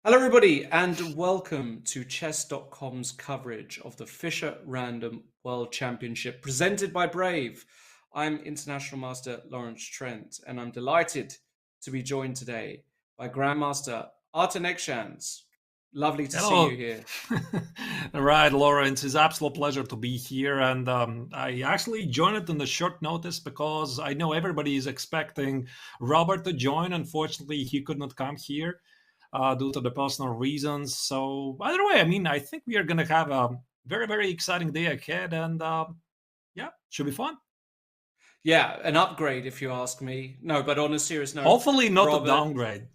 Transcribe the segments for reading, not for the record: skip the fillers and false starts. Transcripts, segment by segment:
Hello, everybody, and welcome to Chess.com's coverage of the Fischer Random World Championship presented by Brave. I'm International Master Lawrence Trent, and I'm delighted to be joined today by Grandmaster Artur Nekshans. Lovely to see you Hello. here. All right, Lawrence, it's absolute pleasure to be here. And I actually joined it on the short notice because I know everybody is expecting Robert to join. Unfortunately, he could not come here due to the personal reasons. So, either way, I think we are going to have a very, very exciting day ahead. And yeah, should be fun. Yeah, an upgrade, if you ask me. No, but on a serious note, Hopefully, not a Robert, downgrade.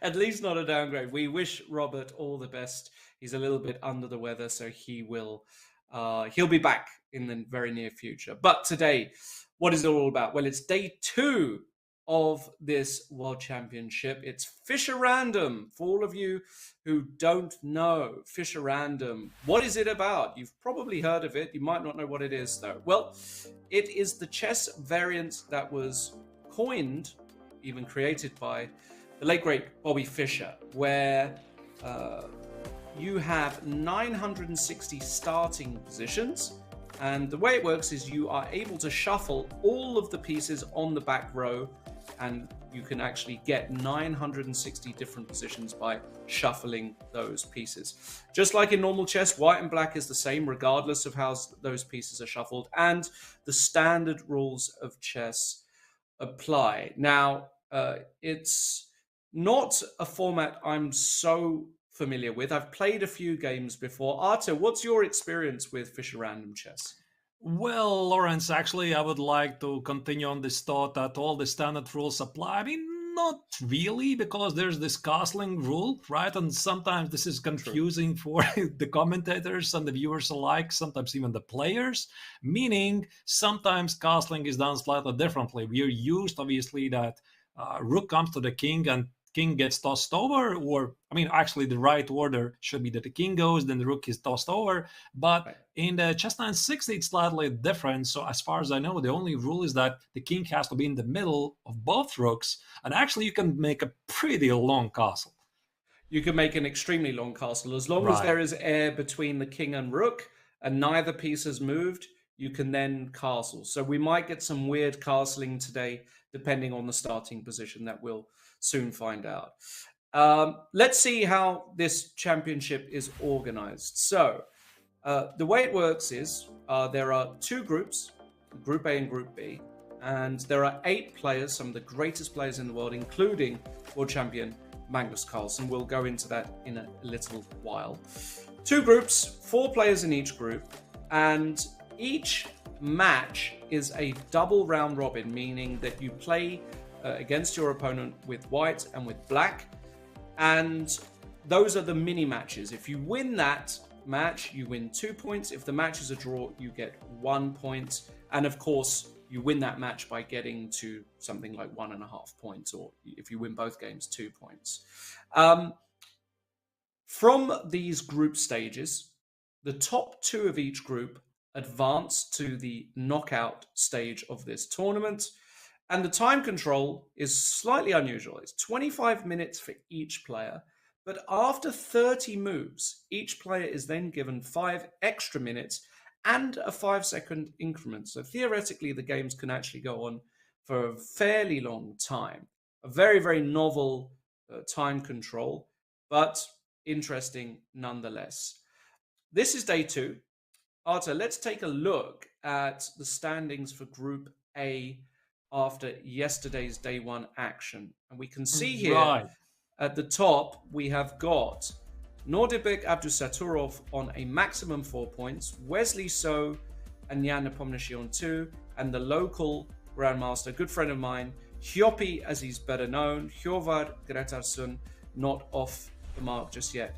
at least not a downgrade. We wish Robert all the best. He's a little bit under the weather, so he'll be back in the very near future. But today, what is it all about? Well, it's day 2 of this World Championship. It's Fischer Random. For all of you who don't know Fischer Random, what is it about? You've probably heard of it. You might not know what it is, though. Well, it is the chess variant that was coined, even created by the late great Bobby Fischer, where you have 960 starting positions. And the way it works is you are able to shuffle all of the pieces on the back row, and you can actually get 960 different positions by shuffling those pieces. Just like in normal chess, white and black is the same regardless of how those pieces are shuffled, and the standard rules of chess apply. Now, it's not a format I'm so familiar with. I've played a few games before. Artur, what's your experience with Fischer Random Chess? Well, Lawrence, actually, I would like to continue on this thought that all the standard rules apply. Not really, because there's this castling rule, right? And sometimes this is True. confusing for the commentators and the viewers alike, sometimes even the players, meaning sometimes castling is done slightly differently. We're used, obviously, that rook comes to the king and king gets tossed over, or actually the right order should be that the king goes, then the rook is tossed over. But Right. in the chess 960, it's slightly different. So as far as I know, the only rule is that the king has to be in the middle of both rooks, and actually you can make a pretty long castle. You can make an extremely long castle. As long as Right. there is air between the king and rook and neither piece has moved, you can then castle. So we might get some weird castling today, depending on the starting position that we'll soon find out. Let's see how this championship is organized. So the way it works is there are two groups, Group A and Group B, and there are 8 players, some of the greatest players in the world, including world champion Magnus Carlsen. We'll go into that in a little while. 2 groups, 4 players in each group, and each match is a double round robin, meaning that you play against your opponent with white and with black, and those are the mini matches. If you win that match, you win 2 points. If the match is a draw, you get 1 point. And of course, you win that match by getting to something like 1.5 points, or if you win both games, 2 points. From these group stages, the top 2 of each group advance to the knockout stage of this tournament. And the time control is slightly unusual. It's 25 minutes for each player. But after 30 moves, each player is then given 5 extra minutes and a 5-second increment. So theoretically, the games can actually go on for a fairly long time. A very, very novel time control, but interesting nonetheless. This is day 2. Artur, let's take a look at the standings for Group A after yesterday's day 1 action. And we can see here Right. at the top, we have got Nordibek Abdusaturov on a maximum 4 points, Wesley So and Jan Nepomniachtchi on 2, and the local grandmaster, good friend of mine, Hjopi, as he's better known, Hjorvar Gretarsson, not off the mark just yet.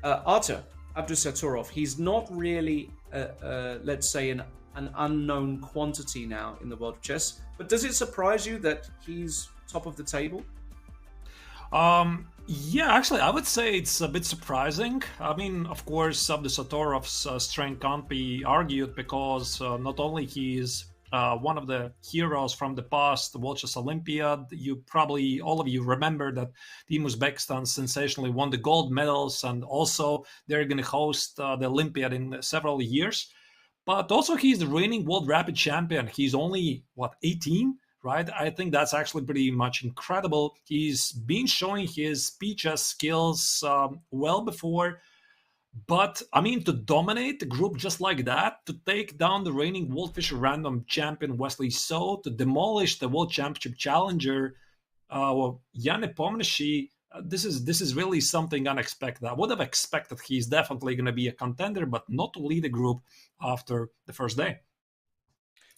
Artur Abdusaturov, he's not really, let's say, an unknown quantity now in the world of chess, but does it surprise you that he's top of the table? Yeah, actually, I would say it's a bit surprising. Of course, Abdusatorov's strength can't be argued because not only he is one of the heroes from the past World Chess Olympiad. You probably, all of you remember that Team Uzbekistan sensationally won the gold medals, and also they're going to host the Olympiad in several years. But also he's the reigning world rapid champion. He's only, 18? Right? I think that's actually pretty much incredible. He's been showing his speed chess skills well before. But, I mean, to dominate the group just like that, to take down the reigning World Fischer Random champion Wesley So, to demolish the World Championship challenger Nepomniachtchi, this is really something unexpected. I would have expected he's definitely going to be a contender, but not to lead the group after the first day.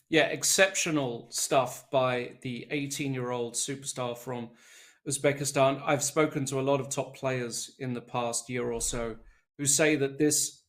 Yeah, exceptional stuff by the 18-year-old superstar from Uzbekistan. I've spoken to a lot of top players in the past year or so who say that this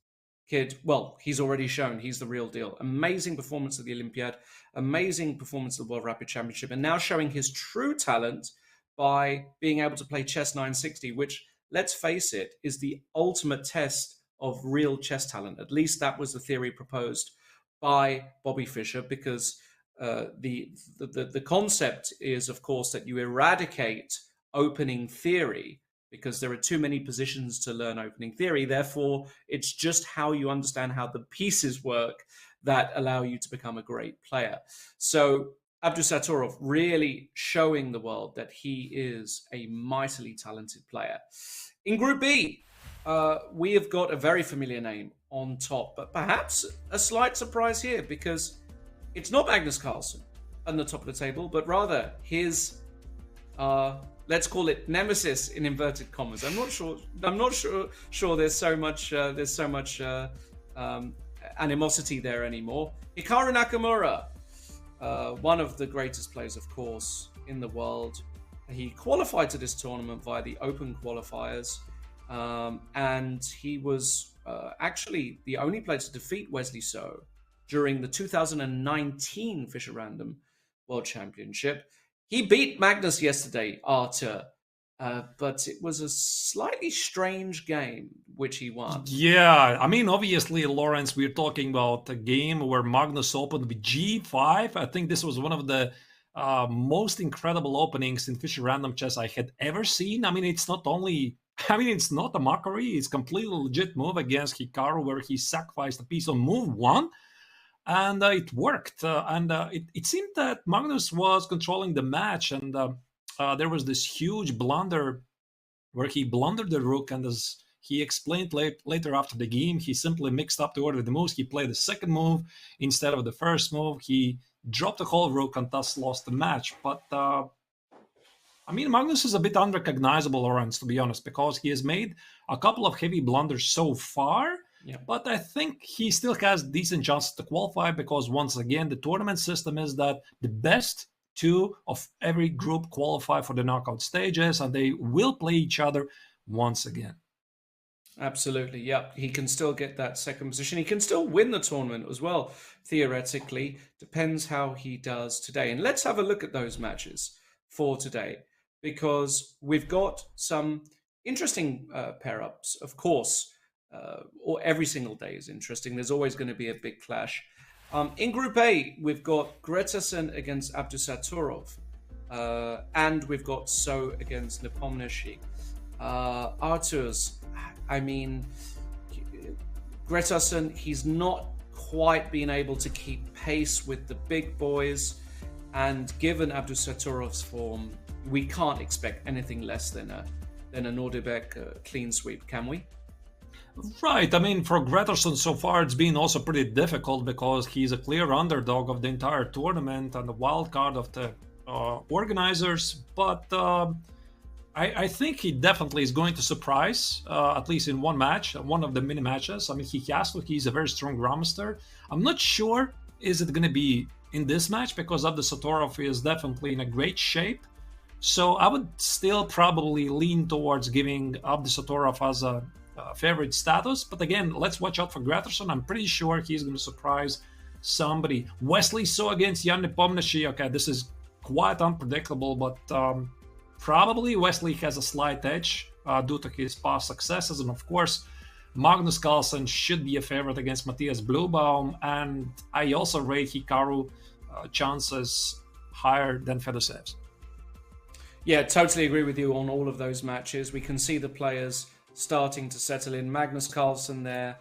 kid, well, he's already shown he's the real deal. Amazing performance at the Olympiad, amazing performance at the World Rapid Championship, and now showing his true talent by being able to play chess 960, which, let's face it, is the ultimate test of real chess talent. At least that was the theory proposed by Bobby Fischer, because the concept is, of course, that you eradicate opening theory because there are too many positions to learn opening theory. Therefore, it's just how you understand how the pieces work that allow you to become a great player. So Abdusattorov really showing the world that he is a mightily talented player. In Group B, we have got a very familiar name on top, but perhaps a slight surprise here, because it's not Magnus Carlsen on the top of the table, but rather his let's call it nemesis in inverted commas. I'm not sure there's so much animosity there anymore. Hikaru Nakamura, one of the greatest players, of course, in the world. He qualified to this tournament via the Open qualifiers, and he was actually the only player to defeat Wesley So during the 2019 Fischer Random World Championship. He beat Magnus yesterday, Artur, but it was a slightly strange game, which he won. Yeah, I mean, obviously, Lawrence, we're talking about a game where Magnus opened with G5. I think this was one of the most incredible openings in Fischer Random Chess I had ever seen. I mean, it's not a mockery. It's a completely legit move against Hikaru, where he sacrificed a piece on move 1. And it worked. It seemed that Magnus was controlling the match. And there was this huge blunder where he blundered the rook. And as he explained later after the game, he simply mixed up the order of the moves. He played the second move instead of the first move. He dropped the whole rook and thus lost the match. But I mean, Magnus is a bit unrecognizable, Lawrence, to be honest, because he has made a couple of heavy blunders so far. Yeah. But I think he still has decent chances to qualify, because once again, the tournament system is that the best 2 of every group qualify for the knockout stages, and they will play each other once again. Absolutely, yeah. He can still get that second position. He can still win the tournament as well, theoretically. Depends how he does today. And let's have a look at those matches for today, because we've got some interesting pair-ups, of course. Or every single day is interesting. There's always going to be a big clash. In Group A, we've got Gretarsson against Abdusattorov, and we've got So against Nepomniachtchi. Artur's, I mean, Gretarsson, he's not quite been able to keep pace with the big boys, and given Abdusattorov's form, we can't expect anything less than a Nordebek clean sweep, can we? Right. I mean, for Gretarsson so far, it's been also pretty difficult because he's a clear underdog of the entire tournament and the wild card of the organizers. But I think he definitely is going to surprise, at least in one match, one of the mini matches. I mean, he has to. He's a very strong grandmaster. I'm not sure is it going to be in this match, because Abdusattorov is definitely in a great shape. So I would still probably lean towards giving Abdusattorov as a favorite status. But again, let's watch out for Gretarsson. I'm pretty sure he's going to surprise somebody. Wesley So against Nepomniachtchi. Okay, this is quite unpredictable, but probably Wesley has a slight edge due to his past successes. And of course, Magnus Carlsen should be a favorite against Matthias Bluebaum. And I also rate Hikaru chances higher than Fedosev's. Yeah, totally agree with you on all of those matches. We can see the players starting to settle in. Magnus Carlsen there,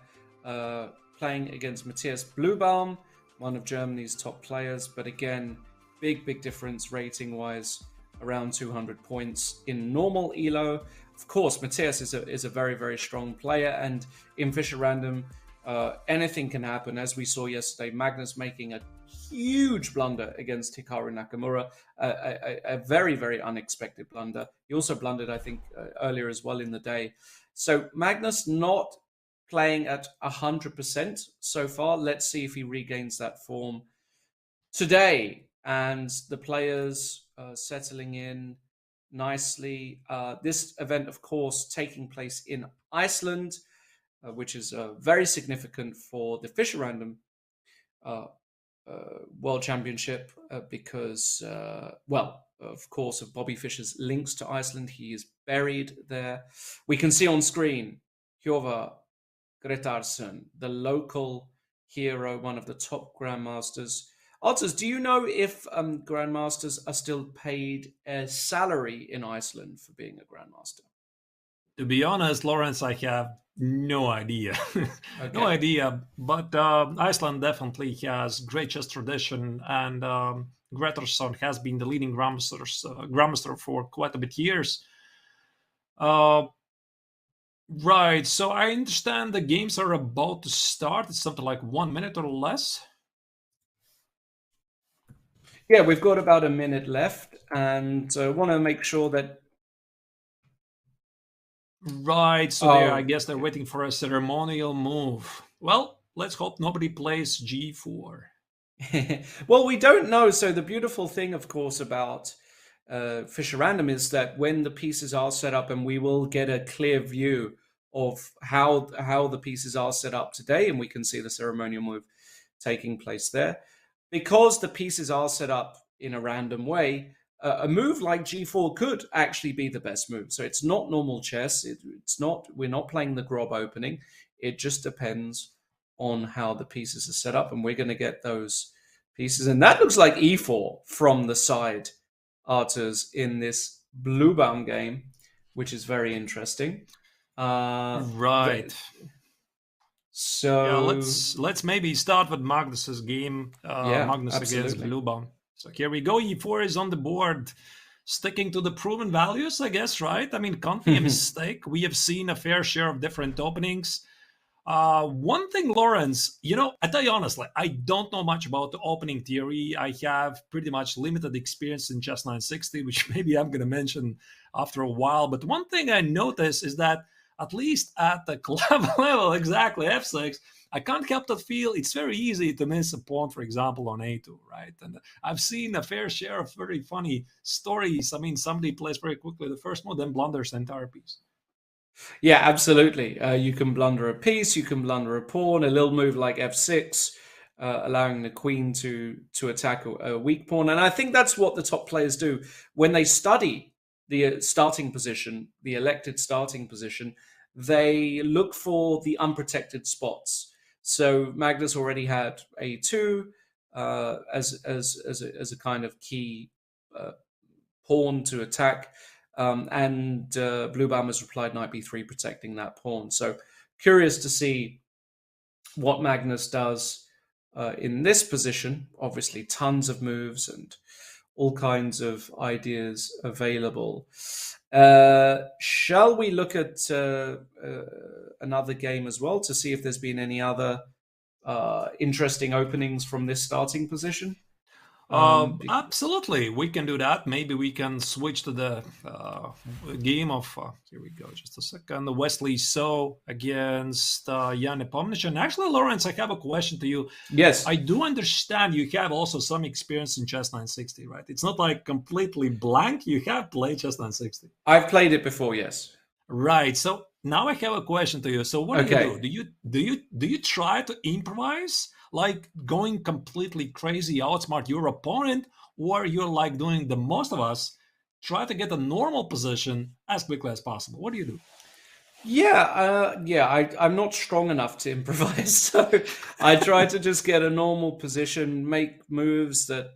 playing against Matthias Bluebaum, one of Germany's top players. But again, big difference rating-wise, around 200 points in normal ELO. Of course, Matthias is a very strong player, and in Fischer Random, anything can happen. As we saw yesterday, Magnus making a huge blunder against Hikaru Nakamura, a very unexpected blunder. He also blundered, I think, earlier as well in the day. So Magnus not playing at 100% so far. Let's see if he regains that form today. And the players settling in nicely. This event, of course, taking place in Iceland, which is very significant for the Fischer Random World Championship because, well, of course, of Bobby Fischer's links to Iceland. He is buried there. We can see on screen Hjörvar Gretarsson, the local hero, one of the top grandmasters. Arturs, do you know if grandmasters are still paid a salary in Iceland for being a grandmaster? To be honest, Lawrence, I have no idea. Okay. No idea. But Iceland definitely has great chess tradition, and Gretarsson has been the leading grandmaster for quite a bit years. Right. So I understand the games are about to start. It's something like 1 minute or less. Yeah, we've got about a minute left, and want to make sure that. Right, so I guess they're waiting for a ceremonial move. Well, let's hope nobody plays G4. Well, we don't know. So the beautiful thing, of course, about Fischer Random is that when the pieces are set up, and we will get a clear view of how the pieces are set up today, and we can see the ceremonial move taking place there. Because the pieces are set up in a random way, a move like G4 could actually be the best move. So it's not normal chess. We're not playing the Grob opening. It just depends on how the pieces are set up, and we're going to get those pieces. And that looks like E4 from the side, Arturs, in this Bluebaum game, which is very interesting. Right. So yeah, let's maybe start with Magnus's game. Magnus absolutely. Against Bluebaum. So here we go. E4 is on the board, sticking to the proven values, I guess, right? I mean, can't be a mistake. We have seen a fair share of different openings. One thing, Lawrence, I tell you honestly, I don't know much about the opening theory. I have pretty much limited experience in Chess 960, which maybe I'm going to mention after a while. But one thing I notice is that at least at the club level, exactly, F6, I can't help but feel it's very easy to miss a pawn, for example, on A2, right? And I've seen a fair share of very funny stories. I mean, somebody plays very quickly the first move, then blunders the entire piece. Yeah, absolutely. You can blunder a piece, you can blunder a pawn, a little move like F6, allowing the queen to attack a weak pawn. And I think that's what the top players do when they study the starting position, the elected starting position. They look for the unprotected spots. So Magnus already had A2 as a kind of key pawn to attack. And Bluebaum has replied knight b3, protecting that pawn. So curious to see what Magnus does in this position. Obviously, tons of moves and all kinds of ideas available. Shall we look at another game as well to see if there's been any other interesting openings from this starting position? Absolutely, we can do that. Maybe we can switch to the game of, here we go, just a second, the Wesley So against Jan Nepomniachtchi. And actually, Lawrence, I have a question to you. Yes. I do understand you have also some experience in Chess 960, right? It's not like completely blank. You have played Chess 960. I've played it before, yes. Right. So now I have a question to you. So what do you do? Do you try to improvise, like going completely crazy, outsmart your opponent, or you're like doing the most of us, try to get a normal position as quickly as possible? What do you do? I'm not strong enough to improvise, so I try to just get a normal position, make moves that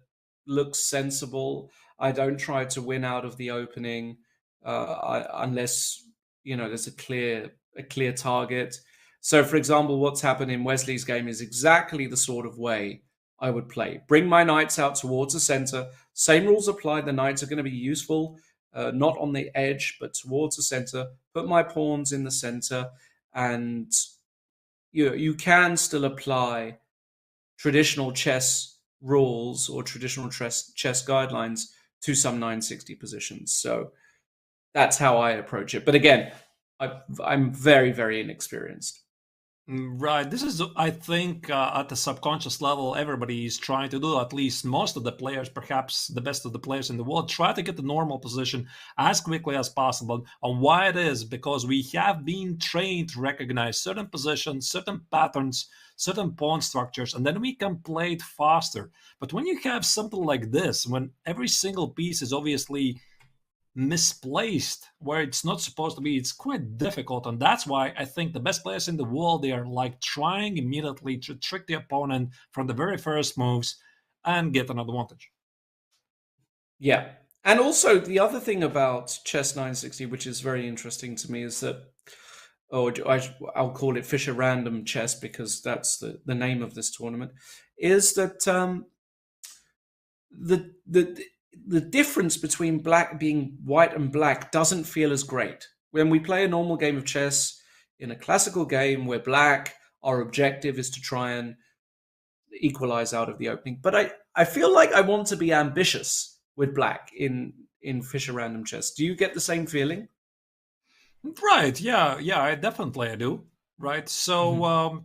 look sensible. I don't try to win out of the opening, unless there's a clear target. So, for example, what's happened in Wesley's game is exactly the sort of way I would play. Bring my knights out towards the center. Same rules apply. The knights are going to be useful, not on the edge, but towards the center. Put my pawns in the center, and you can still apply traditional chess rules or traditional chess guidelines to some 960 positions. So that's how I approach it. But again, I'm very, very inexperienced. Right. This is, I think, at the subconscious level, everybody is trying to do, at least most of the players, perhaps the best of the players in the world, try to get the normal position as quickly as possible. And why it is, because we have been trained to recognize certain positions, certain patterns, certain pawn structures, and then we can play it faster. But when you have something like this, when every single piece is obviously misplaced where it's not supposed to be, it's quite difficult. And that's why I think the best players in the world, they are like trying immediately to trick the opponent from the very first moves and get an advantage. Yeah. And also, the other thing about Chess 960, which is very interesting to me, is that, I'll call it Fischer Random Chess because that's the name of this tournament, is that the difference between black being white and black doesn't feel as great. When we play a normal game of chess in a classical game, we're black, our objective is to try and equalize out of the opening. But I feel like I want to be ambitious with black in Fischer Random Chess. Do you get the same feeling? Right. Yeah. Yeah. I do. Right. So,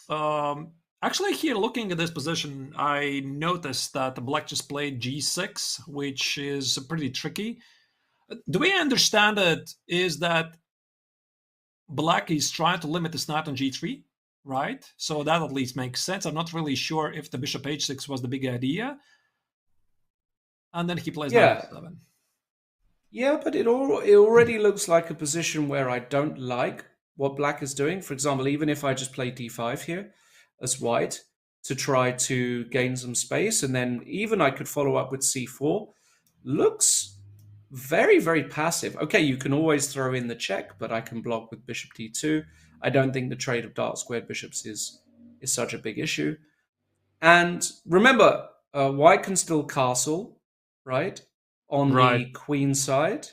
Mhm. actually, here looking at this position, I noticed that the black just played g6, which is pretty tricky. The way I understand it is that black is trying to limit his knight on g3, right? So that at least makes sense. I'm not really sure if the bishop h6 was the big idea. And then he plays knight Yeah, f7. yeah, but it already looks like a position where I don't like what black is doing. For example, even if I just play d5 here as white to try to gain some space, and then even I could follow up with c4, looks very, very passive. Okay, you can always throw in the check, but I can block with bishop d2. I don't think the trade of dark squared bishops is such a big issue. And remember, white can still castle, right, on Right. the queen side.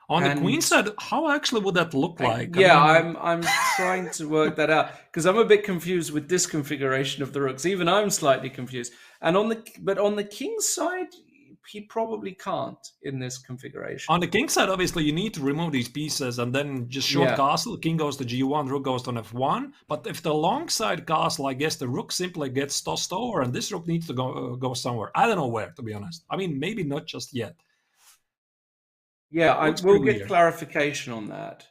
On the queen And side, how actually would that look like? I yeah, mean, I'm trying to work that out because I'm a bit confused with this configuration of the rooks. Even I'm slightly confused. And on the king's side, he probably can't in this configuration. on the king side, obviously, you need to remove these pieces and then just short Yeah. castle. King goes to g1, rook goes to f1. But if the long side castle, I guess the rook simply gets tossed over, and this rook needs to go somewhere. I don't know where, to be honest. I mean, maybe not just yet. Yeah, I Looks pretty will get weird. clarification on that.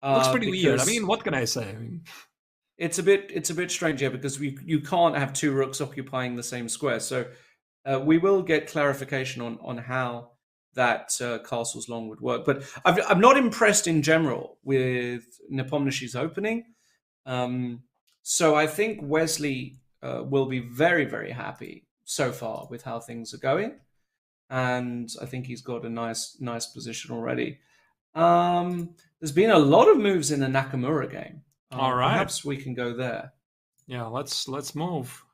Looks pretty weird. I mean, Because what can I say? I mean, it's a bit strange here because you can't have two rooks occupying the same square. So we will get clarification on how that castle's long would work. But I'm not impressed in general with Nepomniachtchi's opening. So I think Wesley will be very, very happy so far with how things are going, and I think he's got a nice position already. There's been a lot of moves in the Nakamura game. all right. Perhaps we can go there. Yeah, let's move.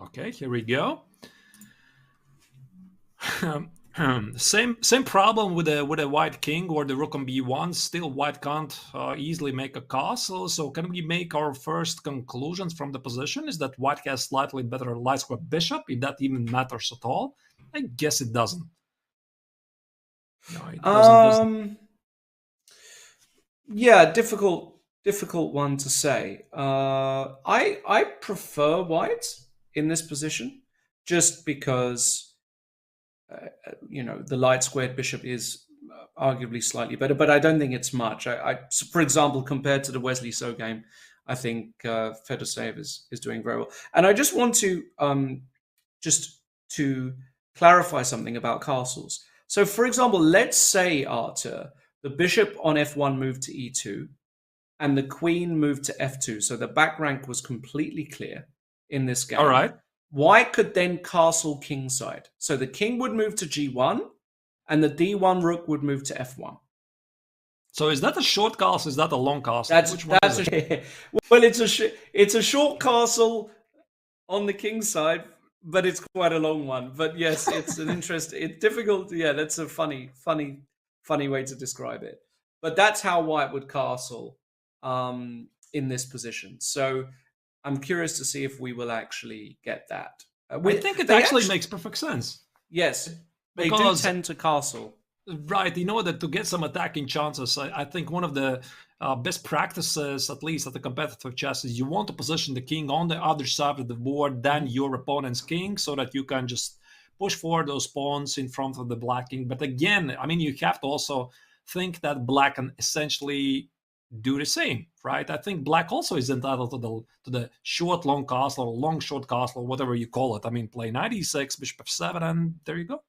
Okay, here we go. Same problem with a white king or the rook on b1. Still, white can't easily make a castle. So can we make our first conclusions from the position? Is that white has slightly better light square bishop? If that even matters at all? I guess it doesn't. No, it doesn't. Um, yeah, difficult one to say. I prefer white in this position just because the light squared bishop is arguably slightly better, but I don't think it's much. For example, compared to the Wesley So game, I think Fedoseev is doing very well. And I just want to just to clarify something about castles. So, for example, let's say, Arthur, the bishop on f1 moved to e2 and the queen moved to f2. So the back rank was completely clear in this All game. right. White could then castle kingside. So the king would move to g1 and the d1 rook would move to f1. So is that a short castle? Is that a long castle? Well, it's a short castle on the king's side, but it's quite a long one. But yes, it's an it's difficult. Yeah, that's a funny way to describe it. But that's how white would castle in this position. So I'm curious to see if we will actually get that. I think it actually makes perfect sense. Yes, they do tend to castle. Right, in order to get some attacking chances, I think one of the best practices, at least at the competitive chess, is you want to position the king on the other side of the board than your opponent's king, so that you can just push forward those pawns in front of the black king. But again, I mean, you have to also think that black can essentially do the same, right? I think black also is entitled to the short long castle, or long short castle, whatever you call it. I mean, play knight e6, bishop f7, and there you go.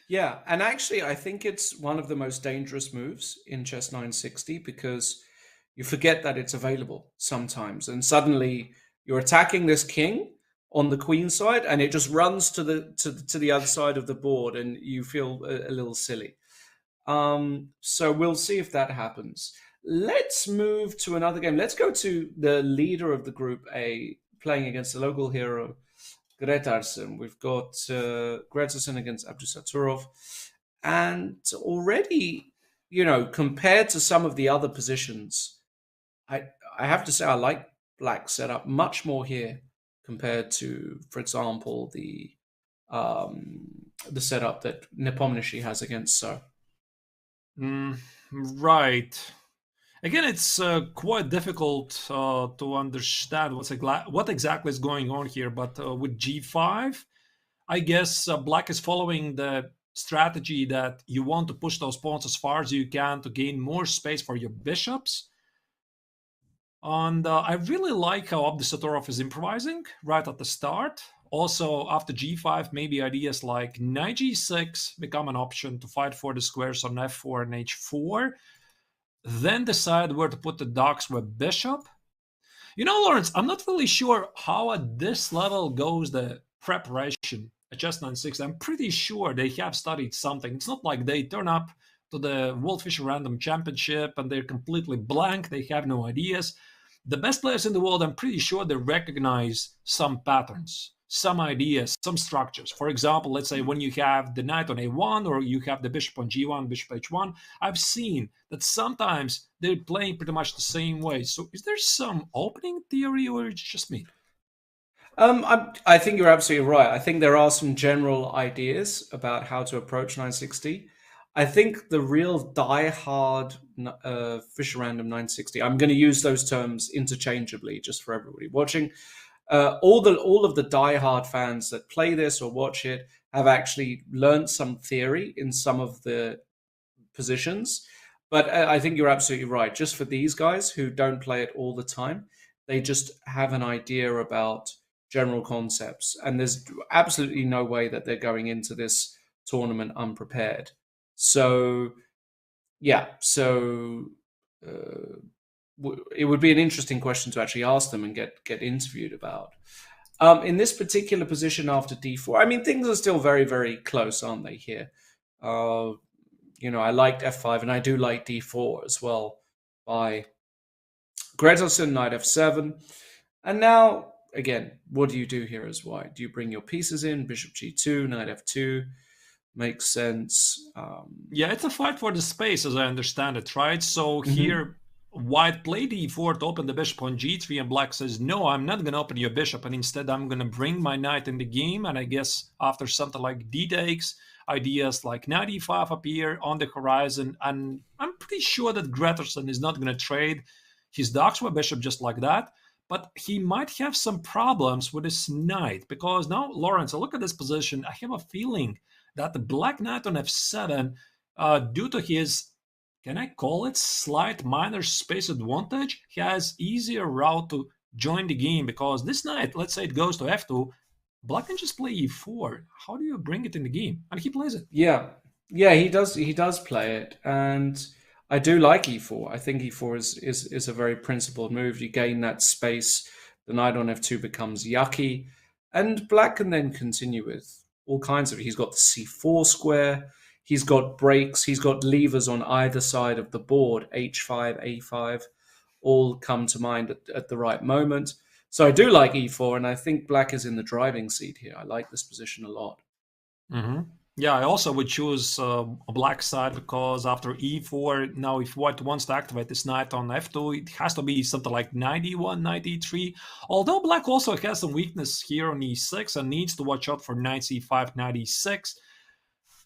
Yeah, and actually, I think it's one of the most dangerous moves in Chess 960 because you forget that it's available sometimes, and suddenly you're attacking this king on the queen side, and it just runs to the other side of the board, and you feel a little silly. So we'll see if that happens. Let's move to another game. Let's go to the leader of the group A playing against the local hero Gretarsson. We've got Gretarsson against Abdusaturov. And already, compared to some of the other positions, I have to say I like black setup much more here compared to, for example, the setup that Nepomniachtchi has against So. Right. Again, it's quite difficult to understand what exactly is going on here. But with g5, I guess black is following the strategy that you want to push those pawns as far as you can to gain more space for your bishops. And I really like how Abdusaturov is improvising right at the start. Also, after g5, maybe ideas like knight g6 become an option to fight for the squares on f4 and h4. Then decide where to put the dogs with bishop. Lawrence, I'm not really sure how at this level goes the preparation at Chess 960. I'm pretty sure they have studied something. It's not like they turn up to the World Fischer Random Championship and they're completely blank. They have no ideas. The best players in the world, I'm pretty sure they recognize some patterns, some ideas, some structures. For example, let's say when you have the knight on a1 or you have the bishop on g1, bishop h1, I've seen that sometimes they're playing pretty much the same way. So is there some opening theory or it's just me? I think you're absolutely right. I think there are some general ideas about how to approach 960. I think the real die-hard Fischer Random 960, I'm going to use those terms interchangeably just for everybody watching. All of the die-hard fans that play this or watch it have actually learned some theory in some of the positions. But I think you're absolutely right. Just for these guys who don't play it all the time, they just have an idea about general concepts. And there's absolutely no way that they're going into this tournament unprepared. So, yeah. So it would be an interesting question to actually ask them and get interviewed about. In this particular position after d4, I mean, things are still very, very close, aren't they, here? I liked f5, and I do like d4 as well by Gretarsson, knight f7. And now, again, what do you do here as white? Do you bring your pieces in? Bishop g2, knight f2. Makes sense. Yeah, it's a fight for the space, as I understand it, right? So here, white played e4 to open the bishop on g3, and black says, no, I'm not going to open your bishop, and instead I'm going to bring my knight in the game. And I guess after something like d takes, ideas like knight e5 appear on the horizon, and I'm pretty sure that Gretarsson is not going to trade his dogs with bishop just like that. But he might have some problems with his knight, because now, Lawrence, I look at this position, I have a feeling that the black knight on f7, due to his, can I call it, slight minor space advantage, he has easier route to join the game, because this knight, let's say it goes to f2, black can just play e4. How do you bring it in the game? And he plays it. Yeah. Yeah, he does. He does play it, and I do like e4. I think e4 is a very principled move. You gain that space. The knight on f2 becomes yucky, and black can then continue with all kinds of. He's got the c4 square. He's got breaks. He's got levers on either side of the board. h5, a5, all come to mind at the right moment. So I do like e4, and I think black is in the driving seat here. I like this position a lot. Hmm. Yeah, I also would choose a black side because after e4, now if white wants to activate this knight on f2, it has to be something like 91, 93. Although black also has some weakness here on e6 and needs to watch out for knight c5, knight e6.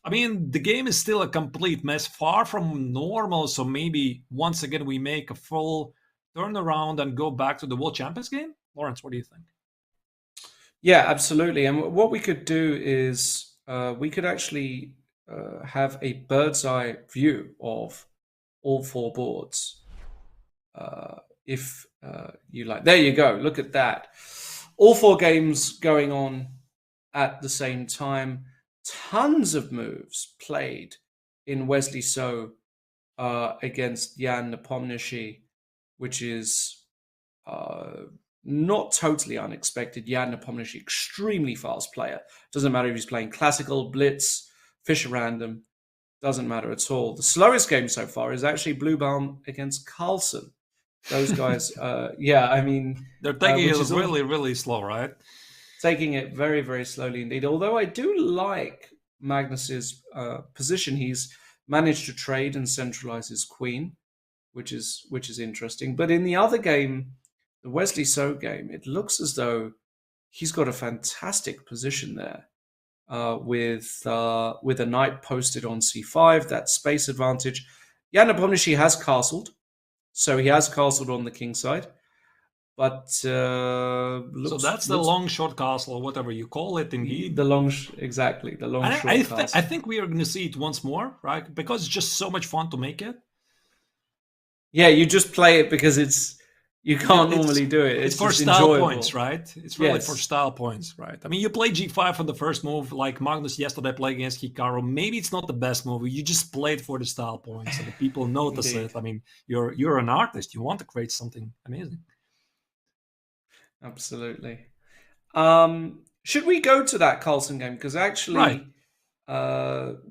I mean, the game is still a complete mess, far from normal. So maybe once again we make a full turnaround and go back to the World Champions game. Lawrence, what do you think? Yeah, absolutely. And what we could do is we could actually have a bird's eye view of all four boards. If you like, there you go. Look at that. All four games going on at the same time. Tons of moves played in Wesley So against Jan Nepomniachtchi, which is uh, not totally unexpected. Jan Nepomniachtchi, extremely fast player. Doesn't matter if he's playing classical, blitz, Fischer Random, doesn't matter at all. The slowest game so far is actually Bluebaum against Carlsen. Those guys, yeah, I mean, They're taking which it is really, really slow, right? taking it very, very slowly indeed. Although I do like Magnus's position, he's managed to trade and centralize his queen, which is interesting. But in the other game, the Wesley So game, it looks as though he's got a fantastic position there with a knight posted on c5, that space advantage. Jan Nepomniachtchi has castled, so he has castled on the king side, but So that's the looks long short castle, or whatever you call it, indeed. exactly the long And short I castle. think we are going to see it once more, right? Because it's just so much fun to make it. Yeah, you just play it because you can't It's normally do it. it's It's for just style points, enjoyable. right? It's really for Yes, style points, right? I mean, you play g5 on the first move, like Magnus yesterday played against Hikaru. Maybe it's not the best move. You just play it for the style points, and the people notice it. indeed, I mean, you're an artist. You want to create something amazing, absolutely. Should we go to that Carlsen game? Because right? actually,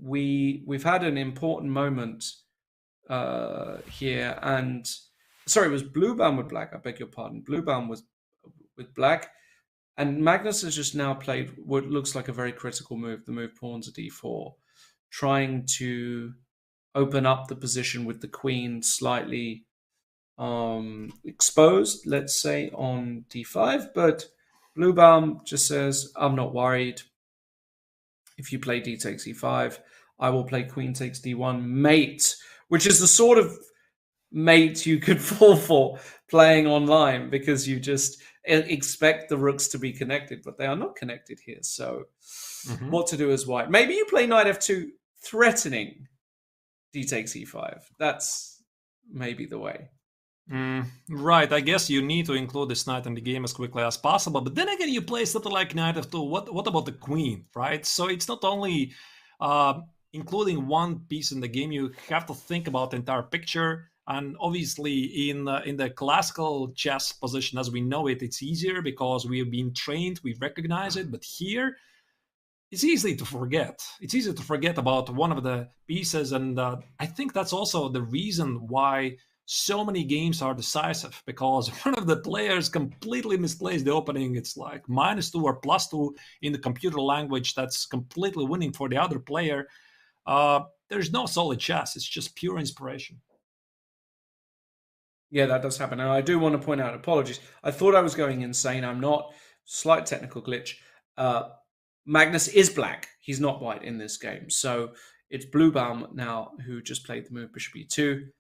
we've had an important moment here, and sorry, it was Bluebaum with black. I beg your pardon. Bluebaum was with black, and Magnus has just now played what looks like a very critical move. The move pawns to d4, trying to open up the position with the queen slightly exposed, let's say, on d5. But Bluebaum just says, I'm not worried. If you play d takes e5, I will play queen takes d1 mate, which is the sort of mate you could fall for playing online because you just expect the rooks to be connected, but they are not connected here. So Mm-hmm. what to do as white? Maybe you play knight f2 threatening d takes e5. That's maybe the way. Right, I guess you need to include this knight in the game as quickly as possible. But then again, you play something like knight f2. What about the queen, right? So it's not only uh, including one piece in the game. You have to think about the entire picture. And obviously, in the classical chess position as we know it, it's easier because we have been trained, we recognize it. But here, it's easy to forget. It's easy to forget about one of the pieces, and I think that's also the reason why so many games are decisive because one of the players completely misplays the opening. It's like -2 or +2 in the computer language. That's completely winning for the other player. There's no solid chess. It's just pure inspiration. Yeah, that does happen. And I do want to point out, apologies. I thought I was going insane. I'm not. Slight technical glitch. Uh, Magnus is black. He's not white in this game. So it's Bluebaum now who just played the move Bishop E2.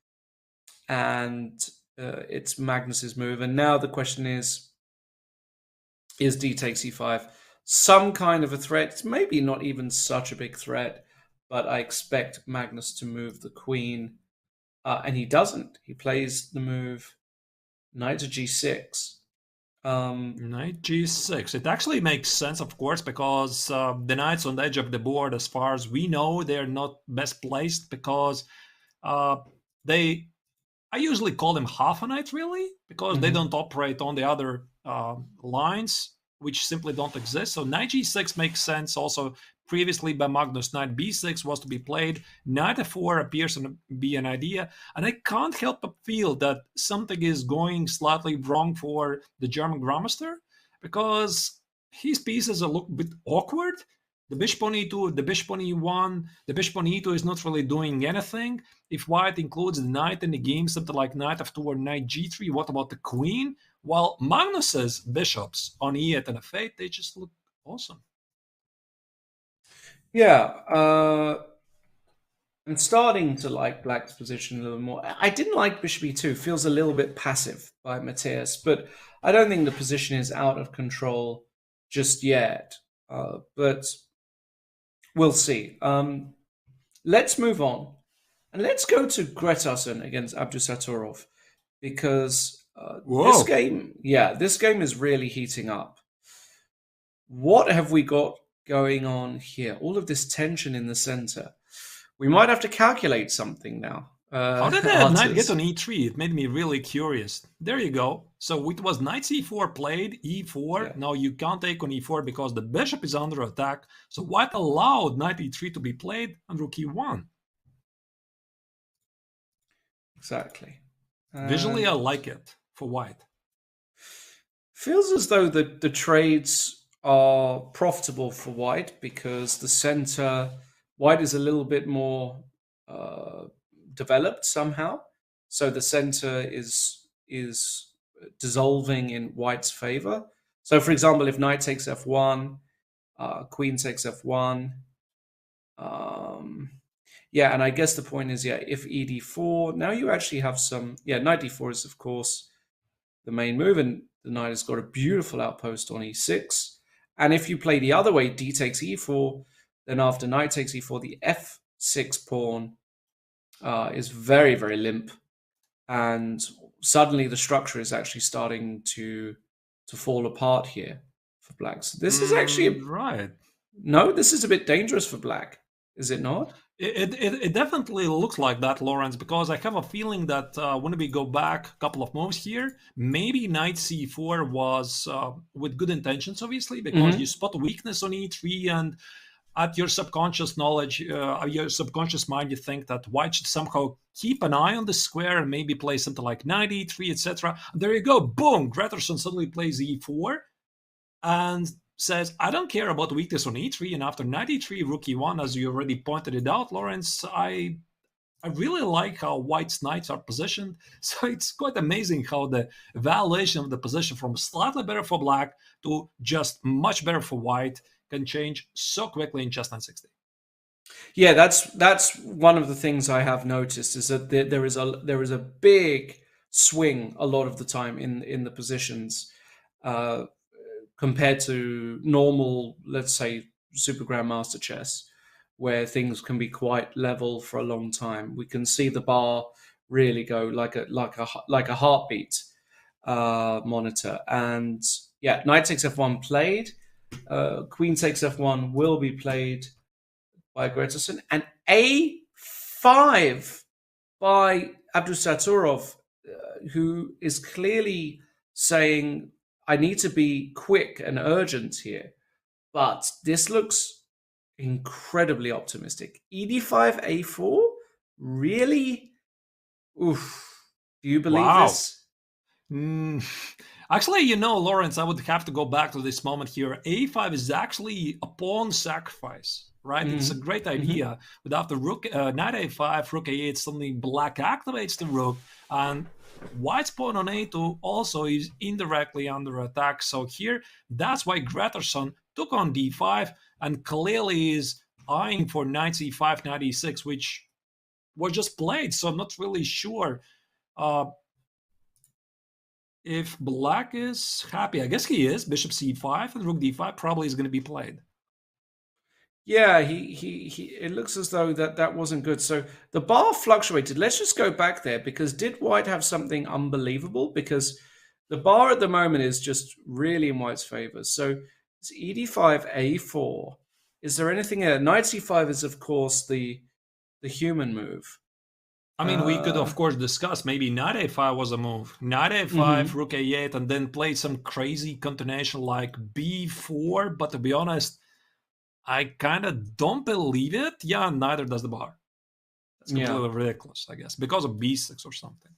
And it's Magnus's move. And now the question is D takes E5 some kind of a threat? It's maybe not even such a big threat, but I expect Magnus to move the queen. And he doesn't. He plays the move knight to g6. Knight g6. It actually makes sense, of course, because the knights on the edge of the board, as far as we know, they're not best placed because uh, they. I usually call them half a knight, really, because they mhm. don't operate on the other lines, which simply don't exist. So knight g6 makes sense. Also, previously by Magnus, knight b6 was to be played. Knight f4 appears to be an idea, and I can't help but feel that something is going slightly wrong for the German grandmaster because his pieces look a bit awkward. The bishop on e2, the bishop on e1, the bishop on e2 is not really doing anything. If white includes the knight in the game, something like knight f2 or knight g3, what about the queen? While Magnus's bishops on e8 and f8, they just look awesome. Yeah, I'm starting to like black's position a little more. I didn't like bishop e2. Feels a little bit passive by Matthias, but I don't think the position is out of control just yet. But we'll see. Let's move on. And let's go to Gretarsson against Abdusatorov because this Whoa. game, this game is really heating up. What have we got going on here? All of this tension in the center. We might have to calculate something now. How did the knight get Arturs. on e3? It made me really curious. There you go. So it was knight c4 played, e4. Yeah, Now you can't take on e4 because the bishop is under attack. So white allowed knight e3 to be played and rook e1. exactly. Visually, I And like it for white. feels as though the trades are profitable for white because the center, white is a little bit more uh, developed somehow. So the center is dissolving in white's favor. So, for example, if knight takes f1, queen takes f1. Um, yeah, and I guess the point is, if ed4, now you actually have some. Yeah, knight d4 is, of course, the main move, and the knight has got a beautiful outpost on e6. And if you play the other way, d takes e4, then after knight takes e4, the f6 pawn is very, very limp. And suddenly the structure is actually starting to fall apart here for black. So this is actually Right. no, this is a bit dangerous for black, is it not? It definitely looks like that, Lawrence, because I have a feeling that when we go back a couple of moves here, maybe knight c4 was with good intentions, obviously, because you Mm-hmm. spot weakness on e3 and at your subconscious knowledge, your subconscious mind, you think that white should somehow keep an eye on the square and maybe play something like knight e3, etc. There you go, boom, Gretterson suddenly plays e4 and says, I don't care about weakness on e3. And after knight e3, rook e1, as you already pointed it out, Lawrence, I really like how white's knights are positioned. So it's quite amazing how the valuation of the position from slightly better for black to just much better for white can change so quickly in chess 960. Yeah, that's one of the things I have noticed is that there is a big swing a lot of the time in the positions uh, compared to normal, let's say, Super Grandmaster chess, where things can be quite level for a long time. We can see the bar really go like a heartbeat monitor. And yeah, knight takes f1 played, queen takes f1 will be played by Gregerson, and a5 by Abdusaturov, who is clearly saying, I need to be quick and urgent here. But this looks incredibly optimistic. ED5, A4? Really? Oof. Do you believe Wow. this? Mm. Actually, Lawrence, I would have to go back to this moment here. A5 is actually a pawn sacrifice, right? It's a Mm-hmm. great Mm-hmm. idea. But after knight A5, rook A8, suddenly black activates the rook, and white's pawn on A2 also is indirectly under attack. So here, that's why Gretterson took on D5 and clearly is eyeing for knight C5, knight E6, which was just played. So I'm not really sure. Uh, if black is happy, I guess he is. Bishop c5 and rook d5 probably is going to be played. Yeah, he it looks as though that wasn't good. So the bar fluctuated. Let's just go back there because did White have something unbelievable? Because The bar at the moment is just really in white's favor. So it's e d5, a4. Is there anything there? Knight c5 is, of course, the human move. I mean, we could, of course, discuss maybe knight a5 was a move. Knight a5, rook a8, and then play some crazy continuation like b4. But to be honest, I kind of don't believe it. Yeah, neither does the bar. That's completely ridiculous, I guess, because of b6 or something.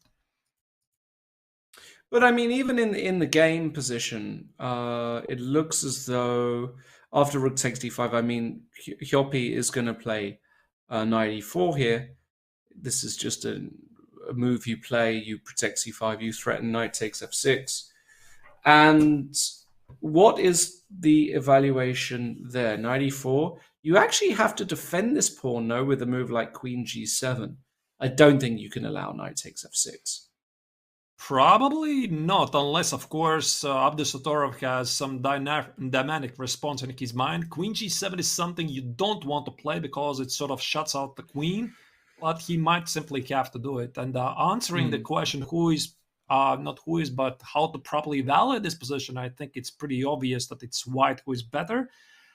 But I mean, even in the game position, it looks as though after rook takes d5, I mean, Hjopi is going to play knight e4 here. This is just a move you play. You protect c5, you threaten knight takes f6. And what is the evaluation there? Knight e4. You actually have to defend this pawn, no, with a move like queen g7. I don't think you can allow knight takes f6. Probably not, unless, of course, Abdusatorov has some dynamic response in his mind. Queen g7 is something you don't want to play because it sort of shuts out the queen, but he might simply have to do it. And answering the question but how to properly evaluate this position, I think it's pretty obvious that it's white who is better.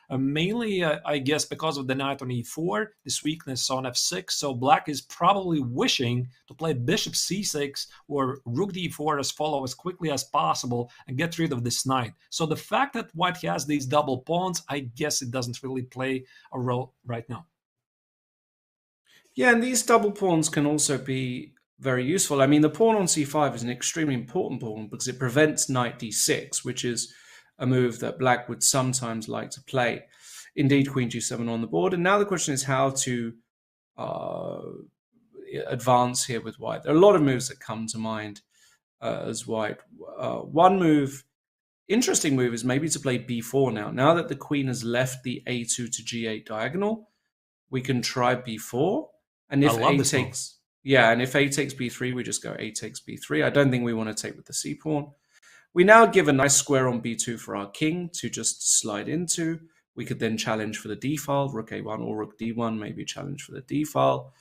Mainly, I guess, because of the knight on e4, this weakness on f6. So black is probably wishing to play bishop c6 or rook d4 as follow as quickly as possible and get rid of this knight. So the fact that white has these double pawns, I guess it doesn't really play a role right now. Yeah, and these double pawns can also be very useful. I mean, the pawn on c5 is an extremely important pawn because it prevents knight d6, which is a move that black would sometimes like to play. Indeed, queen g7 on the board. And now the question is how to advance here with white. There are a lot of moves that come to mind as white. One move, interesting move, is maybe to play b4 now. Now that the queen has left the a2 to g8 diagonal, we can try b4. And if a takes... Yeah, and if a takes b3, we just go a takes b3. I don't think we want to take with the c pawn. We now give a nice square on b2 for our king to just slide into. We could then challenge for the d file, rook a1 or rook d1, maybe challenge for the d file.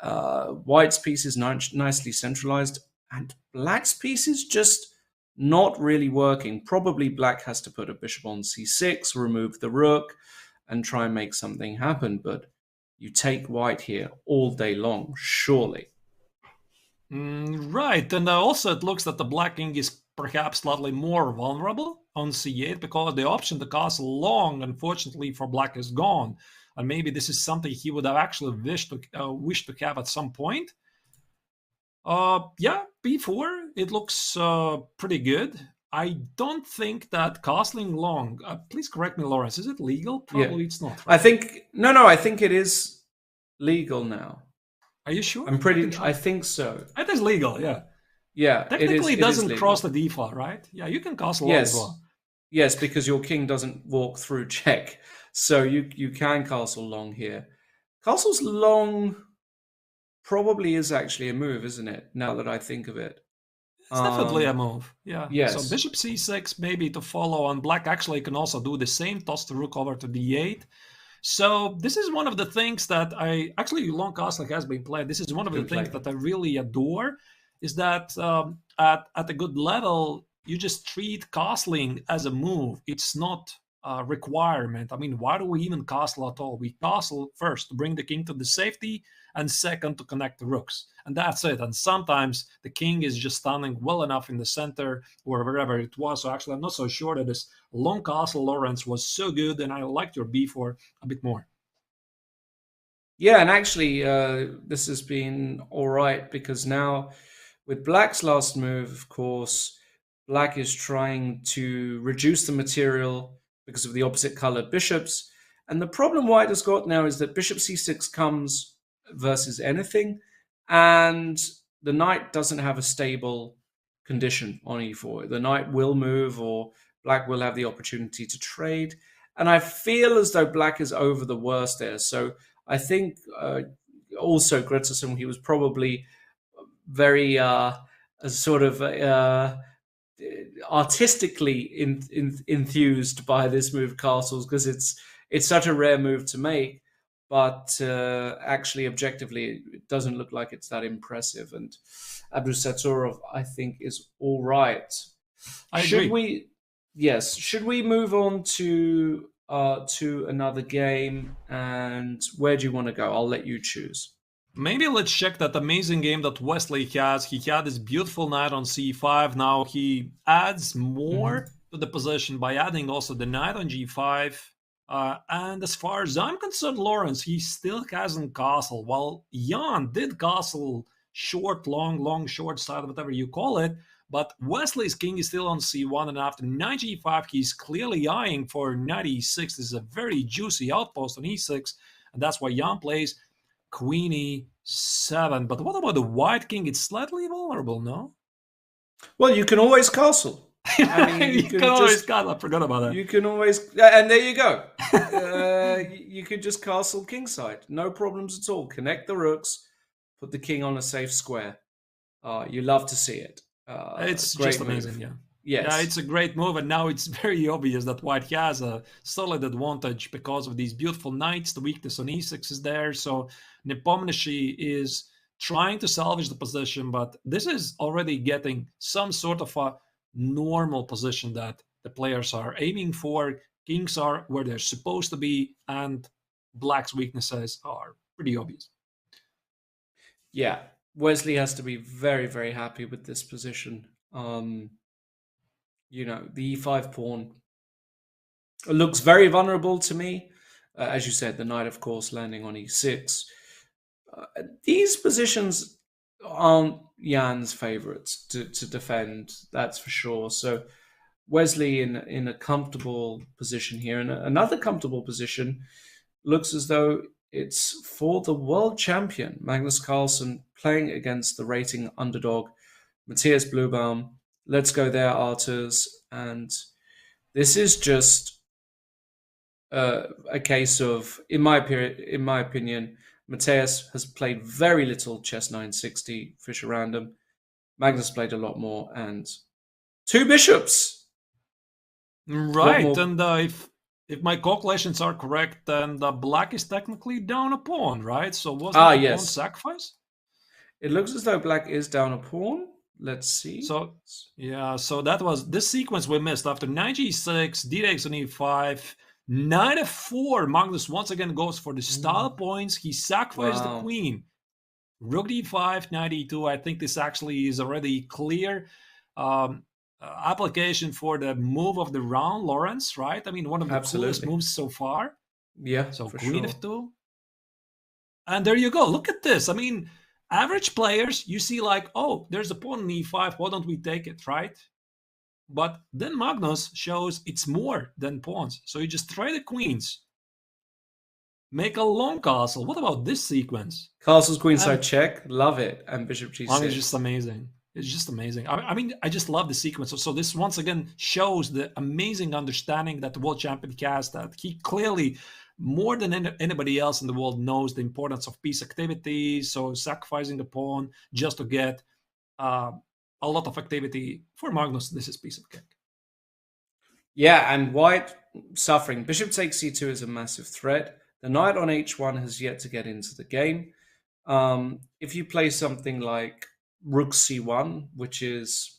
White's piece is nicely centralized, and black's piece is just not really working. Probably black has to put a bishop on c6, remove the rook, and try and make something happen. But you take white here all day long, surely. Right, and also it looks that the black king is perhaps slightly more vulnerable on c8 because the option to castle long, unfortunately for black, is gone. And maybe this is something he would have actually wished to have at some point. Yeah, b4, it looks pretty good. I don't think that castling long, please correct me, Lawrence, is it legal? Probably it's not, right? I think, no, I think it is legal now. Are you sure? I think so. It is legal, yeah. Yeah, technically it doesn't cross the d file, right? Yeah, you can castle long as well. Yes, because your king doesn't walk through check, so you can castle long here. Castles long probably is actually a move, isn't it? Now that I think of it, it's definitely a move. Yeah. Yes. So bishop c6 maybe to follow, and black actually can also do the same, toss the rook over to d8. So this is one of the things that long castling has been played. This is one of the things that I really adore, is that at a good level, you just treat castling as a move. It's not a requirement. I mean, why do we even castle at all? We castle first to bring the king to the safety, and second to connect the rooks. And that's it. And sometimes the king is just standing well enough in the center or wherever it was. So actually, I'm not so sure that this long castle, Lawrence, was so good, and I liked your b4 a bit more. Yeah, and actually, this has been all right because now with black's last move, of course, black is trying to reduce the material because of the opposite colored bishops. And the problem white has got now is that bishop c6 comes versus anything, and the knight doesn't have a stable condition on e4. The knight will move, or black will have the opportunity to trade. And I feel as though black is over the worst there. So I think also Gretterson, he was probably very artistically enthused by this move castles, because it's such a rare move to make. But actually, objectively, it doesn't look like it's that impressive. And Abdusatorov, I think, is all right. I Should agree. we? Yes. Should we move on to another game? And where do you want to go? I'll let you choose. Maybe let's check that amazing game that Wesley has. He had this beautiful knight on c5. Now he adds Hmm. more to the position by adding also the knight on g5. And as far as I'm concerned, Lawrence, he still hasn't castle. While Jan did castle short, long, long, short side, whatever you call it. But Wesley's king is still on c1, and after knight g5, he's clearly eyeing for knight e6. This is a very juicy outpost on e6, and that's why Jan plays Queen e7. But what about the white king? It's slightly vulnerable, no? Well, you can always castle. I mean, you You can can always just cut. I forgot about that. you can always and there you go. You could just castle kingside, no problems at all. Connect the rooks, put the king on a safe square. You love to see it. It's just Great amazing, move. yeah. Yeah, Yes. it's a great move, and now it's very obvious that white has a solid advantage because of these beautiful knights. The weakness on e6 is there, so Nepomniachtchi is trying to salvage the position, but this is already getting some sort of a normal position that the players are aiming for. Kings are where they're supposed to be, and black's weaknesses are pretty obvious. Yeah. Wesley has to be very, very happy with this position. The e5 pawn looks very vulnerable to me. As you said, the knight, of course, landing on e6. These positions aren't Jan's favorites to defend, that's for sure. So Wesley in a comfortable position here. And another comfortable position looks as though it's for the world champion, Magnus Carlsen, playing against the rating underdog, Matthias Bluebaum. Let's go there, Arturs. And this is just a case of, in my opinion, Matthias has played very little chess 960 Fischer Random. Magnus played a lot more, and two bishops. A lot Right, more. and if my calculations are correct, then the black is technically down a pawn, right? So was Ah, that a pawn yes. sacrifice? It looks as though black is down a pawn. Let's see. So yeah, so that was this sequence we missed after knight g6, d takes on e5, knight f4. Magnus once again goes for the style points. He sacrificed the Wow. queen. Rook d5, knight e2. I think this actually is already clear. Application for the move of the round, Lawrence, right? I mean, one of the coolest Absolutely. moves so far. Yeah, So for queen sure. f2. And there you go. Look at this. I mean, average players, you see like, oh, there's a pawn on e5. Why don't we take it, right? But then Magnus shows it's more than pawns. So you just trade the queens, make a long castle. What about this sequence? Castle's queenside And check. Love it. And bishop I mean, it's just g6. amazing. It's just amazing. I mean, I just love the sequence. So this once again shows the amazing understanding that the world champion has, that he clearly, more than anybody else in the world, knows the importance of piece activity. So sacrificing the pawn just to get uh, a lot of activity for Magnus, this is piece of cake. Yeah, and white suffering. Bishop takes c2 is a massive threat. The knight on h1 has yet to get into the game. If you play something like rook c1, which is,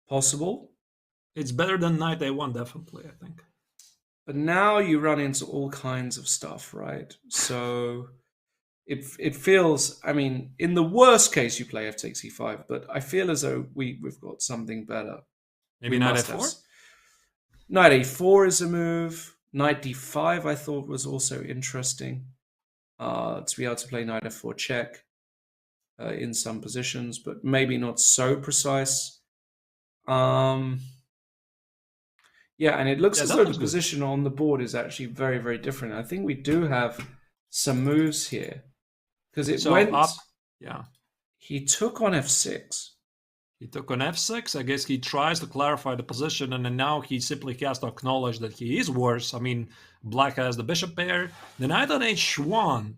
possible, It's better than knight a1, definitely, I think. but now you run into all kinds of stuff, right? So it feels. I mean, in the worst case, you play f takes e5, but I feel as though we've got something better. Maybe We knight must have. f4? Knight a4 is a move. Knight d5 I thought was also interesting. To be able to play knight f4 check in some positions, but maybe not so precise. Yeah, and it looks Yeah, as that though the was good. position on the board is actually very, very different. I think we do have some moves here because it So went. up, yeah. He took on f6. He took on f6. I guess he tries to clarify the position, and then now he simply has to acknowledge that he is worse. I mean, black has the bishop pair. The knight on h1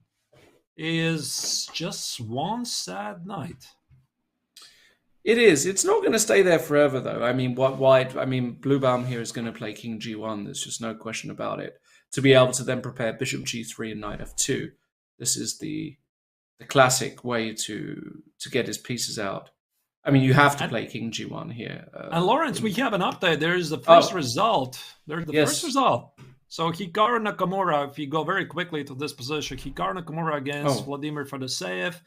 is just one sad knight. It is. It's not going to stay there forever, though. I mean, what white? I mean, Bluebaum here is going to play King G1. There's just no question about it. To be able to then prepare Bishop G3 and Knight F2. This is the classic way to get his pieces out. I mean, you have to And, play king g1 here. and Lawrence, we have an update. There's the first Oh, result. There's the first yes. result. So Hikaru Nakamura, if you go very quickly to this position, Hikaru Nakamura against Oh, Vladimir Fedoseev.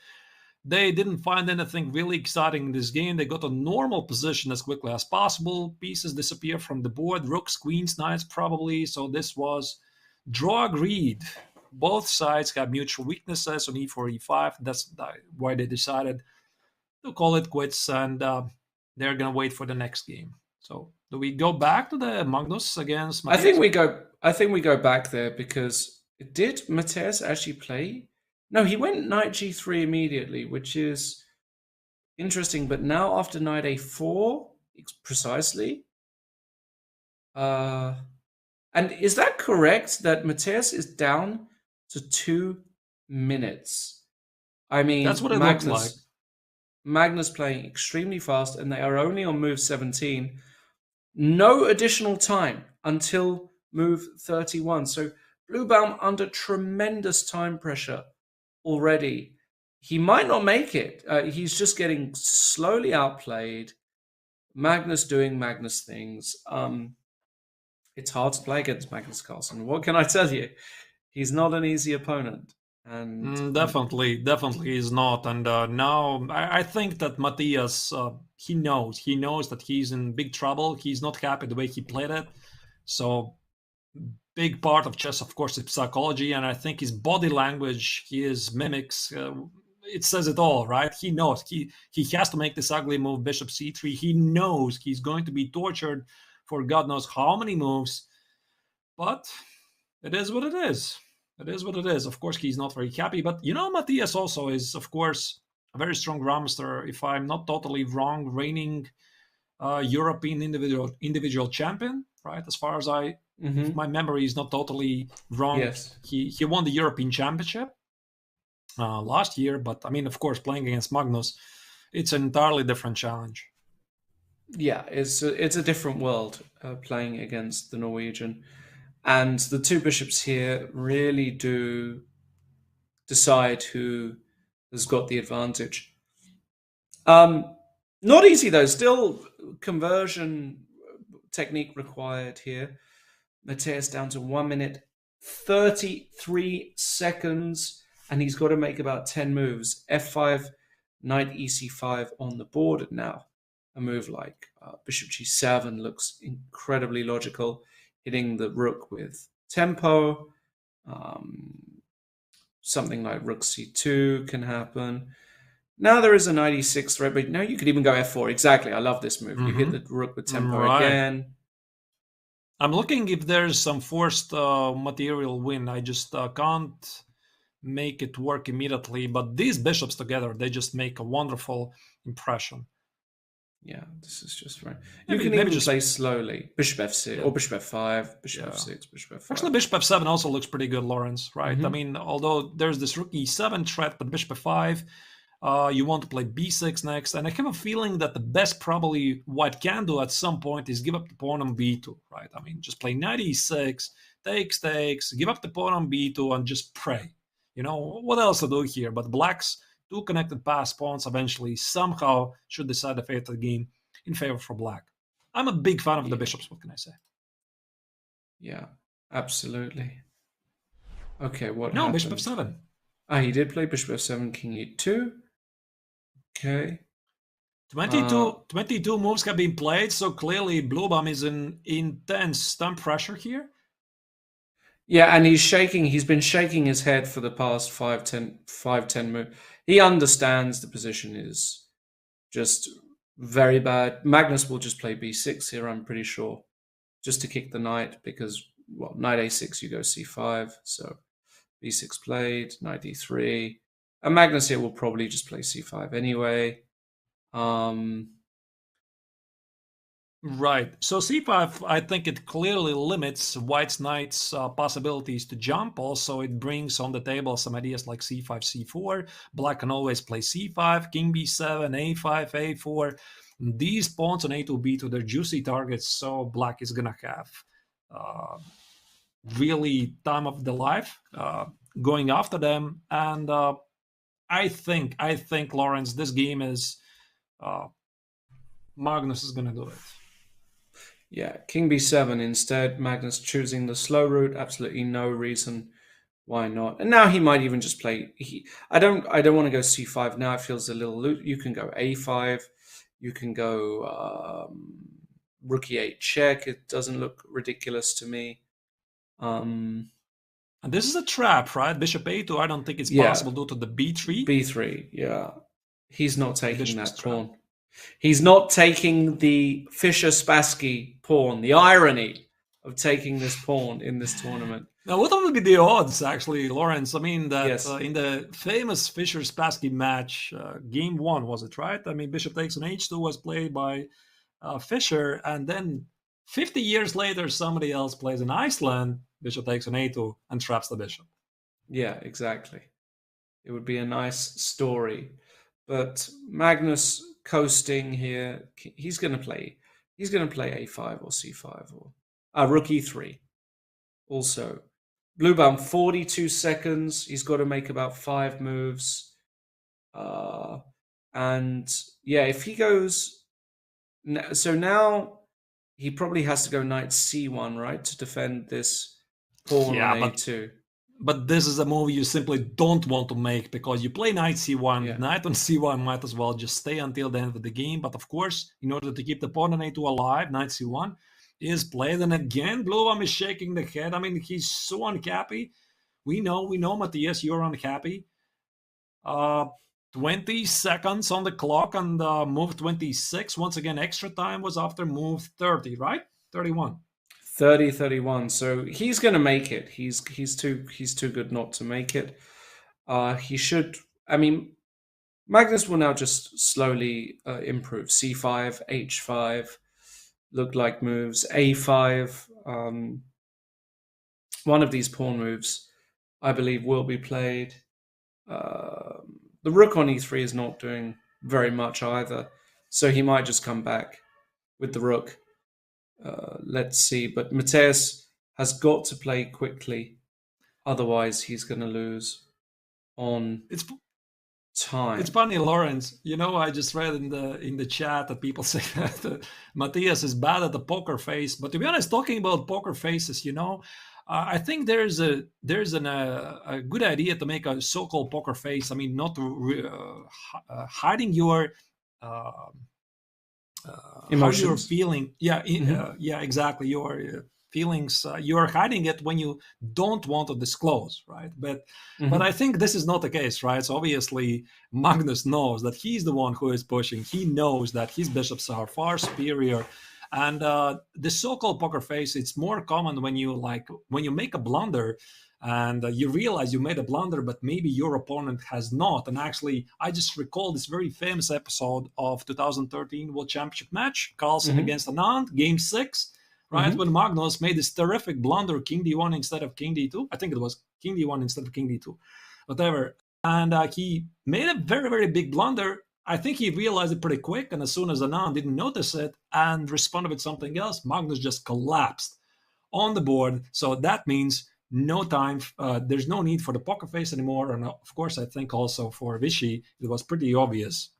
They didn't find anything really exciting in this game. They got a normal position as quickly as possible. Pieces disappear from the board. Rooks, queens, knights, probably. So this was draw agreed. Both sides have mutual weaknesses on e4, e5. That's why they decided to call it quits, and they're going to wait for the next game. So do we go back to the Magnus against I think Matthias? we go. I think we go back there because did Matthias actually play? No, he went knight g3 immediately, which is interesting. But now after knight a4, precisely. And is that correct that Matthias is down to 2 minutes? I That's mean, what it looks like. Magnus playing extremely fast, and they are only on move 17. No additional time until move 31. So Bluebaum under tremendous time pressure already. He might not make it. He's just getting slowly outplayed. Magnus doing Magnus things. It's hard to play against Magnus Carlsen. What can I tell you? He's not an easy opponent. And Definitely is not. And now I think that Matthias, he knows that he's in big trouble. He's not happy the way he played it. So big part of chess, of course, is psychology. And I think his body language, his mimics, it says it all, right? He knows he has to make this ugly move, bishop c3. He knows he's going to be tortured for God knows how many moves. But it is what it is. It is what it is. Of course, he's not very happy. But Matthias also is, of course, a very strong grandmaster. If I'm not totally wrong, reigning European individual champion, right? As far as if my memory is not totally wrong, yes, he won the European Championship last year. But I mean, of course, playing against Magnus, it's an entirely different challenge. yeah, it's a different world playing against the Norwegian. And the two bishops here really do decide who has got the advantage. Not easy though. Still conversion technique required here. Matthias down to 1 minute 33 seconds, and he's got to make about 10 moves. F5, knight ec5 on the board, and now a move like bishop g7 looks incredibly logical, hitting the rook with tempo. Something like rook c2 can happen. Now there is a knight e6 threat, but now you could even go f4. Exactly, I love this move. You hit the rook with tempo again. I'm looking if there's some forced material win. I just can't make it work immediately. But these bishops together, they just make a wonderful impression. Yeah, this is just right. You can even just play slowly. Bishop f6 or bishop f5, bishop f6, bishop f5. Actually, bishop f7 also looks pretty good, Lawrence, right? I mean, although there's this rook e7 threat, but bishop f5, you want to play b6 next. And I have a feeling that the best probably white can do at some point is give up the pawn on b2, right? I mean, just play knight e6, takes, give up the pawn on b2 and just pray. What else to do here? But black's two connected pass pawns eventually somehow should decide the fate of the game in favor for black. I'm a big fan of the bishops, what can I say? Yeah, absolutely. Okay, what No, happened? bishop f7. He did play bishop f7, king e2. Okay. 22 moves have been played, so clearly Bluebaum is in intense time pressure here. Yeah, and he's been shaking his head for the past 5-10 moves. He understands the position is just very bad. Magnus will just play b6 here, I'm pretty sure, just to kick the knight, because, well, knight a6, you go c5, so b6 played, knight d3. And Magnus here will probably just play c5 anyway. Right. So c5, I think it clearly limits white's knight's possibilities to jump. Also, it brings on the table some ideas like c5, c4. Black can always play c5, king b7, a5, a4. These pawns on a2, b2, they're juicy targets, so black is going to have really time of the life going after them. And I think, Lawrence, this game is Magnus is going to do it. Yeah, king b7 instead. Magnus choosing the slow route. Absolutely no reason why not. And now he might even just play. I don't want to go c5 now. It feels a little loose. You can go a5. You can go rook e8 check. It doesn't look ridiculous to me. And this is a trap, right? Bishop a2. I don't think it's Yeah. possible due to the b3. b3. Yeah, he's not taking that pawn. He's not taking the Fischer Spassky pawn. The irony of taking this pawn in this tournament. Now, what would be the odds, actually, Lawrence? I mean, that Yes. In the famous Fischer Spassky match, game 1, was it, right? I mean, bishop takes on h2 was played by Fischer, and then 50 years later, somebody else plays in Iceland, bishop takes on a2, and traps the bishop. Yeah, exactly. It would be a nice story. But Magnus coasting here. He's going to play a5 or c5 or rook e3. Also, Bluebaum 42 seconds. He's got to make about 5 moves. And yeah, if he goes, so now he probably has to go knight c1, right, to defend this pawn on a2. But this is a move you simply don't want to make, because you play knight c1, yeah. Knight on c1 might as well just stay until the end of the game. But of course, in order to keep the pawn on a2 alive, knight c1 is played. And again, Bluebaum is shaking the head. I mean, he's so unhappy. We know, Matthias, you're unhappy. 20 seconds on the clock, and move 26. Once again, extra time was after move 30, right? 31. 31. So he's going to make it. He's too good not to make it. He should. I mean, Magnus will now just slowly improve. c5, h5 look like moves. a5. One of these pawn moves, I believe, will be played. The rook on e3 is not doing very much either, so he might just come back with the rook. Let's see, but Mateus has got to play quickly, otherwise he's going to lose on time. It's funny, Lawrence. I just read in the chat that people say that Matthias is bad at the poker face. But to be honest, talking about poker faces, I think there's a good idea to make a so-called poker face. I mean, not hiding your emotions. How you're feeling. Yeah, yeah, exactly. Your feelings. You're hiding it when you don't want to disclose, right? But I think this is not the case, right? So obviously Magnus knows that he's the one who is pushing. He knows that his bishops are far superior. And the so-called poker face, it's more common when you make a blunder and you realize you made a blunder, but maybe your opponent has not. And actually, I just recall this very famous episode of 2013 World Championship match, Carlsen against Anand, game 6, right? When Magnus made this terrific blunder, king d1 instead of king d2. I think it was king d1 instead of king d2, whatever. And he made a very, very big blunder. I think he realized it pretty quick, and as soon as Anand didn't notice it and responded with something else, Magnus just collapsed on the board. So that means no time. There's no need for the poker face anymore. And of course, I think also for Vichy, it was pretty obvious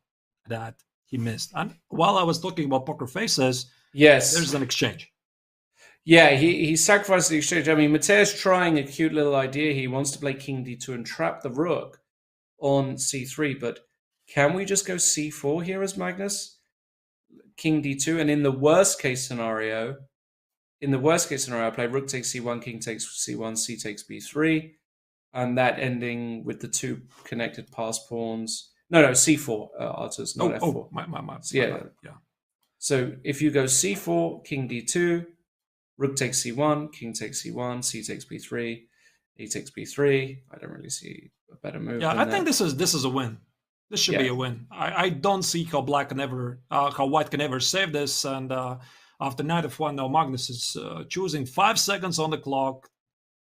that he missed. And while I was talking about poker faces, yes, there's an exchange. Yeah, he sacrificed the exchange. I mean, Mateus trying a cute little idea. He wants to play king d2 and trap the rook on c3, but can we just go c4 here as Magnus? King d2, and in the worst case scenario, I play rook takes c1, king takes c1, c takes b3, and that ending with the two connected pass pawns. No, c4, Arthur's not f4. Yeah. So if you go c4, king d2, rook takes c1, king takes c1, c takes b3, e takes b3. I don't really see a better move. Yeah, I think this is a win. This should be a win. I don't see how white can ever save this. And after knight f1, now Magnus is choosing 5 seconds on the clock,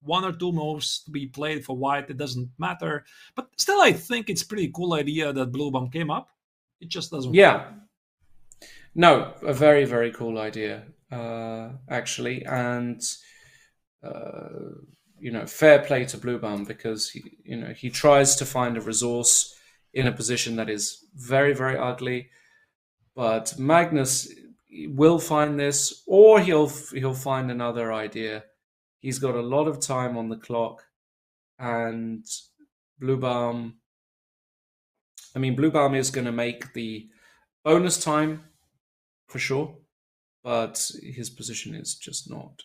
1 or 2 moves to be played for white. It doesn't matter. But still, I think it's a pretty cool idea that Bluebaum came up. It just doesn't work. No, a very, very cool idea, actually. And, fair play to Bluebaum, because, he tries to find a resource in a position that is very, very ugly. But Magnus will find this, or he'll find another idea. He's got a lot of time on the clock, and Bluebaum. I mean, Bluebaum is going to make the bonus time for sure, but his position is just not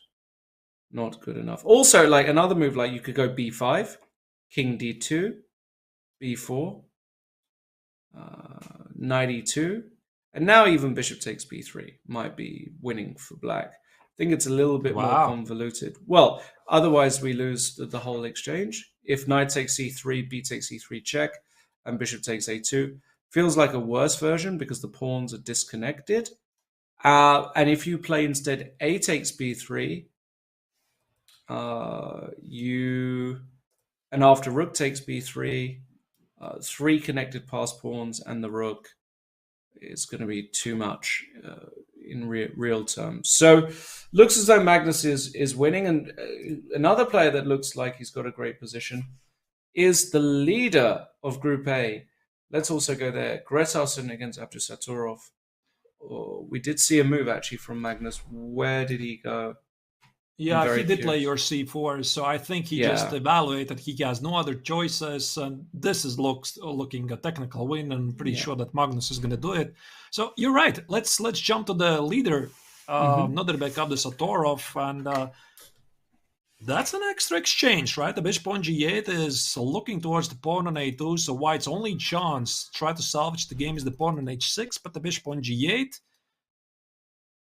good enough. Also, like another move, like you could go b5, king d2, b4, knight e2, and now even bishop takes b3 might be winning for black. I think it's a little bit more convoluted. Well, otherwise we lose the whole exchange. If knight takes c3, b takes e3 check, and bishop takes a2, feels like a worse version because the pawns are disconnected. And if you play instead a takes b3, and after rook takes b3, 3 connected pass pawns and the rook is going to be too much in real terms. So looks as though Magnus is winning. And another player that looks like he's got a great position is the leader of Group A. Let's also go there. Gretarsson against Abdusatorov. Oh, we did see a move actually from Magnus. Where did he go? Yeah, he did play your c4, so I think he just evaluated he has no other choices, and this is looking a technical win, and pretty sure that Magnus is going to do it. So you're right. Let's jump to the leader, Nodirbek Abdusatorov, and that's an extra exchange, right? The bishop on g8 is looking towards the pawn on a2, so White's only chance to try to salvage the game is the pawn on h6, but the bishop on g8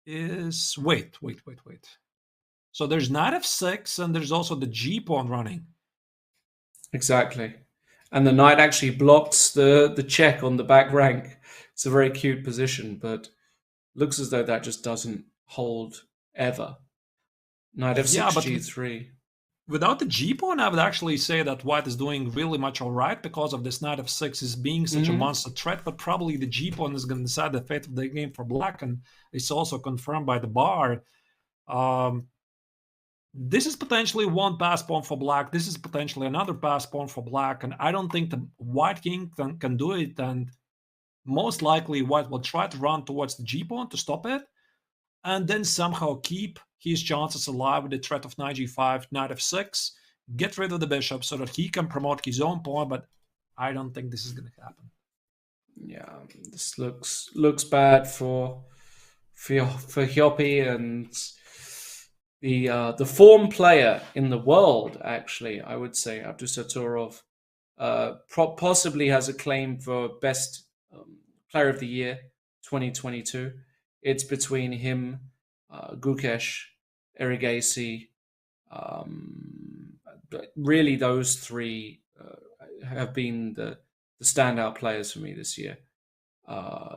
is... Wait. So there's knight f6, and there's also the g-pawn running. Exactly. And the knight actually blocks the check on the back rank. It's a very cute position, but looks as though that just doesn't hold ever. Knight f6, g3. Without the g-pawn, I would actually say that White is doing really much all right because of this knight f6 is being such a monster threat, but probably the g-pawn is going to decide the fate of the game for black, and it's also confirmed by the bar. This is potentially one pass pawn for black. This is potentially another pass pawn for black. And I don't think the white king can do it. And most likely White will try to run towards the g-pawn to stop it. And then somehow keep his chances alive with the threat of knight g5, knight f6. Get rid of the bishop so that he can promote his own pawn. But I don't think this is going to happen. Yeah, this looks bad for Hjopi, and the form player in the world, actually, I would say, Abdusatorov, possibly has a claim for best player of the year 2022. It's between him, Gukesh, Erigasi. Really, those three have been the standout players for me this year.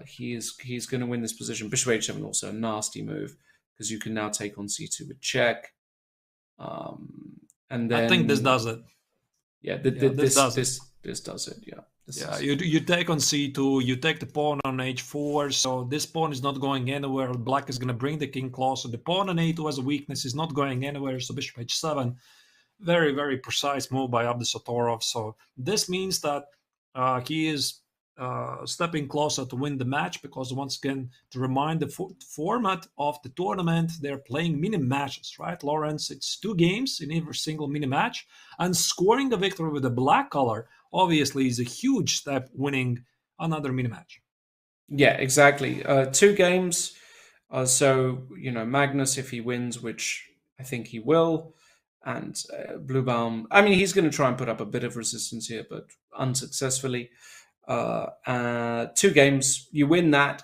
He's going to win this position. Bishop h7 also a nasty move, because you can now take on c2 with check. And then I think this does it. Yeah, this does it. Yeah. You take on c2, you take the pawn on h4, so this pawn is not going anywhere. Black is going to bring the king closer. The pawn on a2 has a weakness, is not going anywhere, so bishop h7. Very, very precise move by Abdusatorov. So this means that he is stepping closer to win the match, because once again, to remind the format of the tournament, they're playing mini matches, right, Lawrence? It's 2 games in every single mini match, and scoring a victory with the black color obviously is a huge step winning another mini match. Yeah, exactly. 2 games. So, Magnus, if he wins, which I think he will, and Bluebaum, I mean, he's going to try and put up a bit of resistance here, but unsuccessfully. 2 games, you win that,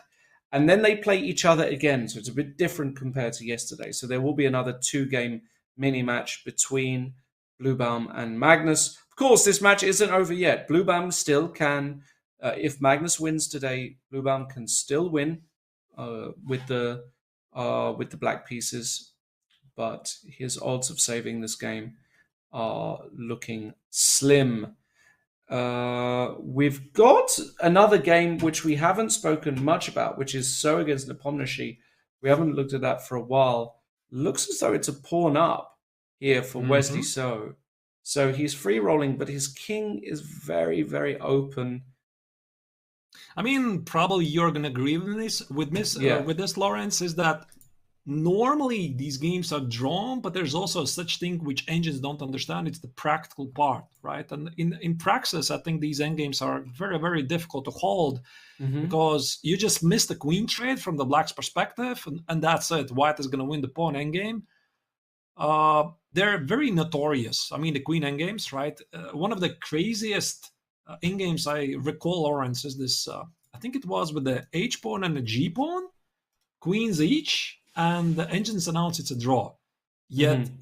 and then they play each other again, so it's a bit different compared to yesterday. So there will be another 2-game mini match between Bluebaum and Magnus. Of course, this match isn't over yet. Bluebaum still can, if Magnus wins today, Bluebaum can still win with the black pieces, but his odds of saving this game are looking slim. We've got another game which we haven't spoken much about, which is So against Nepomniachtchi. We haven't looked at that for a while. Looks as though it's a pawn up here for Wesley So. So he's free rolling, but his king is very, very open. I mean, probably you're gonna agree Yeah. with this, Lawrence, is that normally these games are drawn, but there's also such thing which engines don't understand. It's the practical part, right? And in praxis, I think these endgames are very, very difficult to hold Hmm. because you just miss the queen trade from the black's perspective, and that's it. White is going to win the pawn endgame. They're very notorious. I mean, the queen endgames, right? One of the craziest endgames I recall, Lawrence, is this. I think it was with the h pawn and the g pawn, queens each, and the engines announce it's a draw. Yet Hmm.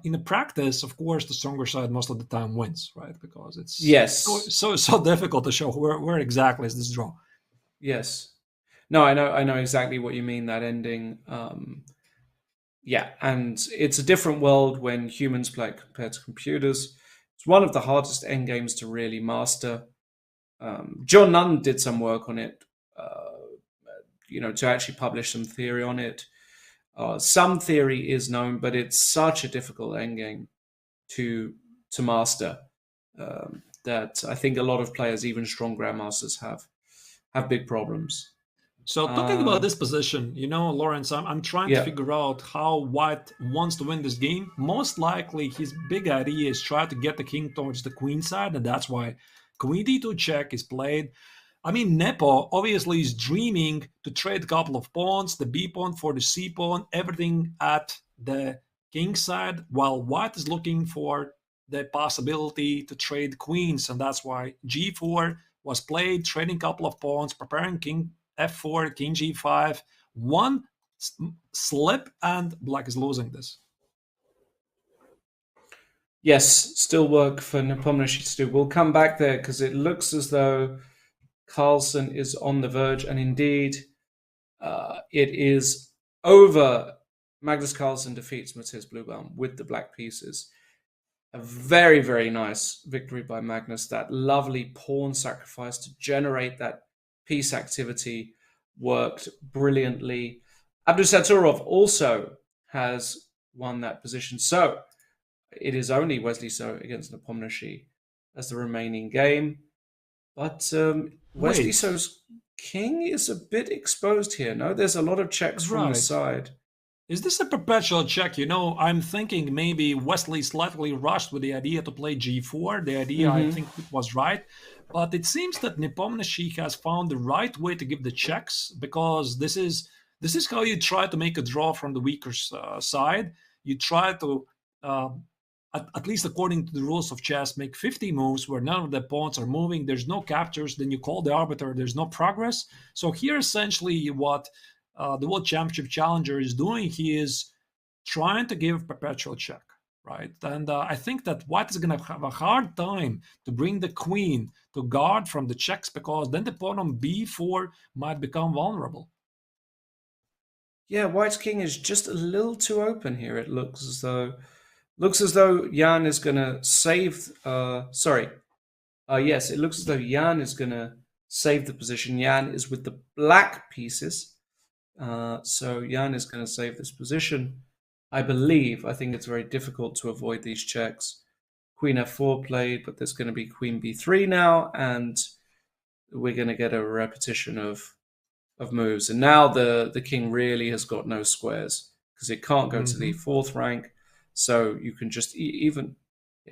in the practice, of course, the stronger side most of the time wins, right? Because it's Yes. so difficult to show where exactly is this draw. Yes. No, I know exactly what you mean. That ending. Yeah, and it's a different world when humans play it compared to computers. It's one of the hardest end games to really master. John Nunn did some work on it, to actually publish some theory on it. Some theory is known, but it's such a difficult endgame to master that I think a lot of players, even strong grandmasters, have big problems. So talking about Um, this position, Lawrence, I'm trying to yeah, figure out how White wants to win this game. Most likely, his big idea is try to get the king towards the queen side, and that's why queen d2 check is played. I mean, Nepo obviously is dreaming to trade a couple of pawns, the b pawn for the c pawn, everything at the king side, while White is looking for the possibility to trade queens, and that's why g4 was played, trading a couple of pawns, preparing king f4, king g5. One slip, and black is losing this. yes, still work for Nepomniachtchi to do. We'll come back there because it looks as though Carlsen is on the verge, and indeed, it is over. Magnus Carlsen defeats Matthias Bluebaum with the black pieces. A very, very nice victory by Magnus. That lovely pawn sacrifice to generate that piece activity worked brilliantly. Abdusaturov also has won that position. So it is only Wesley So against Nepomniachtchi as the remaining game. But Wesley Wait, So's king is a bit exposed here. No, there's a lot of checks from the right. side. Is this a perpetual check? I'm thinking maybe Wesley slightly rushed with the idea to play g4. The idea, I Mm-hmm. think, was right. But it seems that Nepomniachtchi has found the right way to give the checks, because this is how you try to make a draw from the weaker side. You try to, at least according to the rules of chess, make 50 moves where none of the pawns are moving. There's no captures. Then you call the arbiter. There's no progress. So here, essentially, what the World Championship challenger is doing, he is trying to give perpetual check, right? And I think that White is going to have a hard time to bring the queen to guard from the checks, because then the pawn on b4 might become vulnerable. Yeah, White's king is just a little too open here. It looks as though Jan is gonna save. Sorry. Yes, it looks as though Jan is gonna save the position. Jan is with the black pieces, so Jan is gonna save this position. I believe. I think it's very difficult to avoid these checks. Queen f4 played, but there's going to be queen b3 now, and we're going to get a repetition of moves. And now the king really has got no squares because it can't go to the Mm-hmm. fourth rank. So you can just even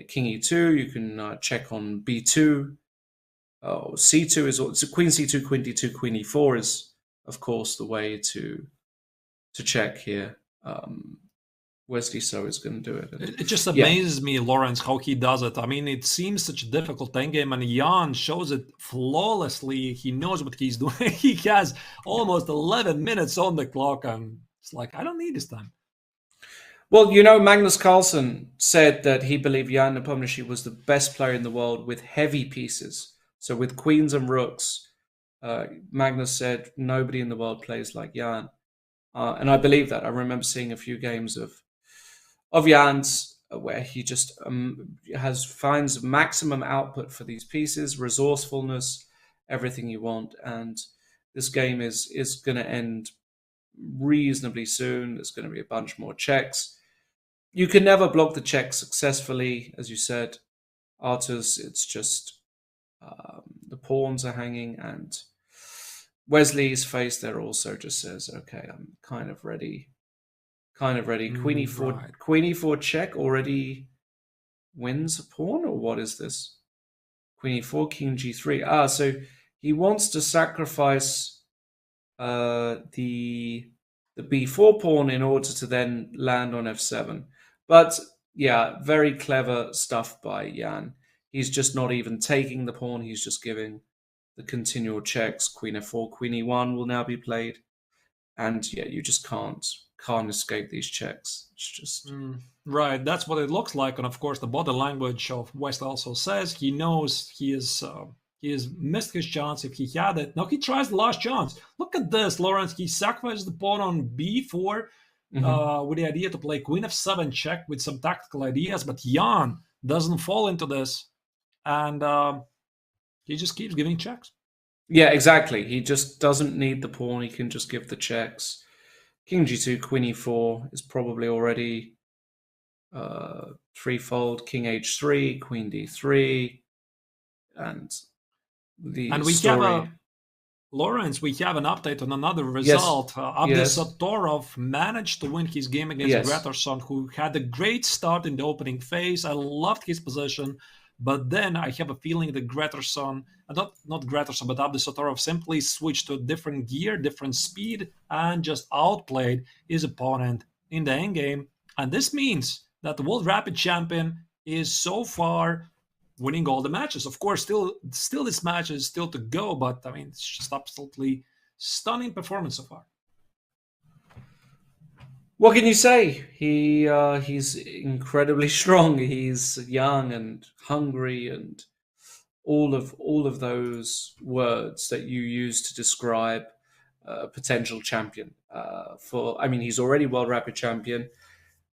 king e2. You can check on b2. Oh, c2 is so queen c2, queen d2, queen e4 is of course the way to check here. Wesley So is going to do it, and It just yeah, amazes me, Lawrence, how he does it. I mean, it seems such a difficult endgame, and Jan shows it flawlessly. He knows what he's doing. He has almost 11 minutes on the clock, and it's like, I don't need this time. Well, Magnus Carlsen said that he believed Jan Nepomniachtchi was the best player in the world with heavy pieces. So with queens and rooks, Magnus said nobody in the world plays like Jan, and I believe that. I remember seeing a few games of Jan's where he just finds maximum output for these pieces, resourcefulness, everything you want, and this game is going to end reasonably soon. There's going to be a bunch more checks. You can never block the check successfully, as you said, Artus. It's just the pawns are hanging, and Wesley's face there also just says, "Okay, I'm kind of ready. Kind of ready." Queen e4, Right. Queen e4 check already wins a pawn, or what is this? Queen e4, King g3. Ah, so he wants to sacrifice the b4 pawn in order to then land on f7. But yeah, very clever stuff by Jan. He's just not even taking the pawn. He's just giving the continual checks. Queen f4, Queen e1 will now be played, and yeah, you just can't escape these checks. It's just Right, that's what it looks like, and of course, the body language of West also says he knows he has missed his chance if he had it. Now he tries the last chance. Look at this, Lawrence. He sacrifices the pawn on b4 with the idea to play queen f7 check with some tactical ideas, but Jan doesn't fall into this, and he just keeps giving checks. yeah, exactly. He just doesn't need the pawn. He can just give the checks. King g2, Queen e4 is probably already threefold. King h3, Queen d3, and the And we have story. a Lawrence, we have an update on another Yes, result. Abdus yes, Satorov managed to win his game against yes. Gretterson, who had a great start in the opening phase. I loved his position, but then I have a feeling that Gretterson, not Gretterson, but Abdus Satorov simply switched to a different gear, different speed, and just outplayed his opponent in the endgame. And this means that the World Rapid Champion is so far winning all the matches. Of course, still this match is still to go, but I mean, it's just absolutely stunning performance so far. What can you say? He's incredibly strong. He's young and hungry, and all of those words that you use to describe a potential champion. I mean, he's already World Rapid Champion.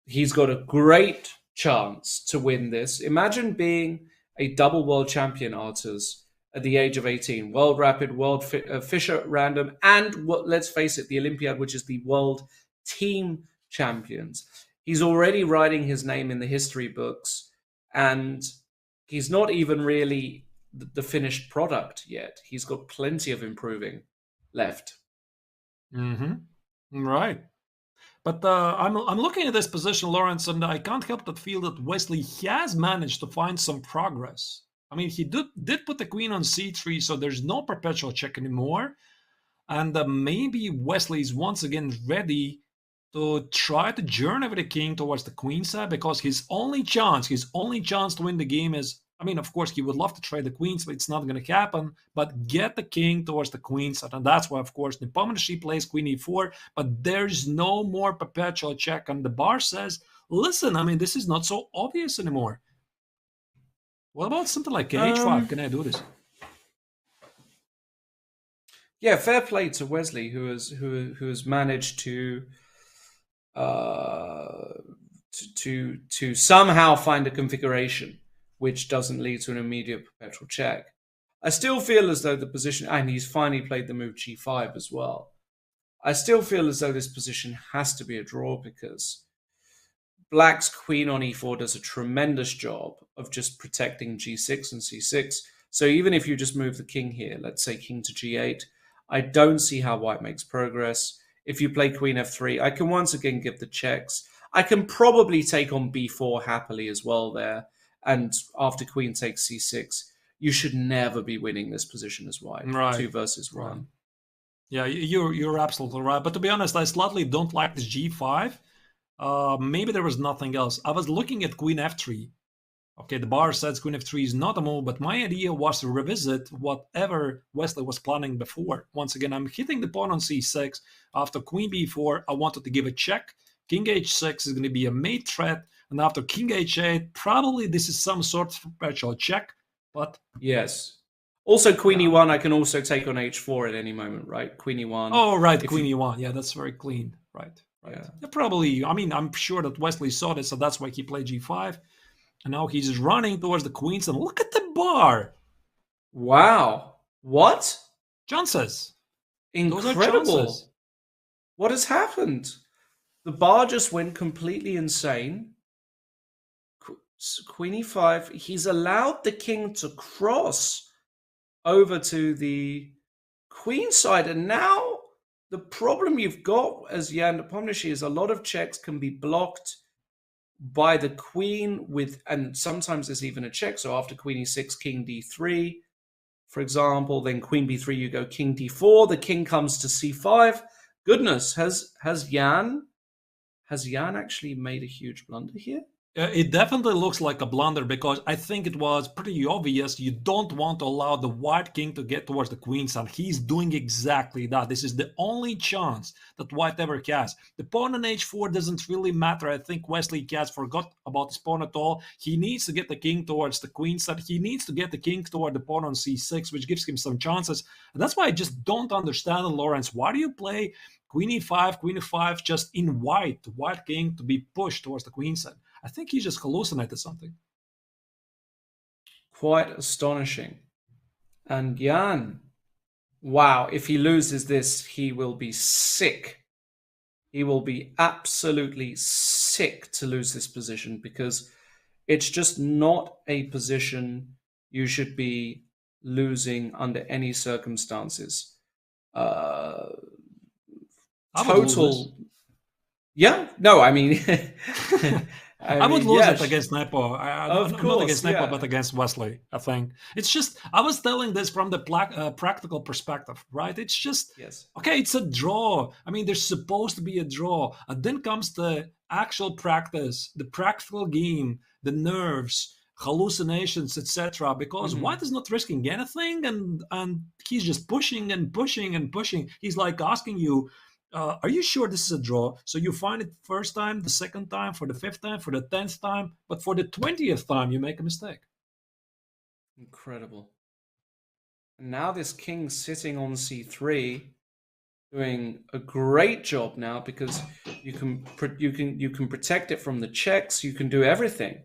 He's got a great chance to win this. Imagine being a double world champion, Arturs, at the age of 18. World Rapid, Fischer Random, and let's face it, the Olympiad, which is the World Team Champions. He's already writing his name in the history books, and he's not even really the finished product yet. He's got plenty of improving left. Right. But I'm looking at this position, Lawrence, and I can't help but feel that Wesley has managed to find some progress. I mean, he did put the queen on c3, so there's no perpetual check anymore. And maybe Wesley is once again ready to try to journey with the king towards the queen side, because his only chance to win the game is, I mean, of course, he would love to trade the queens, but it's not going to happen. But get the king towards the queen side, and that's why, of course, Nepomniachtchi plays queen e4. But there's no more perpetual check, and the bar says, "Listen, I mean, this is not so obvious anymore. What about something like h5? Can I do this?" Yeah, fair play to Wesley, who has managed to somehow find a configuration which doesn't lead to an immediate perpetual check. I still feel as though the position, and he's finally played the move g5 as well. I still feel as though this position has to be a draw, because Black's queen on e4 does a tremendous job of just protecting g6 and c6. So even if you just move the king here, let's say king to g8, I don't see how White makes progress. If you play queen f3, I can once again give the checks. I can probably take on b4 happily as well there. And after queen takes c6, you should never be winning this position as White. Right. 2 versus 1. Right. Yeah, you're absolutely right. But to be honest, I slightly don't like this g5. Maybe there was nothing else. I was looking at queen f3. Okay, the bar says queen f3 is not a move, but my idea was to revisit whatever Wesley was planning before. Once again, I'm hitting the pawn on c6. After queen b4, I wanted to give a check. King h6 is going to be a mate threat. And after king h8, probably this is some sort of perpetual check. But yes. Also, queen e1, I can also take on h4 at any moment, right? Queen e1. Oh, right, queen e1. Yeah, that's very clean. Right. Yeah, probably, I mean, I'm sure that Wesley saw this, so that's why he played g5. And now he's running towards the queens, and look at the bar. Wow. What? Chances. Incredible. What has happened? The bar just went completely insane. Queen e5. He's allowed the king to cross over to the queenside, and now the problem you've got as Jan Nepomniachtchi is a lot of checks can be blocked by the queen and sometimes there's even a check. So after queen e6, king d3, for example, then queen b3, you go king d4, the king comes to c5. Goodness, has Jan actually made a huge blunder here? It definitely looks like a blunder because I think it was pretty obvious you don't want to allow the white king to get towards the queen side. He's doing exactly that. This is the only chance that white ever has. The pawn on h4 doesn't really matter. I think Wesley has forgot about his pawn at all. He needs to get the king towards the queen side. He needs to get the king toward the pawn on c6, which gives him some chances. And that's why I just don't understand, Lawrence. Why do you play queen e5, just in white, the white king to be pushed towards the queen side? I think he just hallucinated something. Quite astonishing. And Jan, wow, if he loses this, he will be sick. He will be absolutely sick to lose this position because it's just not a position you should be losing under any circumstances. Total. Yeah, no, I mean, I would lose it against Nepo. Not against Nepo, but against Wesley, I think. It's just, I was telling this from the practical perspective, right? It's just, okay, it's a draw. I mean, there's supposed to be a draw. And then comes the actual practice, the practical game, the nerves, hallucinations, etc. Because White is not risking anything, and he's just pushing and pushing and pushing. He's like asking you, are you sure this is a draw? So you find it first time, the second time, for the fifth time, for the 10th time, but for the 20th time, you make a mistake. Incredible. And now this king sitting on c3, doing a great job now because you can protect it from the checks. You can do everything.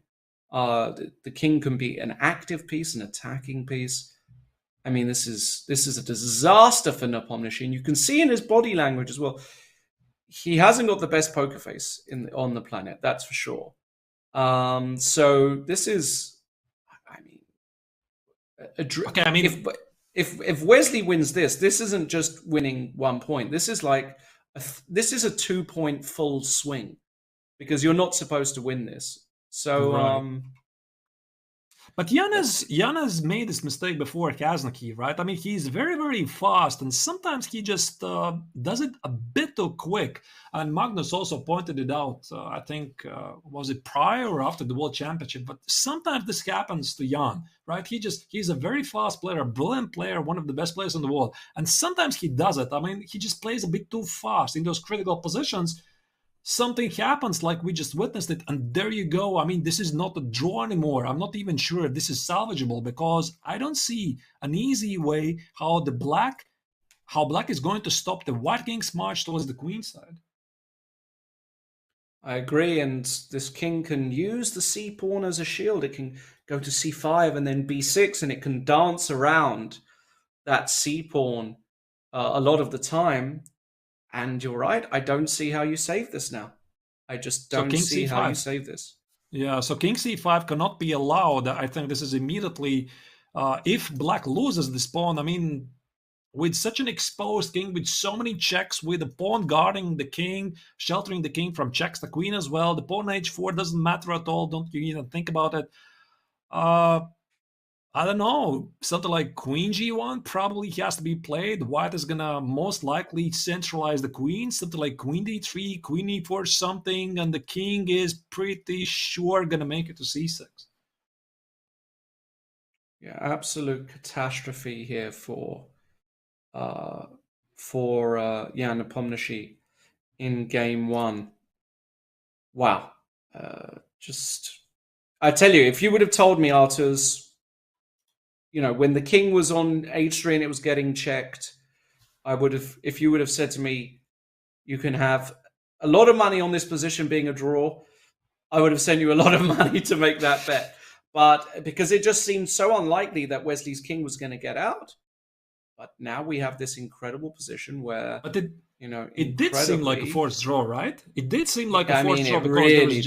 The king can be an active piece, an attacking piece. I mean, this is a disaster for Nepomniachtchi, and you can see in his body language as well. He hasn't got the best poker face on the planet, that's for sure. So this is, I mean, okay. I mean, if Wesley wins this isn't just winning 1 point. This is like this is a 2-point full swing because you're not supposed to win this. So. Right. But Jana's made this mistake before Kaznaki, right? I mean, he's very, very fast, and sometimes he just does it a bit too quick. And Magnus also pointed it out, I think, was it prior or after the World Championship? But sometimes this happens to Jan, right? He's a very fast player, a brilliant player, one of the best players in the world. And sometimes he does it. I mean, he just plays a bit too fast in those critical positions. Something happens like we just witnessed it, and there you go. I mean, this is not a draw anymore. I'm not even sure if this is salvageable because I don't see an easy way how black is going to stop the white king's march towards the queen side. I agree, and this king can use the c pawn as a shield. It can go to c5 and then b6, and it can dance around that c pawn a lot of the time. And you're right, I don't see how you save this now. I just don't see how you save this. Yeah, so king c5 cannot be allowed. I think this is immediately, if black loses this pawn, I mean, with such an exposed king, with so many checks, with the pawn guarding the king, sheltering the king from checks, the queen as well, the pawn h4 doesn't matter at all, don't you even think about it. I don't know, something like queen g1 probably has to be played. White is gonna most likely centralize the queen, something like queen d3, queen e4 something, and the king is pretty sure gonna make it to c6. Yeah, absolute catastrophe here for Jan Nepomniachtchi in game 1. Wow. I tell you, if you would have told me, Arturs, when the king was on h3 and it was getting checked, if you would have said to me, you can have a lot of money on this position being a draw, I would have sent you a lot of money to make that bet. But because it just seemed so unlikely that Wesley's king was going to get out. But now we have this incredible position where, it did seem like a forced draw, right? It did seem like a forced draw because really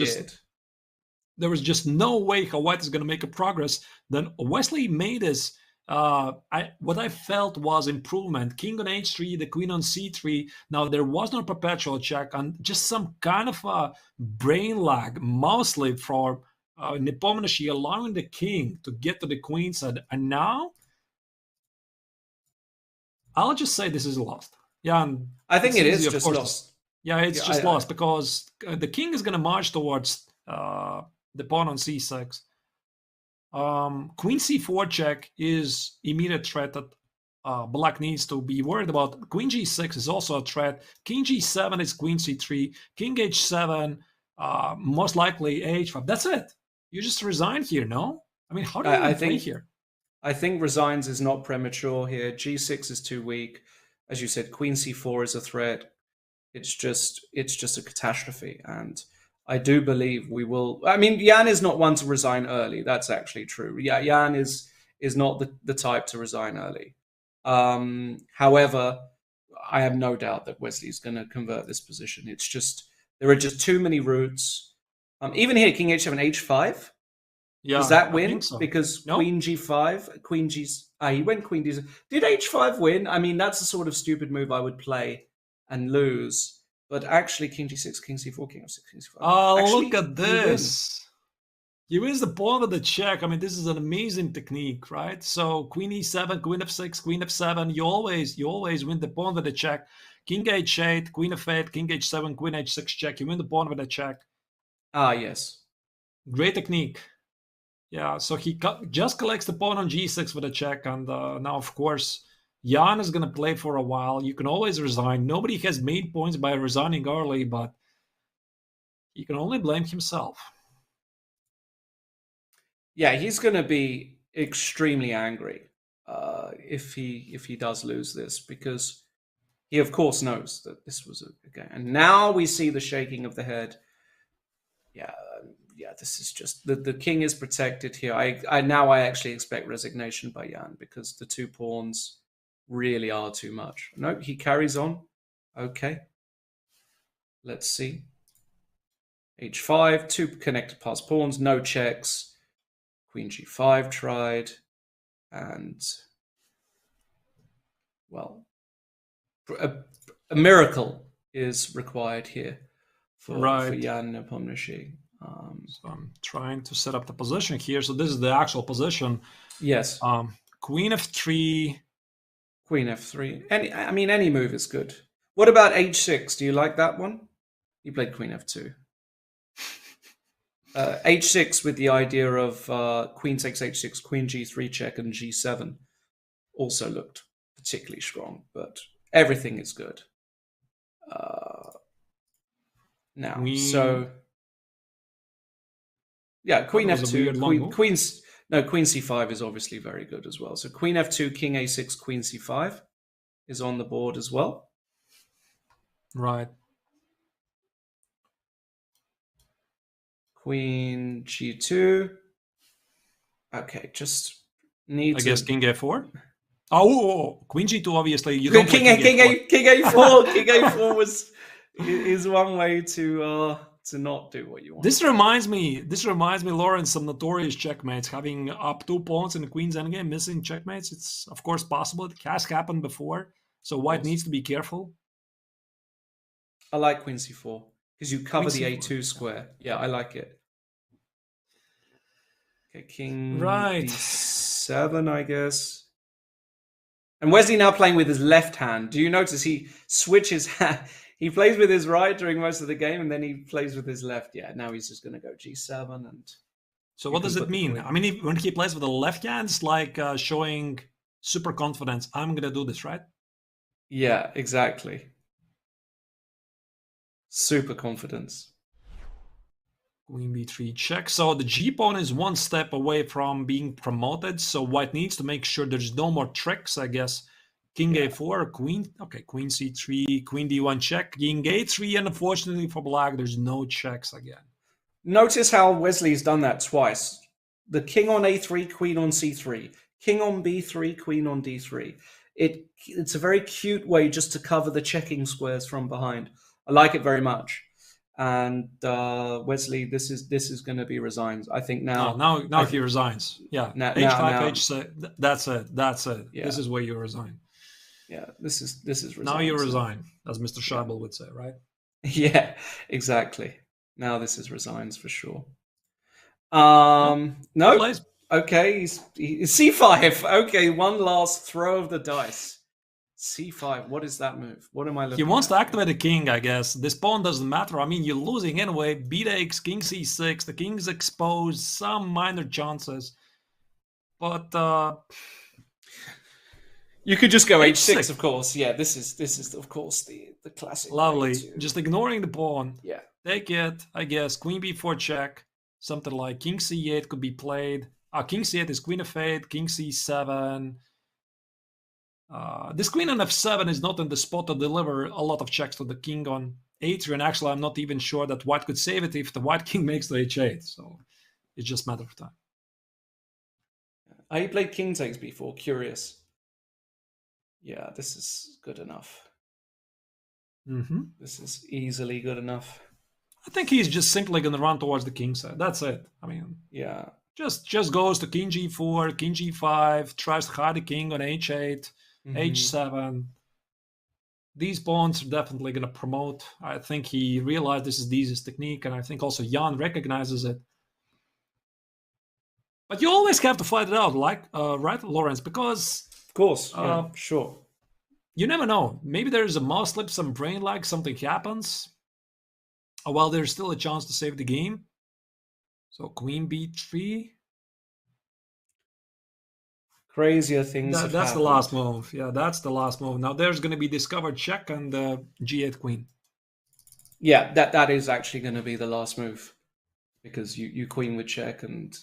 there was just no way how White is going to make a progress. Then Wesley made his What I felt was improvement. King on h3, the queen on c3. Now there was no perpetual check, and just some kind of a brain lag, mostly for Nepomniachtchi allowing the king to get to the queen side. And now, I'll just say this is lost. Yeah, and I think it easy, is of just course. lost. Yeah, it's just lost because the king is going to march towards the pawn on c6. Queen c4 check is immediate threat that black needs to be worried about. Queen g6 is also a threat. King g7 is queen c3. King h7, most likely h5. That's it. You just resign here, no? I mean, how do you even play here? I think resigns is not premature here. G6 is too weak. As you said, queen c4 is a threat. It's just a catastrophe. And I do believe we will. I mean, Jan is not one to resign early. That's actually true. Yeah, Jan is not the type to resign early. However, I have no doubt that Wesley is going to convert this position. It's just there are just too many routes. Even here, King h7, h5. Yeah, does that win? So. Because nope. Queen g5, Queen g. He went Queen d. Did h5 win? I mean, that's the sort of stupid move I would play and lose. But actually, King g6, King c4, King f6, King c5. Oh, actually, look at this! He wins the pawn with the check. I mean, this is an amazing technique, right? So Queen e7, Queen f6, Queen f7. You always win the pawn with the check. King h8, Queen f8, King h7, Queen h6 check. You win the pawn with a check. Ah, yes. Great technique. Yeah, so he just collects the pawn on g6 with a check, and now, of course, Jan is going to play for a while. You can always resign. Nobody has made points by resigning early, but he can only blame himself. Yeah, he's going to be extremely angry if he does lose this, because he, of course, knows that this was a game. And now we see the shaking of the head. Yeah, this is just the king is protected here. I actually expect resignation by Jan, because the 2 pawns really are too much. No, he carries on. Okay. Let's see. h5, 2 connected past pawns, no checks. Queen g5 tried. And, well, a miracle is required here for Jan Nepomniachtchi. So I'm trying to set up the position here. So this is the actual position. Yes. Queen f3. Queen f3. Any move is good. What about h6? Do you like that one? You played Queen f2. H6 with the idea of Queen takes h6, Queen g3 check, and g7 also looked particularly strong, but everything is good. Now, so... Yeah, Queen f2, Queen c5 is obviously very good as well. So Queen f2, King a6, Queen c5 is on the board as well. Right. Queen g2. Okay, just need I guess King a4. Oh, Queen g2. Obviously, you don't. King a4. King a4 is one way to not do what you want. This reminds me, Lawrence, some notorious checkmates, having up 2 pawns in the queen's endgame, missing checkmates. It's of course possible. It has happened before, so white needs to be careful. I like Queen c4 because you cover the a2 square. Yeah, I like it. Okay, King d7, I guess. And Wesley now playing with his left hand. Do you notice he switches hand? He plays with his right during most of the game, and then he plays with his left. Yeah, now he's just going to go g7. And so what does it mean? I mean, when he plays with the left hand, it's like showing super confidence. I'm going to do this, right? Yeah, exactly. Super confidence. Queen b3 check. So the g-pawn is 1 step away from being promoted, so white needs to make sure there's no more tricks, I guess. King a4, Queen c3, Queen d1 check, King a3, and unfortunately for black, there's no checks again. Notice how Wesley's done that twice. The king on a3, queen on c3, king on b3, queen on d3. It's a very cute way just to cover the checking squares from behind. I like it very much. And Wesley, this is going to be resigned. I think now. Now he resigns. Yeah, now, H5, H6. That's it. That's it. Yeah. This is where you resign. Yeah, this is resigned. Now you resign, as Mr. Scheibel would say, right? Yeah, exactly. Now this is resigns for sure. No. Okay, he's C5. Okay, one last throw of the dice. C5. What is that move? What am I looking at? He wants to activate the king, I guess. This pawn doesn't matter. I mean, you're losing anyway. B takes, king C6. The king's exposed. Some minor chances. But you could just go H6, of course. Yeah, this is of course the classic. Lovely. Just ignoring the pawn. Yeah. Take it, I guess. Queen B4 check. Something like king C8 could be played. King C8 is queen F8, king C7. This queen on F7 is not in the spot to deliver a lot of checks to the king on A3, and actually I'm not even sure that white could save it if the white king makes the H8, so it's just a matter of time. He played king takes before, curious. Yeah, this is good enough. This is easily good enough. I think he's just simply going to run towards the king side. That's it. I mean, yeah. Just goes to king G4, king G5, tries to hide the king on H8, H7. These pawns are definitely going to promote. I think he realized this is the easiest technique, and I think also Jan recognizes it. But you always have to fight it out, like right, Lawrence? Because of course, yeah, sure. You never know. Maybe there's a mouse slip, some brain lag, something happens. While there's still a chance to save the game. So queen B3. Crazier things. That's the last move. Yeah, that's the last move. Now there's going to be discovered check and G8 queen. Yeah, that is actually going to be the last move, because you queen with check and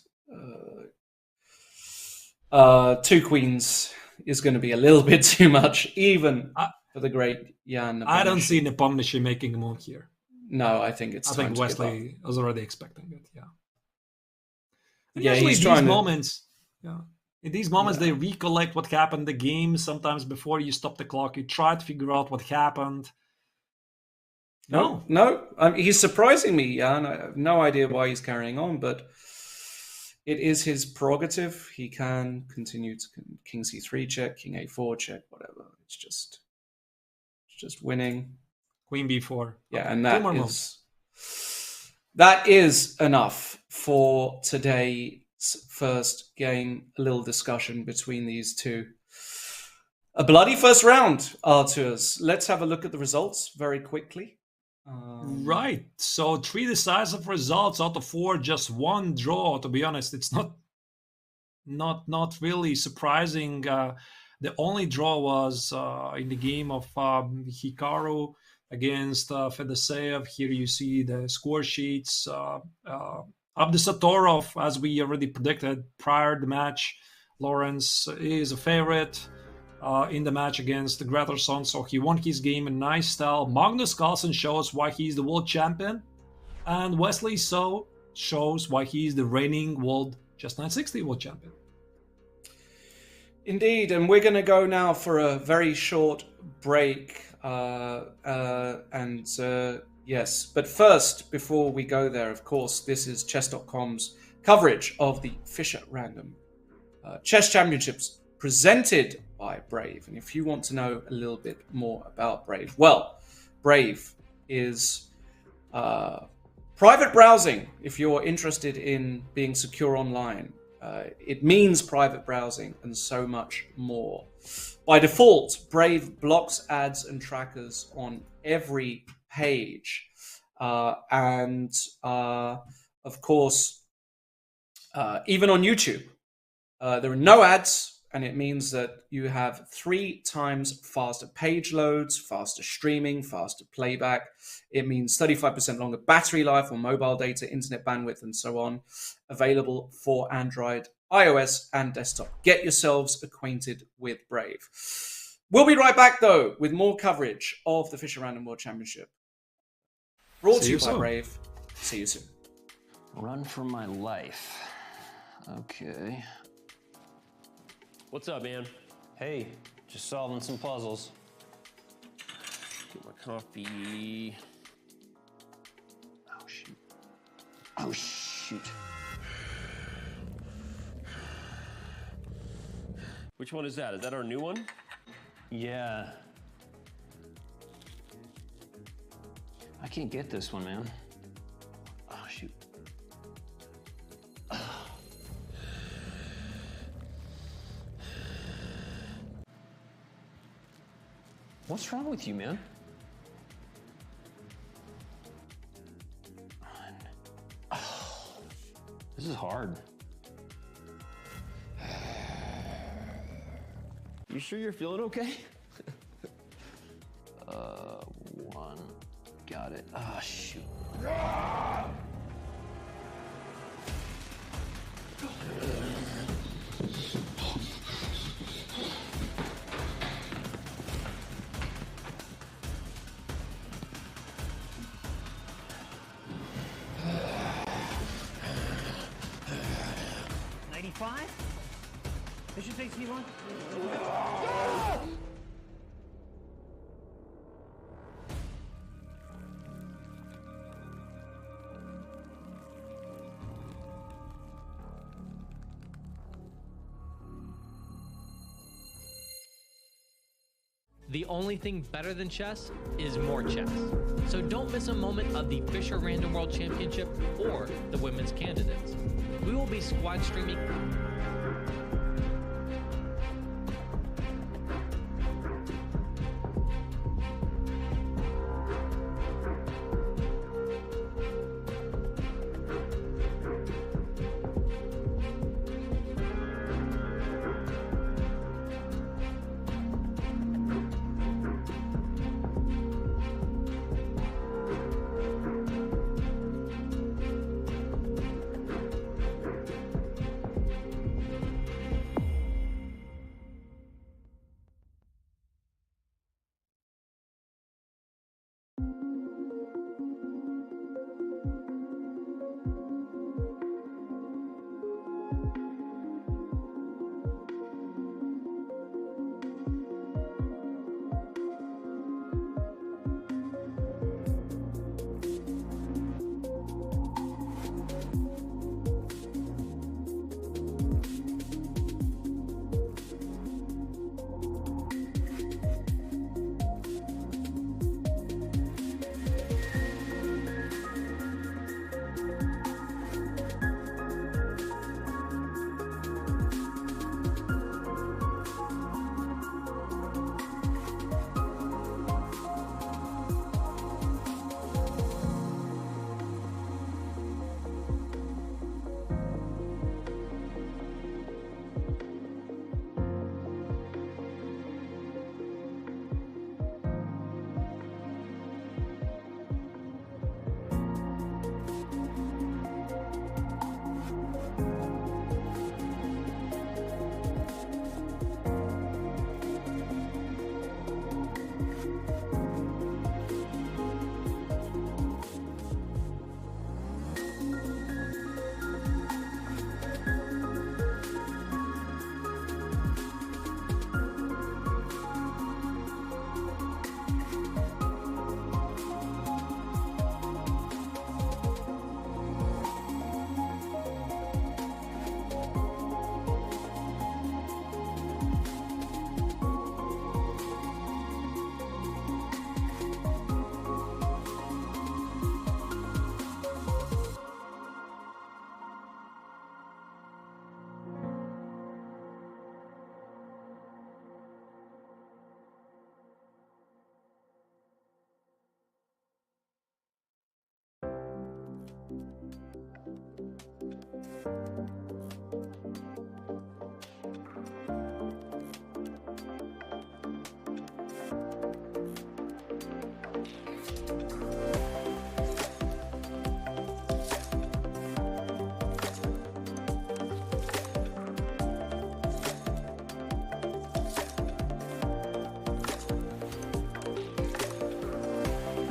two queens is going to be a little bit too much, even for the great Jan. I don't see Nepomniachtchi making a move here. No, I think it's. I think Wesley was already expecting it. Yeah. Yeah, he's trying moments. Yeah. In these moments, they recollect what happened in the game. Sometimes before you stop the clock, you try to figure out what happened. No, he's surprising me, Jan. I have no idea why he's carrying on, but it is his prerogative. He can continue to king C3 check, king A4 check, whatever. It's just winning. Queen B4. Yeah, okay. And that is enough for today's first game. A little discussion between these two. A bloody first round, Arturs. Let's have a look at the results very quickly. Right. So 3 decisive results out of 4, just 1 draw. To be honest, it's not really surprising. The only draw was in the game of Hikaru against Fedoseev. Here you see the score sheets. Abdusatorov, as we already predicted prior to the match, Lawrence is a favorite in the match against Gretterson, so he won his game in nice style. Magnus Carlsen shows why he's the world champion, and Wesley So shows why he's the reigning world Chess 960 world champion. Indeed, and we're going to go now for a very short break. Yes, but first, before we go there, of course, this is Chess.com's coverage of the Fischer Random Chess Championships presented by Brave. And if you want to know a little bit more about Brave, well, Brave is private browsing. If you're interested in being secure online, it means private browsing and so much more. By default, Brave blocks ads and trackers on every page. And of course, even on YouTube, there are no ads, and it means that you have 3 times faster page loads, faster streaming, faster playback. It means 35% longer battery life on mobile data, internet bandwidth, and so on. Available for Android, iOS, and desktop. Get yourselves acquainted with Brave. We'll be right back, though, with more coverage of the Fischer Random World Championship. Brought to you by Brave. See you soon. Run for my life. Okay. What's up, man? Hey, just solving some puzzles. Get my coffee. Oh, shoot. Which one is that? Is that our new one? Yeah. I can't get this one, man. Oh, shoot. What's wrong with you, man? Oh, this is hard. You sure you're feeling okay? One. Got it. Oh, shoot. This should take C1. The only thing better than chess is more chess. So don't miss a moment of the Fischer Random World Championship or the women's candidates. We will be squad streaming.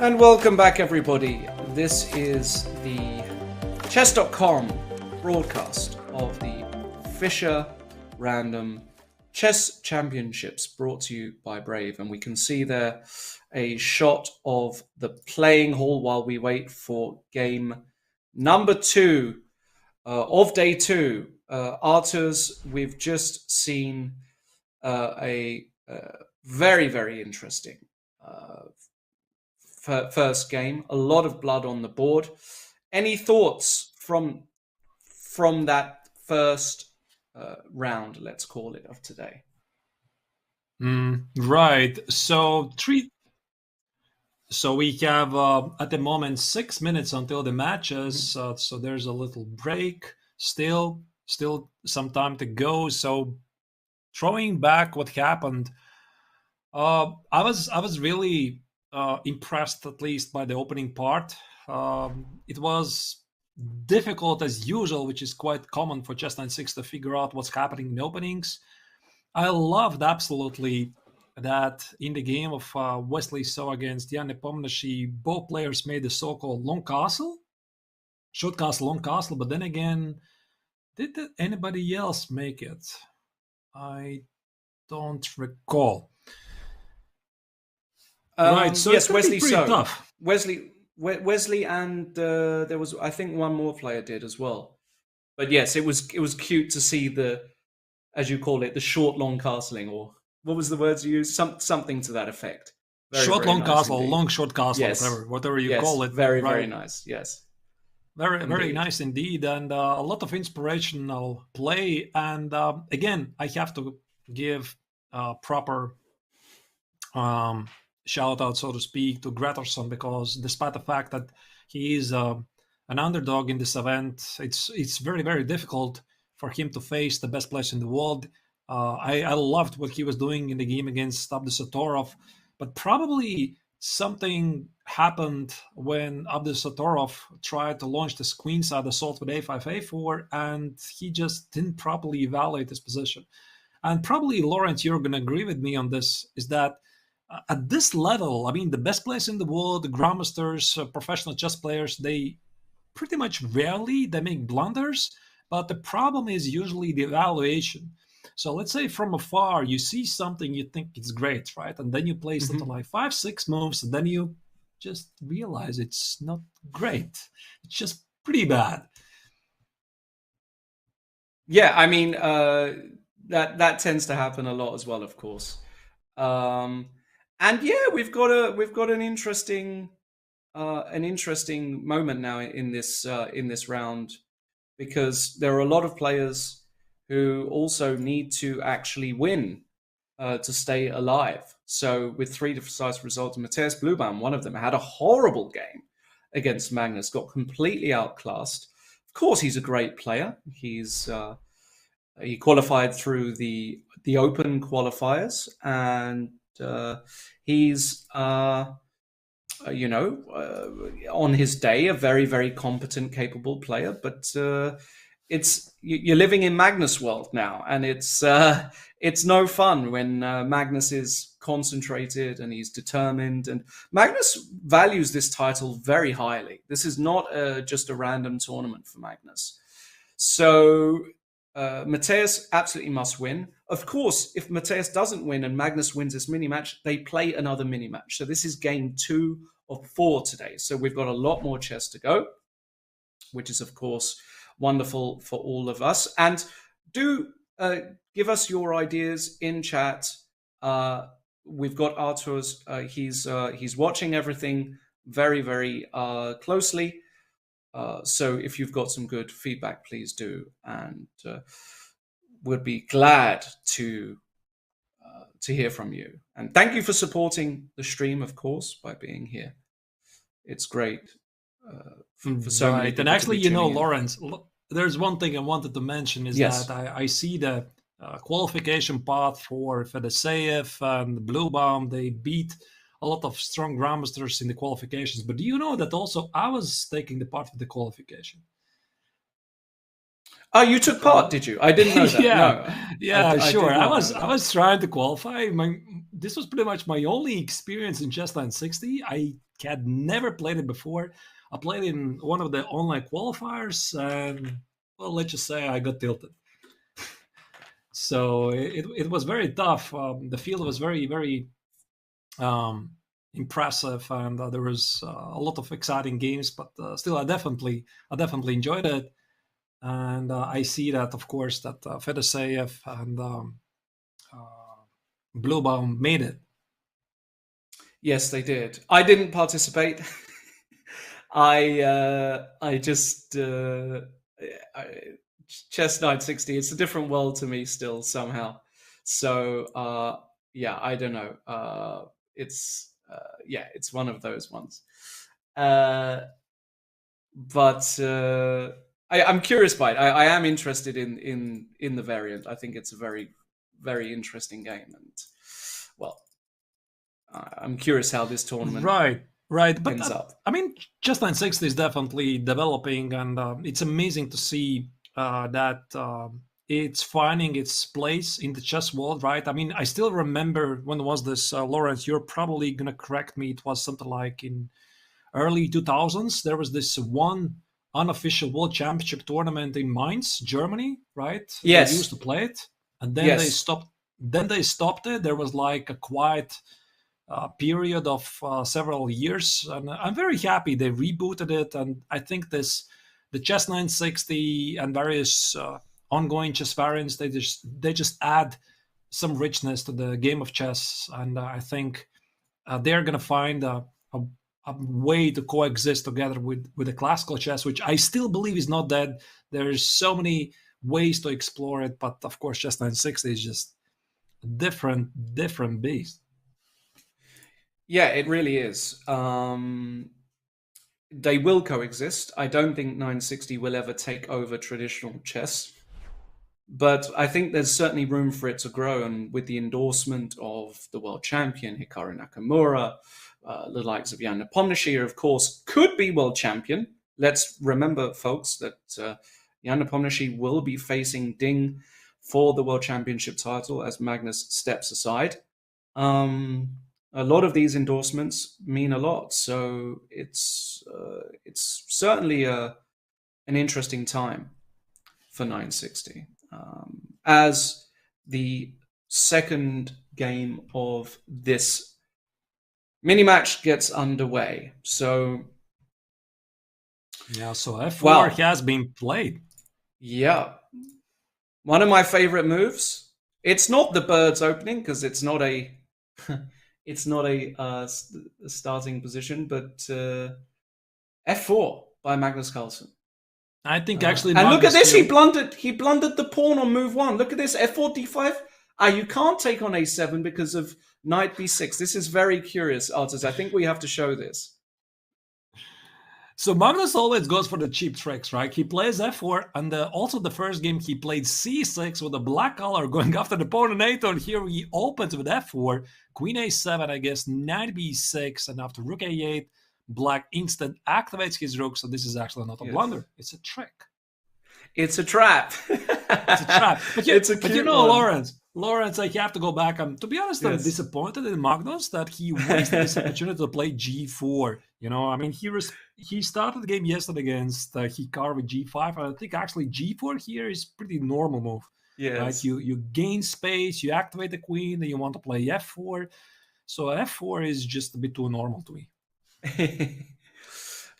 And welcome back, everybody. This is the Chess.com broadcast of the Fischer Random Chess Championships, brought to you by Brave. And we can see there a shot of the playing hall while we wait for game Number 2 of day 2, Arthurs. We've just seen a very, very interesting first game. A lot of blood on the board. Any thoughts from that first round, let's call it, of today? Right. So we have at the moment 6 minutes until the matches. So there's a little break. Still some time to go. So throwing back what happened, I was really impressed, at least by the opening part. It was difficult as usual, which is quite common for Chess.6 to figure out what's happening in openings. I loved absolutely that in the game of Wesley So against Nepomniachtchi, both players made the so-called long castle, short castle, long castle. But then again, did anybody else make it? I don't recall. Right, so yes, it's Wesley Wesley So. tough. Wesley, and there was, I think, one more player did as well. But yes, it was cute to see the, as you call it, the short long castling, or what was the words you used? Something to that effect. Very, short very long nice castle, indeed. Long short castle, yes. whatever you call it. Very, right. Very nice. Yes. Very, indeed. Very nice indeed, and a lot of inspirational play. And again, I have to give proper shout out, so to speak, to Gretterson, because despite the fact that he is an underdog in this event, it's very, very difficult for him to face the best players in the world. I loved what he was doing in the game against Abdusatorov, but probably something happened when Abdusatorov tried to launch this queenside assault with a5, a4, and he just didn't properly evaluate his position. And probably, Lawrence, you're going to agree with me on this, is that at this level, I mean, the best players in the world, the grandmasters, professional chess players, they pretty much rarely they make blunders, but the problem is usually the evaluation. So let's say from afar, you see something, you think it's great, right? And then you place it to like 5-6 moves, and then you just realize it's not great. It's just pretty bad. Yeah, I mean, that tends to happen a lot as well, of course. And yeah, we've got an interesting moment now in this round, because there are a lot of players who also need to actually win to stay alive. So with 3 decisive results, Matthias Blubaum, one of them, had a horrible game against Magnus, got completely outclassed. Of course, he's a great player. He qualified through the open qualifiers, and he's on his day a very, very competent, capable player. But you're living in Magnus world now, and it's no fun when Magnus is concentrated and he's determined. And Magnus values this title very highly. This is not just a random tournament for Magnus. So Matthias absolutely must win. Of course, if Matthias doesn't win and Magnus wins this mini match, they play another mini match. So this is game 2 of 4 today. So we've got a lot more chess to go, which is, of course, wonderful for all of us. And do give us your ideas in chat. We've got Artur's. He's watching everything very, very closely. So if you've got some good feedback, please do, and we'd be glad to hear from you. And thank you for supporting the stream, of course, by being here. It's great for so many people. And actually, Lawrence, there's one thing I wanted to mention is that I see the qualification path for Fedoseev and Blubaum. They beat a lot of strong grandmasters in the qualifications. But do you know that also I was taking the part of the qualification? Oh, you took part, did you? I didn't know that. Sure. I was trying to qualify. This was pretty much my only experience in Chess.60. I had never played it before. I played in one of the online qualifiers, and well, let's just say I got tilted. So it was very tough. The field was very, very impressive, and there was a lot of exciting games. But still, I definitely enjoyed it, and I see that, of course, that Fedoseev and Bluebaum made it. Yes, they did. I didn't participate. I just Chess 960. It's a different world to me still somehow. So yeah, I don't know. It's it's one of those ones. But I'm curious by it. I am interested in the variant. I think it's a very interesting game, and well, I'm curious how this tournament right. But ends up. I mean, Chess 960 is definitely developing, and it's amazing to see that it's finding its place in the chess world, right? I mean, I still remember when was this, Lawrence? You're probably gonna correct me. It was something like in early 2000s. There was this one unofficial World Championship tournament in Mainz, Germany, right? Yes. They used to play it, and then Yes. they stopped. Then they stopped it. There was like a quiet period of several years, and I'm very happy they rebooted it. And I think the Chess 960 and various ongoing chess variants, they just add some richness to the game of chess, and I think they're gonna find a way to coexist together with the classical chess, which I still believe is not dead. There's so many ways to explore it, but of course, Chess 960 is just a different beast. Yeah, it really is. They will coexist. I don't think 960 will ever take over traditional chess, but I think there's certainly room for it to grow. And with the endorsement of the world champion Hikaru Nakamura, the likes of Jan Nepomniachtchi, of course, could be world champion. Let's remember, folks, that Jan Nepomniachtchi will be facing Ding for the world championship title as Magnus steps aside. A lot of these endorsements mean a lot, so it's certainly an interesting time for 960 as the second game of this mini match gets underway. So yeah, so F4 has been played. Yeah, one of my favorite moves. It's not the bird's opening because it's not a starting position, but F4 by Magnus Carlsen. I think actually, and look at this. He blundered the pawn on move one. Look at this. F4 d5. You can't take on a7 because of knight b6. This is very curious, Artis. I think we have to show this. So Magnus always goes for the cheap tricks, right? He plays f4, and also the first game he played c6 with a black color going after the pawn on a8. And here he opens with f4, queen a7, I guess, knight b6, and after rook a8, black instant activates his rook. So this is actually not a blunder; it's a trick. It's a trap. It's a trap. But you know, Lawrence, I have to go back. To be honest, I'm disappointed in Magnus that he wasted this opportunity to play g4. You know, I mean, he started the game yesterday against Hikaru with g5, and I think actually g4 here is pretty normal move. Yes. Right? You gain space, you activate the queen, then you want to play f4. So f4 is just a bit too normal to me.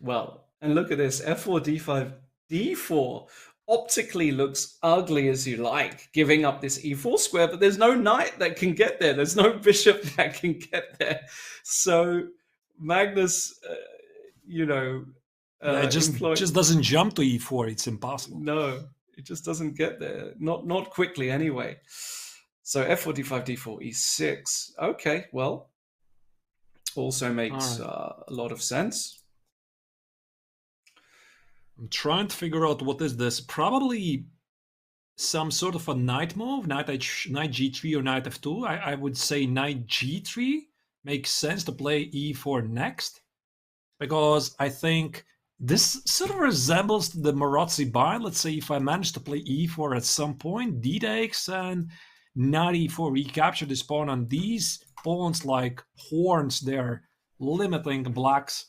Well, and look at this, f4, d5, d4 optically looks ugly as you like, giving up this e4 square, but there's no knight that can get there. There's no bishop that can get there. So Magnus, it just doesn't jump to e4. It's impossible. No, it just doesn't get there. Not quickly anyway. So f4, d5, d4, e6. Okay, well, also makes a lot of sense. I'm trying to figure out what is this. Probably some sort of a knight move, knight g3 or knight f2. I would say knight g3 makes sense to play e4 next, because I think this sort of resembles the Marozzi bind. Let's say if I manage to play e4 at some point, d takes and knight e4 recapture this pawn, and these pawns like horns, they're limiting black's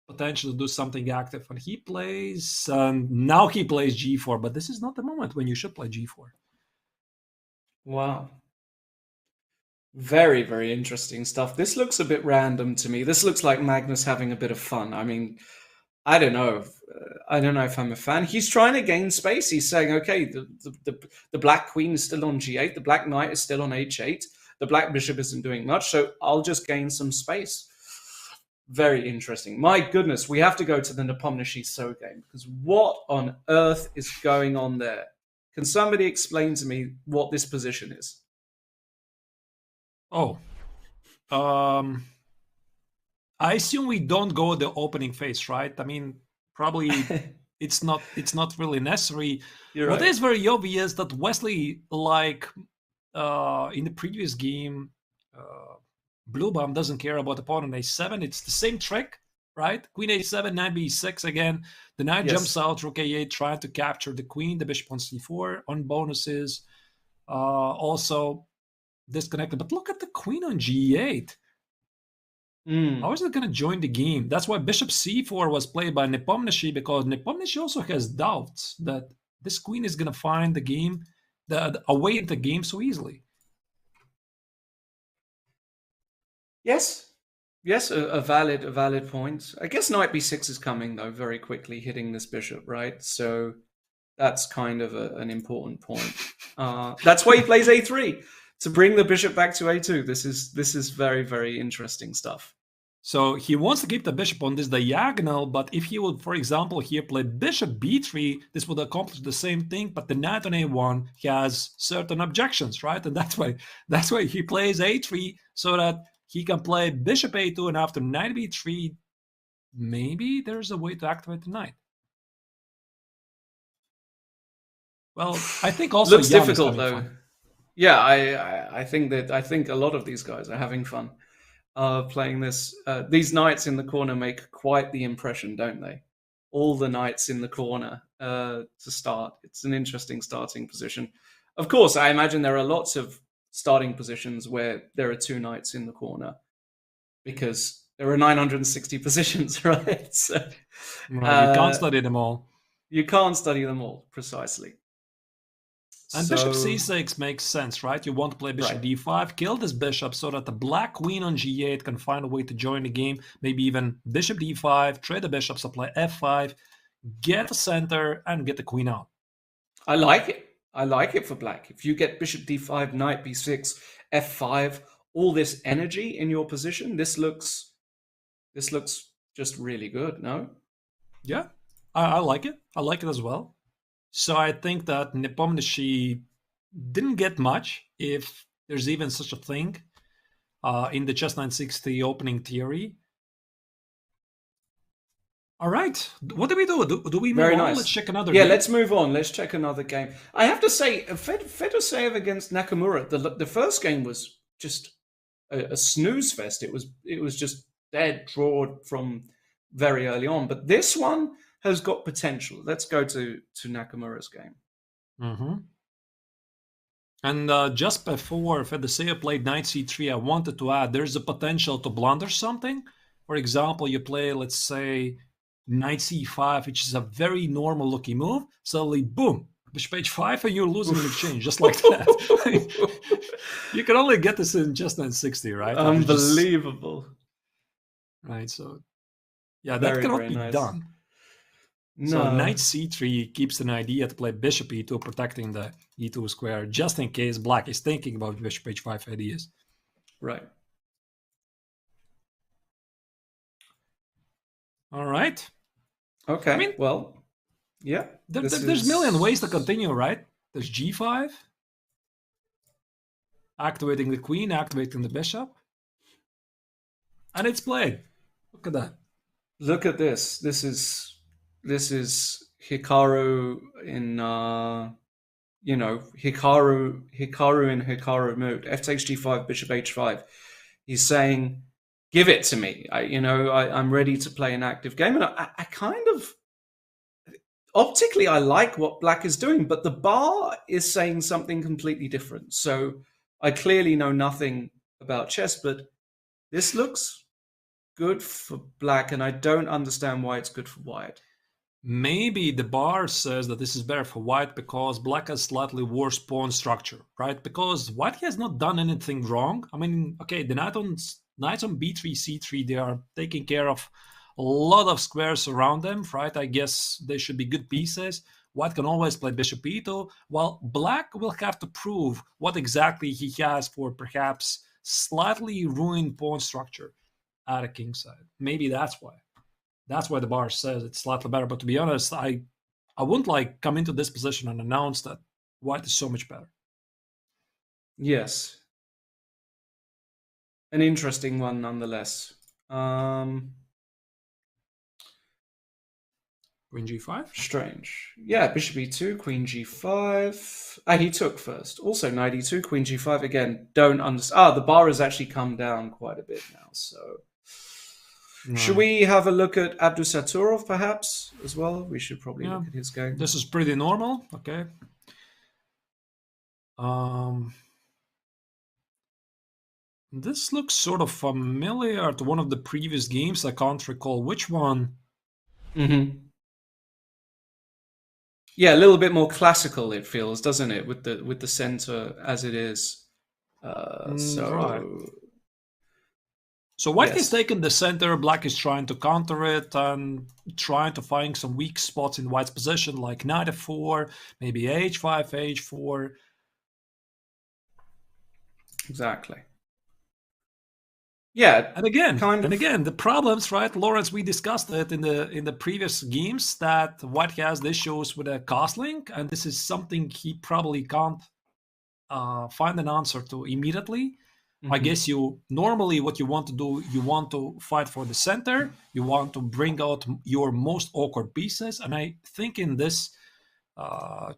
potential to do something active. And he plays, now he plays g4, but this is not the moment when you should play g4. Wow. Very, very interesting stuff. This looks a bit random to me. This looks like Magnus having a bit of fun. I mean, I don't know. I don't know if I'm a fan. He's trying to gain space. He's saying, okay, the black queen is still on g8. The black knight is still on h8. The black bishop isn't doing much, so I'll just gain some space. Very interesting. My goodness, we have to go to the Nepomniachtchi So game, because what on earth is going on there? Can somebody explain to me what this position is? Oh, I assume we don't go the opening phase, right? I mean, probably it's not really necessary. You're What right. is very obvious that Wesley, like in the previous game, Blue Bomb doesn't care about opponent a7. It's the same trick, right? Queen a7, knight b6 again. The knight Yes. jumps out, rook a8, trying to capture the queen. The bishop on c4 on bonuses. Also disconnected. But look at the queen on g8. How is it going to join the game? That's why bishop c4 was played by Nepomniachtchi, because Nepomniachtchi also has doubts that this queen is going to find the game, a way into the game so easily. Yes, yes, a valid point. I guess knight b6 is coming though, very quickly hitting this bishop, right? So that's kind of an important point. That's why he plays a3 to bring the bishop back to a2. This is very, very interesting stuff. So he wants to keep the bishop on this diagonal, but if he would, for example, here play bishop b3, this would accomplish the same thing, but the knight on a1 has certain objections, right? And that's why he plays a3, so that he can play bishop a2, and after knight b3, maybe there's a way to activate the knight. Well, I think also looks Jan is difficult having though. fun. Yeah, I think a lot of these guys are having fun playing this. These knights in the corner make quite the impression, don't they? All the knights in the corner to start. It's an interesting starting position. Of course, I imagine there are lots of starting positions where there are two knights in the corner, because there are 960 positions, right? So, Right, you can't study them all. You can't study them all, precisely. And So- bishop c6 makes sense, right? You want to play bishop Right. d5, kill this bishop so that the black queen on g8 can find a way to join the game. Maybe even bishop d5, trade the bishops, apply f5, get the center, and get the queen out. I like it. I like it for black. If you get bishop d5, knight b6, f5, all this energy in your position, this looks just really good, no? Yeah, I like it. I like it as well. So I think that Nepomniachtchi didn't get much, if there's even such a thing, in the Chess 960 opening theory. All right, what do we do? Do we move Very on? nice. Let's check another Yeah, game. let's move on. Let's check another game. I have to say, Fedoseev against Nakamura, the first game was just a snooze fest. It was just dead draw from very early on. But this one has got potential. Let's go to Nakamura's game. Mm-hmm. And just before Fedoseev played knight c3, I wanted to add there's a potential to blunder something. For example, you play, let's say, knight c5, which is a very normal looking move. Suddenly, boom, bishop h5, and you're losing an exchange, just like that. You can only get this in just 960, right? Unbelievable. Right, so yeah, Very, that cannot very be nice. done. No. So knight c3 keeps an idea to play bishop e2, protecting the e2 square, just in case black is thinking about bishop h5 ideas. Right. All right. Okay. I mean, well, yeah. There's a million ways to continue, right? There's g5, activating the queen, activating the bishop, and it's played. Look at that. Look at this. This is Hikaru in Hikaru in Hikaru mode. F takes g5, bishop h5. He's saying, "Give it to me. I'm ready to play an active game." And I kind of optically I like what black is doing, but the bar is saying something completely different. So I clearly know nothing about chess, but this looks good for black, and I don't understand why it's good for white. maybe the bar says that this is better for white because black has slightly worse pawn structure, right? Because white has not done anything wrong. I mean, okay, the knights on b3, c3, they are taking care of a lot of squares around them, right? I guess they should be good pieces. White can always play bishop e2, while black will have to prove what exactly he has for perhaps slightly ruined pawn structure at a king side. Maybe that's why. That's why the bar says it's slightly better. But to be honest, I wouldn't like come into this position and announce that white is so much better. Yes. An interesting one nonetheless. Queen g5? Strange. Yeah, bishop e2, queen g5. He took first. Also knight e2, queen g5 again. Don't understand. The bar has actually come down quite a bit now, so... No. Should we have a look at Abdusaturov perhaps as well? We should probably look at his game. This is pretty normal. Okay. This looks sort of familiar to one of the previous games. I can't recall which one. Mm-hmm. Yeah, a little bit more classical it feels, doesn't it, with the center as it is. Right. So white has taken the center, black is trying to counter it and trying to find some weak spots in white's position, like knight f4, maybe h5, h4. Exactly. Yeah, and again, the problems, right, Lawrence? We discussed it in the previous games that white has issues with a castling, and this is something he probably can't find an answer to immediately. I guess normally what you want to do, you want to fight for the center, you want to bring out your most awkward pieces, and I think in this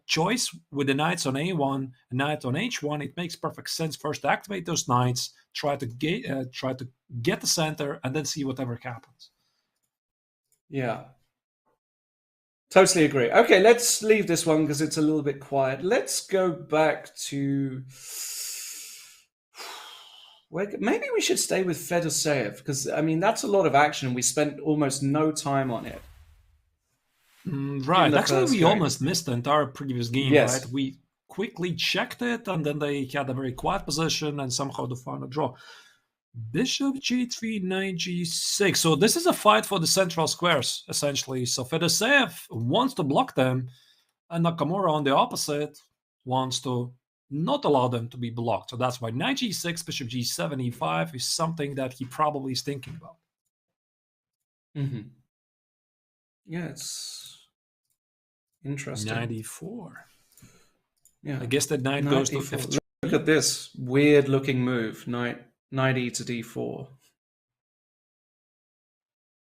choice with the knights on a1, knight on h1, it makes perfect sense first to activate those knights, try to get the center, and then see whatever happens. Yeah. Totally agree. Okay, let's leave this one because it's a little bit quiet. Let's go back to... Maybe we should stay with Fedoseev because, I mean, that's a lot of action. We spent almost no time on it. Right. Actually, we almost missed the entire previous game, yes. Right? We quickly checked it, and then they had a very quiet position, and somehow they found a draw. Bishop g3, knight g6. So this is a fight for the central squares, essentially. So Fedoseev wants to block them, and Nakamura on the opposite wants to not allow them to be blocked. So that's why knight g6, bishop g7, e5 is something that he probably is thinking about. Mm-hmm. Yeah, it's interesting. Knight e4. Yeah, I guess that knight goes to f3. Look at this weird-looking move, knight e to d4.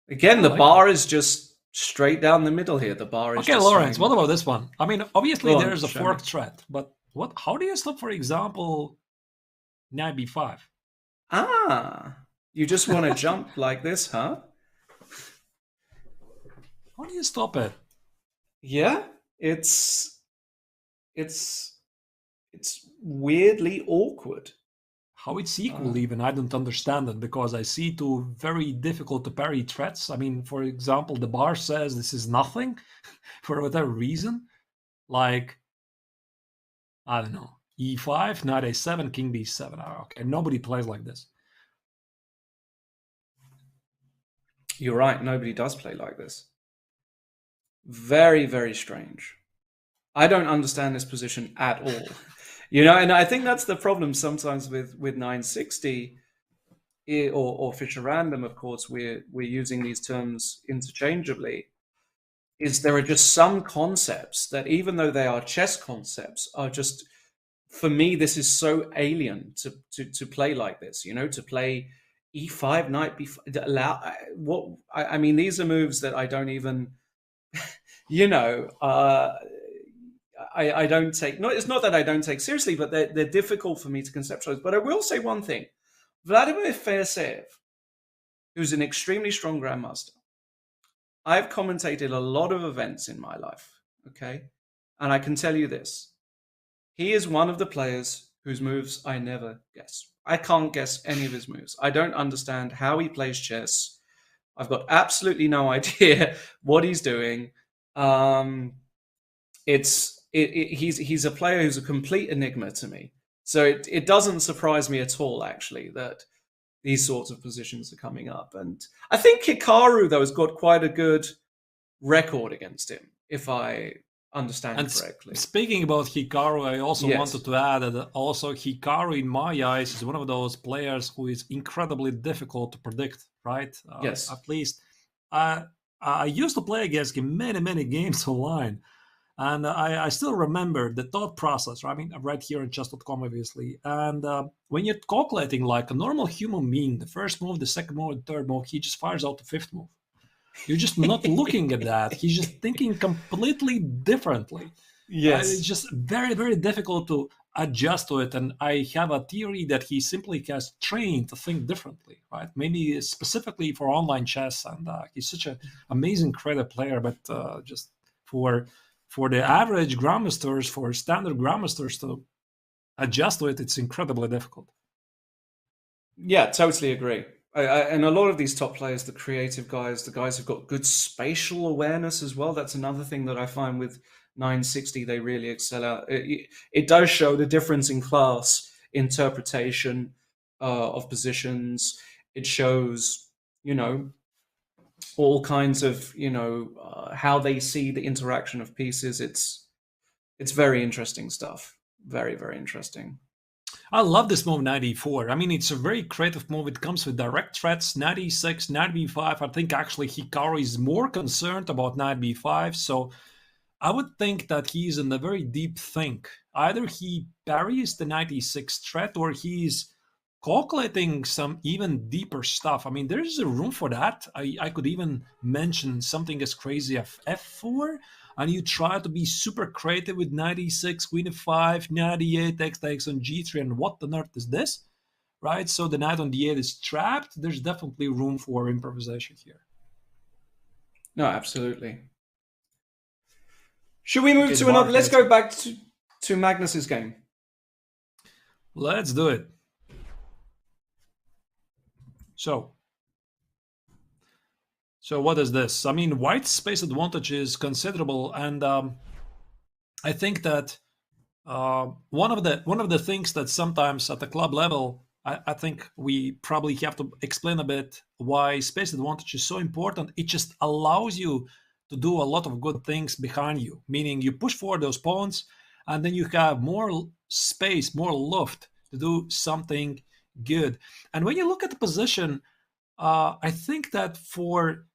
Again, the bar is just straight down the middle here. The bar is okay, Lawrence. What about this one? I mean, obviously there's a fork threat, but how do you stop, for example, knight b5? You just want to jump like this, huh? How do you stop it? Yeah, it's weirdly awkward. How it's equal even, I don't understand it, because I see two very difficult to parry threats. I mean, for example, the bar says this is nothing for whatever reason. Like, I don't know, e5, knight a7, king b7. Okay, nobody plays like this. You're right, nobody does play like this. Very, very strange. I don't understand this position at all. You know, and I think that's the problem sometimes with 960 or Fischer Random, of course, we're using these terms interchangeably, is there are just some concepts that, even though they are chess concepts, are just, for me, this is so alien to play like this, you know, to play e5, knight b5. I mean, these are moves that I don't even, you know, I don't take, it's not that I don't take seriously, but they're difficult for me to conceptualize. But I will say one thing. Vladimir Fedoseev, who's an extremely strong grandmaster, I've commentated a lot of events in my life, okay? And I can tell you this. He is one of the players whose moves I never guess. I can't guess any of his moves. I don't understand how he plays chess. I've got absolutely no idea what he's doing. He's a player who's a complete enigma to me. So it doesn't surprise me at all, actually, that these sorts of positions are coming up. And I think Hikaru, though, has got quite a good record against him, if I understand correctly. Speaking about Hikaru, I also wanted to add that also Hikaru, in my eyes, is one of those players who is incredibly difficult to predict, right? Yes. At least I used to play against him many games online. And I still remember the thought process. I mean, right here on Chess.com, obviously. And when you're calculating like a normal human being, the first move, the second move, the third move, he just fires out the fifth move. You're just not looking at that. He's just thinking completely differently. Yes. It's just very difficult to adjust to it. And I have a theory that he simply has trained to think differently, right? Maybe specifically for online chess. And he's such an amazing creative player, but just for the average grandmasters, for standard grandmasters to adjust to it, it's incredibly difficult. Yeah, totally agree. And a lot of these top players, the creative guys, the guys who've got good spatial awareness as well. That's another thing that I find with 960, they really excel at. It does show the difference in class interpretation of positions. It shows, all kinds of, how they see the interaction of pieces. It's very interesting stuff. Very interesting. I love this move, knight e4. I mean, it's a very creative move. It comes with direct threats, knight e6, knight b5. I think actually Hikaru is more concerned about knight b5. So I would think that he's in a very deep think. Either he parries the knight e6 threat or he's calculating some even deeper stuff. I mean, there's a room for that. I could even mention something as crazy as f4. And you try to be super creative with knight e6, queen f5, knight e8, takes on g3, and what on earth is this? Right? So the knight on d8 is trapped. There's definitely room for improvisation here. No, absolutely. Should we move to another? Let's go back to Magnus's game. Let's do it. So what is this? I mean, white's space advantage is considerable, and I think that one of the things that sometimes at the club level, I think we probably have to explain a bit why space advantage is so important. It just allows you to do a lot of good things behind you, meaning you push forward those pawns, and then you have more space, more loft to do something good. And when you look at the position, I think that for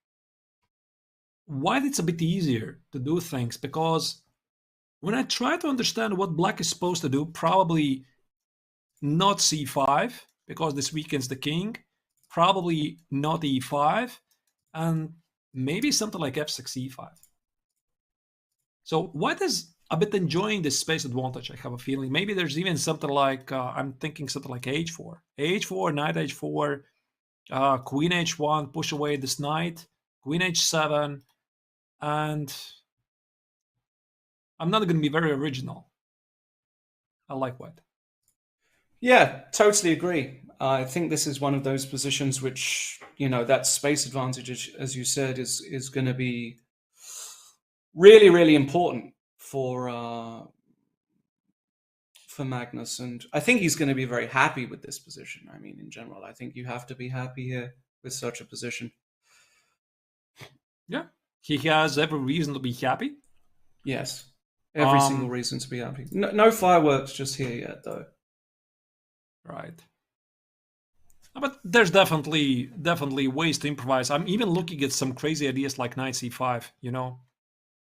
white it's a bit easier to do things, because when I try to understand what black is supposed to do, probably not c5, because this weakens the king, probably not e5, and maybe something like f6, e5. So white is a bit enjoying this space advantage, I have a feeling. Maybe there's even something like, I'm thinking something like h4. h4, knight h4, queen h1, push away this knight, queen h7, and I'm not going to be very original. I like white. Yeah, totally agree. I think this is one of those positions which, that space advantage, as you said, is going to be really important for Magnus. And I think he's going to be very happy with this position. I mean, in general, I think you have to be happy here with such a position. Yeah. He has every reason to be happy. Yes. Every single reason to be happy. No fireworks just here yet, though. Right. But there's definitely ways to improvise. I'm even looking at some crazy ideas like knight c5,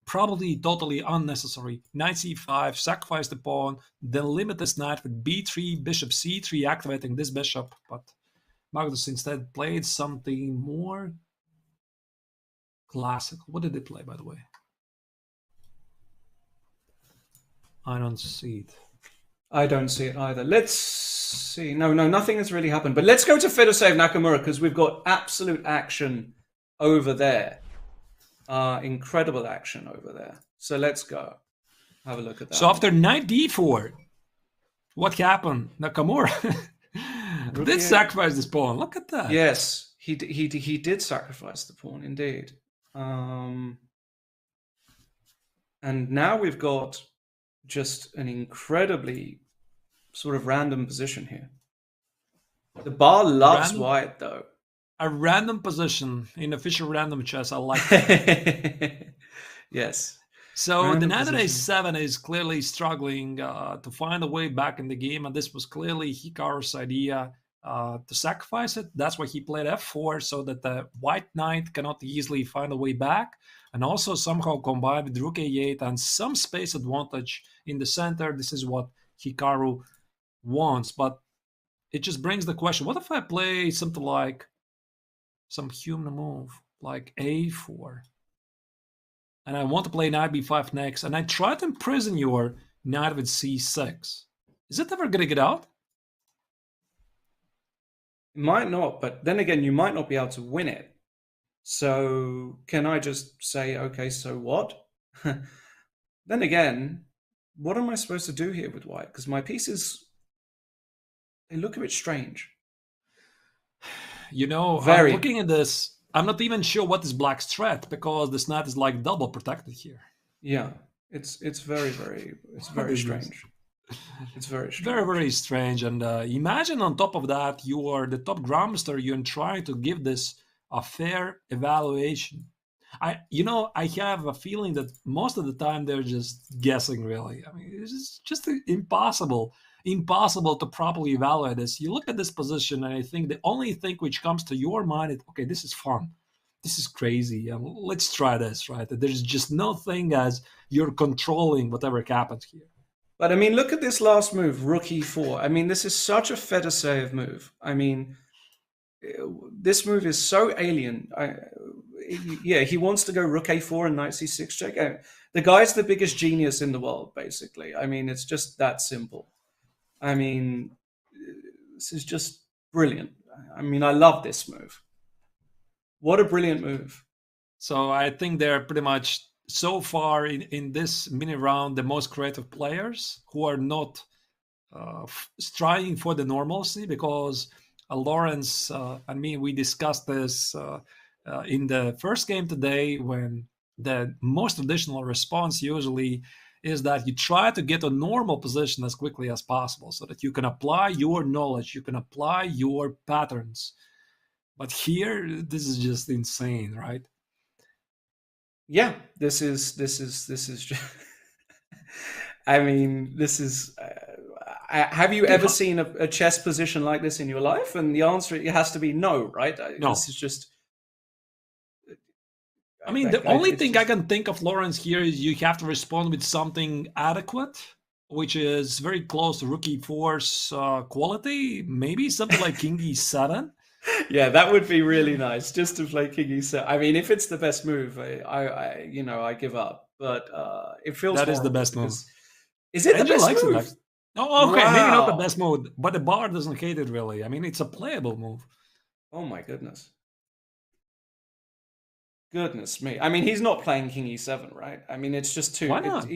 Probably totally unnecessary. Knight c5, sacrifice the pawn, then limit this knight with b3, bishop c3, activating this bishop. But Magnus instead played something more classical. What did they play, by the way? I don't see it. I don't see it either. Let's see. No, nothing has really happened. But let's go to Fischer Nakamura, because we've got absolute action over there. Incredible action over there. So let's go. Have a look at that. So after knight d4, what happened? Nakamura did sacrifice this pawn. Look at that. Yes, he did sacrifice the pawn, indeed. And now we've got just an incredibly sort of random position here. The bar loves white, though. A random position in a Fischer Random chess. I like that. Yes. So Random the knight at position. a7 is clearly struggling to find a way back in the game, and this was clearly Hikaru's idea to sacrifice it. That's why he played f4, so that the white knight cannot easily find a way back, and also somehow combined with rook a8 and some space advantage in the center. This is what Hikaru wants, but it just brings the question, what if I play something like some human move, like a4? And I want to play knight b5 next, and I try to imprison your knight with c6. Is it ever going to get out? It might not, but then again, you might not be able to win it. So can I just say, okay, so what? Then again, what am I supposed to do here with white? Because my pieces, they look a bit strange. You know, Very. I'm looking at this. I'm not even sure what is black's threat, because this knight is like double protected here. Yeah, it's very strange. It's very strange. Very, very strange. And imagine on top of that, you are the top grandmaster. You're trying to give this a fair evaluation. I have a feeling that most of the time they're just guessing, really. I mean, it's just impossible to properly evaluate this. You look at this position, and I think the only thing which comes to your mind is, okay, this is fun. This is crazy. Let's try this, right? There's just no thing as you're controlling whatever happens here. But I mean, look at this last move, rook e4. I mean, this is such a Fedosseyev move. I mean, this move is so alien. He wants to go rook a4 and knight c6 check. The guy's the biggest genius in the world, basically. I mean, it's just that simple. I mean, this is just brilliant. I mean, I love this move. What a brilliant move. So I think they're pretty much, so far in this mini round, the most creative players who are not striving for the normalcy, because Lawrence and me, we discussed this in the first game today, when the most traditional response usually is that you try to get a normal position as quickly as possible so that you can apply your knowledge, you can apply your patterns. But here, this is just insane, right? Yeah, this is just I mean, this is have you ever seen a chess position like this in your life? And the answer, it has to be no, right? No. This is just, I mean, the only thing I can think of, Lawrence, here is you have to respond with something adequate, which is very close to rook e4's quality. Maybe something like king e7. Yeah, that would be really nice, just to play king e7. I mean, if it's the best move, I give up. But it feels that is the best move. Is it the best move? Oh, okay, wow. Maybe not the best move, but the bar doesn't hate it, really. I mean, it's a playable move. Oh my goodness. Goodness me. I mean, he's not playing king e7, right? I mean, it's just too... Why not?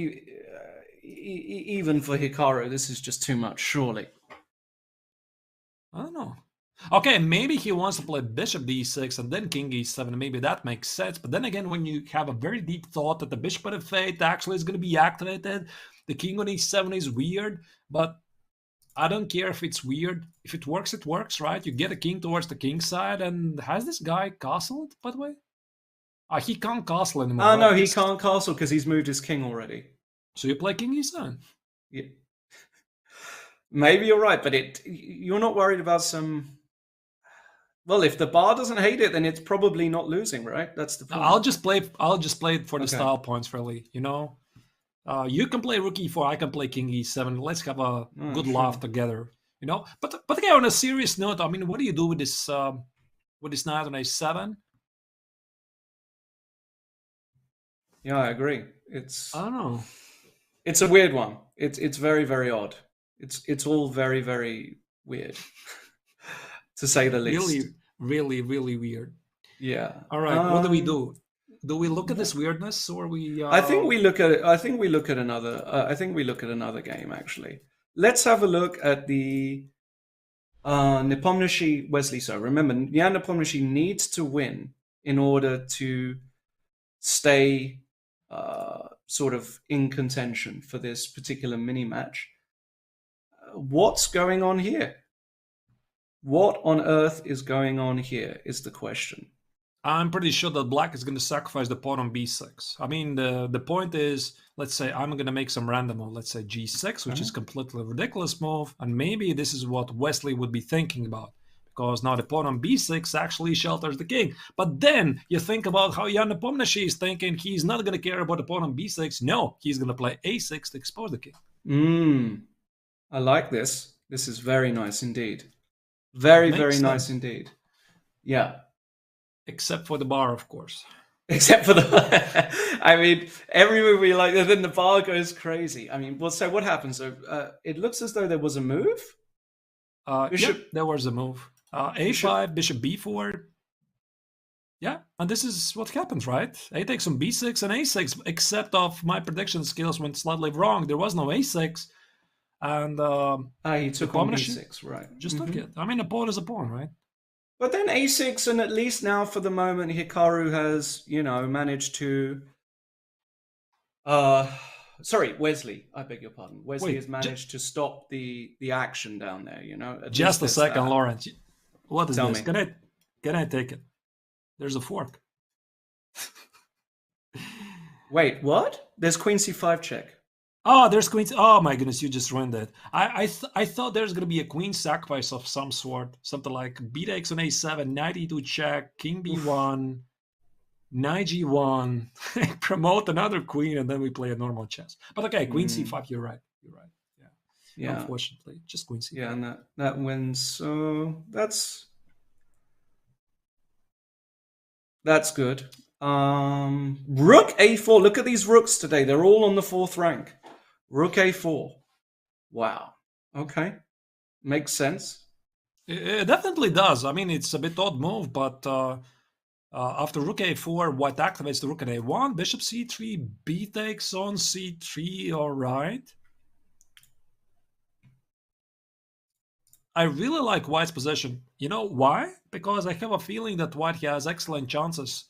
Even for Hikaru, this is just too much, surely. I don't know. Okay, maybe he wants to play bishop d6 and then king e7. Maybe that makes sense. But then again, when you have a very deep thought that the bishop at f8 actually is going to be activated, the king on e7 is weird. But I don't care if it's weird. If it works, right? You get a king towards the king side. And has this guy castled, by the way? He can't castle anymore. Oh, no, he can't castle because he's moved his king already. So you play king e7? Yeah. Maybe you're right, but you're not worried about some... Well, if the bar doesn't hate it, then it's probably not losing, right? That's the point. I'll just play it for the style points, really. You know, you can play rook e4, I can play king e7. Let's have a good laugh together. You know, but again, on a serious note, I mean, what do you do with this knight on a7? Yeah, I agree. I don't know. It's a weird one. It's very, very odd. It's all very, very weird, to say the least. Really, really weird. Yeah. All right. What do we do? Do we look at this weirdness, or we? I think we look at it. I think we look at another. I think we look at another game. Actually, let's have a look at the Nepomniachtchi Wesley So. Remember, Jan Nepomniachtchi needs to win in order to stay sort of in contention for this particular mini match. What's going on here? What on earth is going on here is the question. I'm pretty sure that black is going to sacrifice the pawn on b6. I mean, the point is, let's say I'm going to make some random move, let's say g6, which is completely ridiculous move, and maybe this is what Wesley would be thinking about, because now the pawn on b6 actually shelters the king. But then you think about how Jan Nepomniachtchi is thinking. He's not going to care about the pawn on b6. No, he's going to play a6 to expose the king. I like this. This is very nice indeed. Very, very nice indeed. Yeah. Except for the bar, of course. Except for the... I mean, every move we like, then the bar goes crazy. I mean, well, so what happens? So, it looks as though there was a move. Bishop, there was a move. A5, bishop b4. Yeah, and this is what happens, right? A takes on b6 and a6, except of my prediction skills went slightly wrong. There was no a6. And he took on b6, right? Just took it. I mean, a pawn is a pawn, right? But then a6, and at least now for the moment, Hikaru has, managed to... sorry, Wesley, I beg your pardon. Wesley has managed to stop the action down there, Just a second, Lawrence. What is Tell this? me. Can I take it? There's a fork. Wait, what? There's queen c5 check. Oh, there's queen. Oh my goodness, you just ruined it. I thought there's gonna be a queen sacrifice of some sort, something like b takes on a7, knight e2 check, king b1, knight g1, promote another queen, and then we play a normal chess. But okay, queen c5. You're right. Yeah. Unfortunately, just queen c5. Yeah, and that wins. So that's good. Rook a4. Look at these rooks today. They're all on the 4th rank. Rook a4. Wow. Okay. Makes sense. It definitely does. I mean, it's a bit odd move, but after rook a4, white activates the rook at a1, bishop c3, b takes on c3, all right. I really like white's position. You know why? Because I have a feeling that white has excellent chances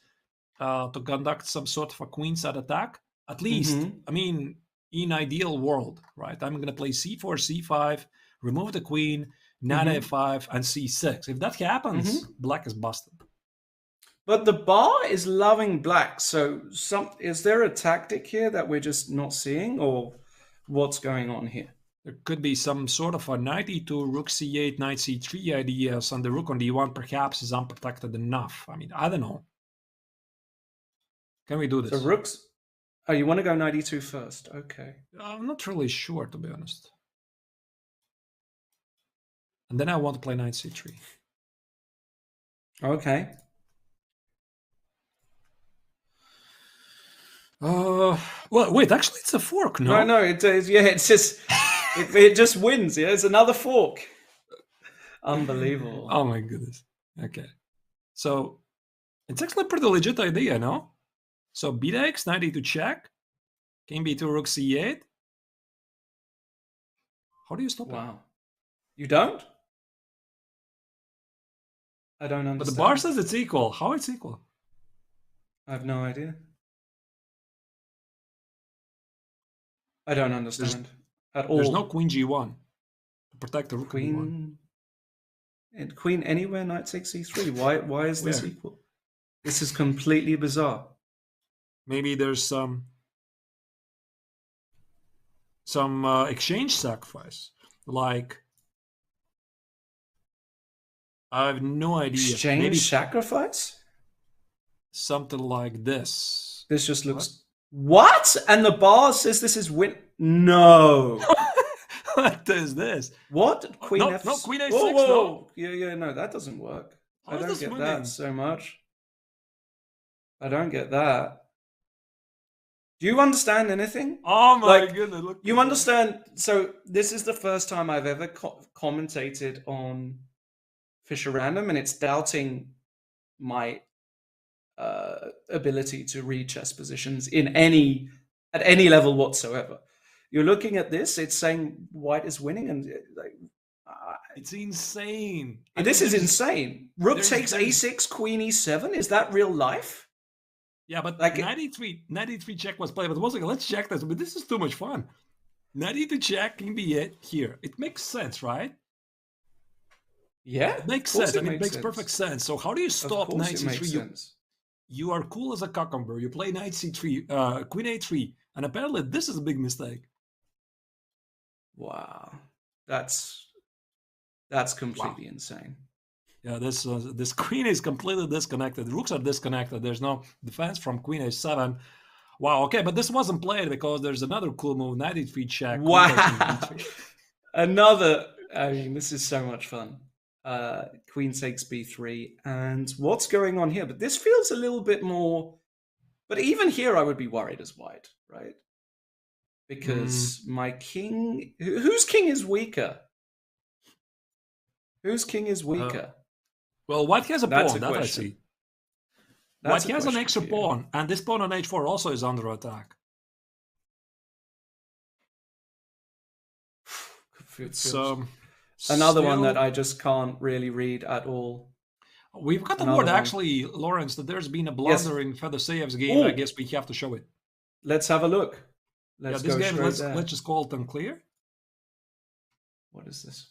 to conduct some sort of a queenside attack. At least, I mean, in ideal world, right? I'm going to play c4, c5, remove the queen, knight a5, and c6. If that happens, black is busted. But the bar is loving black. So is there a tactic here that we're just not seeing, or what's going on here? There could be some sort of a knight e2, rook c8, knight c3 ideas, and the rook on d1 perhaps is unprotected enough. I mean, I don't know. Can we do this? So rooks... Oh, you want to go knight e2 first? Okay. I'm not really sure, to be honest. And then I want to play knight c3. Okay. Well, wait, actually it's a fork, no? No, it is. Yeah, it's just... it just wins. Yeah, it's another fork. Unbelievable. Oh my goodness. Okay. So, it's actually a pretty legit idea, no? So b takes, knight e2 check, king b2, rook c8. How do you stop Wow. it? You don't? I don't understand. But the bar says it's equal. How it's equal? I have no idea. I don't understand at all. There's no queen g1 to protect the rook queen b1. And queen anywhere, knight takes c3. Why is this equal? This is completely bizarre. Maybe there's some exchange sacrifice, like I have no idea. Exchange Maybe sacrifice? something like this. This just looks... What? And the bar says this is win... No. What is this? What? Queen no, F... no, queen a6, whoa. no. Yeah, no, that doesn't work. How I is don't this get winning? that so much. I don't get that. Do you understand anything? Oh my Like, goodness! Look You at understand? So this is the first time I've ever commentated on Fischer Random, and it's doubting my ability to read chess positions at any level whatsoever. You're looking at this; it's saying white is winning, and like, It's insane. this is insane. Rook there's- takes there's- a6, queen e7. Is that real life? Yeah, but Like 93 check was played. But once again, let's check this. But this is too much fun. 92 check can be it here. It makes sense, right? yeah, It makes of course sense. I mean, it makes sense. perfect sense. So how do you Of stop course knight it makes c3? sense. You are cool as a cucumber. You play knight c3, queen a3, and apparently this is a big mistake. Wow, that's completely insane. Yeah, this queen is completely disconnected. Rooks are disconnected. There's no defense from queen a7. Wow, okay, but this wasn't played because there's another cool move, knight e3 check. Wow, another. I mean, this is so much fun. Queen takes b3, and what's going on here? But this feels a little bit more. But even here, I would be worried as white, right? Because my king, whose king is weaker? Whose king is weaker? Well, white has a That's pawn, a that I question. see. That's White a has an question extra for you. pawn, and this pawn on h4 also is under attack. It's Another one that still- I just can't really read at all. We've got the another word one. actually, Lawrence, that there's been a blunder in Fedoseyev's game. I Ooh. guess we have to show it. Let's have a look. Let's This go game, straight there. let's just call it unclear. What is this?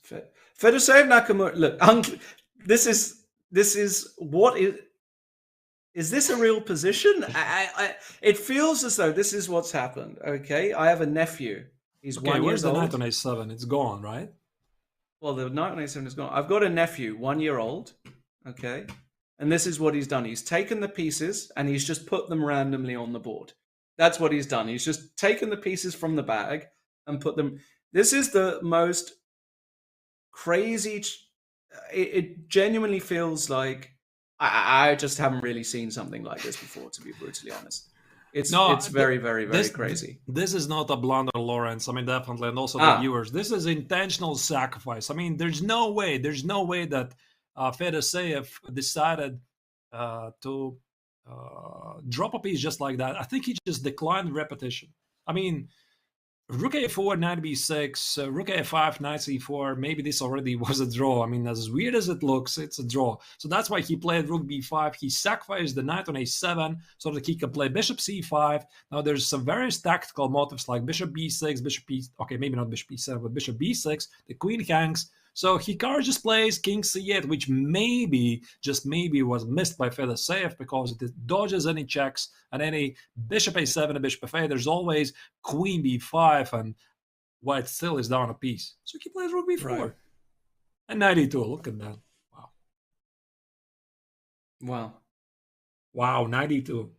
Fedoseev Nakamura. Look, this is what is this a real position? It feels as though this is what's happened. Okay, I have a nephew. He's Okay, 1 year where's the old. knight on a7? It's gone, right? Well, the knight on a7 is gone. I've got a nephew, 1 year old. Okay, and this is what he's done. He's taken the pieces and he's just put them randomly on the board. That's what he's done. He's just taken the pieces from the bag and put them. This is the most crazy. It genuinely feels like I just haven't really seen something like this before, to be brutally honest. It's very, very, very crazy. This is not a blunder, Lawrence. I mean, definitely, and also the viewers. This is intentional sacrifice. I mean, there's no way that Fedoseev decided to drop a piece just like that. I think he just declined repetition. I mean, Rook a4, knight b6, Rook a5, knight c4. Maybe this already was a draw. I mean, as weird as it looks, it's a draw. So that's why he played Rook b5. He sacrificed the knight on a7 so that he can play Bishop c5. Now, there's some various tactical motives like Bishop b6, Bishop b. Okay, maybe not Bishop b7, but Bishop b6. The queen hangs. So Hikaru just plays King c8, which maybe, just maybe, was missed by Fedoseev because it dodges any checks and any Bishop a7 and Bishop f8. There's always Queen b5, and White still is down a piece. So he plays Rook b4. Right. And knight e2, look at that. Wow. Wow. Wow, knight e2.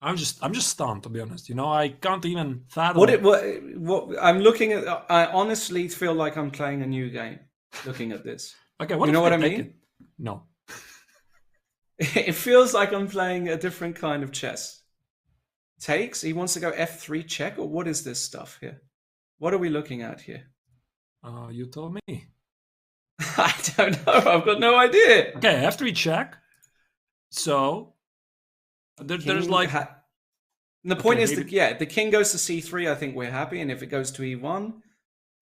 I'm just stunned, to be honest. You know, I can't even fathom What I'm looking at. I honestly feel like I'm playing a new game. Looking at this, Okay, what you know if what I take mean? it? No. It feels like I'm playing a different kind of chess. Takes. He wants to go f3 check, or what is this stuff here? What are we looking at here? You tell me. I don't know. I've got no idea. Okay, f3 check. So there's like the point is maybe- that the king goes to c3. I think we're happy, and if it goes to e1,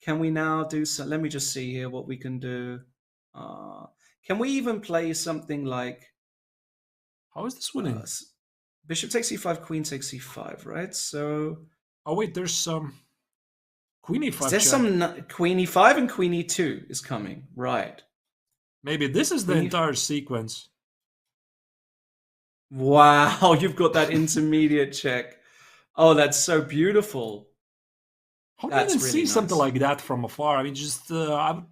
can we now do so? Let me just see here what we can do. Can we even play something like how is this winning? Bishop takes c5, queen takes c5, right? So Oh wait, there's some queen e5. there's check. some queen e5 and queen e2 is coming, right? Maybe this is the Queen e- entire sequence. Wow, you've got that intermediate check. Oh, that's so beautiful. How do you That's even really see something nice. like that from afar? I mean, just I would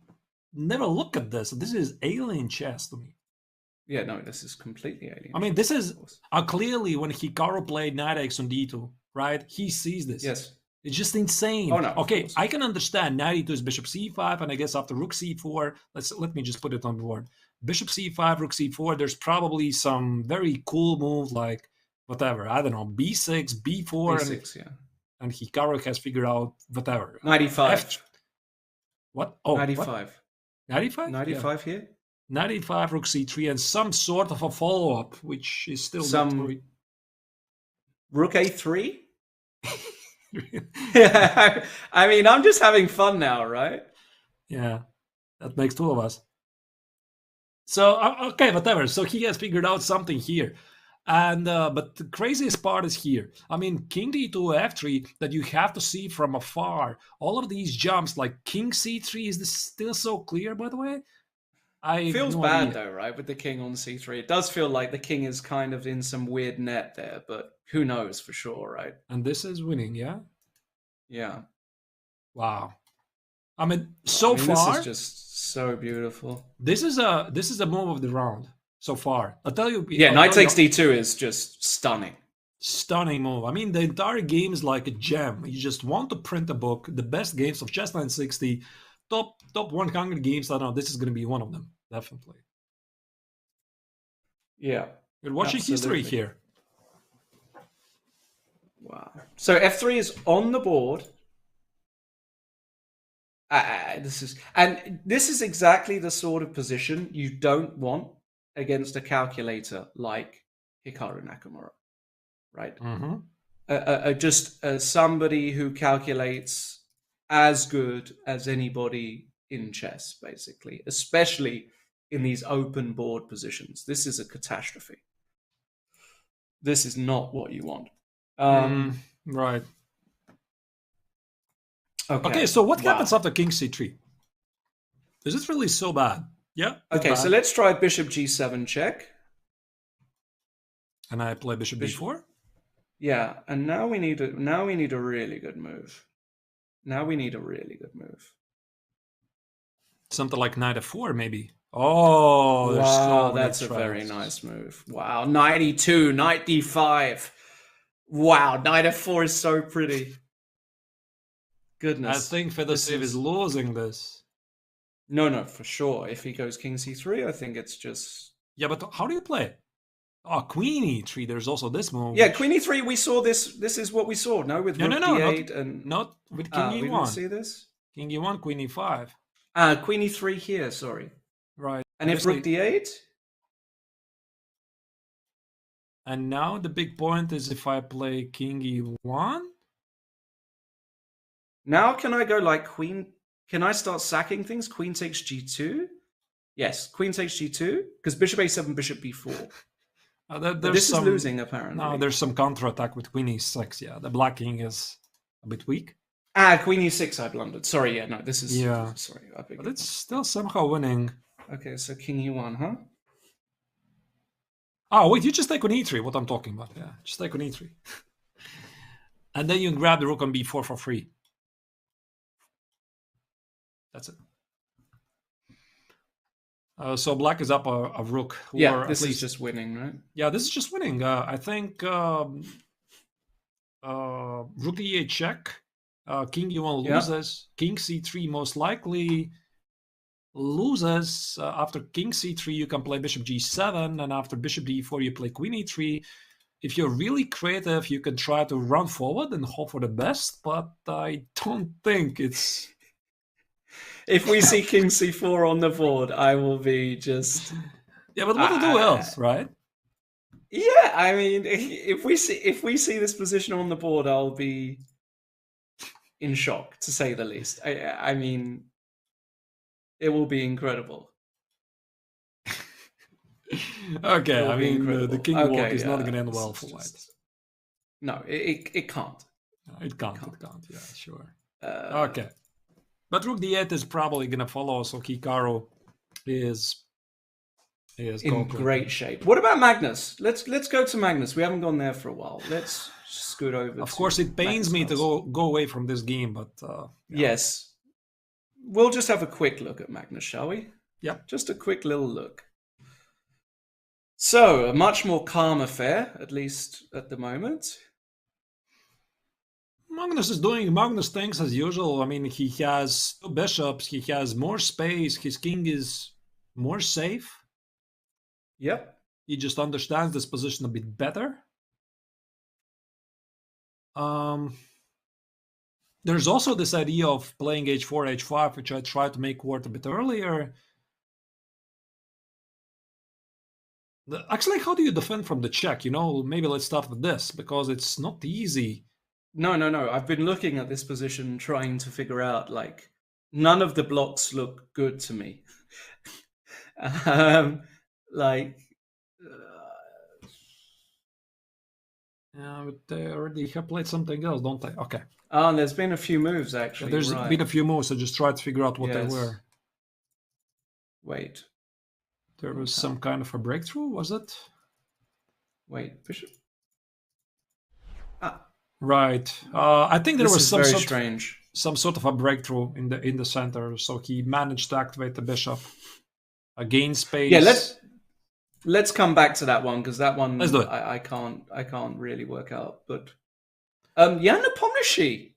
never look at this. This is alien chess to me. Yeah, no, this is completely alien. I mean, this of is course. clearly when Hikaru played knight x on d2, right? He sees this. Yes. It's just insane. Oh, no, of okay, course. I can understand knight e2 is bishop c5, and I guess after rook c4, let me just put it on the board. Bishop c5, rook c4, there's probably some very cool move like whatever, I don't know, b6, b4, B6, yeah. and Hikaru has figured out whatever. 95. What? Oh, 95. 95? 95 here? 95, rook c3, and some sort of a follow-up, which is still Some- not very... Rook a3? I mean, I'm just having fun now, right? Yeah, that makes two of us. So okay, whatever. So he has figured out something here, and but the craziest part is here. I mean, king d2 f3 that you have to see from afar. All of these jumps, like king c3, is this still so clear? By the way, I Feels have no bad idea. though, right? With the king on c3, it does feel like the king is kind of in some weird net there, but who knows for sure, right? And this is winning, yeah. Yeah. Wow. I mean, so this far, is just so beautiful. this is a move of the round so far. I'll tell you. Yeah, I'll knight tell you- takes d2 is just stunning. Stunning move. I mean, the entire game is like a gem. You just want to print a book. The best games of Chess 960, top 100 games. I don't know. This is going to be one of them, definitely. Yeah. We're watching history Absolutely. here. Wow. So f3 is on the board. This is exactly the sort of position you don't want against a calculator like Hikaru Nakamura, right? Mm-hmm. Just somebody who calculates as good as anybody in chess, basically, especially in these open board positions. This is a catastrophe. This is not what you want. Right. Okay. So what happens after king c3? Is it really so bad? Yeah. Okay, bad. so let's try bishop g7 check. And I play bishop b4. Yeah, and now we need a really good move. Now we need a really good move. Something like knight f4, maybe. Oh, there's Wow, so many that's a very traps. nice move. Wow, knight e2, knight d5. Wow, knight f4 is so pretty. Goodness. I think Fedoseev is losing this. No, for sure. If he goes king c3, I think it's just... Yeah, but how do you play it? Oh, queen e3. There's also this move. Yeah, queen e3, we saw this. This is what we saw, no? With rook d8 not with king e1. We didn't see this? King e1, queen e5. Queen e3 here, sorry. Right. And if rook d8? And now the big point is if I play king e1. Now can I go like queen? Can I start sacking things? Queen takes g2? Yes, queen takes g2. Because bishop a7, bishop b4. This is losing, apparently. No, there's some counterattack with queen e6. Yeah, the black king is a bit weak. Queen e6 I blundered. Sorry, yeah, no, this is... Yeah. Sorry, but it's still somehow winning. Okay, so king e1, huh? Oh, wait, you just take on e3, what I'm talking about. Yeah, just take on e3. And then you grab the rook on b4 for free. That's it. So black is up a rook. Yeah, this is just winning, right? Yeah, this is just winning. I think rook e8 check. King e1 loses. Yeah. King c3 most likely loses. After king c3, you can play bishop g7, and after bishop d4, you play queen e3. If you're really creative, you can try to run forward and hope for the best, but I don't think it's... If we see king c4 on the board, I will be just... Yeah, but what to do else, right? Yeah, I mean, if we see this position on the board, I'll be in shock, to say the least. I mean, it will be incredible. Okay, I mean, the king walk is not going to end well for white. No, it can't. No, it can't. Yeah, sure. Okay. But rook d8 is probably going to follow, so Hikaru is in great shape. What about Magnus? Let's go to Magnus. We haven't gone there for a while. Let's scoot over. Of course, it pains me to go away from this game, but yes, we'll just have a quick look at Magnus, shall we? Yeah, just a quick little look. So a much more calm affair, at least at the moment. Magnus is doing Magnus things as usual. I mean, he has two bishops. He has more space. His king is more safe. Yep. He just understands this position a bit better. There's also this idea of playing h4, h5, which I tried to make work a bit earlier. Actually, how do you defend from the check? You know, maybe let's start with this, because it's not easy. No. I've been looking at this position, trying to figure out, like, none of the blocks look good to me. Like, Yeah, but they already have played something else, don't they? Okay. oh, there's been a few moves Yeah, actually. there's right. been a few moves, so just try to figure out what they Yes. were. Wait. There was some kind of a breakthrough, was it? Wait, Bishop. Ah, Right. I think there this was is some very sort strange. some sort of a breakthrough in the center, so he managed to activate the bishop, gain space. Yeah, let's come back to that one because that one Let's do it. I can't really work out. But Jan Nepomniachtchi,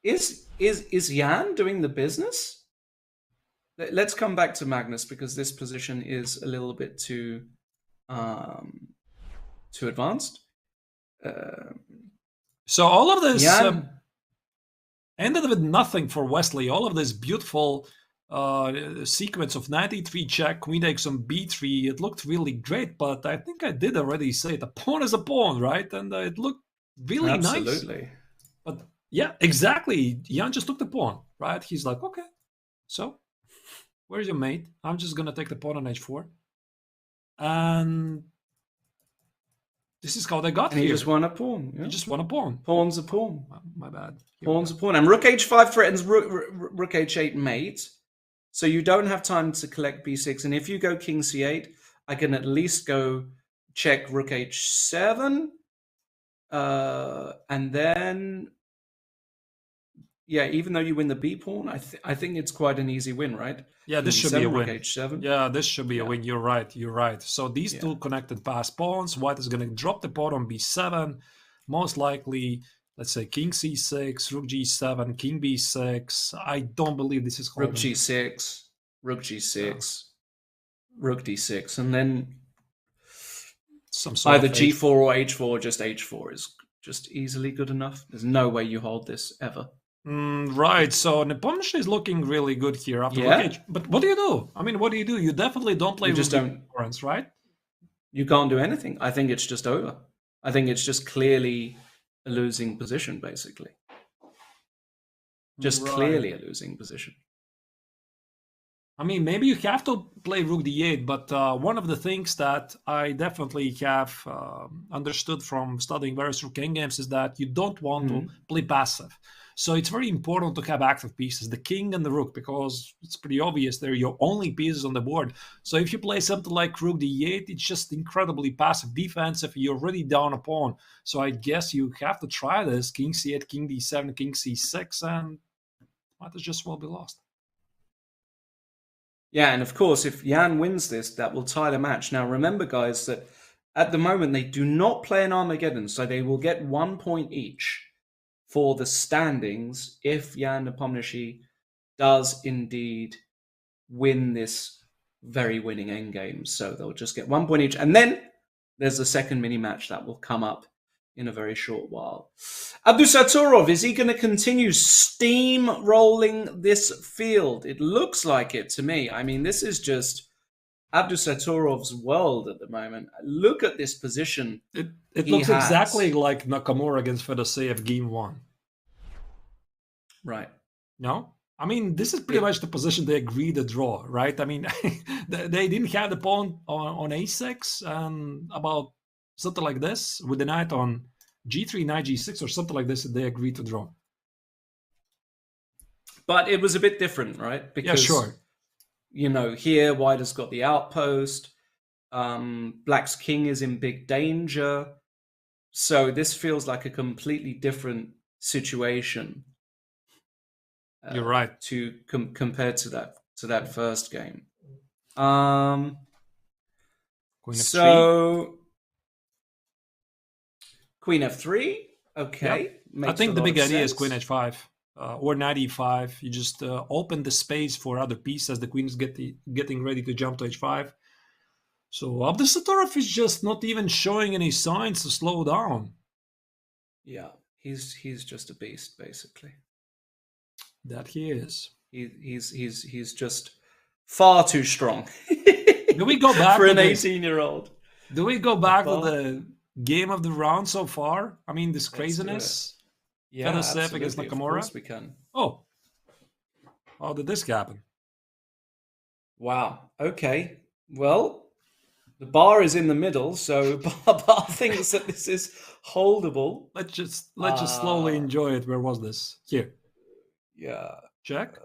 is Jan doing the business? Let's come back to Magnus because this position is a little bit too advanced. So all of this Jan, ended with nothing for Wesley. All of this beautiful sequence of knight e3 check, queen takes on b3. It looked really great, but I think I did already say the pawn is a pawn, right? And it looked really nice. absolutely. But yeah, exactly. Jan just took the pawn, right? He's like, okay, so where's your mate? I'm just gonna take the pawn on h4, and this is how they got And here. he just won a pawn. Yeah. He just won a pawn. Pawn's a pawn. My bad. Pawn's a pawn. And rook h5 threatens rook h8 mate. So you don't have time to collect b6. And if you go king c8, I can at least go check rook h7. And then, yeah, even though you win the b pawn, I think it's quite an easy win, right? Yeah, this king should be a rook win. h7. Yeah, this should be a win. You're right. You're right. So these two connected pass pawns. White is going to drop the pawn on b7. Most likely, let's say king c6, rook g7, king b6. I don't believe this is Rook holding. g6, rook g6, rook d6, and then Some sort either of g4 or h4. Just h4 is just easily good enough. There's no way you hold this ever. Right, so Nepomniachtchi is looking really good here after Yeah. rook h. But what do you do? I mean, what do you do? You definitely don't play You just rook don't. d4, right? You can't do anything. I think it's just over. I think it's just clearly a losing position, basically. Just clearly a losing position. I mean, maybe you have to play rook d8, but one of the things that I definitely have understood from studying various rook endgames is that you don't want to play passive. So it's very important to have active pieces, the king and the rook, because it's pretty obvious they're your only pieces on the board. So if you play something like rook d8, it's just incredibly passive defensive. You're already down a pawn. So I guess you have to try this, king c8, king d7, king c6, and might as just well be lost. Yeah, and of course, if Jan wins this, that will tie the match. Now, remember, guys, that at the moment they do not play an Armageddon, so they will get 1 point each for the standings if Jan Nepomniachtchi does indeed win this very winning endgame. So they'll just get 1 point each, and then there's a second mini match that will come up in a very short while. Abdusaturov, is he going to continue steamrolling this field? It looks like it to me. I mean, this is just Abdusaturov's world at the moment. Look at this position. It looks exactly like Nakamura against Fedoseev game 1. Right. No? I mean, this is pretty much the position they agreed to draw, right? I mean, they didn't have the pawn on a6 and about something like this with the knight on g3, knight g6 or something like this that they agreed to draw. But it was a bit different, right? Because, yeah, sure. You know, here White has got the outpost. Black's king is in big danger. So this feels like a completely different situation. You're right. To compared to that first game. Queen f3. Queen f3. Okay. Yep. I think the big idea is queen h5 or knight e5. You just open the space for other pieces as the queen is getting ready to jump to h5. So Abdusaturov is just not even showing any signs to slow down. Yeah, he's just a beast, basically. That he is. He's just far too strong. Do we go back for an 18-year-old? Do we go back to the game of the round so far? I mean, this craziness. Yeah, Fedoseev against Nakamura. Of course we can. Oh, how did this happen? Wow. Okay. Well, the bar is in the middle, so Bar thinks that this is holdable. Let's just slowly enjoy it. Where was this? Here. Yeah. Check.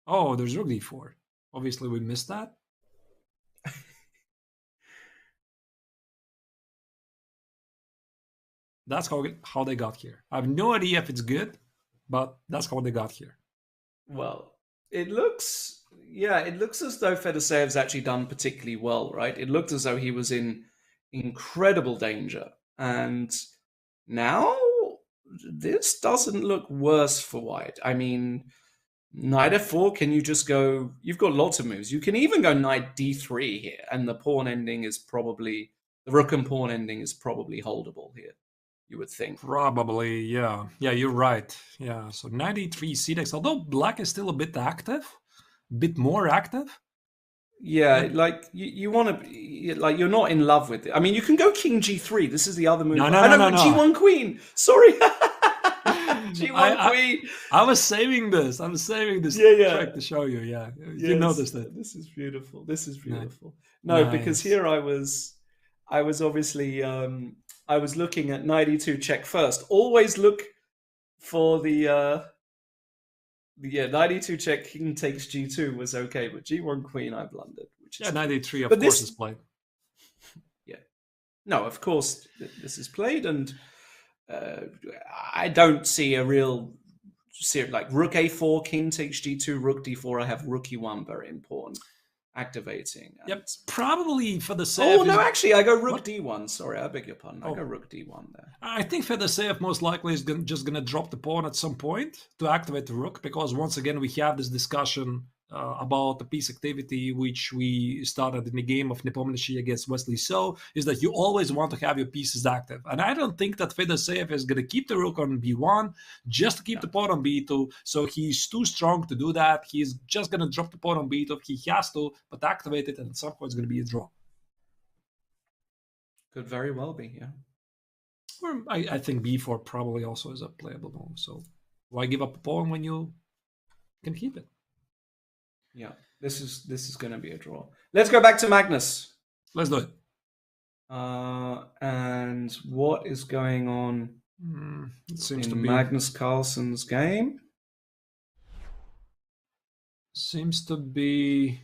Oh, there's rook d4. Obviously, we missed that. That's how they got here. I have no idea if it's good, but that's how they got here. Well, it looks as though Fedoseyev's actually done particularly well, right? It looked as though he was in incredible danger. And now this doesn't look worse for white. I mean, knight f4, can you just go... You've got lots of moves. You can even go knight d3 here, and the pawn ending is probably... The rook and pawn ending is probably holdable here, you would think. Probably, yeah. Yeah, you're right. Yeah, so 93 c6, although black is still a bit active, a bit more active. Yeah, like you want to, like you're not in love with it. I mean, you can go king g3. This is the other move. No. G1 queen. Sorry, G1 queen. I was saving this. Yeah. Trick to show you. Yeah, Yes, you noticed it. This is beautiful. This is beautiful. Nice. No, because here I was obviously I was looking at knight e2 check first. Always look for the knight e2 check, king takes g2 was okay, but g1 queen I blundered. Which is knight e3 of course is played. Yeah, no, of course this is played, and I don't see a real like rook a4, king takes g2, rook d4. I have rook e1, very important, activating. Yep, probably for the save. Oh no, actually I go rook d1. Sorry, I beg your pardon. I go rook d1 there. I think Fedosey most likely is just going to drop the pawn at some point to activate the rook, because once again we have this discussion about the piece activity which we started in the game of Nepomniachtchi against Wesley So, is that you always want to have your pieces active. And I don't think that Fedosey is going to keep the rook on b1 just to keep the pawn on b2. So he's too strong to do that. He's just going to drop the pawn on b2 if he has to, but activate it, and at some point it's going to be a draw. Could very well be, yeah. Or I think b4 probably also is a playable move. So why give up a pawn when you can keep it? Yeah, this is going to be a draw. Let's go back to Magnus. Let's do it. And what is going on it seems in to be Magnus Carlsen's game? Seems to be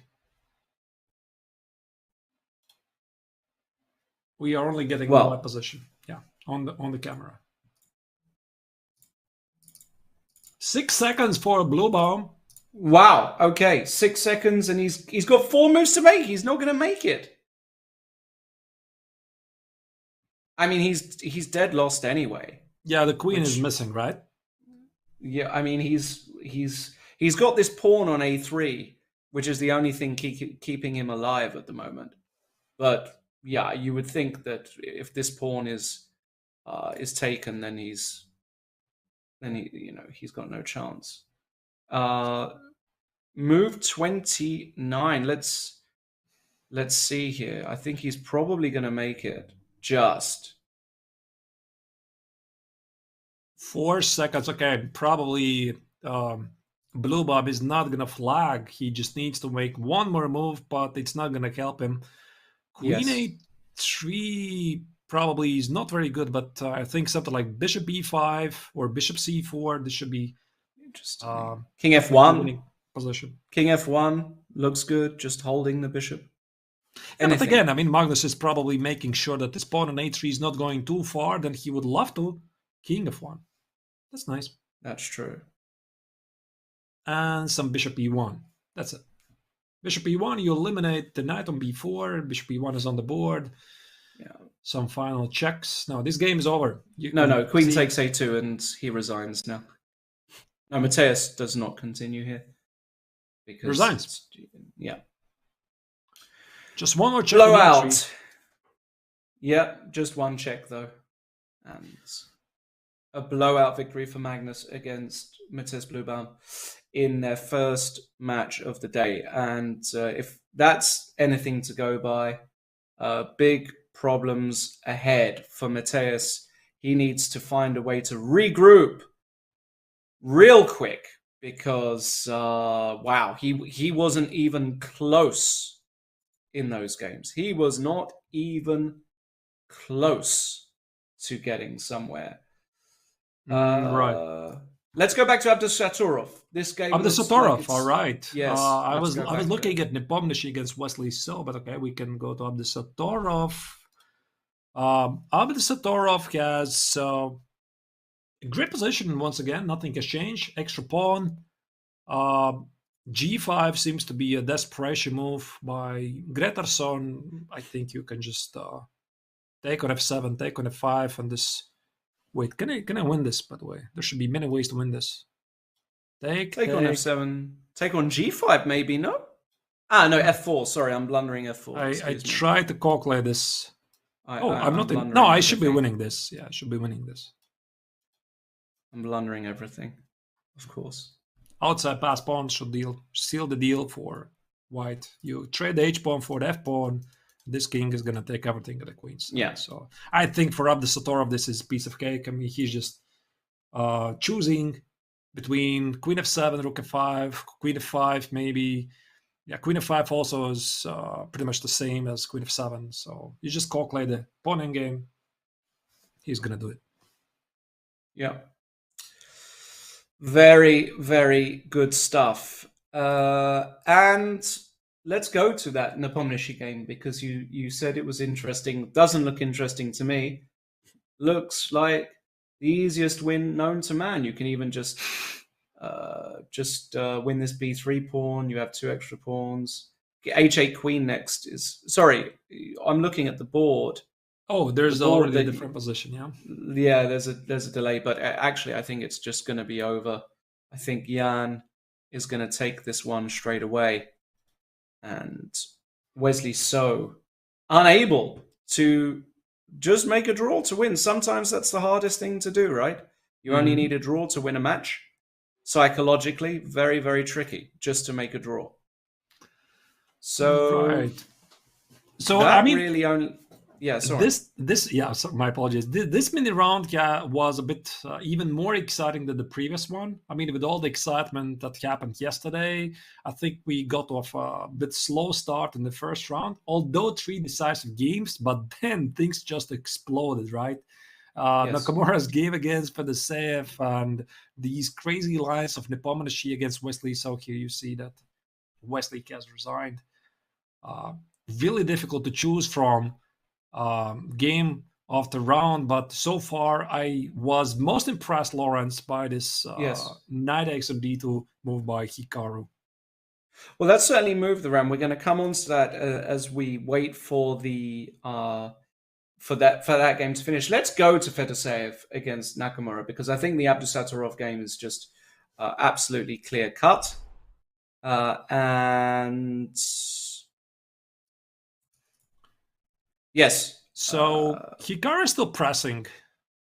we are only getting one white position. Yeah, on the camera. 6 seconds for a blue bomb. Wow. Okay, 6 seconds, and he's got 4 moves to make. He's not going to make it. I mean, he's dead lost anyway. Yeah, the queen is missing, right? Yeah, I mean, he's got this pawn on a3, which is the only thing keeping him alive at the moment. But yeah, you would think that if this pawn is taken, then he's got no chance. Move 29. Let's see here. I think he's probably going to make it. Just 4 seconds. Okay, probably Blue Bob is not going to flag. He just needs to make one more move, but it's not going to help him. Queen a3 probably is not very good, but I think something like bishop b5 or bishop c4. This should be interesting. King f1 position. King f1 looks good. Just holding the bishop. Yeah, but again, I mean, Magnus is probably making sure that this pawn on a3 is not going too far. Then he would love to king f1. That's nice. That's true. And some bishop e1. That's it. Bishop e1, you eliminate the knight on b4. Bishop e1 is on the board. Yeah. Some final checks. No, this game is over. No. Queen takes a2 and he resigns now. No, Mateus does not continue here. Because resigns. Yeah. Just one more check. Blowout. Yeah, just one check though. And a blowout victory for Magnus against Mateus Bluebaum in their first match of the day. And if that's anything to go by, big problems ahead for Mateus. He needs to find a way to regroup real quick, because wow, he wasn't even close in those games. He was not even close to getting somewhere. Right. Let's go back to Abdushaturov. This game looks Abdushaturov, like it's... all right. Yes, I let's was go back to looking it. at Nepomniachtchi against Wesley So, but okay, we can go to Abdushaturov. Abdushaturov has a great position once again. Nothing has changed. Extra pawn. G5 seems to be a desperation move by Gretarson. I think you can just take on f7, take on f5, and this. Wait, can I win this? By the way, there should be many ways to win this. Take on f7. Take on g5, maybe, no? Ah, no, f4. Sorry, I'm blundering f4. I tried to calculate this. I'm not in. blundering No, I should be everything. winning this. Yeah, I should be winning this. I'm blundering everything, of course. Outside pass pawn should seal the deal for white. You trade the h pawn for the f pawn. This king is gonna take everything at the queen's side. Yeah. So I think for Abdushaturov, this is a piece of cake. I mean, he's just choosing between queen f7, rook f5, queen f5, maybe. Yeah, queen f5 also is pretty much the same as queen f7. So you just calculate the pawn endgame. He's gonna do it. Yeah. Very, very good stuff. And let's go to that Nepomniachtchi game, because you said it was interesting. Doesn't look interesting to me. Looks like the easiest win known to man. You can even just win this b3 pawn. You have 2 extra pawns. h8 queen next is... Sorry, I'm looking at the board. Oh, there's already a different position, yeah? Yeah, there's a delay, but actually I think it's just going to be over. I think Jan is going to take this one straight away. And Wesley So unable to just make a draw to win. Sometimes that's the hardest thing to do, right? You only need a draw to win a match. Psychologically, very, very tricky just to make a draw. So, right. So I mean, really only... Yeah, sorry. My apologies. This mini round was a bit even more exciting than the previous one. I mean, with all the excitement that happened yesterday, I think we got off a bit slow start in the first round, although 3 decisive games, but then things just exploded, right? Yes. Nakamura's game against Fedoseev and these crazy lines of Nepomniachtchi against Wesley So. Here you see that Wesley has resigned. Really difficult to choose from. Game after round, but so far I was most impressed, Lawrence, by this knight x on d2 move by Hikaru. Well, that certainly moved the round. We're going to come on to that as we wait for the for that game to finish. Let's go to Fedoseev against Nakamura, because I think the Abdushaturov game is just absolutely clear cut. And yes. So Hikaru is still pressing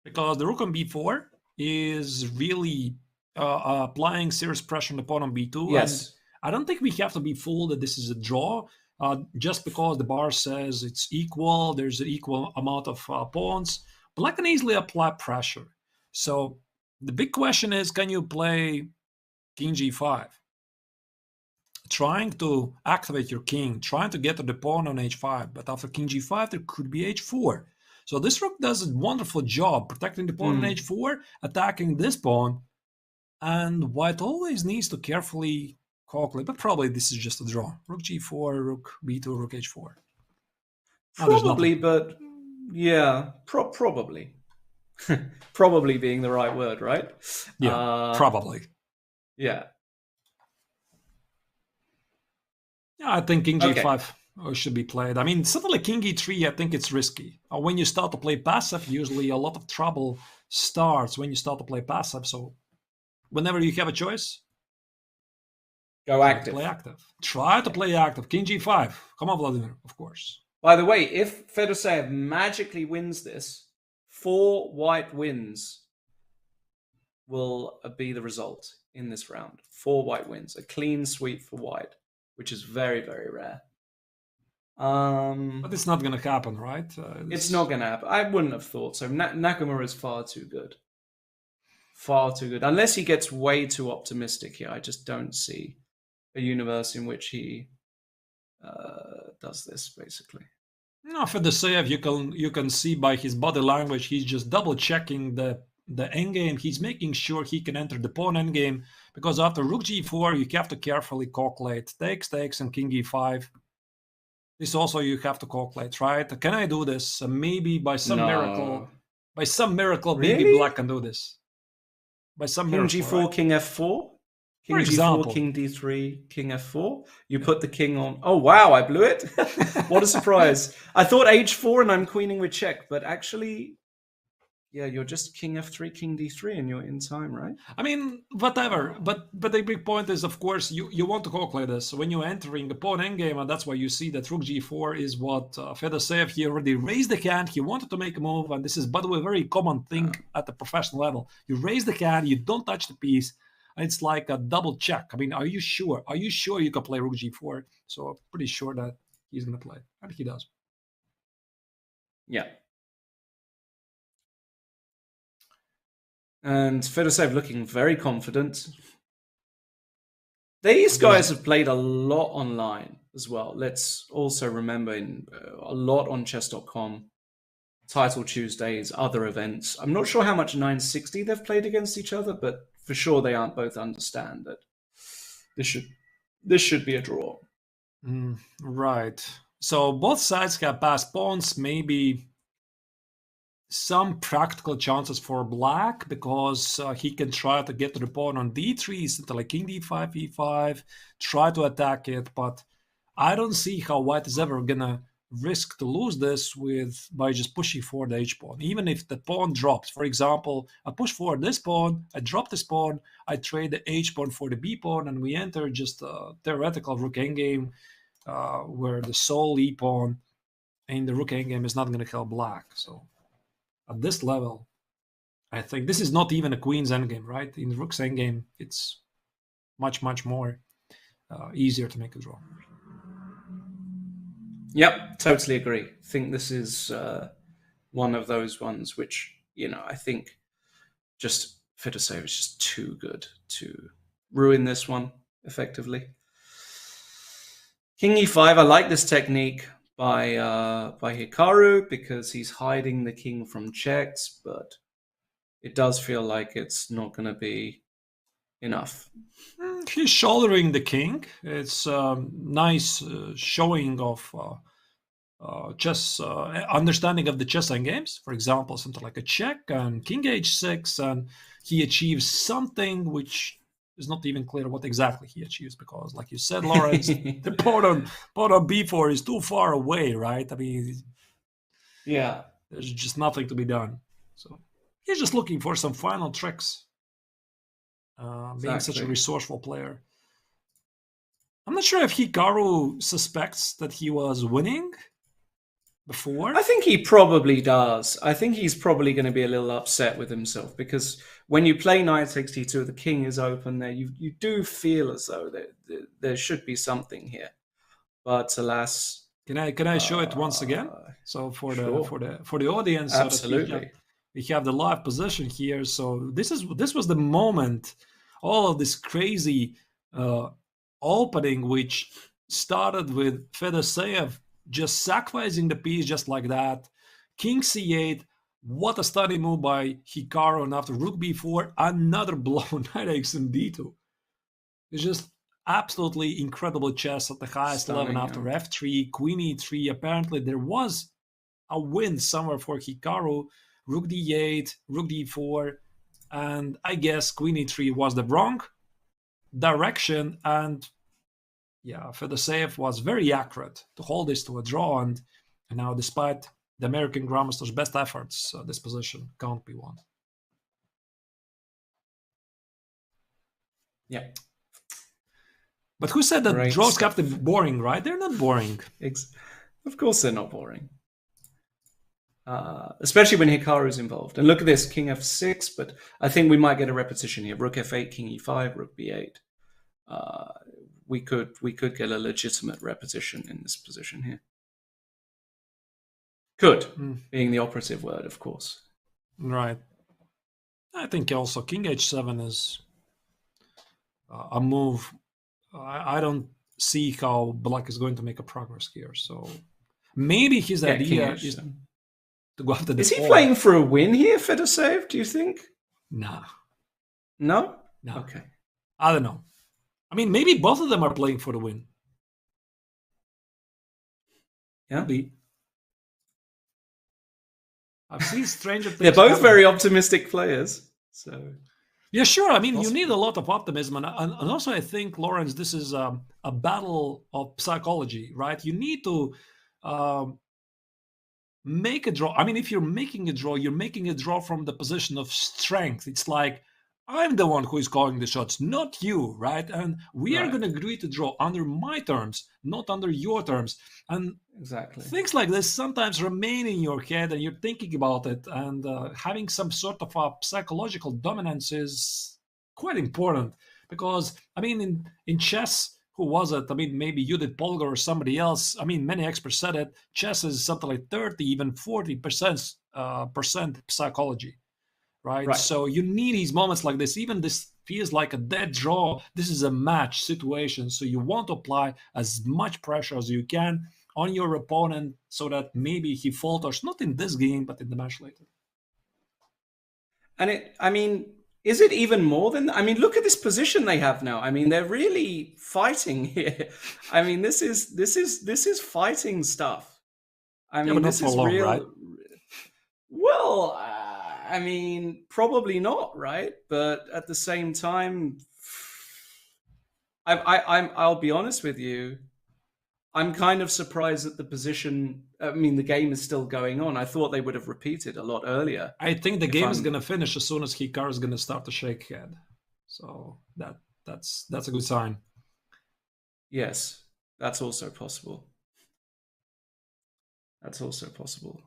because the rook on b4 is really applying serious pressure on the pawn on b2. Yes. And I don't think we have to be fooled that this is a draw just because the bar says it's equal. There's an equal amount of pawns. Black can easily apply pressure. So the big question is, can you play king g5? Trying to activate your king, trying to get to the pawn on h5, but after king g5 there could be h4. So this rook does a wonderful job protecting the pawn on h4, attacking this pawn, and white always needs to carefully calculate, but probably this is just a draw. Rook g4, rook b2, rook h4. Probably, but yeah, probably. Probably being the right word, right? Yeah, probably. Yeah. Yeah, I think king g5 should be played. I mean, suddenly king e3, I think it's risky. When you start to play passive, usually a lot of trouble starts when you start to play passive. So whenever you have a choice, go active. Play active. Try to play active. King g5. Come on, Vladimir, of course. By the way, if Fedoseev magically wins this, 4 white wins will be the result in this round. 4 white wins. A clean sweep for white, which is very, very rare. But it's not going to happen, right? It's not going to happen. I wouldn't have thought so. Nakamura is far too good. far too good. Unless he gets way too optimistic here, I just don't see a universe in which he does this, basically. No, for the save, you can see by his body language, he's just double checking the endgame. He's making sure he can enter the pawn endgame, because after rook g4, you have to carefully calculate takes, and king e5. This also you have to calculate, right? Can I do this? Maybe by some miracle, maybe Really? black can do this. By some King miracle, g4, right? king f4, king For example. g4, king d3, king f4. You put the king on. Oh wow, I blew it! What a surprise! I thought h4 and I'm queening with check, but actually, yeah, you're just king f3, king d3, and you're in time, right? I mean, whatever. But the big point is, of course, you want to calculate this when you're entering the pawn endgame, and that's why you see that rook g4 is what Fedoseev, he already raised the hand. He wanted to make a move, and this is, by the way, a very common thing at the professional level. You raise the hand, you don't touch the piece, and it's like a double check. I mean, are you sure? Are you sure you can play rook g4? So I'm pretty sure that he's going to play. I think he does. Yeah. And Fedoseev looking very confident. These guys have played a lot online as well. Let's also remember a lot on Chess.com, Title Tuesdays, other events. I'm not sure how much 960 they've played against each other, but for sure they aren't both understand that this should be a draw. Right. So both sides have passed pawns, maybe some practical chances for black, because he can try to get to the pawn on d3, something like king d5, e5, try to attack it, but I don't see how white is ever gonna risk to lose this by just pushing forward the h-pawn. Even if the pawn drops, for example, I push forward this pawn, I drop this pawn, I trade the h-pawn for the b-pawn, and we enter just a theoretical rook endgame where the sole e-pawn in the rook endgame is not going to help black. So at this level, I think this is not even a queen's endgame, right? In the rook's endgame, it's much, much more easier to make a draw. Yep, totally agree. I think this is one of those ones which, I think just Fedoseev is just too good to ruin this one effectively. King e5, I like this technique by Hikaru because he's hiding the king from checks, but it does feel like it's not going to be enough. He's shouldering the king. It's nice showing of chess understanding of the chess endgames. For example, something like a check and king h6, and he achieves something which is not even clear what exactly he achieves, because, like you said, Lawrence, the pawn on b4 is too far away, right? I mean, yeah, there's just nothing to be done. So he's just looking for some final tricks. Being such a resourceful player. I'm not sure if Hikaru suspects that he was winning before. I think he probably does. I think he's probably going to be a little upset with himself, because when you play knight takes d2, the king is open there. You do feel as though there should be something here, but alas. Can I show it once again? So for the audience, absolutely. So we have the live position here. So this was the moment. All of this crazy opening, which started with Fedoseev just sacrificing the piece just like that. King c8, what a stunning move by Hikaru, and after rook b4, another blow, knight takes in d2. It's just absolutely incredible chess at the highest level. After f3, queen e3, apparently there was a win somewhere for Hikaru, rook d8, rook d4, and I guess queen e3 was the wrong direction, and yeah, Fedoseev was very accurate to hold this to a draw, and now, despite the American Grandmaster's best efforts, this position can't be won. Yeah. But who said that draws have to be boring, right? They're not boring. Of course they're not boring. Especially when Hikaru is involved. And look at this, king f6, but I think we might get a repetition here. Rook f8, king e5, rook b8. We could get a legitimate repetition in this position here. Could, being the operative word, of course. Right. I think also king h7 is a move. I don't see how black is going to make a progress here. So maybe his Yeah, idea king is h7. to go after the Is he pawn. playing for a win here, Fedoseev, do you think? Nah, No? no. Okay. I don't know. I mean, maybe both of them are playing for the win. Yeah. Could be. I've seen stranger things. They're both happen. very optimistic players. So Yeah, sure. I mean, you Possibly. need a lot of optimism. And also, I think, Lawrence, this is a battle of psychology, right? You need to make a draw. I mean, if you're making a draw, you're making a draw from the position of strength. It's like, I'm the one who is calling the shots, not you, right? And we are Right. going to agree to draw under my terms, not under your terms. And exactly. things like this sometimes remain in your head and you're thinking about it. And having some sort of a psychological dominance is quite important. Because, I mean, in chess, who was it? I mean, maybe you did Polgar or somebody else. I mean, many experts said it. Chess is something like 30, even 40% percent psychology. Right? So you need these moments like this. Even this feels like a dead draw. This is a match situation. So you want to apply as much pressure as you can on your opponent so that maybe he falters, not in this game, but in the match later. And is it even more than that? I mean, look at this position they have now. I mean, they're really fighting here. I mean, this is fighting stuff. I mean, this is long, real. Right? Well, I mean, probably not, right? But at the same time, I'll be honest with you. I'm kind of surprised that the position. I mean, the game is still going on. I thought they would have repeated a lot earlier. I think the game is going to finish as soon as Hikaru is going to start to shake head. So that's a good sign. Yes, that's also possible. That's also possible.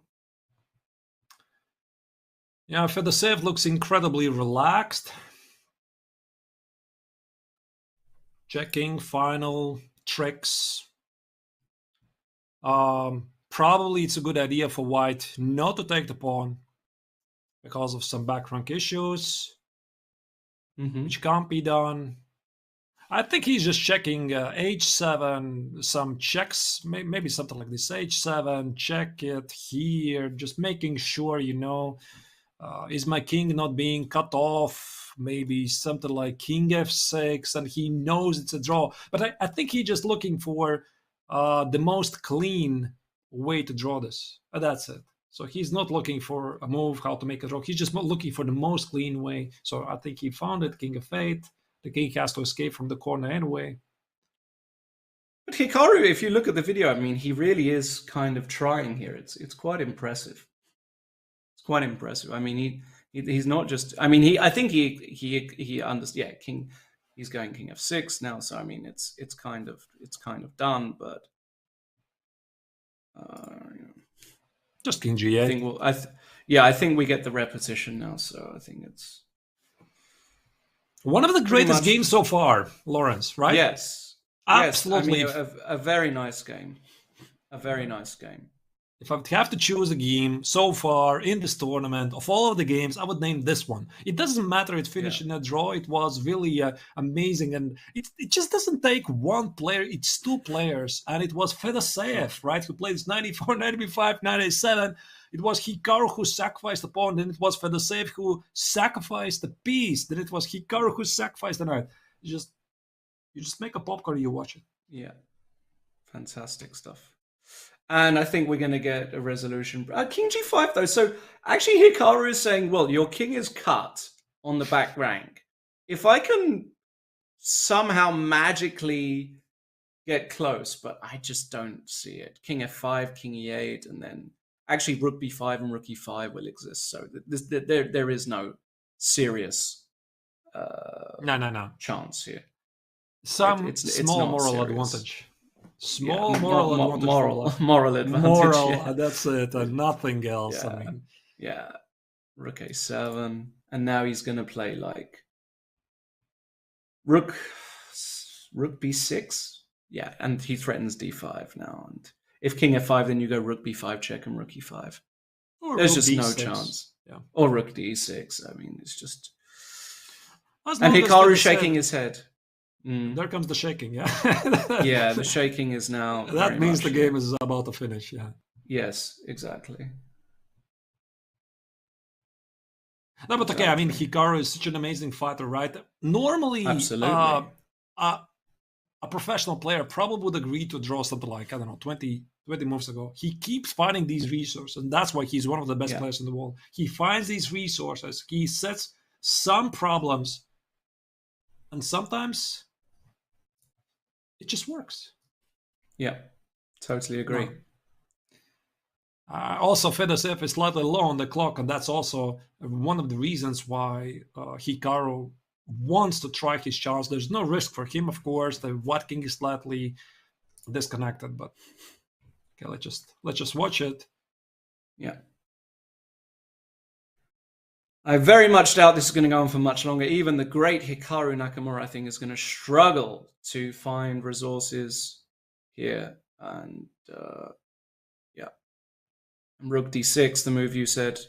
Yeah, Fedoseev looks incredibly relaxed. Checking final tricks. Probably it's a good idea for white not to take the pawn because of some back rank issues, which can't be done. I think he's just checking h7, some checks, maybe something like this. h7, check it here, just making sure, is my king not being cut off? Maybe something like king f6, and he knows it's a draw. But I think he's just looking for the most clean way to draw this. That's it. So he's not looking for a move, how to make a draw. He's just looking for the most clean way. So I think he found it, king of 8. The king has to escape from the corner anyway. But Hikaru, if you look at the video, I mean, he really is kind of trying here. It's quite impressive. It's quite impressive. I mean, he's not just. I mean, I think he understands. Yeah, king. He's going king f6 now. So I mean, it's kind of done. But just king g8. I think I think we get the repetition now. So I think it's one of the greatest games so far, Lawrence. Right? Yes, absolutely. Yes. I mean, a very nice game. A very nice game. If I would have to choose a game so far in this tournament, of all of the games, I would name this one. It doesn't matter it finished in a draw. It was really amazing. And it just doesn't take one player. It's two players. And it was Fedoseev, right, who played 94, 95, 97. It was Hikaru who sacrificed the pawn. Then it was Fedoseev who sacrificed the piece. Then it was Hikaru who sacrificed the knight. You just make a popcorn, you watch it. Yeah. Fantastic stuff. And I think we're going to get a resolution. King g5, though. So actually, Hikaru is saying, well, your king is cut on the back rank. If I can somehow magically get close, but I just don't see it. King f5, king e8, and then actually rook b5 and rook e5 will exist. So there is no serious chance here. Some small moral serious. Advantage. Small moral advantage. Moral advantage. Yeah. That's it, and nothing else. Yeah. I mean, yeah, rook a7, and now he's going to play like rook b6. Yeah, and he threatens d5 now. And if king f5, then you go rook b5 check and rook e5. or There's rook just no d6. chance. Yeah. Or rook d6. I mean, it's just... As And long as Hikaru they shaking said- his head. Mm. There comes the shaking, yeah. Yeah, the shaking is now... That very means much, the game is about to finish, yeah. Yes, exactly. No, but okay, I mean, Hikaru is such an amazing fighter, right? Normally, Absolutely. A professional player probably would agree to draw something like, I don't know, 20 moves ago. He keeps finding these resources, and that's why he's one of the best players in the world. He finds these resources, he sets some problems, and sometimes it just works. Yeah, totally agree. No. Also, Fedoshev is slightly low on the clock, and that's also one of the reasons why Hikaru wants to try his chance. There's no risk for him, of course. The White King is slightly disconnected, but okay, let's just watch it. Yeah. I very much doubt this is going to go on for much longer. Even the great Hikaru Nakamura, I think, is going to struggle to find resources here. And yeah. Rook d6, the move you said.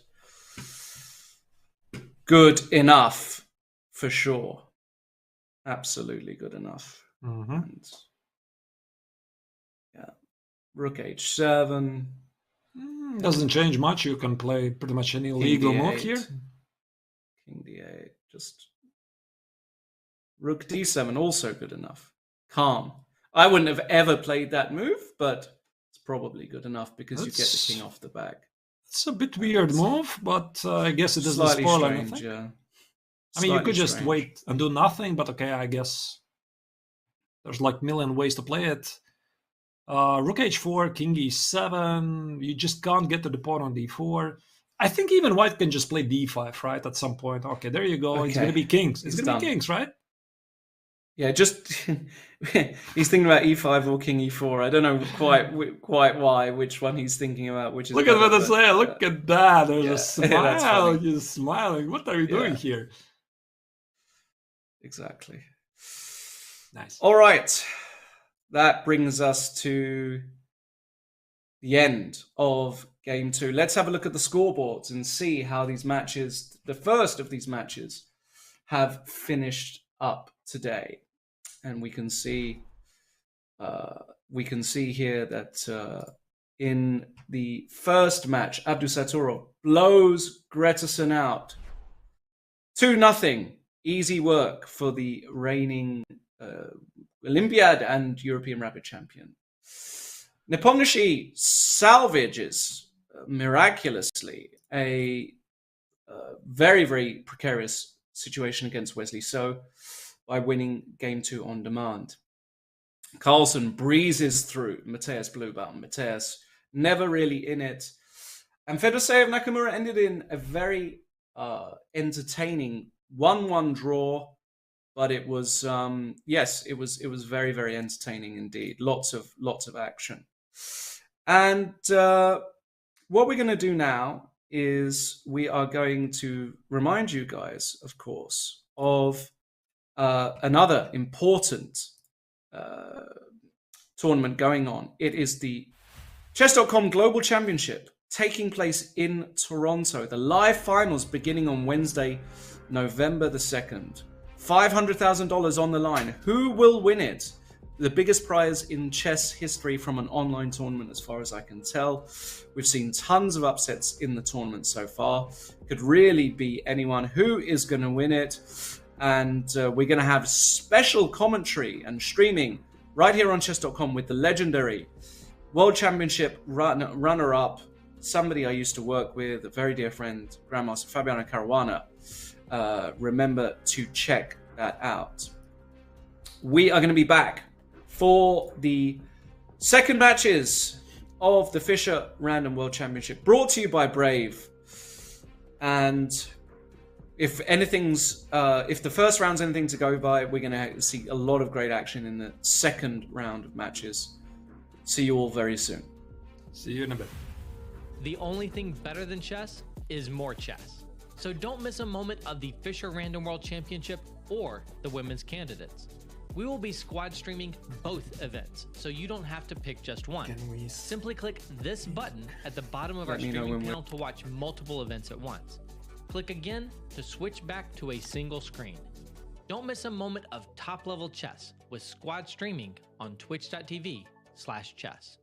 Good enough, for sure. Absolutely good enough. Mm-hmm. And, yeah. Rook h7. Doesn't change much. You can play pretty much any legal move here. King d8. Just Rook d7, also good enough. Calm. I wouldn't have ever played that move, but it's probably good enough because you get the king off the back. It's a bit weird move, but I guess it doesn't Slightly spoil strange, anything. yeah. I mean, you Slightly could just strange. wait and do nothing, but okay, I guess there's like a million ways to play it. Rook h4, king e7. You just can't get to the pawn on d4. I think even white can just play d5, right? At some point. Okay, there you go. It's Okay. going to be kings. It's He's going to be done. kings, right? Yeah, just he's thinking about e5 or king e4. I don't know quite why, which one he's thinking about. Which is Look at better, what I say. Look at that. There's yeah, a that's smile. funny. You're smiling. What are you doing Yeah. here? Exactly. Nice. All right. That brings us to the end of game 2. Let's have a look at the scoreboards and see how these matches, the first of these matches, have finished up today. And we can see here that in the first match, Abdusaturo blows Gretterson out. 2-0. Easy work for the reigning Olympiad and European Rapid champion. Nepomniachtchi salvages miraculously a very, very precarious situation against Wesley So by winning game 2 on demand. Carlsen breezes through Mateus Bluebaum. Mateus never really in it. And Fedoshev Nakamura ended in a very entertaining 1-1 draw. But it was, yes, it was very, very entertaining indeed. Lots of action. And what we're going to do now is we are going to remind you guys, of course, of another important tournament going on. It is the Chess.com Global Championship taking place in Toronto. The live finals beginning on Wednesday, November the 2nd. $500,000 on the line. Who will win it? The biggest prize in chess history from an online tournament, as far as I can tell. We've seen tons of upsets in the tournament so far. Could really be anyone. Who is going to win it? And we're going to have special commentary and streaming right here on Chess.com with the legendary World Championship runner-up, somebody I used to work with, a very dear friend, Grandmaster Fabiano Caruana. Remember to check that out. We are going to be back for the second matches of the Fischer Random World Championship, brought to you by Brave. And if the first round's anything to go by, we're going to see a lot of great action in the second round of matches. See you all very soon. See you in a bit. The only thing better than chess is more chess. So don't miss a moment of the Fischer Random World Championship or the women's candidates. We will be squad streaming both events, so you don't have to pick just one. Simply click this button at the bottom of our streaming panel to watch multiple events at once. Click again to switch back to a single screen. Don't miss a moment of top-level chess with squad streaming on twitch.tv/chess.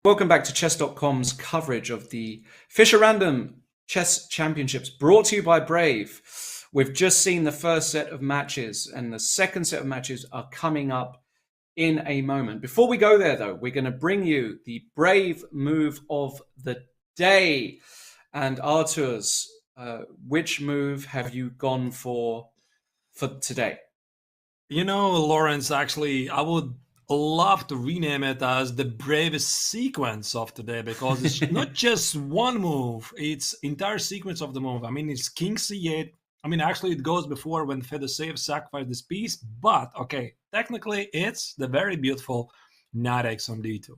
Welcome back to Chess.com's coverage of the Fischer Random Chess Championships, brought to you by Brave. We've just seen the first set of matches, and the second set of matches are coming up in a moment. Before we go there, though, we're going to bring you the Brave move of the day. And Arturs, which move have you gone for today? You know, Lawrence, actually, I would love to rename it as the bravest sequence of today, because it's not just one move, it's entire sequence of the move. I mean, it's king c8. I mean, actually, it goes before when Fedoseev sacrificed this piece, but okay, technically, it's the very beautiful knight x on d2.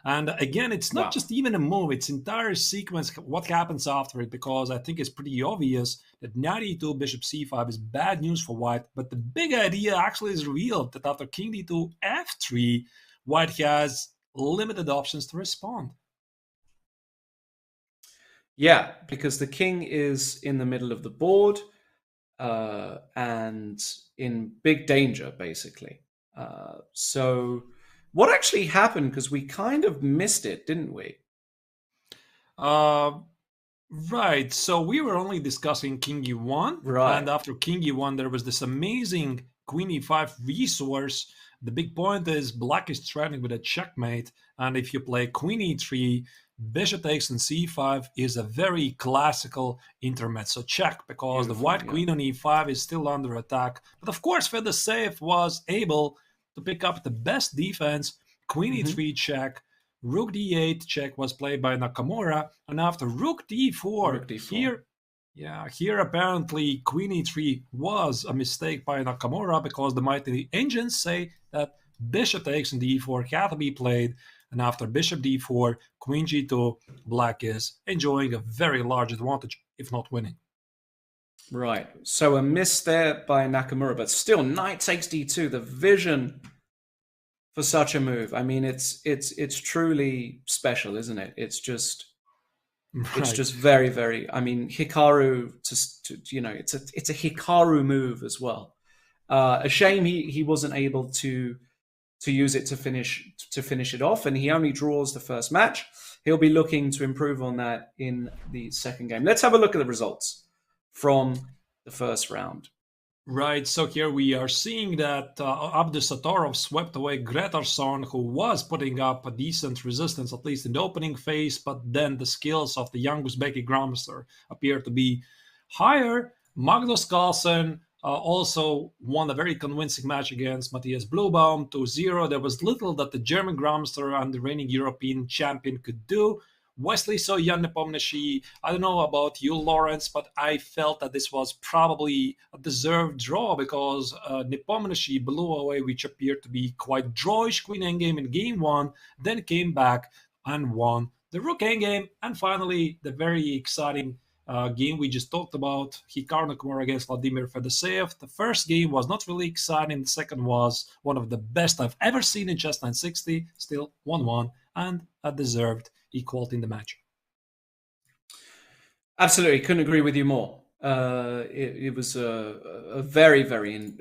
And again, it's not just even a move, it's entire sequence, what happens after it, because I think it's pretty obvious that knight e2, bishop c5 is bad news for white, but the big idea actually is revealed that after king d2, f3, white has limited options to respond. Yeah, because the king is in the middle of the board and in big danger, basically. So what actually happened? Because we kind of missed it, didn't we? Right. So we were only discussing king e1. Right. And after king e1, there was this amazing queen e5 resource. The big point is black is threatening with a checkmate. And if you play queen e3, bishop takes on c5 is a very classical intermezzo check, because the white queen on e5 is still under attack. But of course, Fedoseev was able to pick up the best defense. Queen e3 check, rook d8 check was played by Nakamura, and after rook d4, here apparently queen e3 was a mistake by Nakamura, because the mighty engines say that bishop takes on d4 had to be played, and after bishop d4, queen g2, black is enjoying a very large advantage, if not winning. Right. So a miss there by Nakamura, but still knight takes d2. The vision for such a move. I mean, it's truly special, isn't it? It's just very, very. I mean, Hikaru. It's a Hikaru move as well. A shame he wasn't able to use it to finish it off, and he only draws the first match. He'll be looking to improve on that in the second game. Let's have a look at the results from the first round. Right, so here we are seeing that Abdusatorov swept away Gretarsson, who was putting up a decent resistance, at least in the opening phase, but then the skills of the young Uzbeki Grandmaster appear to be higher. Magnus Carlsen also won a very convincing match against Matthias Bluebaum 2-0. There was little that the German Grandmaster and the reigning European champion could do. Wesley So, Nepomniachtchi. I don't know about you, Lawrence, but I felt that this was probably a deserved draw, because Nepomniachtchi blew away, which appeared to be quite drawish queen endgame in game one, then came back and won the rook endgame, and finally the very exciting game we just talked about, Hikaru Nakamura against Vladimir Fedoseev. The first game was not really exciting. The second was one of the best I've ever seen in Chess 960, still 1-1, and a deserved equality in the match. Absolutely, couldn't agree with you more. It was a very, very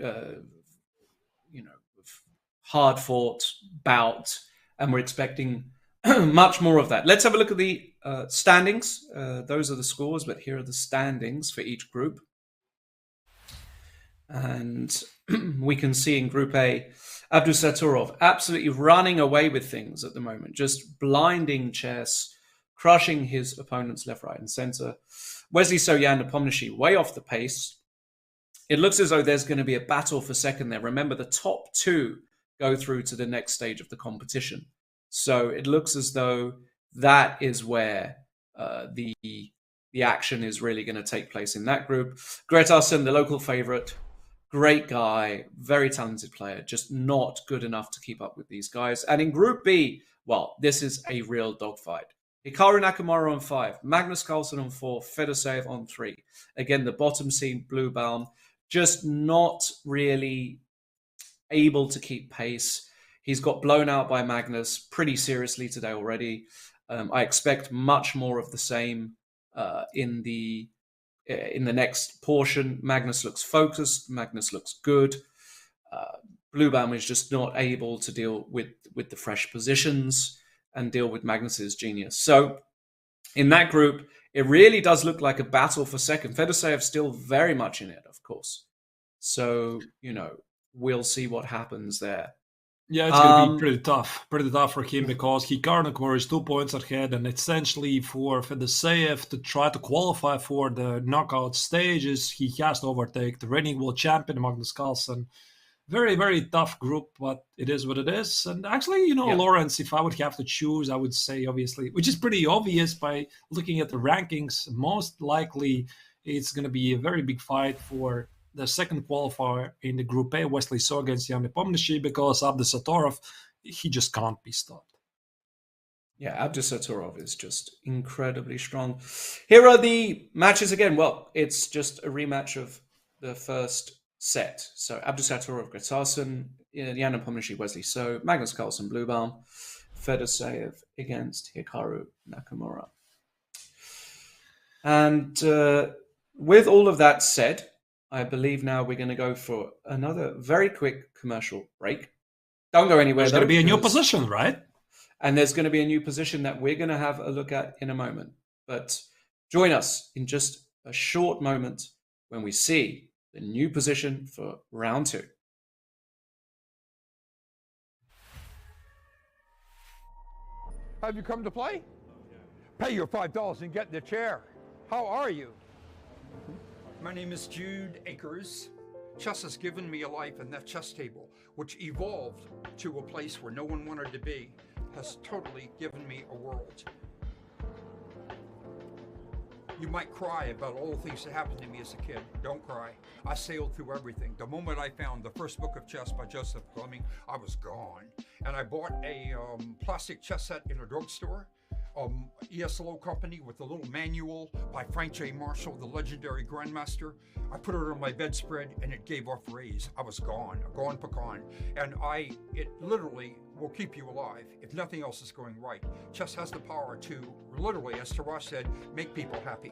hard-fought bout, and we're expecting much more of that. Let's have a look at the standings. Those are the scores, but here are the standings for each group. And we can see in Group A, Abdusatorov absolutely running away with things at the moment, just blinding chess, crushing his opponents left, right, and center. Wesley So, Nepomniachtchi way off the pace. It looks as though there's going to be a battle for second there. Remember, the top two go through to the next stage of the competition. So it looks as though that is where the action is really going to take place in that group. Gretarsson, the local favorite, great guy, very talented player, just not good enough to keep up with these guys. And in Group B, well, this is a real dogfight. Hikaru Nakamura on 5, Magnus Carlsen on 4, Fedoseev on 3. Again, the bottom seed, Bluebaum, just not really able to keep pace. He's got blown out by Magnus pretty seriously today already. I expect much more of the same in the next portion. Magnus looks focused. Magnus looks good. Bluebaum is just not able to deal with the fresh positions and deal with Magnus's genius. So in that group, it really does look like a battle for second. Fedoseev still very much in it, of course. So, we'll see what happens there. Yeah, it's going to be pretty tough for him, because Hikaru Nakamura is 2 points ahead, and essentially for Fedoseev to try to qualify for the knockout stages, he has to overtake the reigning world champion Magnus Carlsen. very, very tough group, but it is what it is. And actually, Lawrence, if I would have to choose, I would say, obviously, which is pretty obvious by looking at the rankings, most likely it's going to be a very big fight for the second qualifier in the Group A, Wesley So against Nepomniachtchi, because Abdusatorov, he just can't be stopped. Yeah, Abdusatorov is just incredibly strong. Here are the matches again. Well, it's just a rematch of the first set. So Abdusatorov, Carlsen, Nepomniachtchi, Wesley So, Magnus Carlsen, Bluebaum, Fedoseev against Hikaru, Nakamura. And with all of that said, I believe now we're going to go for another very quick commercial break. Don't go anywhere. There's going to be a new position, right? And there's going to be a new position that we're going to have a look at in a moment. But join us in just a short moment when we see the new position for round 2. Have you come to play? Pay your $5 and get in the chair. How are you? My name is Jude Akers. Chess has given me a life, and that chess table, which evolved to a place where no one wanted to be, has totally given me a world. You might cry about all the things that happened to me as a kid. Don't cry. I sailed through everything. The moment I found the first book of chess by Joseph Fleming, I was gone. And I bought a plastic chess set in a drugstore, ESLO company, with a little manual by Frank J. Marshall, the legendary grandmaster. I put it on my bedspread and it gave off rays. I was gone, gone pecan. And it literally will keep you alive if nothing else is going right. Chess has the power to, literally, as Taras said, make people happy.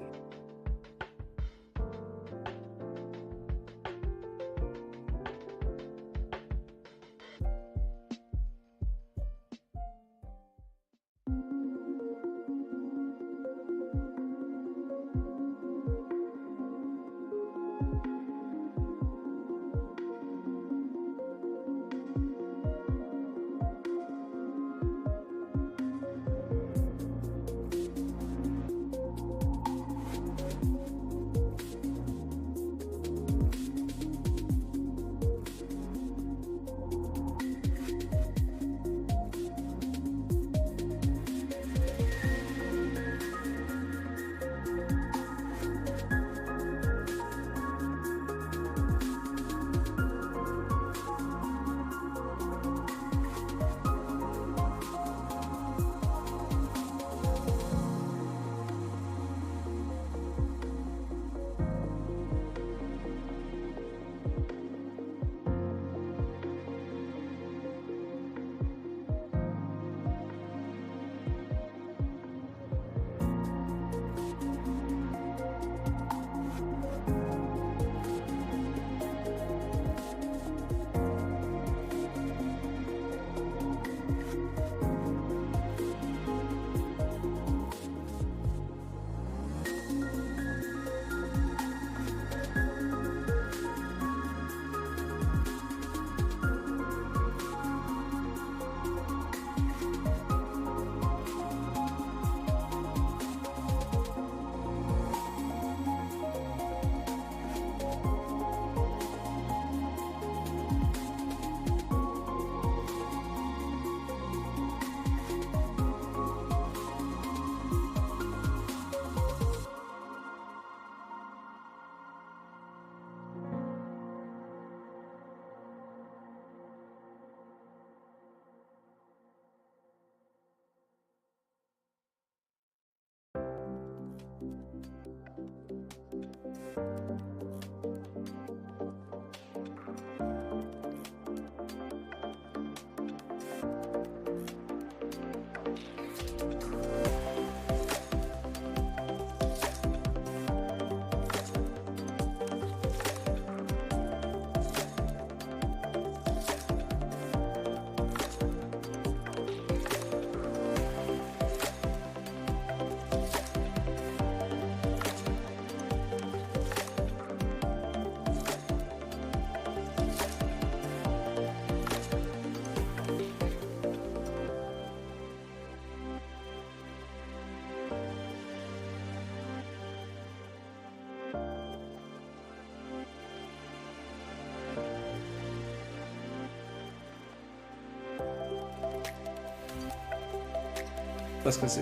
Let's go see.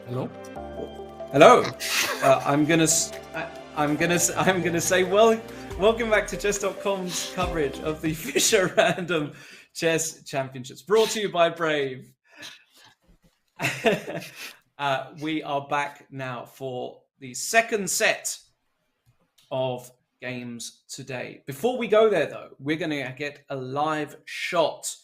Hello? Hello. I'm gonna say welcome back to Chess.com's coverage of the Fischer Random Chess Championships, brought to you by Brave. We are back now for the second set of games today. Before we go there, though, we're going to get a live shot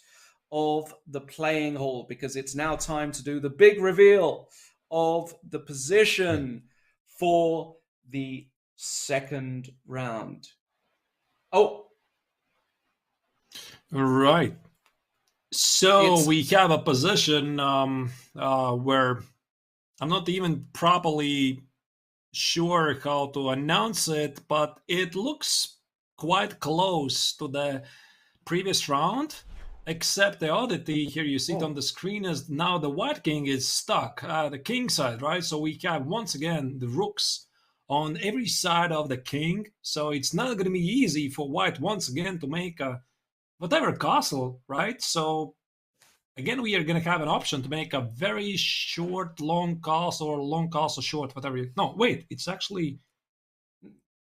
of the playing hall because it's now time to do the big reveal of the position for the second round. Oh. Right. So we have a position where I'm not even properly sure how to announce it, but it looks quite close to the previous round, except the oddity here you see it on the screen is now the white king is stuck, the king side, right? So we have once again the rooks on every side of the king, so it's not going to be easy for white once again to make a whatever castle, right? So again, we are going to have an option to make a very short, long castle or long castle short, whatever. No, wait, it's actually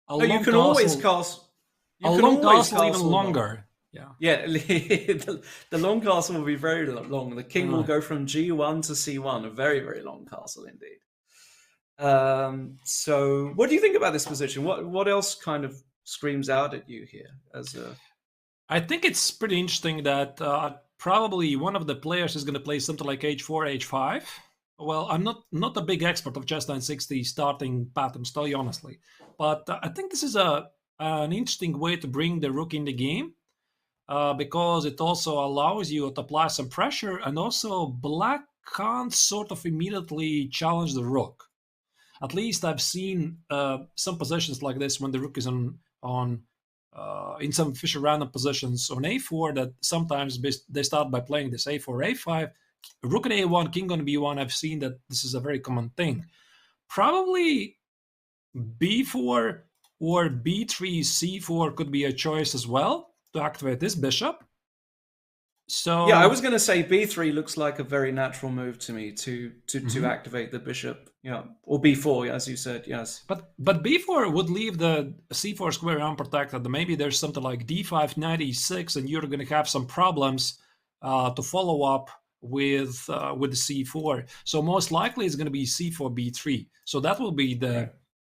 a long you can castle. Always castle. A long castle even longer. Yeah. The long castle will be very long. The king will go from G1 to C1, a very, very long castle indeed. So what do you think about this position? What else kind of screams out at you here as a... I think it's pretty interesting that probably one of the players is going to play something like H4, H5. Well, I'm not a big expert of chess 960 starting patterns, tell you honestly. But I think this is an interesting way to bring the rook in the game because it also allows you to apply some pressure, and also black can't sort of immediately challenge the rook. At least I've seen some positions like this when the rook is on in some Fischer random positions on A4 that sometimes they start by playing this A4, A5, rook on A1, king on B1. I've seen that this is a very common thing. Probably B4 or B3, C4 could be a choice as well to activate this bishop. So yeah, I was going to say B3 looks like a very natural move to me to activate the bishop, or B4, as you said, yes. But B4 would leave the C4 square unprotected. Maybe there's something like D5, knight E6, and you're going to have some problems to follow up with the C4. So most likely it's going to be C4, B3. So that will be the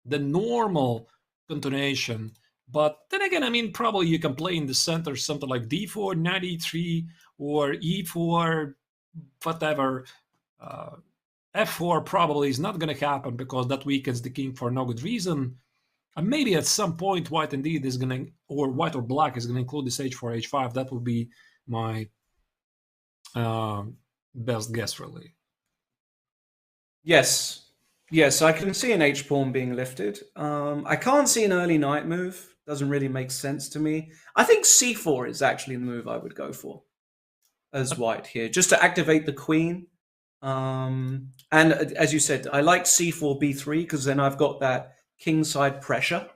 normal continuation. But then again, I mean, probably you can play in the center something like D4, knight E3, or E4, whatever. F4 probably is not going to happen because that weakens the king for no good reason. And maybe at some point, white indeed is going to, or white or black is going to include this H4, H5. That would be my best guess, really. Yes, I can see an H pawn being lifted. I can't see an early knight move. Doesn't really make sense to me. I think C4 is actually the move I would go for as white here, just to activate the queen. And as you said, I like C4, B3 because then I've got that kingside pressure.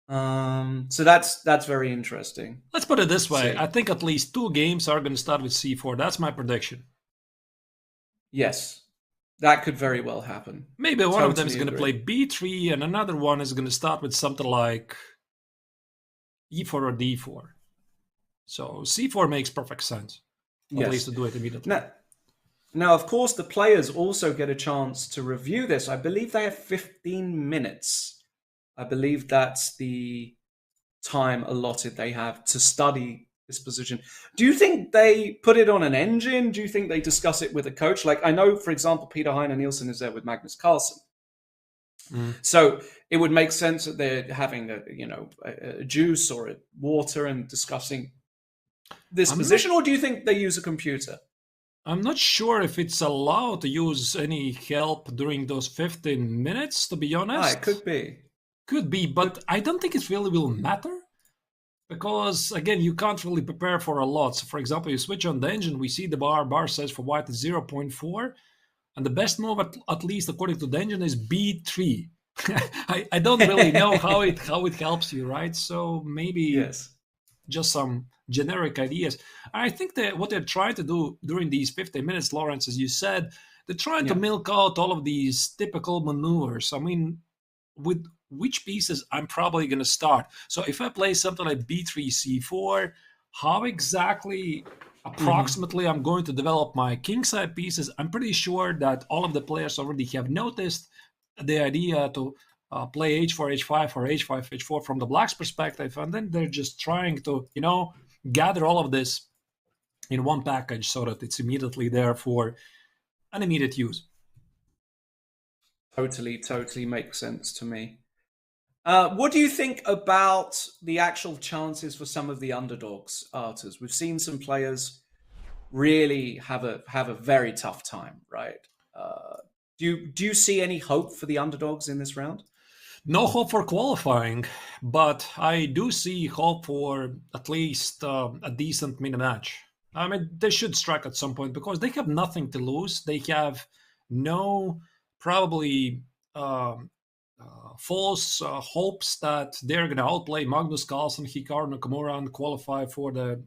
So that's very interesting. Let's put it this way. I think at least 2 games are going to start with C4. That's my prediction. Yes, that could very well happen. Maybe one of them is going to play B3 and another one is going to start with something like E4 or D4. So C4 makes perfect sense. At least to do it immediately. Now, of course, the players also get a chance to review this. I believe they have 15 minutes. I believe that's the time allotted they have to study this position. Do you think they put it on an engine? Do you think they discuss it with a coach? Like I know, for example, Peter Heine Nielsen is there with Magnus Carlsen. So it would make sense that they're having a juice or a water and discussing this position, or do you think they use a computer? I'm not sure if it's allowed to use any help during those 15 minutes, to be honest. It could be. Could be, but I don't think it really will matter. Because, again, you can't really prepare for a lot. So, for example, you switch on the engine, we see the bar says for white is 0.4. And the best move, at least according to the engine, is B3. I don't really know how it helps you, right? So maybe just some generic ideas. I think that what they're trying to do during these 15 minutes, Lawrence, as you said, they're trying to milk out all of these typical maneuvers. I mean, with which pieces I'm probably going to start. So if I play something like b3, c4, how exactly approximately I'm going to develop my kingside pieces, I'm pretty sure that all of the players already have noticed the idea to play h4, h5, or h5, h4 from the black's perspective, and then they're just trying to, gather all of this in one package so that it's immediately there for an immediate use. Totally makes sense to me. What do you think about the actual chances for some of the underdogs, Arturs? We've seen some players really have a very tough time, right? Do you see any hope for the underdogs in this round? No hope for qualifying, but I do see hope for at least a decent mini match. I mean, they should strike at some point because they have nothing to lose. They have no probably false hopes that they're going to outplay Magnus Carlsen, Hikaru, Nakamura, and qualify for the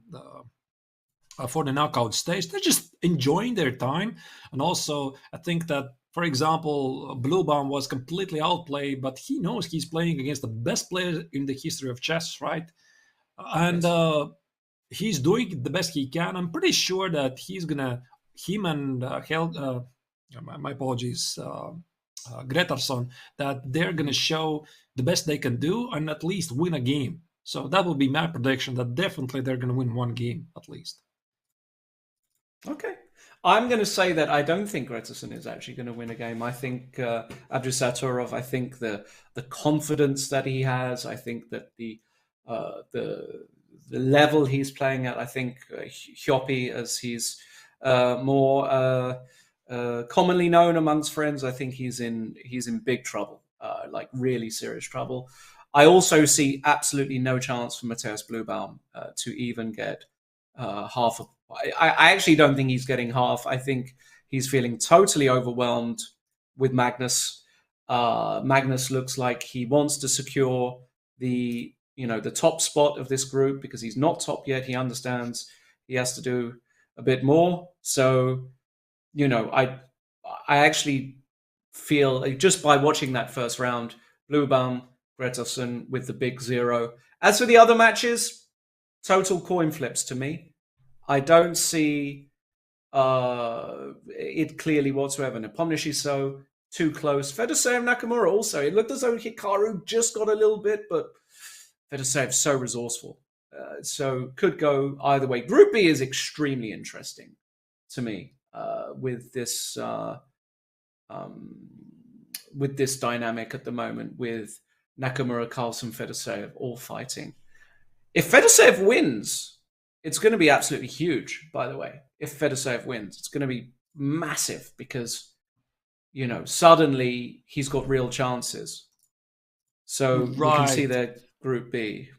knockout stage. They're just enjoying their time. And also, I think that, for example, Bluebaum was completely outplayed, but he knows he's playing against the best player in the history of chess, right? And he's doing the best he can. I'm pretty sure that him and my apologies, Gretarsson, that they're going to show the best they can do and at least win a game. So that would be my prediction, that definitely they're going to win one game at least. Okay. I'm going to say that I don't think Gretarsson is actually going to win a game. I think Abdusattorov, I think the confidence that he has, I think that the level he's playing at, I think Hjopi, as he's more commonly known amongst friends, I think he's in big trouble, like really serious trouble. I also see absolutely no chance for Matthias Bluebaum to even get half of. I actually don't think he's getting half. I think he's feeling totally overwhelmed with Magnus. Magnus looks like he wants to secure the top spot of this group because he's not top yet. He understands he has to do a bit more. So, I actually feel just by watching that first round, Bluebaum, Gretarsson with the big 0. As for the other matches, total coin flips to me. I don't see it clearly whatsoever. Nepomniachtchi so too close. Fedorsev Nakamura also. It looked as though Hikaru just got a little bit, but Fedorsev so resourceful. So could go either way. Group B is extremely interesting to me with this dynamic at the moment with Nakamura, Carlsen, Fedorsev all fighting. If Fedorsev wins, it's going to be absolutely huge, by the way. If Fedorsev wins, it's going to be massive because, suddenly he's got real chances. So we can see that Group B.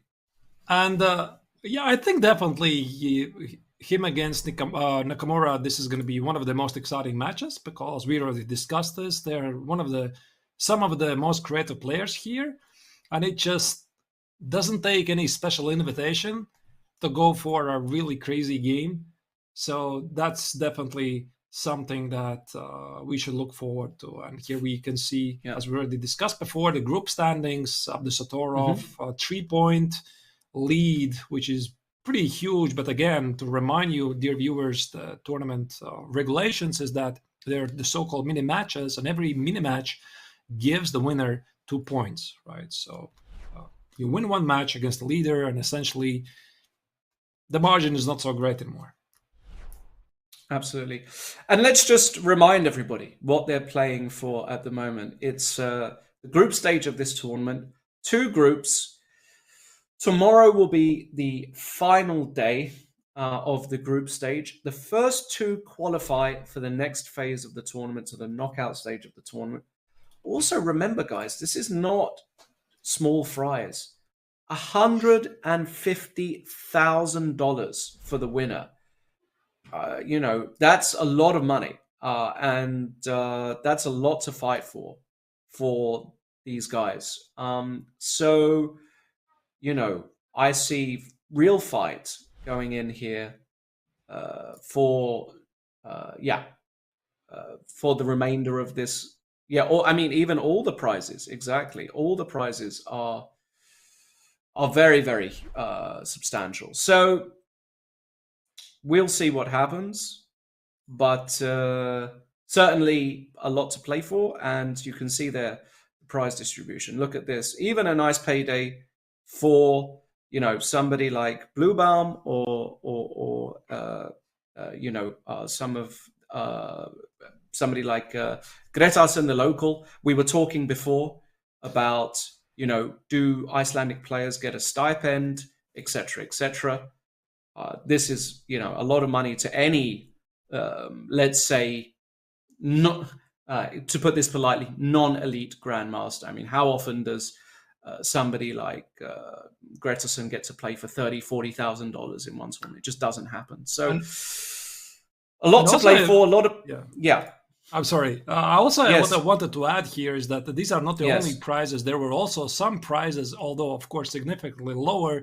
And I think definitely him against Nakamura, this is going to be one of the most exciting matches because we already discussed this. They're some of the most creative players here, and it just doesn't take any special invitation to go for a really crazy game. So that's definitely something that we should look forward to. And here we can see, as we already discussed before, the group standings of the Satorov 3-point lead, which is pretty huge. But again, to remind you, dear viewers, the tournament regulations is that they're the so-called mini matches, and every mini match gives the winner 2 points, right? So you win one match against the leader, and essentially the margin is not so great anymore. Absolutely. And let's just remind everybody what they're playing for at the moment. It's the group stage of this tournament. 2 groups. Tomorrow will be the final day of the group stage. The first 2 qualify for the next phase of the tournament, to the knockout stage of the tournament. Also, remember, guys, this is not small fries. $150,000 for the winner. That's a lot of money, and that's a lot to fight for these guys. So, I see real fight going in here for the remainder of this. Yeah, or I mean, even all the prizes. Exactly, all the prizes are very, very substantial. So we'll see what happens, but certainly a lot to play for, and you can see their prize distribution. Look at this, even a nice payday for somebody like Bluebaum or somebody like Gretarsson, the local. We were talking before about do Icelandic players get a stipend, etc., etc. This is a lot of money to any let's say not to put this politely, non-elite grandmaster. I mean, how often does somebody like Gretarsson get to play for $30,000-$40,000 in one tournament? It just doesn't happen. So a lot to play for. A lot of yeah. I'm sorry. What I wanted to add here is that these are not the Yes. only prizes. There were also some prizes, although of course significantly lower,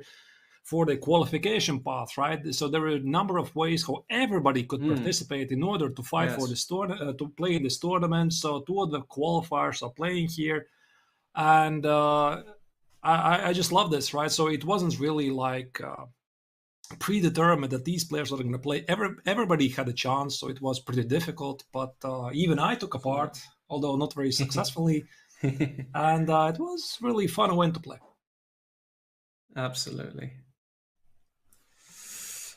for the qualification path, right? So there were a number of ways how everybody could participate in order to fight for this tournament, to play in this tournament. So two of the qualifiers are playing here, and I just love this, right? So it wasn't really like predetermined that these players are going to play. Everybody had a chance, so it was pretty difficult. But even I took a part, although not very successfully, and it was really fun win to play. Absolutely.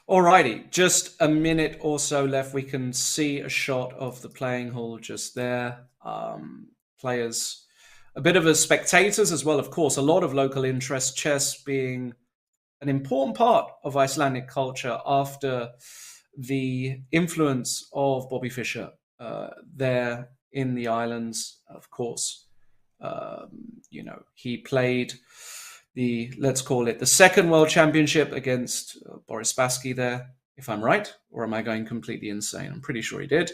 Alrighty, just a minute or so left. We can see a shot of the playing hall just there. Players, a bit of as spectators as well, of course, a lot of local interest, chess being an important part of Icelandic culture after the influence of Bobby Fischer there in the islands, of course. He played let's call it the second World Championship against Boris Spassky there, if I'm right, or am I going completely insane? I'm pretty sure he did.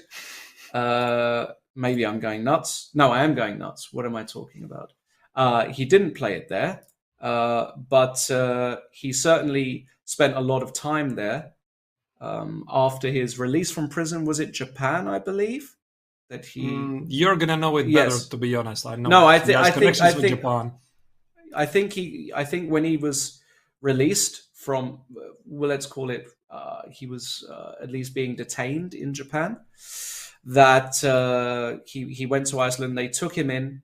Maybe I'm going nuts. No, I am going nuts. What am I talking about? He didn't play it there, but he certainly spent a lot of time there after his release from prison. Was it Japan, I believe? That he. You're gonna know it better, to be honest. I know. No, I think with Japan. I think when he was released from, well, let's call it, he was at least being detained in Japan, that he went to Iceland. They took him in.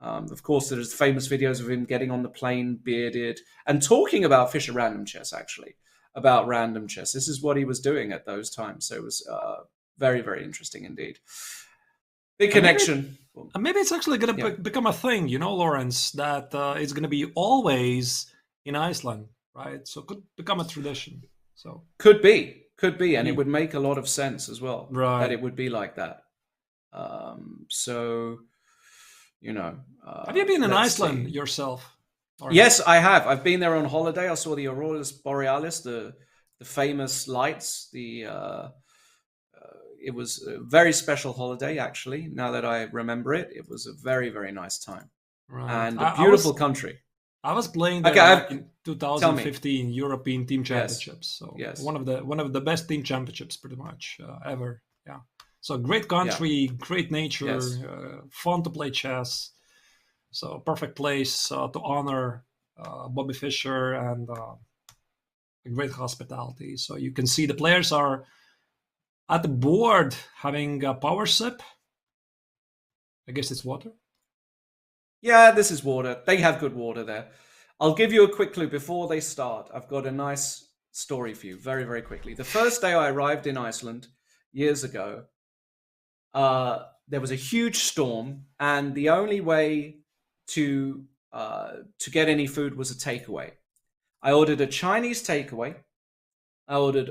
Of course, there's famous videos of him getting on the plane, bearded, and talking about Fischer Random Chess, actually, about random chess. This is what he was doing at those times. So it was very, very interesting indeed. Big connection. Maybe it's actually going to become a thing, Lawrence, that it's going to be always in Iceland, right? So it could become a tradition. So could be, and it would make a lot of sense as well, right? That it would be like that. Have you been in Iceland yourself? Yes, I have. I've been there on holiday. I saw the Auroras Borealis, the famous lights. It was a very special holiday, actually. Now that I remember it, it was a very, very nice time. Right. And a beautiful country. I was playing there in 2015 European Team Championships. So one of the best team championships, pretty much ever. Yeah. So great country, great nature, fun to play chess. So perfect place to honor Bobby Fischer and great hospitality. So you can see the players are at the board having a power sip. I guess it's water. Yeah, this is water. They have good water there. I'll give you a quick clue before they start. I've got a nice story for you very, very quickly. The first day I arrived in Iceland years ago, there was a huge storm, and the only way to get any food was a takeaway. I ordered a Chinese takeaway. I ordered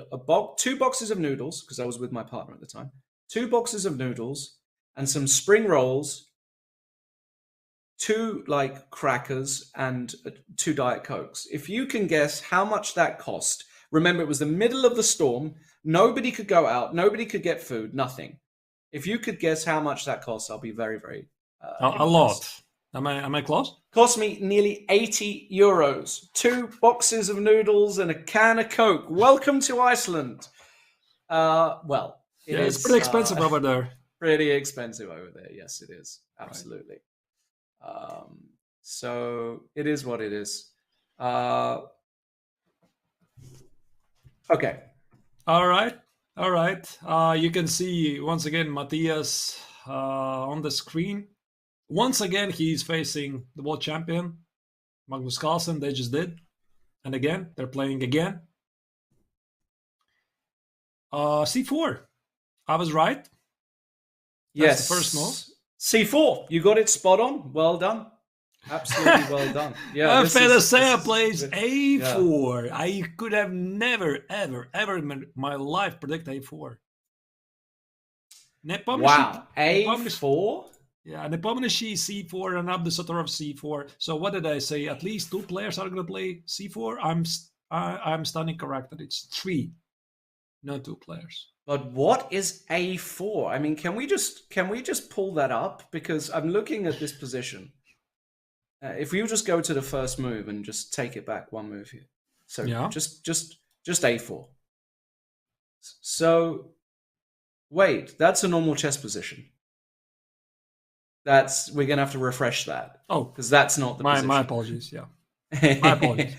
2 boxes of noodles, because I was with my partner at the time. 2 boxes of noodles and some spring rolls, 2 crackers, and 2 Diet Cokes. If you can guess how much that cost, remember it was the middle of the storm. Nobody could go out. Nobody could get food. Nothing. If you could guess how much that costs, I'll be very, very a lot. Am I close? Cost me nearly 80 euros. 2 boxes of noodles and a can of Coke. Welcome to Iceland. Well, It's pretty expensive over there. Pretty expensive over there. Yes, it is. Absolutely. So it is what it is. Okay. All right. You can see once again Matthias on the screen. Once again, he's facing the world champion, Magnus Carlsen. They just did. And again, they're playing again. C4. I was right. That's the first move. C4. You got it spot on. Well done. Absolutely well done. Yeah. Fedosea plays A4. Yeah. I could have never, ever in my life predict A4. Wow. A4? Yeah, Nepomniachtchi C4 and Abdusatorov C4. So what did I say? At least 2 players are going to play C4. I'm standing corrected. It's 3, not 2 players. But what is A4? I mean, can we just pull that up? Because I'm looking at this position. If you just go to the first move and just take it back 1 move here. So yeah. just A4. So wait, that's a normal chess position. We're gonna have to refresh that. Oh, because that's not the position. My apologies. Yeah, my apologies.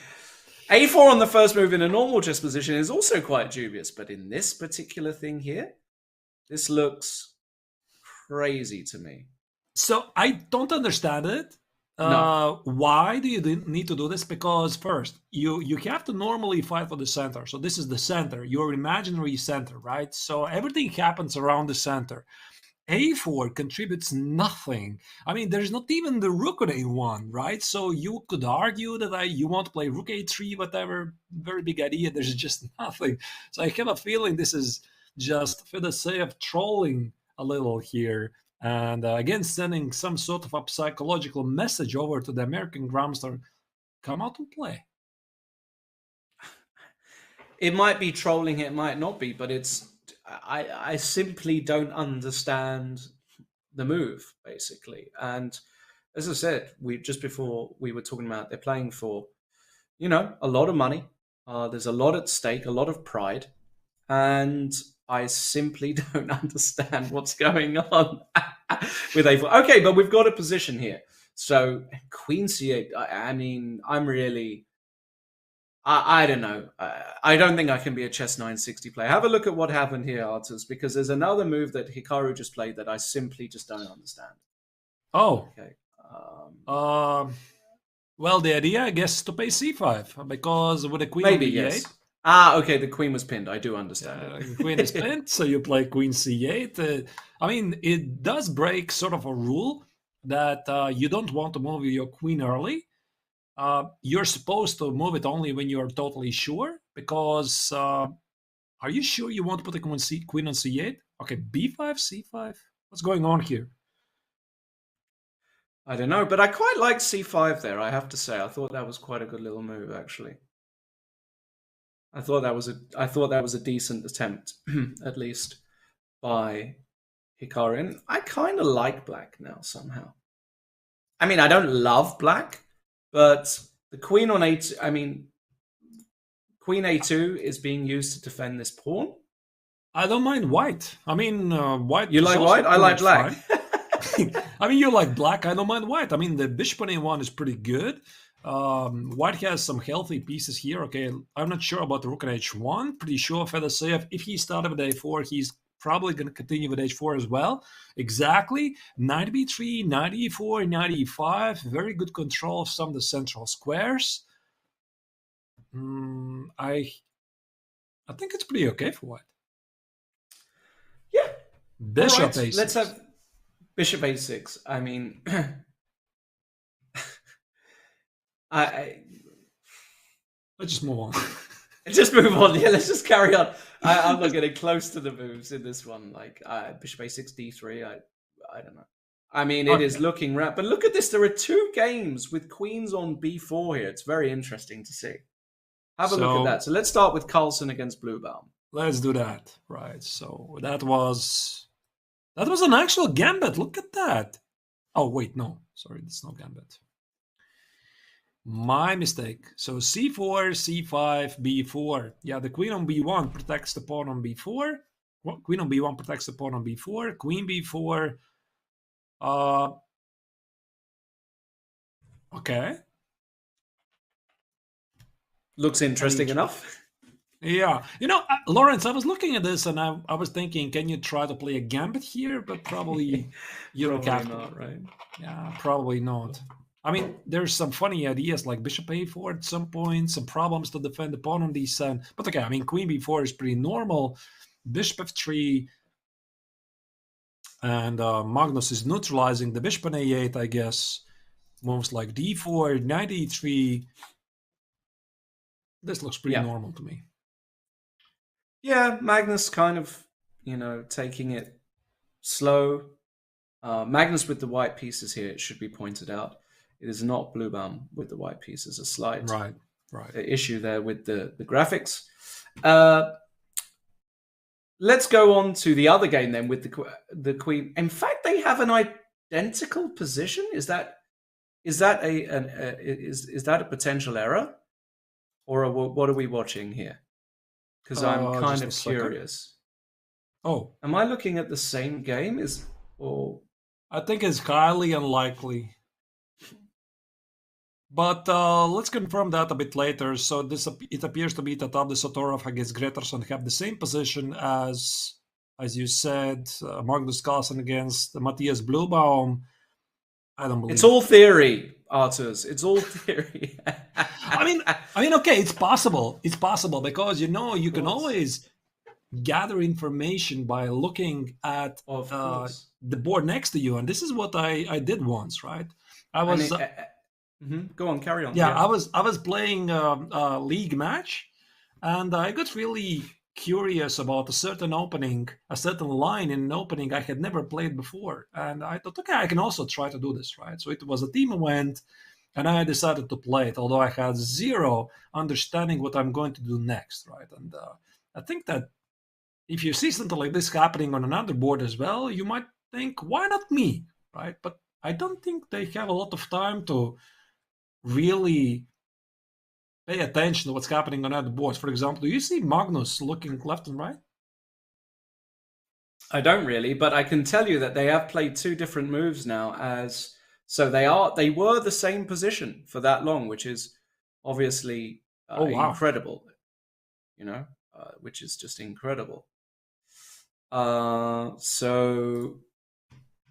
A4 on the first move in a normal chess position is also quite dubious, but in this particular thing here, this looks crazy to me. So I don't understand it. No. Why do you need to do this? Because first, you have to normally fight for the center. So this is the center, your imaginary center, right? So everything happens around the center. A4 contributes nothing. I mean, there's not even the rook on A1, right? So you could argue that you want to play rook A3, whatever, very big idea. There's just nothing. So I have a feeling this is just Fedosea trolling a little here. And again, sending some sort of a psychological message over to the American Grandmaster, come out and play. It might be trolling, it might not be, but I simply don't understand the move, basically. And as I said, just before we were talking about they're playing for, a lot of money. There's a lot at stake, a lot of pride. And I simply don't understand what's going on with A4. Okay, but we've got a position here. So Queen C8, I mean, I'm really... I don't know. I don't think I can be a chess 960 player. Have a look at what happened here, Artus, because there's another move that Hikaru just played that I simply just don't understand. Oh. Okay. Well, the idea, I guess, to play C5, because with the queen maybe, on B8... Yes. Okay, the queen was pinned. I do understand it. The queen is pinned, so you play queen C8. I mean, it does break sort of a rule that you don't want to move your queen early. You're supposed to move it only when you're totally sure, because are you sure you want to put the queen on C8? Okay, B5, C5. What's going on here? I don't know, but I quite like C5 there, I have to say. I thought that was quite a good little move, actually. I thought that was a decent attempt, at least, by Hikaru. And I kind of like black now, somehow. I mean, I don't love black, but the queen on A2, I mean, queen A2 is being used to defend this pawn. I don't mind white. I mean, white... You like white? I like black. I mean, you like black. I don't mind white. I mean, the bishop on A1 is pretty good. White has some healthy pieces here. Okay, I'm not sure about the rook on H1. Pretty sure Fedosea, if he started with A4, he's probably going to continue with H4 as well. Exactly. Knight B3, Knight E4, Knight E5. Very good control of some of the central squares. I think it's pretty okay for white. Yeah. Bishop A6. Let's have Bishop A6. I mean... Let's just move on. Just move on. Yeah, let's just carry on. I'm not getting close to the moves in this one. Like Bishop A6, D3. I don't know. I mean, it is looking right, but look at this. There are 2 games with queens on B4 here. It's very interesting to see. Have a look at that. So let's start with Carlsen against Bluebaum. Let's do that. Right. So that was an actual gambit. Look at that. Oh wait, no. Sorry, that's no gambit. My mistake. So c4, c5, b4. Yeah, the queen on b1 protects the pawn on b4. Well, queen on b1 protects the pawn on b4. Queen b4. Okay. Looks interesting enough. Yeah. Lawrence, I was looking at this and I was thinking, can you try to play a gambit here? But probably you don't have to. Not, right? Yeah, probably not. I mean, there's some funny ideas like bishop a4 at some point, some problems to defend the pawn on d7. But okay, I mean, queen b4 is pretty normal. Bishop f3. And Magnus is neutralizing the bishop on a8, I guess. Moves like d4, knight e3. This looks pretty normal to me. Yeah, Magnus kind of, taking it slow. Magnus with the white pieces here, it should be pointed out. It is not Bluebaum with the white pieces. A slight issue there with the graphics. Let's go on to the other game then with the queen. In fact, they have an identical position. Is that a potential error, or what are we watching here? Because I'm kind of curious. Oh, am I looking at the same game? I think it's highly unlikely. But let's confirm that a bit later. So it appears to be that Abdesatorov against Gretterson have the same position as you said, Magnus Carlsen against Matthias Bluebaum. I don't believe it's all theory, Arturs. It's all theory. I mean, okay, it's possible. It's possible because you can always gather information by looking at the board next to you, and this is what I did once, right? I was. Go on, carry on. Yeah, I was playing a league match, and I got really curious about a certain opening, a certain line in an opening I had never played before, and I thought, okay, I can also try to do this, right? So it was a team event, and I decided to play it, although I had zero understanding what I'm going to do next, right? And I think that if you see something like this happening on another board as well, you might think, why not me, right? But I don't think they have a lot of time to really pay attention to what's happening on other boards. For example, do you see Magnus looking left and right? I don't really, but I can tell you that they have played two different moves now. So they were the same position for that long, which is obviously incredible. Which is just incredible. So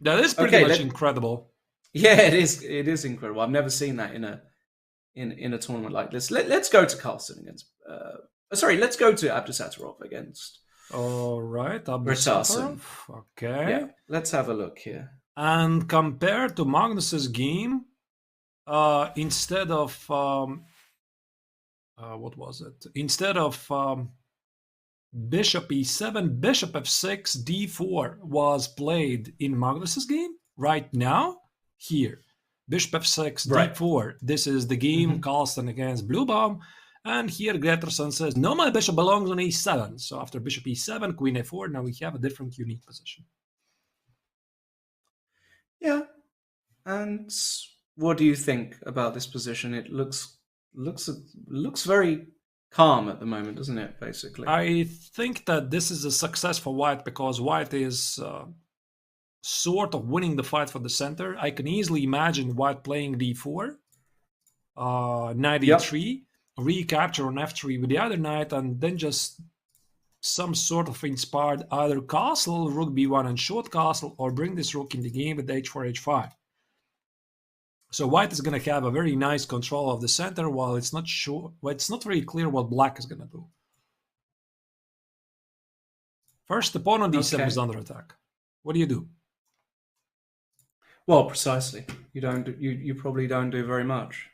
that is pretty much incredible. Yeah, it is. It is incredible. I've never seen that in a tournament like this. Let's go to Carlsen against. Let's go to Abdesatorov against. All right, Abdesatorov. Okay. Yeah, let's have a look here. And compared to Magnus's game, instead of what was it? Instead of bishop e7, bishop f6, d4 was played in Magnus's game. Right now, here, bishop f6, d4. This is the game Carlsen against Bluebaum. And here Gretterson says, no, my bishop belongs on e7. So after bishop e7, queen a4, now we have a different unique position. Yeah. And what do you think about this position? It looks very calm at the moment, doesn't it, basically? I think that this is a success for White because White is sort of winning the fight for the center. I can easily imagine White playing d4, knight e3, recapture on f3 with the other knight, and then just some sort of inspired either castle, rook b1 and short castle, or bring this rook in the game with h4, h5. So White is going to have a very nice control of the center, while it's not sure. Well, it's not very clear what Black is going to do. First, the pawn on d7 is under attack. What do you do? Well, precisely. You probably don't do very much.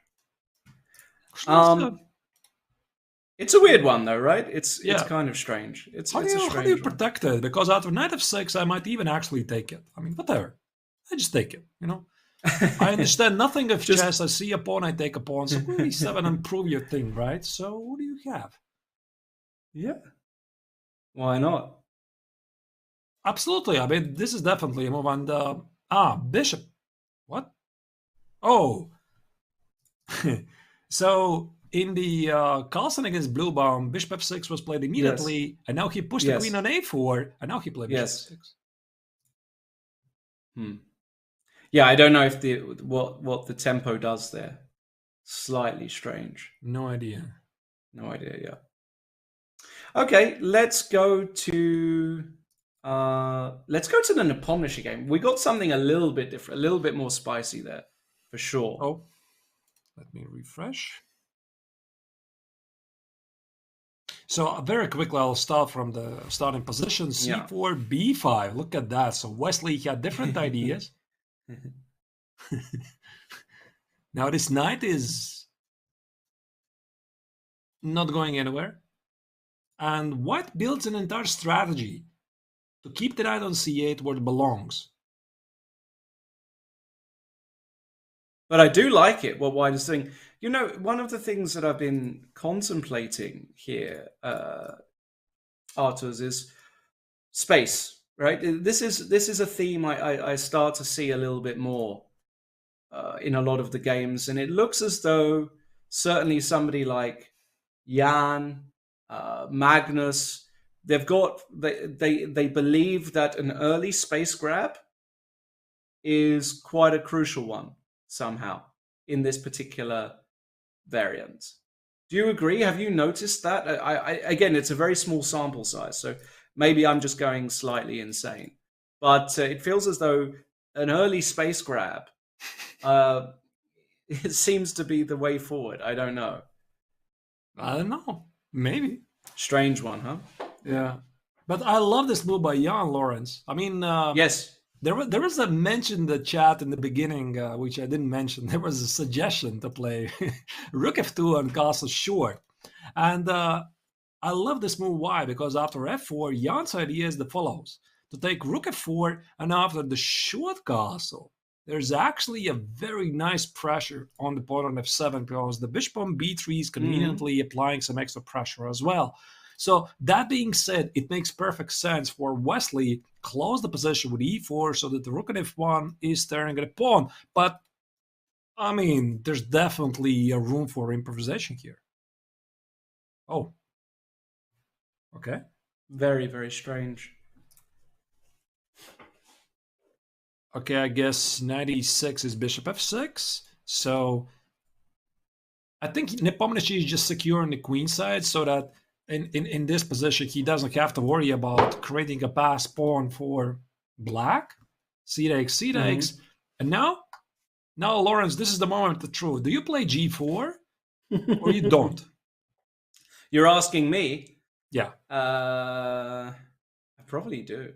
It's a weird one though, right? It's kind of strange. How do you protect it? Because after knight f6, I might even actually take it. I mean, whatever. I just take it, I understand nothing of chess. I see a pawn, I take a pawn. So queen e7 and prove your thing, right? So what do you have? Yeah. Why not? Absolutely. I mean, this is definitely a move. And bishop. What? Oh, so in the Carlsen against Blue Bomb, bishop f6 was played immediately, and now he pushed the queen on a4, and now he played bishop f6. Yeah, I don't know if what the tempo does there. Slightly strange. No idea. No idea. Yeah. Okay, let's go to the Nepomniachtchi game. We got something a little bit different, a little bit more spicy there, for sure. Oh, let me refresh. So very quickly, I'll start from the starting position. C4, B5. Look at that. So Wesley had different ideas. Now this knight is not going anywhere. And White builds an entire strategy to keep the knight on c8 where it belongs. But I do like it, what White is doing. You know, one of the things that I've been contemplating here, Arturs, is space, right? This is a theme I start to see a little bit more in a lot of the games. And it looks as though certainly somebody like Jan, Magnus, they believe that an early space grab is quite a crucial one somehow in this particular variant. Do you agree? Have you noticed that? Again, it's a very small sample size, so maybe I'm just going slightly insane. But it feels as though an early space grab it seems to be the way forward. I don't know. I don't know. Maybe. Strange one, huh? Yeah. But I love this move by Jan Lawrence. I mean, yes. There was a mention in the chat in the beginning, which I didn't mention. There was a suggestion to play Rook f2 on castle short. And I love this move. Why? Because after f4, Jan's idea is the follows. To take Rook f4, and after the short castle, there's actually a very nice pressure on the pawn on f7, because the bishop on b3 is conveniently applying some extra pressure as well. So that being said, it makes perfect sense for Wesley close the position with e4 so that the rook on f1 is staring at a pawn. But, I mean, there's definitely a room for improvisation here. Oh. Okay. Very, very strange. Okay, I guess knight e6 is bishop f6. So I think Nepomniachtchi is just securing the queen side so that in this position, he doesn't have to worry about creating a pass pawn for black. C takes, C takes. And now, Lawrence, this is the moment of truth. Do you play g4 or you don't? You're asking me? Yeah. I probably do.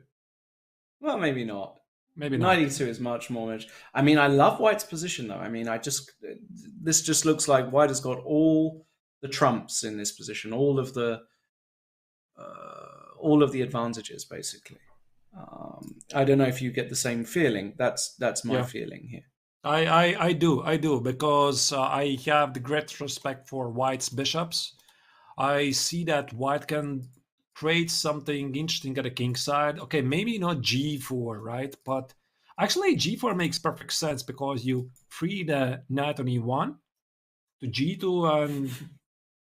Well, maybe not. Maybe not. Knight e2 is much more. I mean, I love White's position, though. I mean, this just looks like White has got all the trumps in this position, all of the advantages, basically. I don't know if you get the same feeling. That's my feeling here. I do, because I have the great respect for White's bishops. I see that White can create something interesting at the king side. Okay, maybe not g4, right? But actually g4 makes perfect sense because you free the knight on e1 to g2 and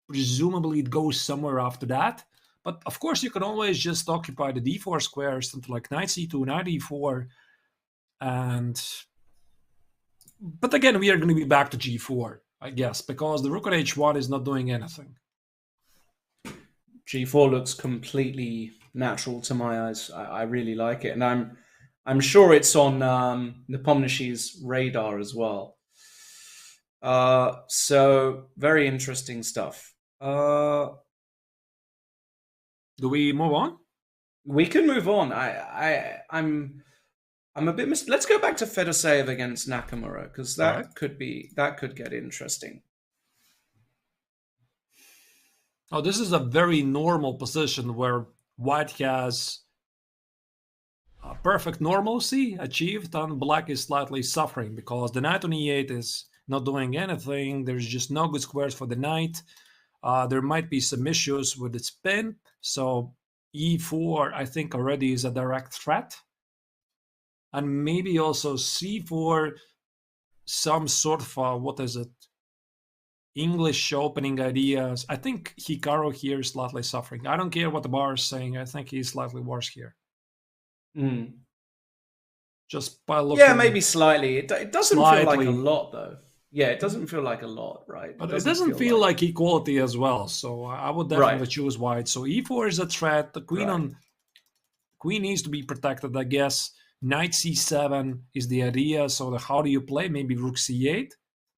presumably it goes somewhere after that. But of course, you can always just occupy the d4 square, something like knight c2, knight e4. But again, we are going to be back to g4, I guess, because the rook on h1 is not doing anything. G4 looks completely natural to my eyes. I really like it. And I'm sure it's on Nepomniachtchi's radar as well. So very interesting stuff. Do we move on? We can move on. I'm a bit let's go back to Fedoseev against Nakamura, because that could get interesting. Oh, this is a very normal position where White has a perfect normalcy achieved and Black is slightly suffering because the knight on e8 is not doing anything. There's just no good squares for the knight. There might be some issues with its pin. So e4, I think, already is a direct threat. And maybe also c4 some sort of what is it? English opening ideas. I think Hikaru here is slightly suffering. I don't care what the bar is saying. I think he's slightly worse here. Mm. Just by looking. Yeah, maybe slightly. It doesn't feel like a lot, though. Yeah, it doesn't feel like a lot, right? But it doesn't feel like equality as well. So I would definitely choose white. So e4 is a threat. The queen queen needs to be protected, I guess. Knight c7 is the idea. So how do you play? Maybe rook c8,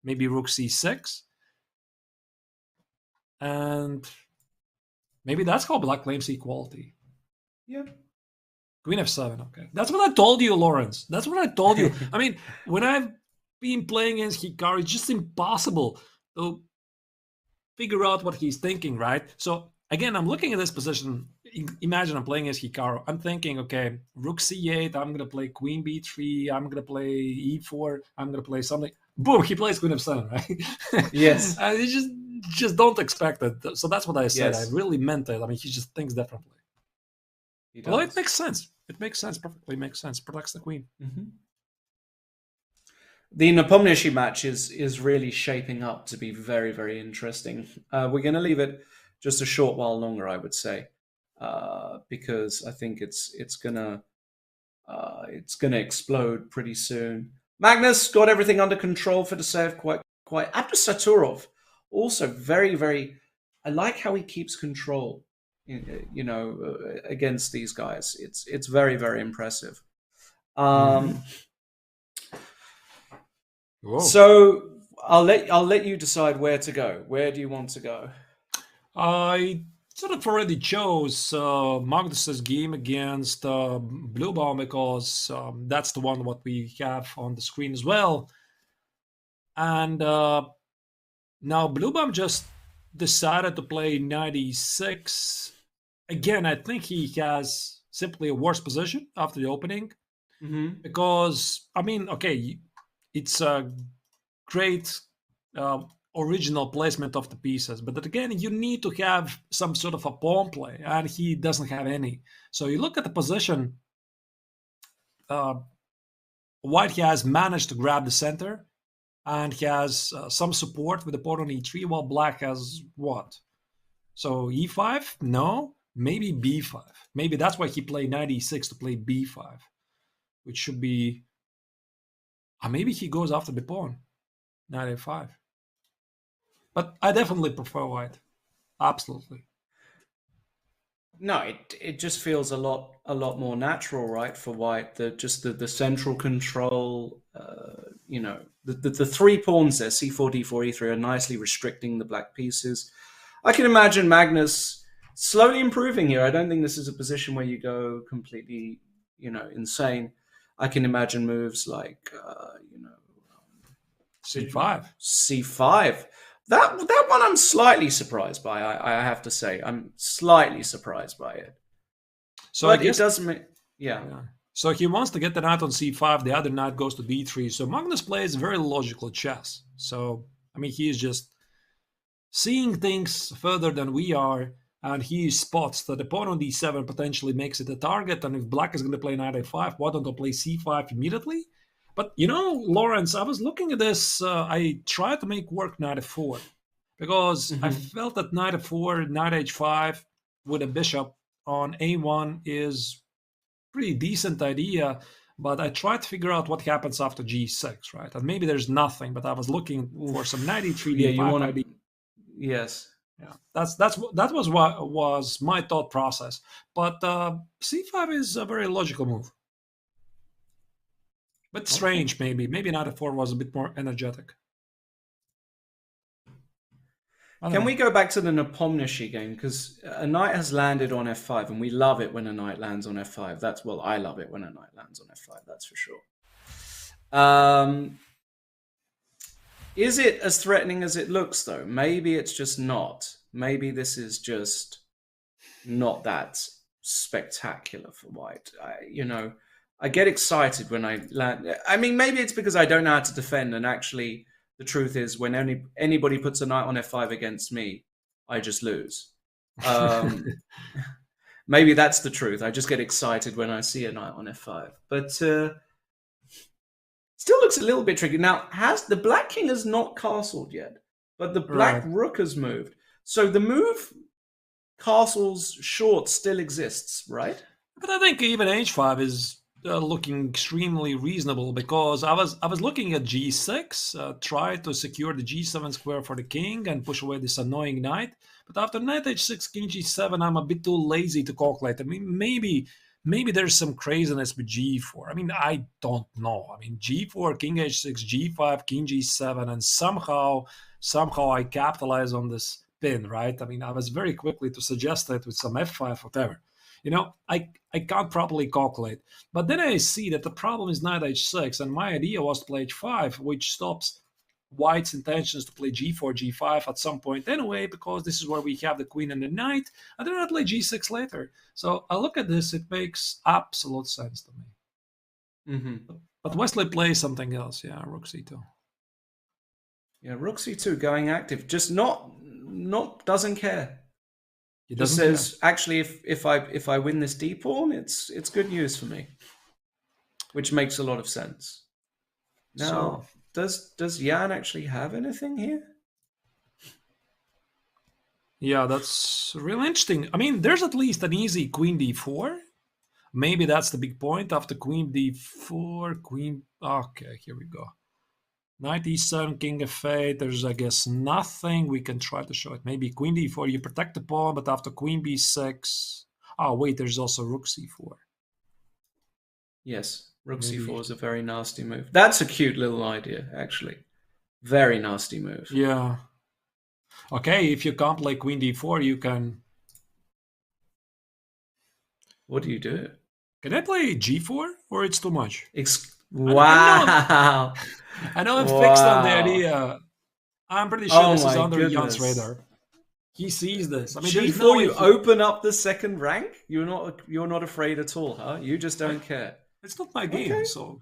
maybe rook c6. And maybe that's how black claims equality. Yeah. Queen f7, okay. That's what I told you, Lawrence. That's what I told you. I mean, when I've been playing against Hikaru, it's just impossible to figure out what he's thinking, right? So again, I'm looking at this position. Imagine I'm playing against Hikaru. I'm thinking, okay, rook c8, I'm going to play queen b3, I'm going to play e4, I'm going to play something. Boom, he plays queen f7, right? Yes. And you just don't expect it. So that's what I said. Yes. I really meant it. I mean, he just thinks differently. Well, it makes sense. It makes sense. Perfectly makes sense. Protects the queen. Mm-hmm. The Nepomniachtchi match is really shaping up to be very, very interesting. We're going to leave it just a short while longer, I would say, because I think it's gonna explode pretty soon. Magnus got everything under control for the save quite. After Saturov, also very, very. I like how he keeps control. Against these guys, it's very, very impressive. So I'll let you decide where to go. Where do you want to go? I sort of already chose Magnus's game against Bluebaum because that's the one what we have on the screen as well. And now Bluebaum just decided to play knight e6. Again, I think he has simply a worse position after the opening. Mm-hmm. Because, I mean, okay, it's a great original placement of the pieces. But then again, you need to have some sort of a pawn play, and he doesn't have any. So you look at the position, White has managed to grab the center, and he has some support with the pawn on e3, while Black has what? So e5? No. Maybe b5. Maybe that's why he played knight e6 to play b5, which should be... maybe he goes after the pawn, knight a5. But I definitely prefer white. Absolutely. No, it just feels a lot more natural, right, for white. The central control, the three pawns there, c4, d4, e3, are nicely restricting the black pieces. I can imagine Magnus slowly improving here. I don't think this is a position where you go completely, insane. I can imagine moves like, c5. C5. That one I'm slightly surprised by. I have to say, I'm slightly surprised by it. So but I guess it does make, yeah. So he wants to get the knight on c5. The other knight goes to d3. So Magnus plays very logical chess. So I mean, he is just seeing things further than we are, and he spots that the pawn on d7 potentially makes it a target. And if Black is going to play knight a5, why don't I play c5 immediately? But, Lawrence, I was looking at this. I tried to make work knight f4 because I felt that knight f4, knight h5 with a bishop on a1 is pretty decent idea. But I tried to figure out what happens after g6, right? And maybe there's nothing, but I was looking for some knight e3, d5 idea. Yes. Yeah, that was what was my thought process. But c5 is a very logical move. But strange, maybe. Maybe knight f4 was a bit more energetic. Can we go back to the Nepomniachtchi game? Because a knight has landed on f5, and we love it when a knight lands on f5. I love it when a knight lands on f5, that's for sure. Is it as threatening as it looks, though? Maybe it's just not. Maybe this is just not that spectacular for white. I get excited when I land. I mean, maybe it's because I don't know how to defend, and actually the truth is when anybody puts a knight on f5 against me, I just lose. Maybe that's the truth. I just get excited when I see a knight on f5. But Still looks a little bit tricky. Now, the Black King has not castled yet, but the Black Rook has moved. So the move castles short still exists, right? But I think even h5 is looking extremely reasonable, because I was looking at g6, try to secure the g7 square for the king and push away this annoying knight. But after knight h6, king g7, I'm a bit too lazy to calculate. I mean, maybe there's some craziness with g4. I mean, I don't know. I mean, g4, king h6, g5, king g7, and somehow I capitalize on this pin, right? I mean, I was very quickly to suggest it with some f5, whatever. You know, I can't properly calculate. But then I see that the problem is knight h6, and my idea was to play h5, which stops white's intentions to play g4, g5 at some point anyway, because this is where we have the queen and the knight, and then I play g6 later. So I look at this, it makes absolute sense to me. Mm-hmm. But Wesley plays something else, yeah, rook c2. Yeah, rook c2 going active, just not doesn't care. He Just doesn't says, actually, if I win this d pawn, it's good news for me, which makes a lot of sense. Now, does Jan actually have anything here? Yeah, that's really interesting. I mean, there's at least an easy queen d4. Maybe that's the big point. After queen d4, queen... Okay, here we go. Knight e7, king f8. There's, I guess, nothing. We can try to show it. Maybe queen d4, you protect the pawn, but after queen b6... Oh, wait, there's also rook c4. Yes, rook c4 is a very nasty move. That's a cute little idea, actually. Very nasty move. Yeah. Okay, if you can't play queen d4, you can... What do you do? Can I play g4, or it's too much? Wow. I know I'm fixed on the idea. I'm pretty sure this is under Jan's radar. He sees this. I mean, G4, you open up the second rank? You're not afraid at all, huh? You just don't care. It's not my game, so...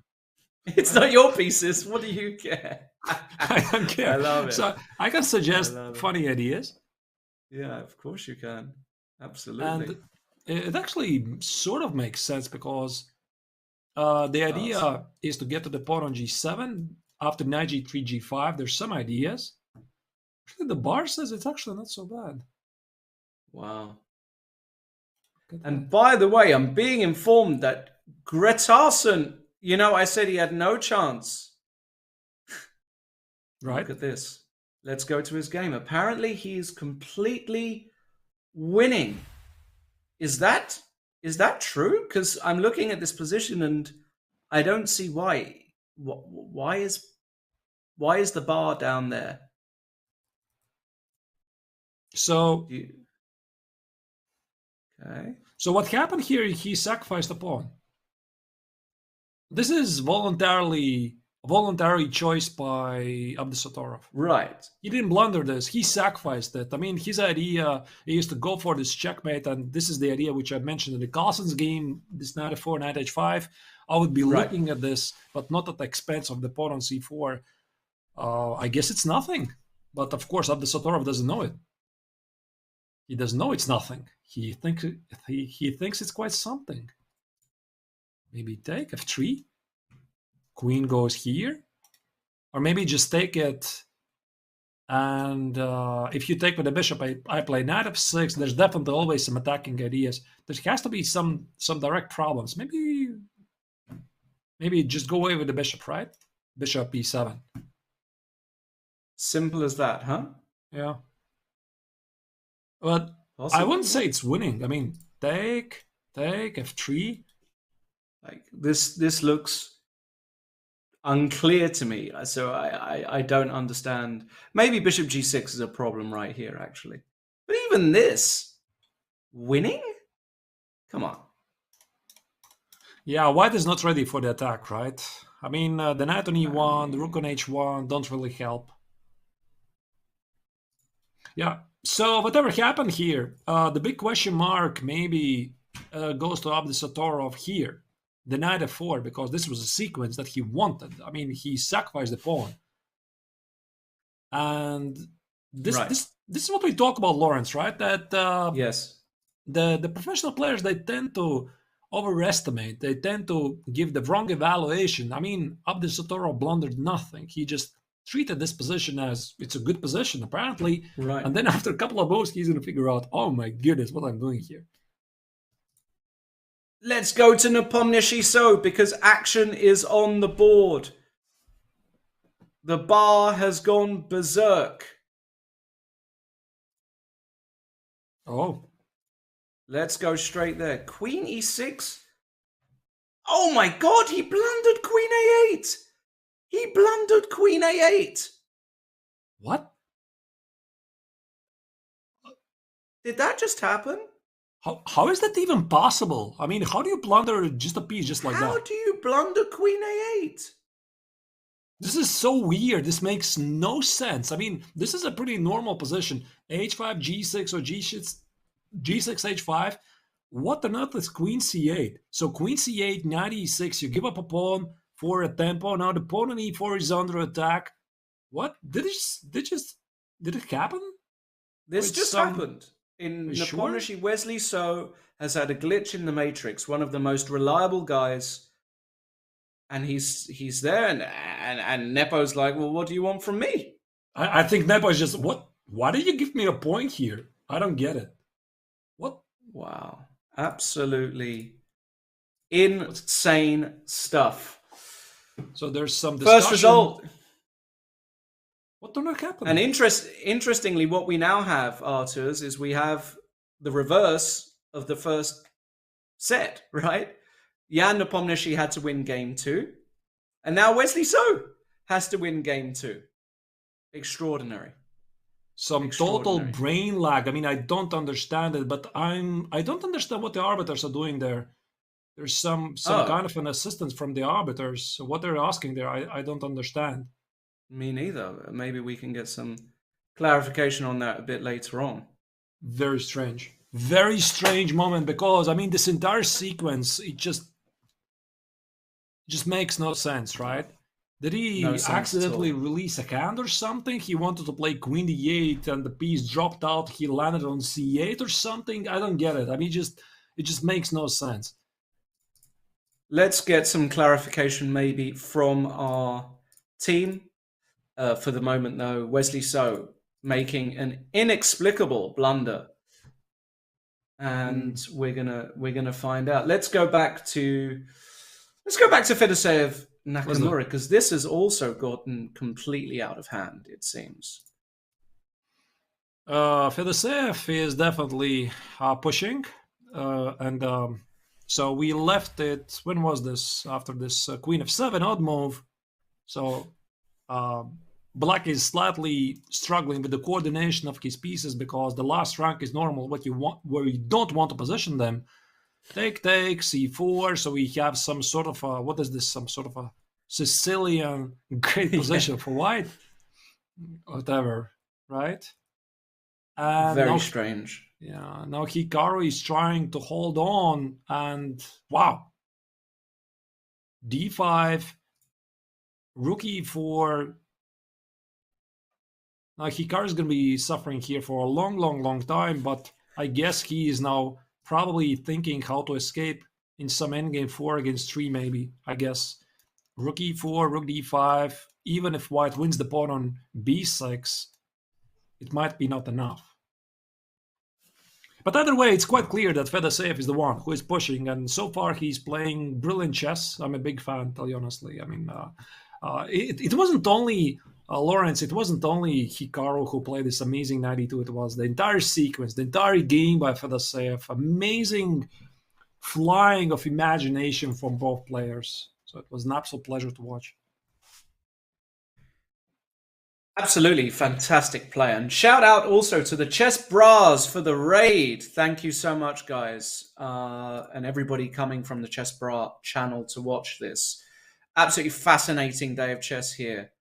It's not your pieces. What do you care? I don't care. I love it. So I can suggest funny ideas. Yeah, of course you can. Absolutely. And it actually sort of makes sense, because the idea is to get to the pawn on g7 after knight g3, g5. There's some ideas. Actually, the bar says it's actually not so bad. Wow. And by the way, I'm being informed that Gretarsson, you know, I said he had no chance. Right. Look at this. Let's go to his game. Apparently, he's completely winning. Is that true? Because I'm looking at this position and I don't see why. Why is the bar down there? So, okay. So what happened here? He sacrificed the pawn. This is voluntary choice by Abdusatorov. Right. He didn't blunder this. He sacrificed it. I mean, his idea is to go for this checkmate, and this is the idea which I mentioned in the Carlsen's game, this knight f4, knight h5. I would be looking at this, but not at the expense of the pawn on c4. I guess it's nothing. But of course, Abdusatorov doesn't know it. He doesn't know it's nothing. He thinks it's quite something. Maybe take f3. Queen goes here. Or maybe just take it. And if you take with the bishop, I play knight f6. There's definitely always some attacking ideas. There has to be some direct problems. Maybe just go away with the bishop, right? Bishop e7. Simple as that, huh? Yeah. But I wouldn't say it's winning. I mean, take f3. Like this looks unclear to me, so I don't understand. Maybe bishop g6 is a problem right here, actually. But even this, winning? Come on. Yeah, white is not ready for the attack, right? I mean, the knight on e1, the rook on h1 don't really help. Yeah, so whatever happened here, the big question mark maybe goes to Abdusatorov here. The knight f4, because this was a sequence that he wanted. I mean, he sacrificed the pawn. And this is what we talk about, Lawrence, right? That yes, the professional players, they tend to overestimate. They tend to give the wrong evaluation. I mean, Abdi Sotoro blundered nothing. He just treated this position as it's a good position, apparently. Right. And then after a couple of moves, he's going to figure out, oh my goodness, what I'm doing here. Let's go to Nepomniachtchi So, because action is on the board. The bar has gone berserk. Oh. Let's go straight there. Queen e6. Oh my god, he blundered Queen a8. He blundered Queen a8. What? Did that just happen? How is that even possible? I mean, how do you blunder just a piece just like that? How do you blunder Queen a8? This is so weird. This makes no sense. I mean, this is a pretty normal position. h5, g6, or g6, h5. What on earth is queen c8? So queen c8, knight e6, you give up a pawn for a tempo. Now the pawn on e4 is under attack. What? Did it happen? This With just happened. In Nepomniachtchi, sure? Wesley So has had a glitch in the matrix, one of the most reliable guys. And he's there, and Nepo's like, well, what do you want from me? I think Nepo is just, what? Why did you give me a point here? I don't get it. What? Wow. Absolutely insane stuff. So there's some discussion. First result. What the heck happened? And interestingly, what we now have, Arturs, is we have the reverse of the first set, right? Jan Nepomniachtchi had to win game 2. And now Wesley So has to win game 2. Extraordinary. Some total brain lag. I mean, I don't understand it, but I don't understand what the arbiters are doing there. There's some kind of an assistance from the arbiters. So what they're asking there, I don't understand. Me neither. Maybe we can get some clarification on that a bit later on. Very strange. Very strange moment, because, I mean, this entire sequence, it just makes no sense, right? Did he accidentally release a hand or something? He wanted to play queen d8 and the piece dropped out. He landed on c8 or something? I don't get it. I mean, it just makes no sense. Let's get some clarification maybe from our team. For the moment, though, Wesley So making an inexplicable blunder. And we're gonna find out. Let's go back to Fedoseev Nakamura, because this has also gotten completely out of hand, it seems. Fedoseev is definitely pushing, so we left it. When was this? After this queen f7 odd move. So Black is slightly struggling with the coordination of his pieces, because the last rank is normal, what you want, where you don't want to position them. Take, c4, so we have some sort of a, what is this, some sort of a Sicilian great position for white? Whatever, right? And very strange. Yeah, now Hikaru is trying to hold on, and wow. d5, rook e4. Now Hikaru is going to be suffering here for a long time, but I guess he is now probably thinking how to escape in some endgame 4 against 3 maybe, I guess. Rook e4, rook d5, even if white wins the pawn on b6, it might be not enough. But either way, it's quite clear that Fedoseev is the one who is pushing, and so far he's playing brilliant chess. I'm a big fan, tell you honestly. I mean, it wasn't only... Lawrence, it wasn't only Hikaru who played this amazing 92, it was the entire sequence, the entire game by Fedoseev. Amazing flying of imagination from both players. So it was an absolute pleasure to watch. Absolutely fantastic play. And shout out also to the Chess Bras for the raid. Thank you so much, guys. And everybody coming from the Chess Bra channel to watch this. Absolutely fascinating day of chess here.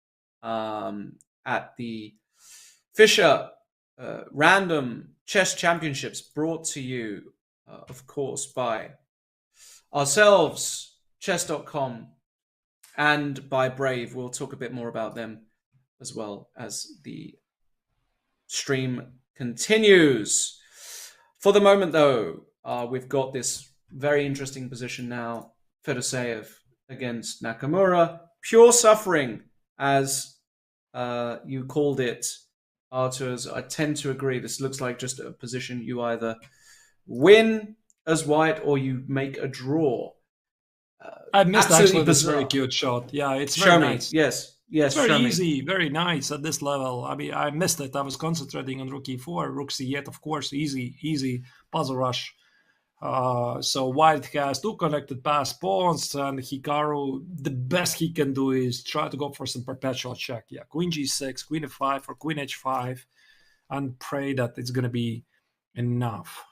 At the Fischer Random Chess Championships, brought to you, of course, by ourselves, Chess.com, and by Brave. We'll talk a bit more about them as well as the stream continues. For the moment, though, we've got this Very interesting position now. Fedoseev against Nakamura. Pure suffering, as you called it, Arturs. I tend to agree. This looks like just a position you either win as white or you make a draw. I missed absolutely actually this bizarre. very cute shot. Yeah, it's Show very me. nice. Yes, It's very show me. easy, very nice at this level. I mean, I missed it. I was concentrating on rook e4, rook c8, of course, easy puzzle rush. So white has two connected pass pawns, and Hikaru, the best he can do is try to go for some perpetual check. Yeah, queen g6, queen f5, or queen h5, and pray that it's going to be enough.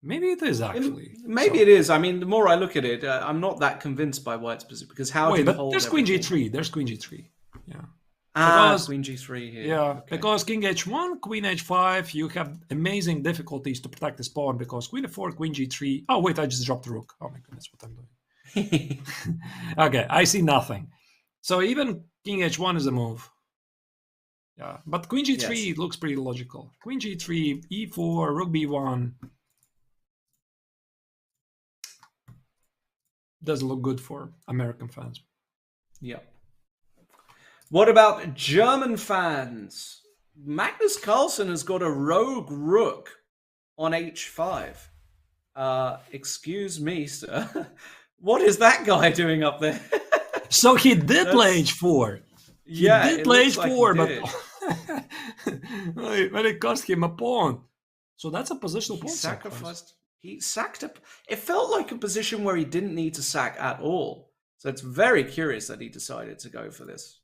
Maybe it is actually. Maybe it is. I mean, the more I look at it, I'm not that convinced by white's position because how Wait, do you but hold there's queen everything? g3. There's queen g3. Yeah. Queen g3 here. Yeah, Okay. because king h1, queen h5, you have amazing difficulties to protect this pawn because queen f4, queen g3. Oh, wait, I just dropped the rook. Oh my goodness, what I'm doing. Okay, I see nothing. So even king h1 is a move. Yeah, but queen g3 looks pretty logical. Queen g3, e4, rook b1. Doesn't look good for American fans. Yeah. What about German fans? Magnus Carlsen has got a rogue rook on h5. Excuse me, sir. What is that guy doing up there? So he did play h4. He did play h4, but it cost him a pawn. So that's a positional pawn sacrifice. He sacked up. It felt like a position where he didn't need to sack at all. So it's very curious that he decided to go for this.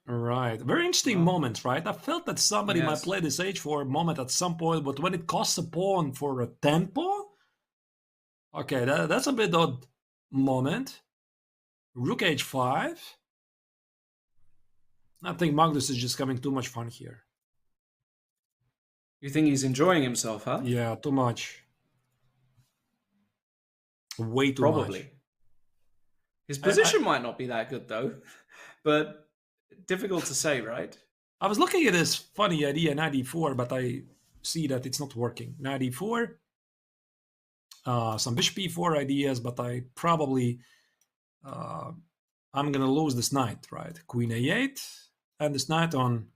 Right. Very interesting moment, right? I felt that somebody might play this h4 moment at some point, but when it costs a pawn for a tempo, okay, that's a bit odd moment. Rook h5. I think Magnus is just having too much fun here. You think he's enjoying himself, huh? Yeah, too much. Way too much. His position might not be that good, though. But difficult to say, right? I was looking at this funny idea, knight e4, but I see that it's not working. Knight e4. Some bishop e4 ideas, but I probably... I'm going to lose this knight, right? Queen a8. And this knight on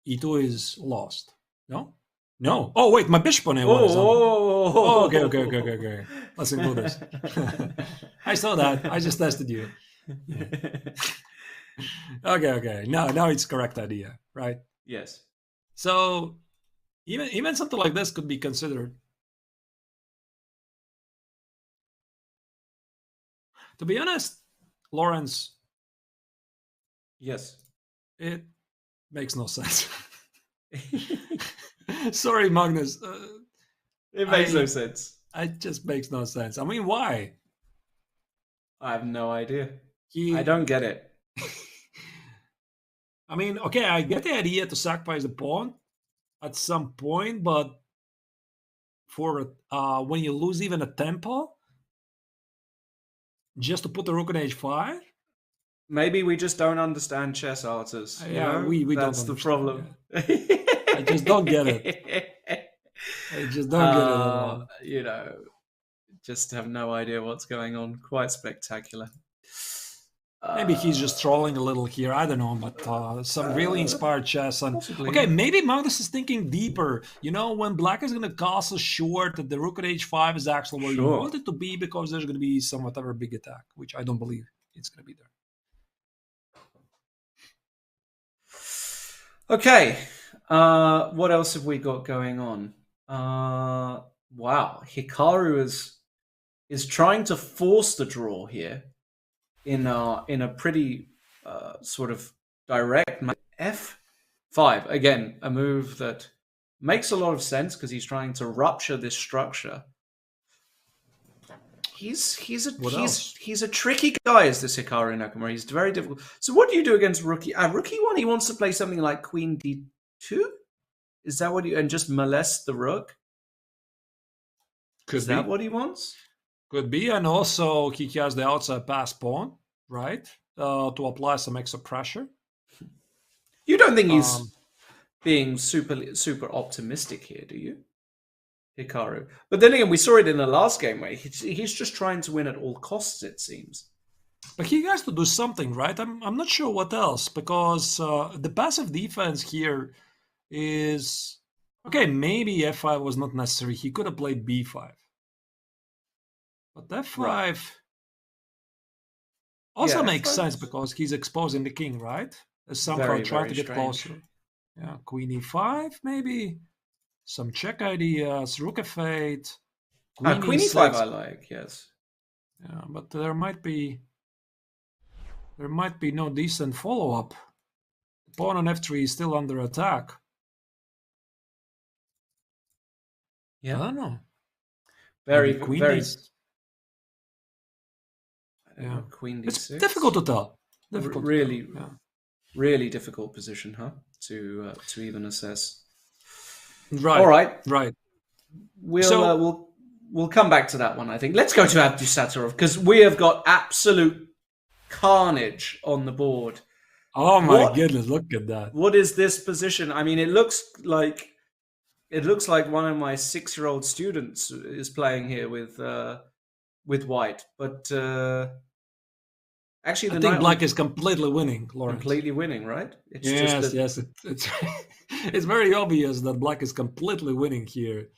e2 is lost. No? No. Oh, wait, my bishop on a1 is on. Oh, okay. Let's include this. I saw that. I just tested you. Yeah. Okay. Now it's correct idea, right? Yes. So even something like this could be considered. To be honest, Lawrence. Yes. It makes no sense. Sorry, Magnus. It makes no sense. It just makes no sense. I mean, why? I have no idea. I don't get it. I mean, okay, I get the idea to sacrifice the pawn at some point, but for when you lose even a tempo, just to put the rook on h5? Maybe we just don't understand chess, Arturs. Yeah, we don't. That's the problem. I just don't get it. I just don't get it at all. Just have no idea what's going on. Quite spectacular. Maybe he's just trolling a little here. I don't know, but some really inspired chess. And possibly. Okay, maybe Magnus is thinking deeper. When Black is going to castle short, that the rook at h5 is actually where you want it to be because there's going to be some whatever big attack, which I don't believe it's going to be there. Okay, what else have we got going on? Wow, Hikaru is trying to force the draw here in a pretty sort of direct f5. Again, a move that makes a lot of sense because he's trying to rupture this structure. He's a tricky guy, is this Hikaru Nakamura. He's very difficult. So what do you do against rook e1? He wants to play something like queen d2. Is that what and just molest the rook? Is that what he wants? Could be, and also he has the outside pass pawn, right? To apply some extra pressure. You don't think he's being super optimistic here, do you? Hikaru. But then again, we saw it in the last game where he's just trying to win at all costs, it seems. But he has to do something, right? I'm not sure what else, because the passive defense here is... Okay, maybe f5 was not necessary. He could have played b5. But f5 Right. also Yeah, makes f5 sense is because he's exposing the king, right? Somehow very, try very to get strange. closer. Yeah, queen e5 maybe. Some check ideas, rook f8, Queen e6. e5 I like, yes. Yeah, but there might be no decent follow-up. Pawn on f3 is still under attack. Yeah. I don't know. Very, Maybe queen very. d6. I don't know, queen d6. It's difficult to tell. Difficult really, to tell. Yeah. really difficult position, huh? To even assess. Right. All right. Right. We'll come back to that one, I think. Let's go to Abdusattorov, because we have got absolute carnage on the board. Oh my goodness, look at that. What is this position? I mean, it looks like one of my 6-year-old students is playing here with white, but actually, I think black is completely winning, Lawrence. Completely winning, right? It's it's very obvious that black is completely winning here.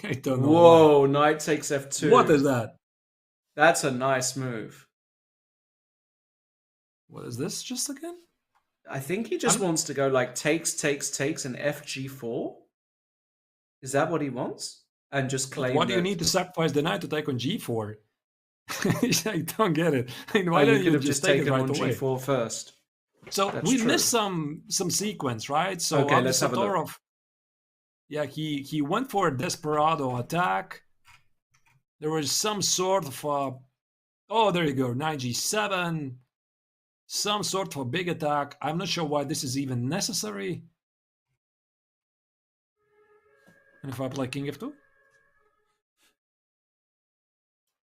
I don't know. Whoa! Why. Knight takes f2. What is that? That's a nice move. What is this just again? I think he just wants to go like takes, and fg4. Is that what he wants? And just claim. Why do you need to sacrifice the knight to take on g4? I don't get it. I mean, why don't you just take it right on away? g4 first? So That's we true. missed some sequence, right? So okay, let's have a look. Yeah, he went for a desperado attack. There was some sort of oh, there you go, knight g7. Some sort of a big attack. I'm not sure why this is even necessary. And if I play king f2?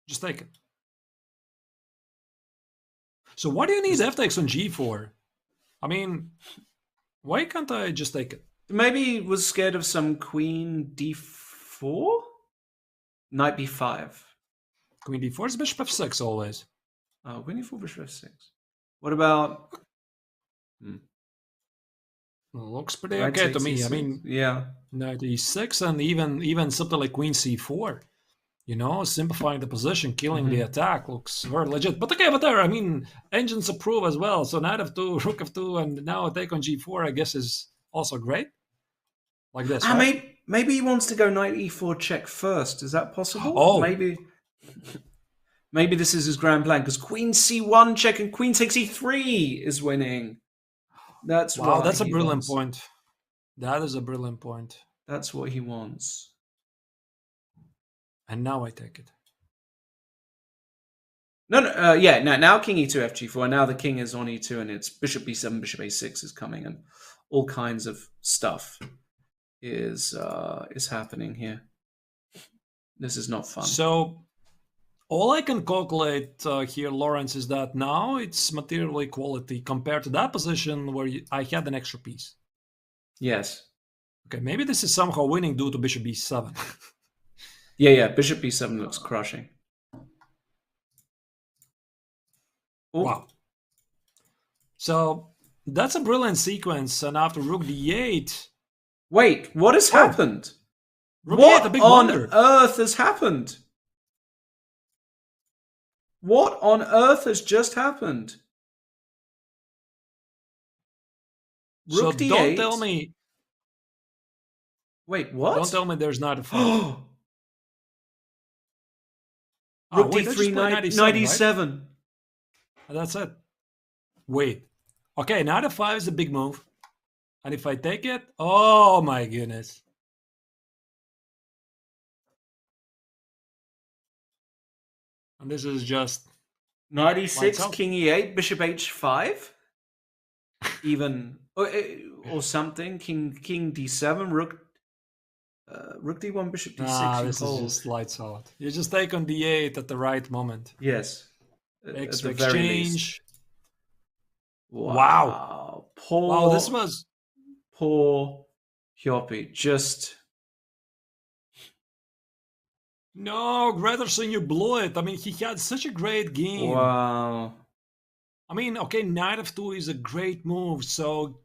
Just take it. So why do you need f takes on g4? I mean, why can't I just take it? Maybe he was scared of some queen d4? Knight b5. Queen d4 is bishop f6 always. Oh, queen d4, bishop f6. What about... Looks pretty okay to me. e6. I mean, yeah, knight e6 and even something like queen c4. You know, simplifying the position, killing the attack looks very legit. But okay, but there, I mean, engines approve as well. So knight f2, rook f2, and now a take on g4, I guess, is also great. Like this, right? Maybe he wants to go knight e4 check first. Is that possible? Oh. Maybe this is his grand plan, because queen c1 check and queen takes e3 is winning. That's wow, what that's a he brilliant wants. point. That is a brilliant point. That's what he wants. And now I take it. No, now king e2, fg4. Now the king is on e2, and it's bishop b7, bishop a6 is coming, and all kinds of stuff is happening here. This is not fun. So all I can calculate here, Lawrence, is that now it's material equality compared to that position where I had an extra piece. Yes. Okay, maybe this is somehow winning due to bishop b7. Yeah. Bishop b7 looks crushing. Ooh. Wow. So that's a brilliant sequence, and after rook d8... Wait, what has happened? Rook What d8, a big on blunder. earth has happened? What on earth has just happened? So Rook d8. don't tell me... Wait, what? Don't tell me there's not a fight. Rook wait, d3, knight 97, e7. right? That's it. Wait. Okay, knight f5 is a big move. And if I take it, oh my goodness. And this is just... Knight Lights e6, out. king e8, bishop h5. Even, or something. King d7, rook d1, bishop d6. This is just lights out. You just take on d8 at the right moment. Yes. Extra at the very least. exchange. Wow. Poor. Wow, this was... Poor Hyopi. Just No, Gretterson, you blew it. I mean, he had such a great game. Wow. I mean, okay, knight f2 is a great move. So,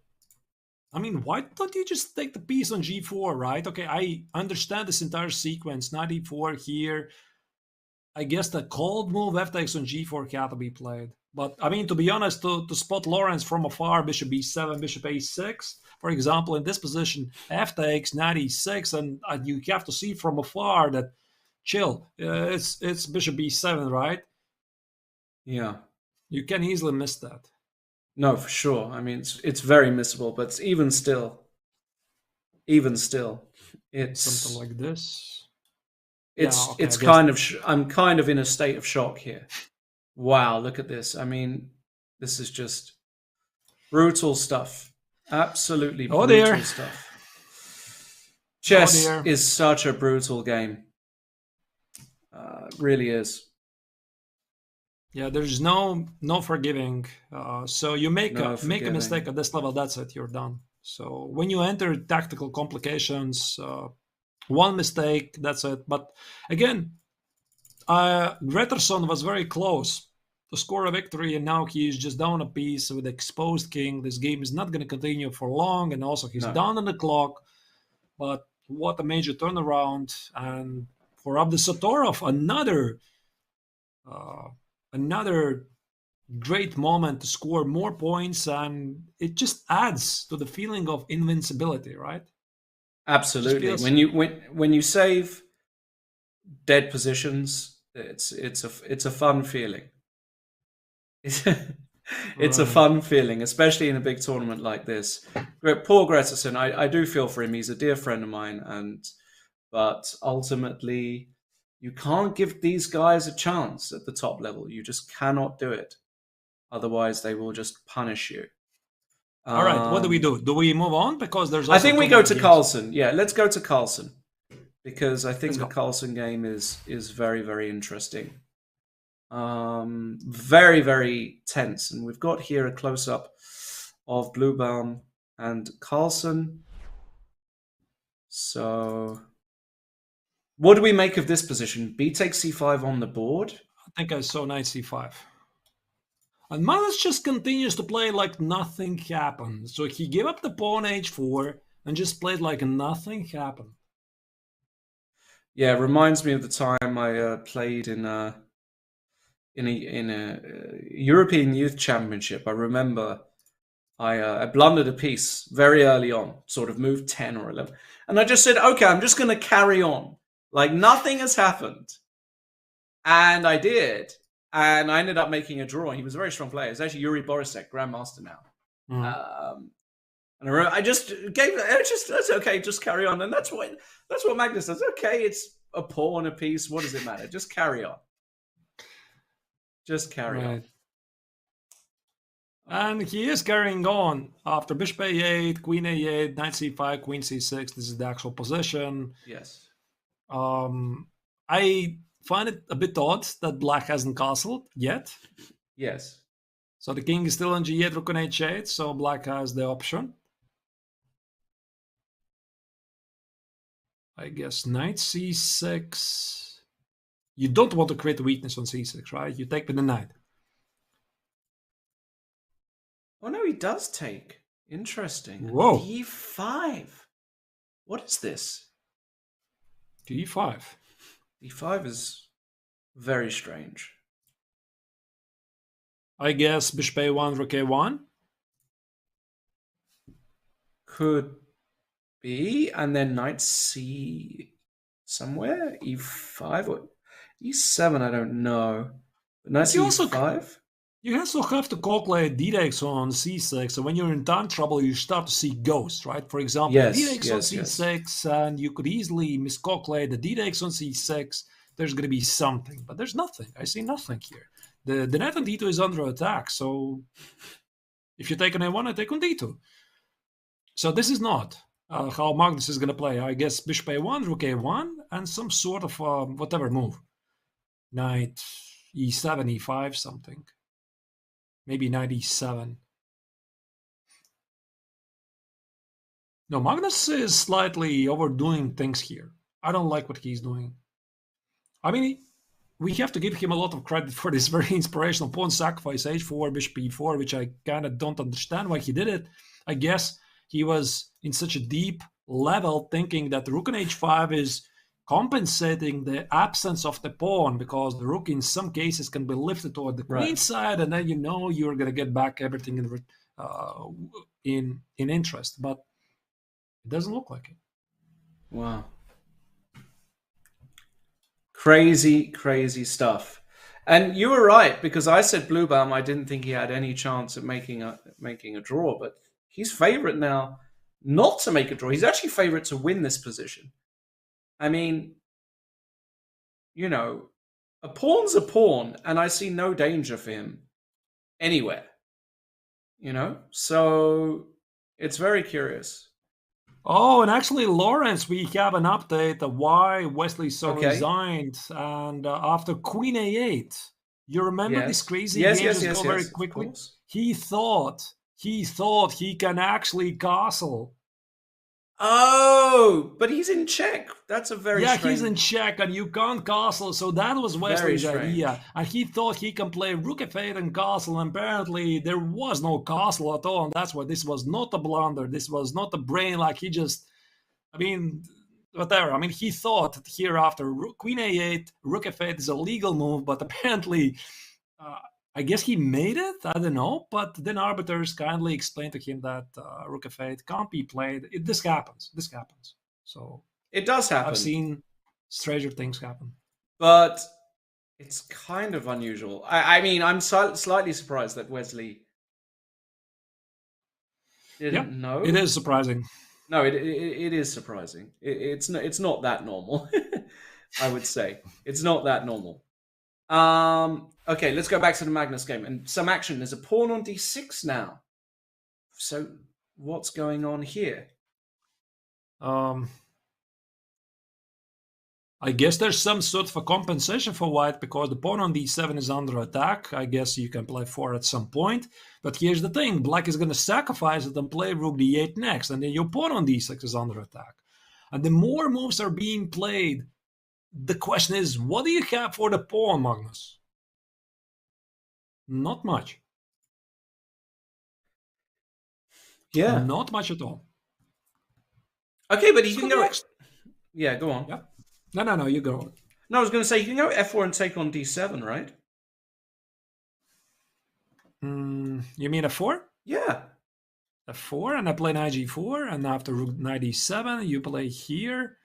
I mean, why don't you just take the piece on g4, right? Okay, I understand this entire sequence. Knight e4 here. I guess the cold move f takes on g4 had to be played. But, I mean, to be honest, to spot Lawrence from afar, bishop e7, bishop a6, for example, in this position, f takes, knight e6, and you have to see from afar that, chill, it's bishop b7, right? Yeah. You can easily miss that. No, for sure. I mean, it's very missable, but even still, it's Something like this. it's kind of I'm kind of in a state of shock here. Wow, look at this. I mean, this is just brutal stuff. Absolutely brutal stuff. Chess is such a brutal game. Really is. Yeah, there's no forgiving. So you make a mistake at this level, that's it, you're done. So when you enter tactical complications, one mistake, that's it. But again, Gretterson was very close to score a victory, and now he's just down a piece with exposed king. This game is not going to continue for long, and also he's down on the clock. But what a major turnaround. And for Abdusatorov, another great moment to score more points, and it just adds to the feeling of invincibility, right? Absolutely. When you save dead positions, it's a fun feeling. It's a fun feeling, especially in a big tournament like this. Poor Gretterson, I do feel for him. He's a dear friend of mine, but ultimately, you can't give these guys a chance at the top level. You just cannot do it. Otherwise, they will just punish you. All right, what do we do? Do we move on? Because there's. I think we go to Carlsen. Yeah, let's go to Carlsen, because I think the Carlsen game is very, very interesting. Very, very tense, and we've got here a close up of Bluebaum and Carlsen. So, what do we make of this position? B takes c5 on the board. I think I saw knight c5. And Magnus just continues to play like nothing happened. So he gave up the pawn h4 and just played like nothing happened. Yeah, it reminds me of the time I played in a European Youth Championship. I remember I blundered a piece very early on, sort of moved 10 or 11. And I just said, okay, I'm just going to carry on. Like nothing has happened. And I did. And I ended up making a draw. He was a very strong player. It's actually Yuri Borisek, Grandmaster now. And I remember I just gave that's okay, just carry on. And that's what Magnus says. Okay, it's a pawn, a piece. What does it matter? Just carry on. Just carry on. And he is carrying on after bishop a8, queen a8, knight c5, queen c6. This is the actual position. Yes. I find it a bit odd that black hasn't castled yet. Yes. So the king is still on g8, rook on h8, so black has the option. I guess knight c6. You don't want to create a weakness on c6, right? You take with the knight. Oh no, he does take. Interesting. Whoa. d5. What is this? d5. d5 is very strange. I guess bishop a1, rook a1. Could be, and then knight c somewhere, e5 or e7. I don't know. But knight c5. You also have to calculate d-takes on c6, so when you're in time trouble, you start to see ghosts, right? For example, d-takes on c6, and you could easily miscalculate the d-takes on c6. There's going to be something, but there's nothing. I see nothing here. The knight on d2 is under attack, so if you take on a1, I take on d2. So this is not how Magnus is going to play. I guess bishop a1, rook a1, and some sort of whatever move. Knight e7, e5, something. Maybe knight e7. No, Magnus is slightly overdoing things here. I don't like what he's doing. I mean, we have to give him a lot of credit for this very inspirational pawn sacrifice, h4, bishop e4, which I kind of don't understand why he did it. I guess he was in such a deep level thinking that rook on h5 is compensating the absence of the pawn, because the rook in some cases can be lifted toward the queen side, and then you're going to get back everything in interest. But it doesn't look like it. Wow. Crazy stuff. And you were right, because I said Bluebaum, I didn't think he had any chance of making a draw, but he's favorite now not to make a draw. He's actually favorite to win this position. I mean, a pawn's a pawn, and I see no danger for him anywhere. So it's very curious. Oh, and actually, Lawrence, we have an update of why Wesley So resigned. And after Queen A8, you remember this crazy game just go very quickly? He thought he can actually castle. Oh, but he's in check. That's a very strange... he's in check, and you can't castle. So that was Wesley's idea. And he thought he can play rook f8 and castle. And apparently there was no castle at all. And that's why this was not a blunder. This was not a brain. Like whatever. I mean, he thought that here after queen a8, rook f8 is a legal move. But apparently, I guess he made it. I don't know. But then arbiters kindly explained to him that rook f8 can't be played. This happens. So it does happen. I've seen stranger things happen. But it's kind of unusual. I mean, I'm slightly surprised that Wesley didn't know. It is surprising. No, it is surprising. It's not that normal. I would say it's not that normal. Okay, let's go back to the Magnus game and some action. There's a pawn on d6 now. So what's going on here? I guess there's some sort of a compensation for white because the pawn on d7 is under attack. I guess you can play 4 at some point. But here's the thing. Black is going to sacrifice it and play rook d8 next. And then your pawn on d6 is under attack. And the more moves are being played, the question is, what do you have for the pawn, Magnus? Not much. Yeah. Not much at all. Okay, but he can go... Yeah, go on. Yeah. No, you go on. No, I was going to say, you can go f4 and take on d7, right? You mean f4? Yeah. f4, and I play knight g4, and after rook knight e7, you play here.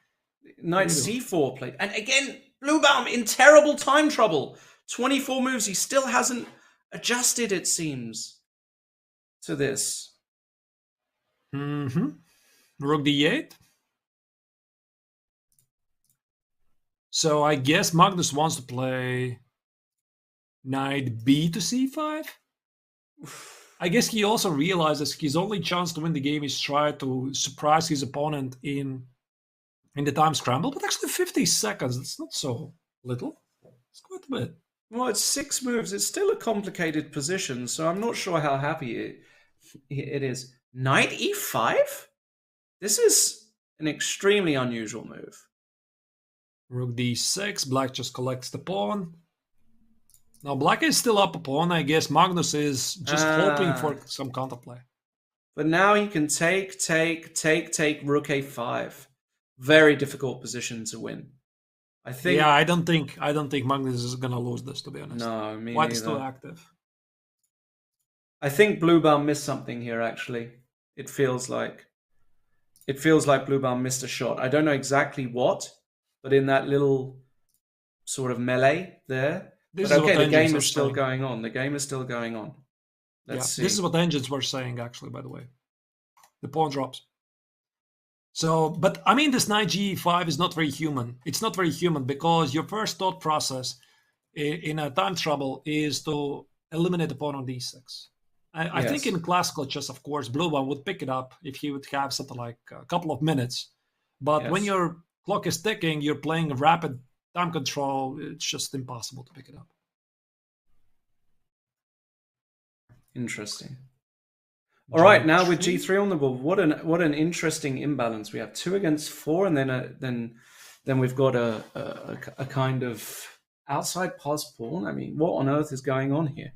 Knight c4 played. And again, Bluebaum in terrible time trouble. 24 moves. He still hasn't adjusted, it seems, to this. Rook d8. So I guess Magnus wants to play knight b to c5. I guess he also realizes his only chance to win the game is try to surprise his opponent in the time scramble. But actually 50 seconds, that's not so little. It's quite a bit. Well, it's 6 moves. It's still a complicated position, so I'm not sure how happy it is. Knight e5? This is an extremely unusual move. Rook d6, black just collects the pawn. Now black is still up a pawn. I guess Magnus is just hoping for some counterplay. But now he can take rook a5. Very difficult position to win. I think. Yeah, I don't think Magnus is gonna lose this, to be honest. No, me White neither. is still active. I think Bluebaum missed something here. Actually, it feels like Bluebaum missed a shot. I don't know exactly what, but in that little sort of melee there. But okay, the game is still going on. The game is still going on. Let's see. This is what the engines were saying, actually, by the way. The pawn drops. So, but I mean, this knight g5 is not very human. It's not very human because your first thought process in a time trouble is to eliminate the pawn on d6. I think in classical chess, of course, Bluebaum would pick it up if he would have something like a couple of minutes. But when your clock is ticking, you're playing a rapid time control. It's just impossible to pick it up. Interesting. All right, now with g3 on the board, what an interesting imbalance. We have 2 against 4, and then Then we've got a kind of outside pass pawn. I mean, what on earth is going on here?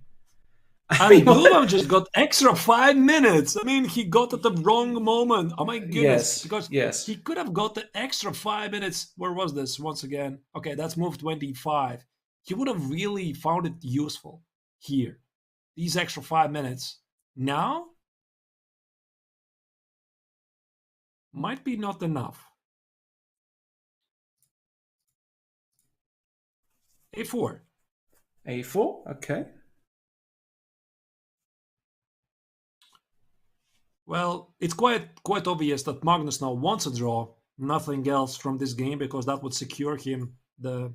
And Blue just got extra 5 minutes. I mean, he got at the wrong moment. Oh my goodness. Because he could have got the extra 5 minutes. Where was this once again? Okay, that's move 25. He would have really found it useful here. These extra 5 minutes. Now, might be not enough. A4. A4, okay. Well, it's quite obvious that Magnus now wants a draw, nothing else from this game, because that would secure him the...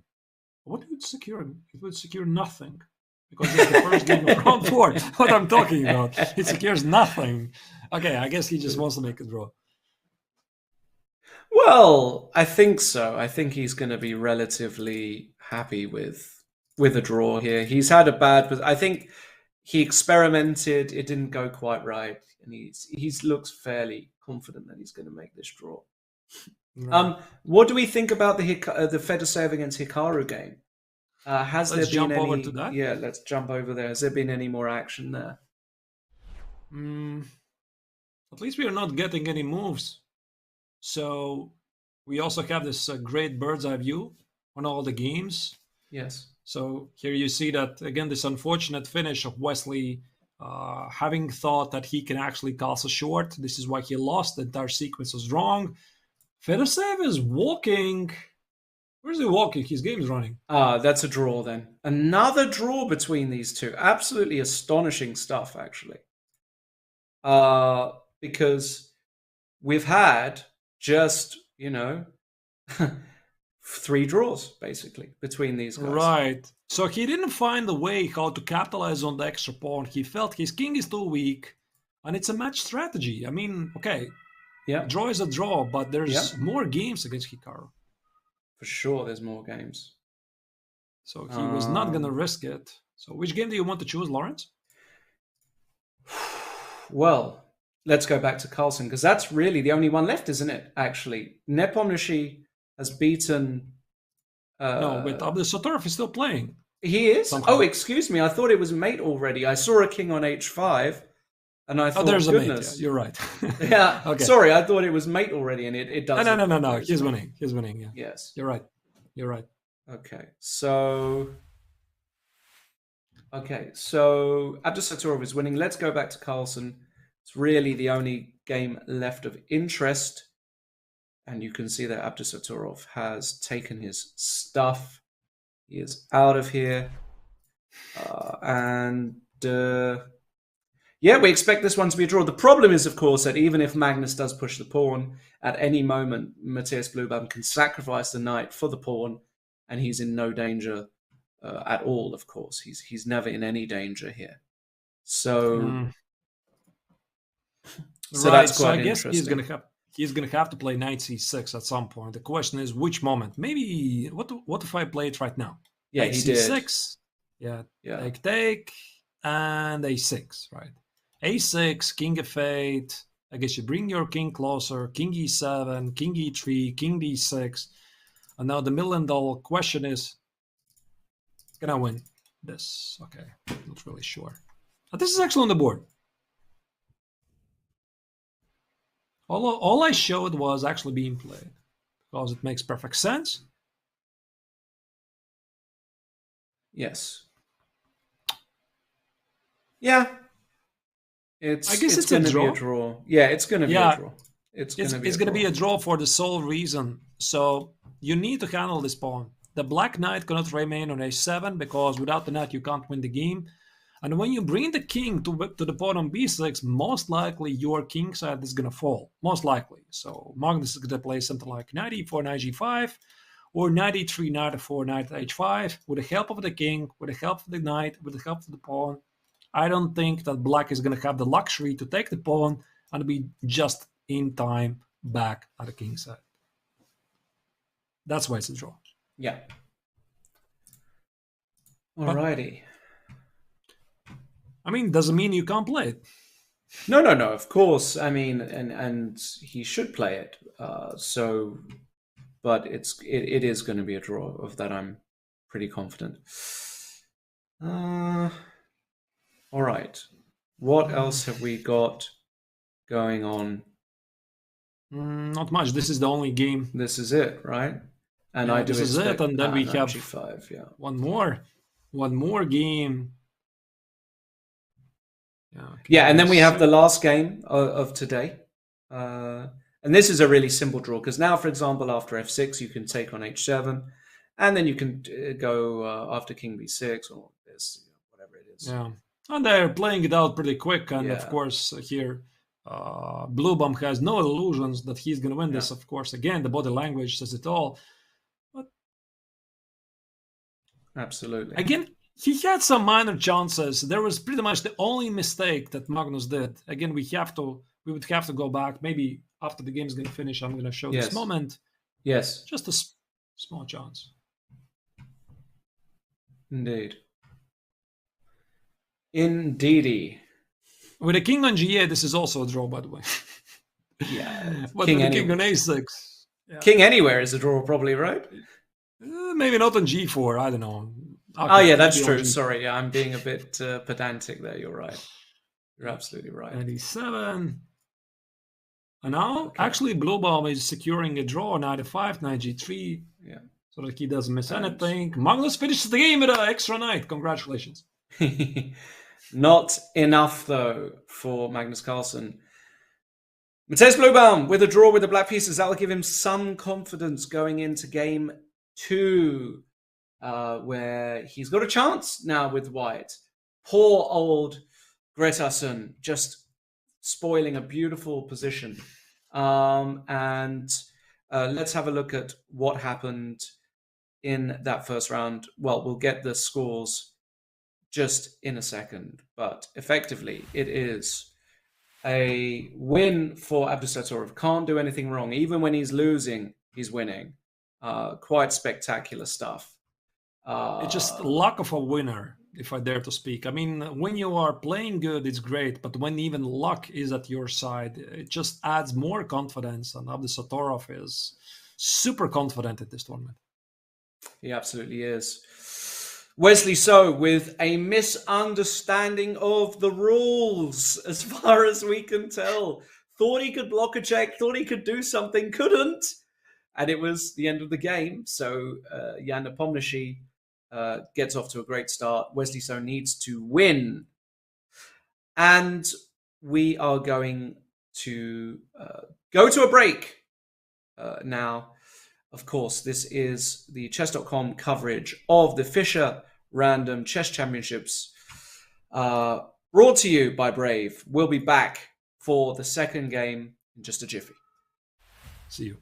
What would it secure him? It would secure nothing, because it's the first game of round 4. What I'm talking about. It secures nothing. Okay, I guess he just wants to make a draw. Well, I think so. I think he's going to be relatively happy with a draw here. He's had a bad... I think he experimented. It didn't go quite right. And he's looks fairly confident that he's going to make this draw. Right. What do we think about the Fedorsev against Hikaru game? Has there been any? Over to that? Yeah, let's jump over there. Has there been any more action there? At least we are not getting any moves. So we also have this great bird's eye view on all the games. Yes. So here you see that again, this unfortunate finish of Wesley. Having thought that he can actually cast a short. This is why he lost. The entire sequence was wrong. Fedorsev is walking. Where's he walking? His game is running. That's a draw then. Another draw between these two. Absolutely astonishing stuff, actually. Because we've had just, 3 draws, basically, between these guys. Right. So he didn't find a way how to capitalize on the extra pawn. He felt his king is too weak, and it's a match strategy. I mean, okay, draw is a draw, but there's more games against Hikaru. For sure, there's more games. So he was not going to risk it. So which game do you want to choose, Lawrence? Well, let's go back to Carlsen, because that's really the only one left, isn't it, actually? Nepomniachtchi has beaten... no, but Abdusattorov is still playing. He is? Somehow. Oh, excuse me. I thought it was mate already. I saw a king on h5, and I thought, there's goodness. a mate. Yeah, you're right. Yeah. Okay. Sorry, I thought it was mate already, and it doesn't. No. He's winning. He's winning, yeah. Yes. You're right. Okay, so Abdusattorov is winning. Let's go back to Carlsen. It's really the only game left of interest. And you can see that Abdusattorov has taken his stuff. He is out of here. We expect this one to be a draw. The problem is, of course, that even if Magnus does push the pawn, at any moment, Matthias Bluebaum can sacrifice the knight for the pawn, and he's in no danger at all, of course. He's never in any danger here. So, that's quite I guess interesting. he's gonna have to play knight c6 at some point. The question is which moment. Maybe what if I play it right now? Yeah, knight he c6. did. Yeah. Take, and a6, right? a6, king f8. I guess you bring your king closer. King e7, king e3, king d6. And now the $1,000,000 question is, can I win this? Okay, not really sure. But this is actually on the board. All I showed was actually being played because it makes perfect sense. Yes. Yeah. I guess it's going to be a draw. Yeah, it's going to be a draw. It's going to be a draw for the sole reason. So you need to handle this pawn. The black knight cannot remain on a7 because without the knight you can't win the game. And when you bring the king to the pawn on b6, most likely your king side is going to fall. Most likely. So Magnus is going to play something like knight e4, knight g5, or knight e3, knight f4, knight h5, with the help of the king, with the help of the knight, with the help of the pawn. I don't think that black is going to have the luxury to take the pawn and be just in time back at the king side. That's why it's a draw. Yeah. Alrighty. I mean, doesn't mean you can't play it. No, of course. I mean, and he should play it. So but it is going to be a draw. Of that, I'm pretty confident. All right. What else have we got going on? Not much. This is the only game. This is it, right? And Yeah, I do this is expect it, and then we no, have G5, yeah. one more game. Yeah, and then we have the last game of today. And this is a really simple draw, because now, for example, after f6, you can take on h7, and then you can go after king b6 or this, whatever it is. Yeah, and they're playing it out pretty quick, and Yeah. of course here Blue Bomb has no illusions that he's going to win this. Of course, again, the body language says it all. But absolutely. Again, he had some minor chances. There was pretty much the only mistake that Magnus did. Again, we would have to go back. Maybe after the game's going to finish, I'm going to show this moment. Yes. Just a small chance. Indeed. Indeedy. With a king on g8, this is also a draw, by the way. Yeah. But king with a king on a6. Yeah. King anywhere is a draw, probably, right? Maybe not on g4. I don't know. Oh, yeah, that's true. Sorry, yeah, I'm being a bit pedantic there. You're right. You're absolutely right. 97. And now, actually, Blue Bomb is securing a draw, knight f5, knight g3. Yeah. So that he doesn't miss anything. Magnus finishes the game with an extra knight. Congratulations. Not enough, though, for Magnus Carlsen. Mateusz Bluebaum with a draw with the black pieces. That'll give him some confidence going into game 2, where he's got a chance now with white. Poor old Gretarsson just spoiling a beautiful position. And let's have a look at what happened in that first round. Well, we'll get the scores just in a second, but effectively it is a win for Abdusattorov. Can't do anything wrong. Even when he's losing, he's winning. Quite spectacular stuff. It's just luck of a winner, if I dare to speak. I mean, when you are playing good, it's great, but when even luck is at your side, it just adds more confidence, and Abdusattorov is super confident at this tournament. He absolutely is. Wesley So with a misunderstanding of the rules, as far as we can tell. Thought he could block a check, thought he could do something, couldn't. And it was the end of the game. So Jan Nepomniachtchi gets off to a great start. Wesley So needs to win. And we are going to go to a break now. Of course, this is the Chess.com coverage of the Fischer Random Chess Championships, brought to you by Brave. We'll be back for the second game in just a jiffy. See you.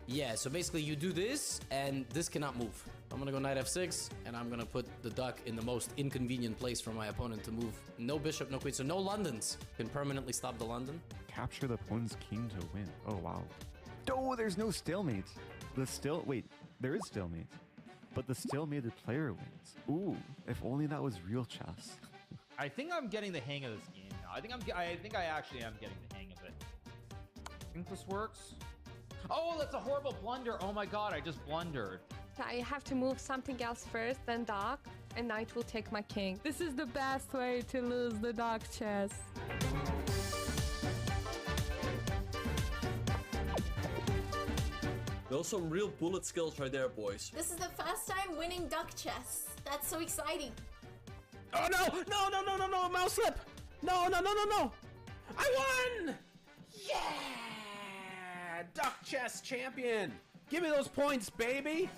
Yeah, so basically you do this, and this cannot move. I'm gonna go knight f6, and I'm gonna put the duck in the most inconvenient place for my opponent to move. No bishop, no queen, so no Londons. Can permanently stop the London. Capture the opponent's king to win. Oh, wow. Oh, there's no stalemate. Wait, there is stalemate. But the stalemated player wins. Ooh, if only that was real chess. I think I'm getting the hang of this game now. I think I actually am getting the hang of it. I think this works. Oh, that's a horrible blunder. Oh my god, I just blundered. I have to move something else first, then dark, and knight will take my king. This is the best way to lose the dark chess. Those some real bullet skills right there, boys. This is the first time winning duck chess. That's so exciting. Oh no, mouse slip. No. I won! Yeah! Duck chess champion. Give me those points, baby.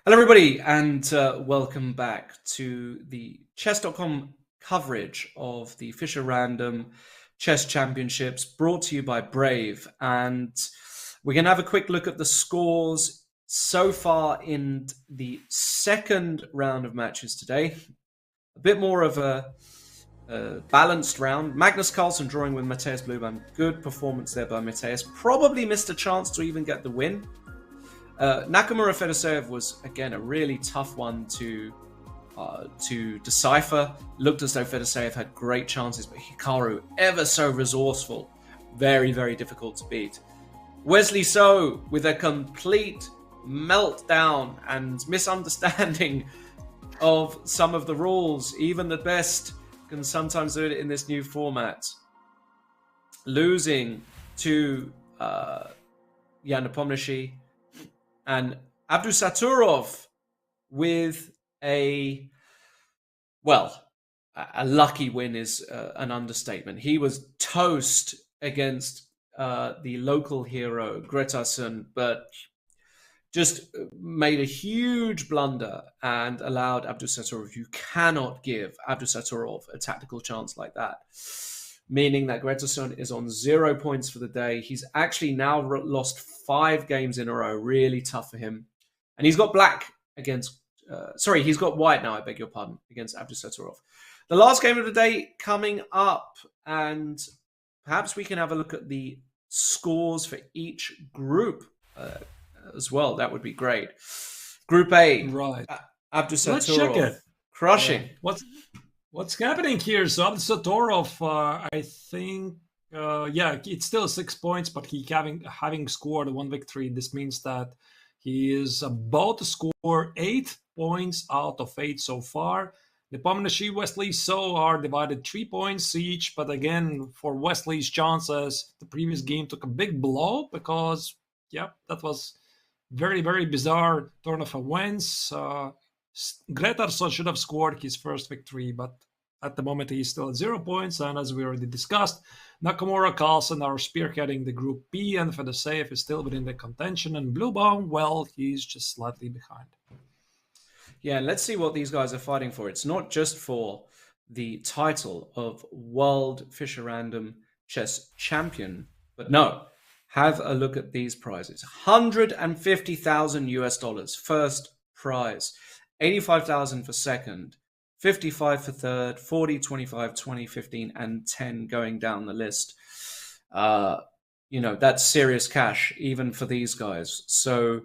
Hello, everybody, and welcome back to the Chess.com coverage of the Fischer Random Chess Championships, brought to you by Brave. And we're going to have a quick look at the scores so far in the second round of matches today. A bit more of a balanced round. Magnus Carlsen drawing with Matthias Bluban. Good performance there by Matthias. Probably missed a chance to even get the win. Nakamura Fedoseev was, again, a really tough one to decipher. Looked as though Fedoseev had great chances, but Hikaru, ever so resourceful, very, very difficult to beat. Wesley So with a complete meltdown and misunderstanding of some of the rules. Even the best can sometimes do it in this new format. Losing to Nepomniachtchi. And Abdusaturov with a lucky win is an understatement. He was toast against the local hero, Gretarsson, but just made a huge blunder and allowed Abdusaturov. You cannot give Abdusaturov a tactical chance like that. Meaning that Gretarsson is on 0 points for the day. He's actually now lost 5 games in a row. Really tough for him. And he's got black against... he's got white now, I beg your pardon, against Abdusaturov. The last game of the day coming up. And perhaps we can have a look at the scores for each group as well. That would be great. Group A. Right. Abdusaturov crushing. Yeah. What's happening here? So Abdusaturov, I think, it's still 6 points, but he having scored 1 victory. This means that he is about to score 8 points out of 8 so far. Nepomniachtchi, Wesley So are divided 3 points each, but again, for Wesley's chances, the previous game took a big blow because, that was very, very bizarre turn of events. Gretarsson should have scored his first victory, but At the moment, he's still at 0 points. And as we already discussed, Nakamura, Carlsen are spearheading the Group B, and Fedoseev is still within the contention. And Bluebaum, well, he's just slightly behind. Yeah, and let's see what these guys are fighting for. It's not just for the title of World Fischer Random Chess Champion, but no, have a look at these prizes. 150,000 US dollars, first prize. 85,000 for second. 55 for third. 40, 25, 20, 15, and 10 going down the list. That's serious cash, even for these guys. So,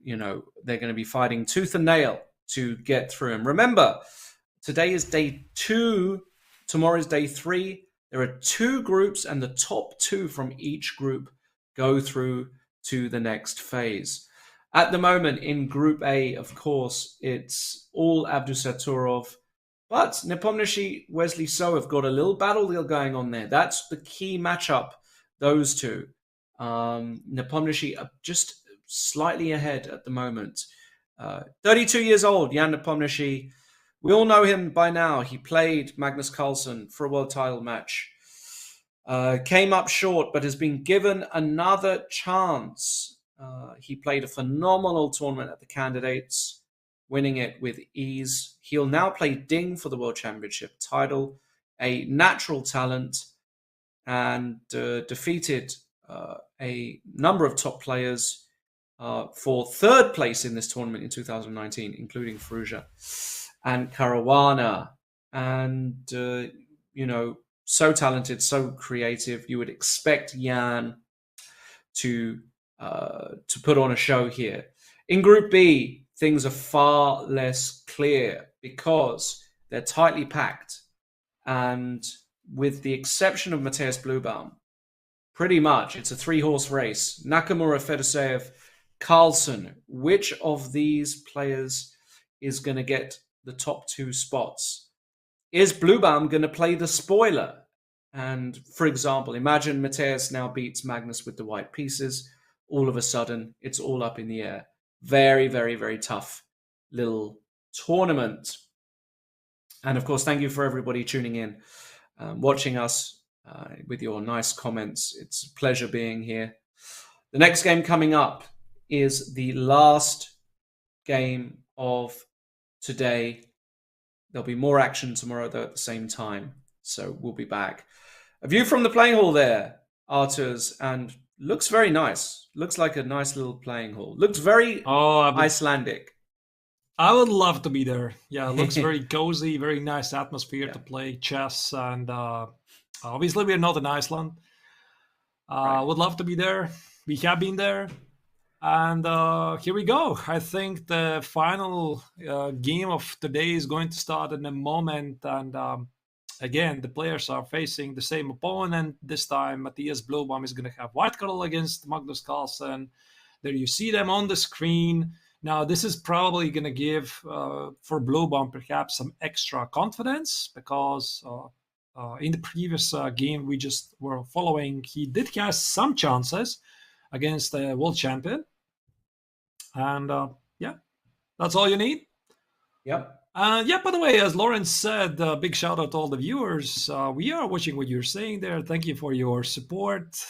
they're going to be fighting tooth and nail to get through. And remember, today is day 2. Tomorrow is day 3. There are 2 groups, and the top 2 from each group go through to the next phase. At the moment, in Group A, of course, it's all Abdusaturov. But Nepomniachtchi, Wesley So have got a little battle going on there. That's the key matchup, those two. Nepomniachtchi are just slightly ahead at the moment. 32 years old, Jan Nepomniachtchi. We all know him by now. He played Magnus Carlsen for a world title match. Came up short, but has been given another chance. He played a phenomenal tournament at the Candidates, winning it with ease. He'll now play Ding for the World Championship title, a natural talent, and defeated a number of top players for third place in this tournament in 2019, including Fruja and Caruana. And, so talented, so creative. You would expect Jan to put on a show here. In Group B, things are far less clear because they're tightly packed. And with the exception of Matthias Bluebaum, pretty much it's a 3-horse race. Nakamura, Fedoseev, Carlsen. Which of these players is going to get the top 2 spots? Is Bluebaum going to play the spoiler? And for example, imagine Matthias now beats Magnus with the white pieces. All of a sudden, it's all up in the air. Very, very, very tough little tournament. And of course, thank you for everybody tuning in, watching us with your nice comments. It's a pleasure being here. The next game coming up is the last game of today. There'll be more action tomorrow, though, at the same time. So we'll be back. A view from the playing hall there, Arturs, and looks very nice. Looks like a nice little playing hall. Looks very Icelandic. I would love to be there. Yeah, it looks very cozy, very nice atmosphere to play chess. And obviously, we're not in Iceland. Would love to be there. We have been there. And here we go. I think the final game of today is going to start in a moment. And again, the players are facing the same opponent. This time, Matthias Bluebaum is going to have white color against Magnus Carlsen. There you see them on the screen. Now, this is probably going to give, for Bluebaum, perhaps some extra confidence because in the previous game we just were following, he did have some chances against the world champion. And that's all you need. Yep. By the way, as Lawrence said, big shout out to all the viewers. We are watching what you're saying there. Thank you for your support.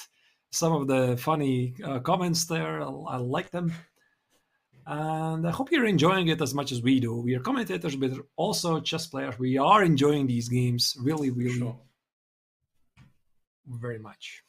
Some of the funny comments there, I like them. And I hope you're enjoying it as much as we do. We are commentators, but also chess players. We are enjoying these games really, really very much.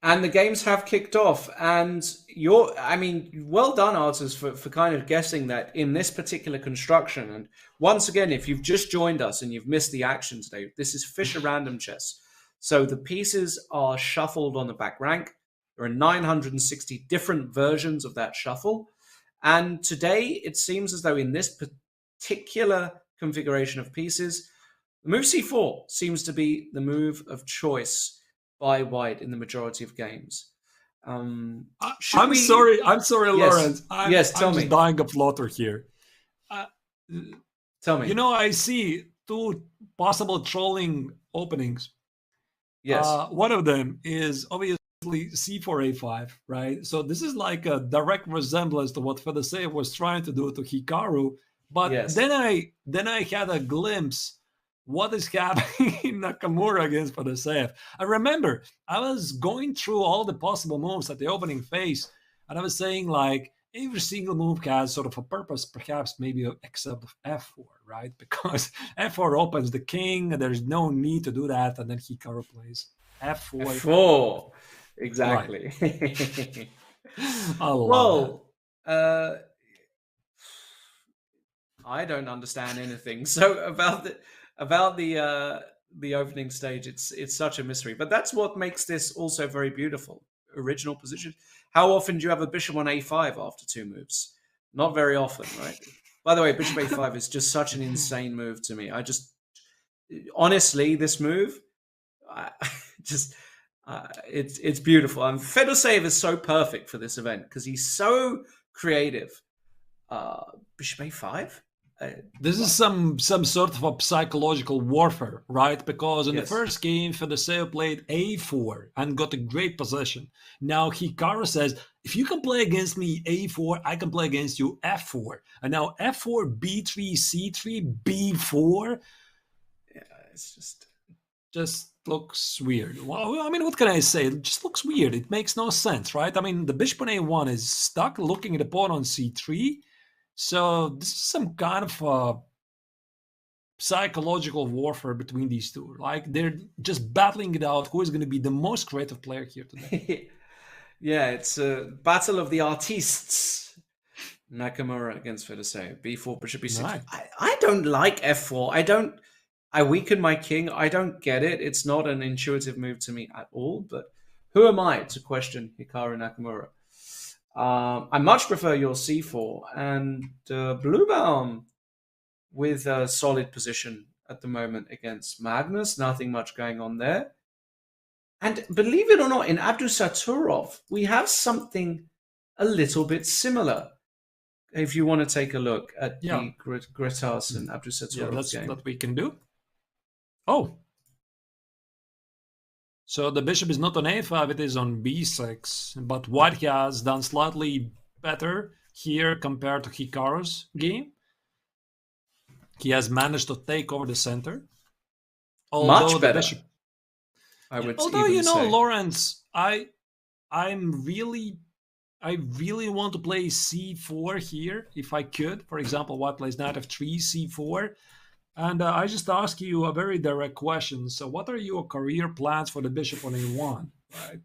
And the games have kicked off. And well done, Arturs, for kind of guessing that in this particular construction. And once again, if you've just joined us and you've missed the action today, this is Fischer Random Chess. So the pieces are shuffled on the back rank. There are 960 different versions of that shuffle. And today, it seems as though in this particular configuration of pieces, the move c4 seems to be the move of choice by white in the majority of games. I'm sorry, yes. Lawrence. I'm just dying of laughter here. Tell me. I see 2 possible trolling openings. Yes. One of them is obviously c4 a5, right? So this is like a direct resemblance to what Fedoseev was trying to do to Hikaru. But then I had a glimpse what is happening in Nakamura against Fedoseev. I remember I was going through all the possible moves at the opening phase, and I was saying, like, every single move has sort of a purpose, perhaps maybe except of f4, right? Because f4 opens the king, and there's no need to do that, and then Hikaru plays f4. F4, exactly. Right. I love well, I don't understand anything. So about the opening stage, it's such a mystery. But that's what makes this also very beautiful. Original position. How often do you have a bishop on a5 after 2 moves? Not very often, right? By the way, bishop a5 is just such an insane move to me. Honestly, this move, it's beautiful. And Fedoseev is so perfect for this event because he's so creative. Bishop a5. This is some sort of a psychological warfare, right? Because in the first game, Fedoseev played a4 and got a great position. Now Hikaru says, if you can play against me a4, I can play against you f4. And now f4, b3, c3, b4. Yeah, it's just looks weird. Well, I mean, what can I say? It just looks weird. It makes no sense, right? I mean, the bishop on a1 is stuck looking at the pawn on c3. So this is some kind of psychological warfare between these two. Like, they're just battling it out. Who is going to be the most creative player here today? Yeah, it's a battle of the artists. Nakamura against Fedoseev. b4, bishop b6. Right. I don't like f4. I weaken my king. I don't get it. It's not an intuitive move to me at all. But who am I to question Hikaru Nakamura? I much prefer your c4 and Bluebaum with a solid position at the moment against Magnus. Nothing much going on there. And believe it or not, in Abdusaturov, we have something a little bit similar. If you want to take a look at the Gretas and Abdusaturov game. That's what we can do. Oh. So the bishop is not on a5, it is on b6. But white has done slightly better here compared to Hikaru's game. He has managed to take over the center. Much better. Although, you know, Lawrence, I really want to play c4 here, if I could. For example, white plays knight f3, c4. And I just ask you a very direct question. So what are your career plans for the bishop on a1? Right?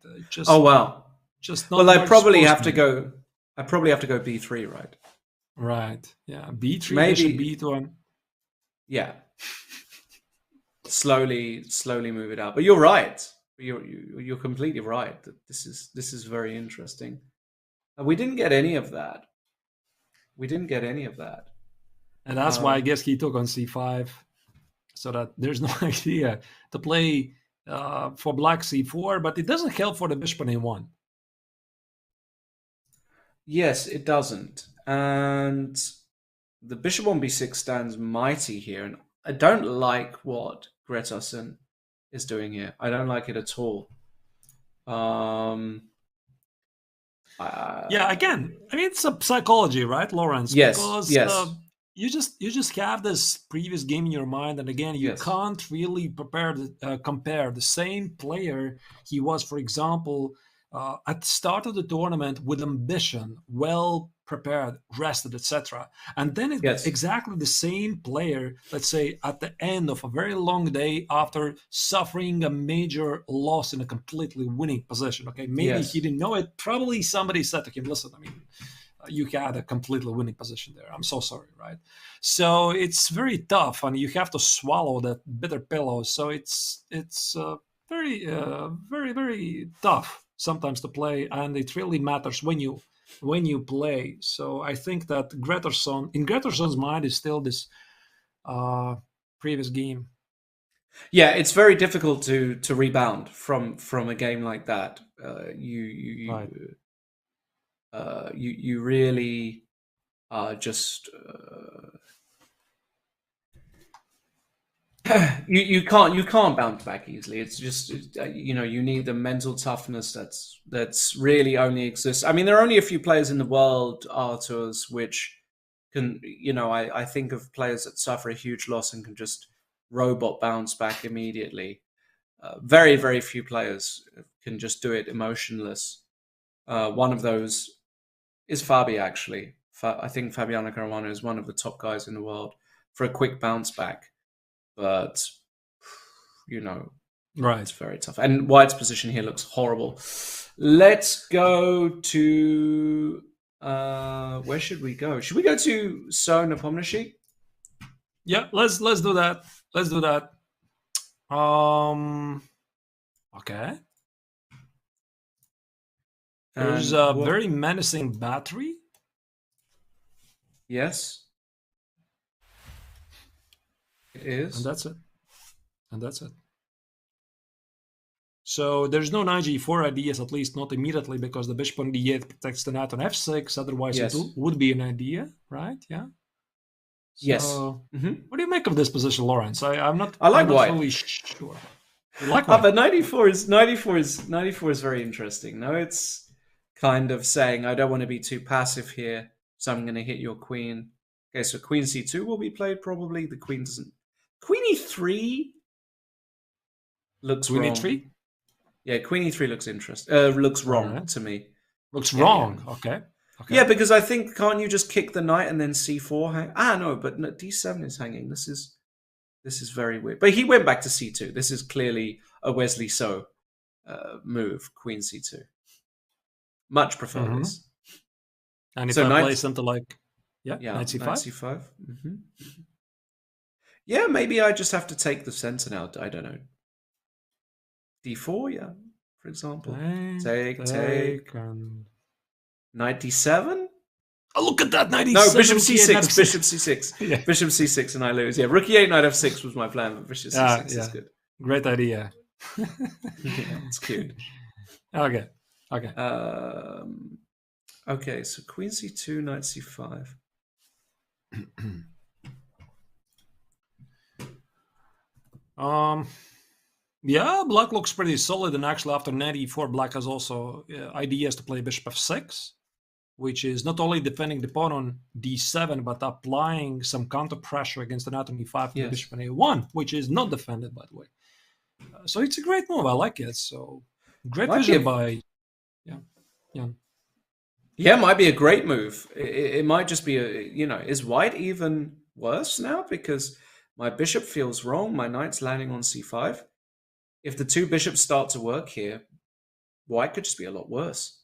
I probably have to go b3, right? Right. Yeah. b3, maybe bishop b2. Yeah. slowly move it out. But you're right. You're completely right. That this is very interesting. We didn't get any of that. And that's why I guess he took on c5, so that there's no idea to play for black c4, but it doesn't help for the bishop on a1. Yes, it doesn't. And the bishop on b6 stands mighty here, and I don't like what Gretarsson is doing here. I don't like it at all. Again, I mean, it's a psychology, right, Lawrence? Yes, because, yes. You just have this previous game in your mind, and again, you can't really compare the same player he was, for example, at the start of the tournament with ambition, well prepared, rested, etc. And then it's exactly the same player, let's say, at the end of a very long day after suffering a major loss in a completely winning position. Okay, maybe he didn't know it. Probably somebody said to him, listen, I mean, you had a completely winning position there. I'm so sorry, right? So it's very tough, and you have to swallow that bitter pillow. So it's very, very tough sometimes to play, and it really matters when you play. So I think that in Gretarsson's mind is still this previous game. Yeah, it's very difficult to rebound from a game like that. You really just you can't bounce back easily. It's just you need the mental toughness that's really only exists. I mean, there are only a few players in the world, Arturs, which can I think of players that suffer a huge loss and can just robot bounce back immediately. Very, very few players can just do it emotionless. One of those is Fabi, actually. I think Fabiano Caruana is one of the top guys in the world for a quick bounce back. But, right, it's very tough. And White's position here looks horrible. Let's go to... where should we go? Should we go to So Nepomniachtchi? Yeah, let's do that. Let's do that. Okay. There's a very menacing battery. Yes. It is. And that's it. And that's it. So there's no knight g4 ideas, at least not immediately, because the bishop on d8 protects the knight on f6. Otherwise, Yes. it would be an idea, right? Yeah. So, Yes. What do you make of this position, Lawrence? I'm not. I like I'm not White. Really sure. You like White? But 94 is very interesting. No, it's kind of saying I don't want to be too passive here, so I'm going to hit your queen. Okay, so queen c2 will be played probably. The queen doesn't. Queen e3 looks Queen wrong. e3. Yeah, queen e3 looks interesting. Looks wrong to me. Looks wrong. Yeah. Okay. Yeah, because I think can't you just kick the knight and then c4 hang? No, but no, d7 is hanging. This is very weird. But he went back to c2. This is clearly a Wesley So move. Queen c2. Much prefer this. And if so I play something like knight c5. Knight c5. Yeah, maybe I just have to take the center now. I don't know. d4, yeah, for example. Take. And... Knight d7? Oh, look at that, knight e7. No, bishop c6, bishop c6. Yeah. Bishop c6 and I lose. Yeah, rook e8, knight f6 was my plan, but bishop c6 is good. Great idea. Yeah, it's cute. Okay. Okay, so queen c2, knight c5. Yeah, black looks pretty solid, and actually after knight e4, black has also ideas to play bishop f6, which is not only defending the pawn on d7, but applying some counter pressure against the knight on e5 to the bishop on a1, which is not defended, by the way. So it's a great move. I like it. So great vision by... Yeah, it might be a great move. It might just be is white even worse now? Because my bishop feels wrong. My knight's landing on c5. If the two bishops start to work here, white could just be a lot worse.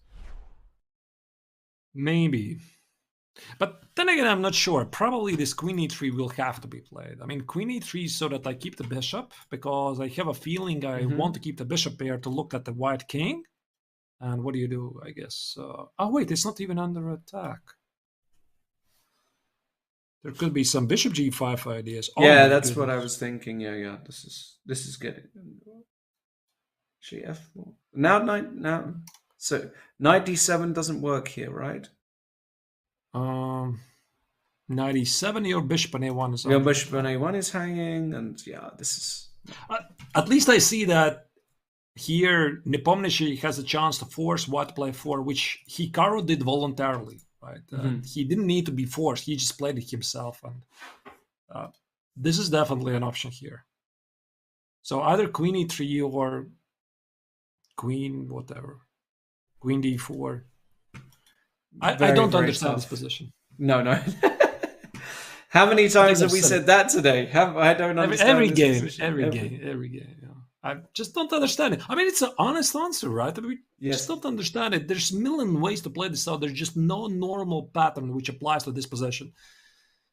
Maybe. But then again, I'm not sure. Probably this queen e3 will have to be played. I mean, queen e3 so that I keep the bishop, because I have a feeling I want to keep the bishop pair to look at the white king. And what do you do, I guess? Oh, wait, it's not even under attack. There could be some bishop g5 ideas. Yeah, that's what I was thinking. Yeah. This is good. Gf4. Now. So knight d7 doesn't work here, right? Knight e7, your bishop on a1 is. Your bishop on a1 is hanging, and yeah, this is. At least I see that here Nepomniachtchi has a chance to force white to play 4, which Hikaru did voluntarily. Right, he didn't need to be forced. He just played it himself, and this is definitely an option here. So either queen e3 or queen whatever, queen d4. I don't understand this position. No. How many times have we said that today? I don't understand every this game. position. Every game. Yeah. I just don't understand it. I mean, it's an honest answer, right? I mean, just don't understand it. There's a million ways to play this out. There's just no normal pattern which applies to this position.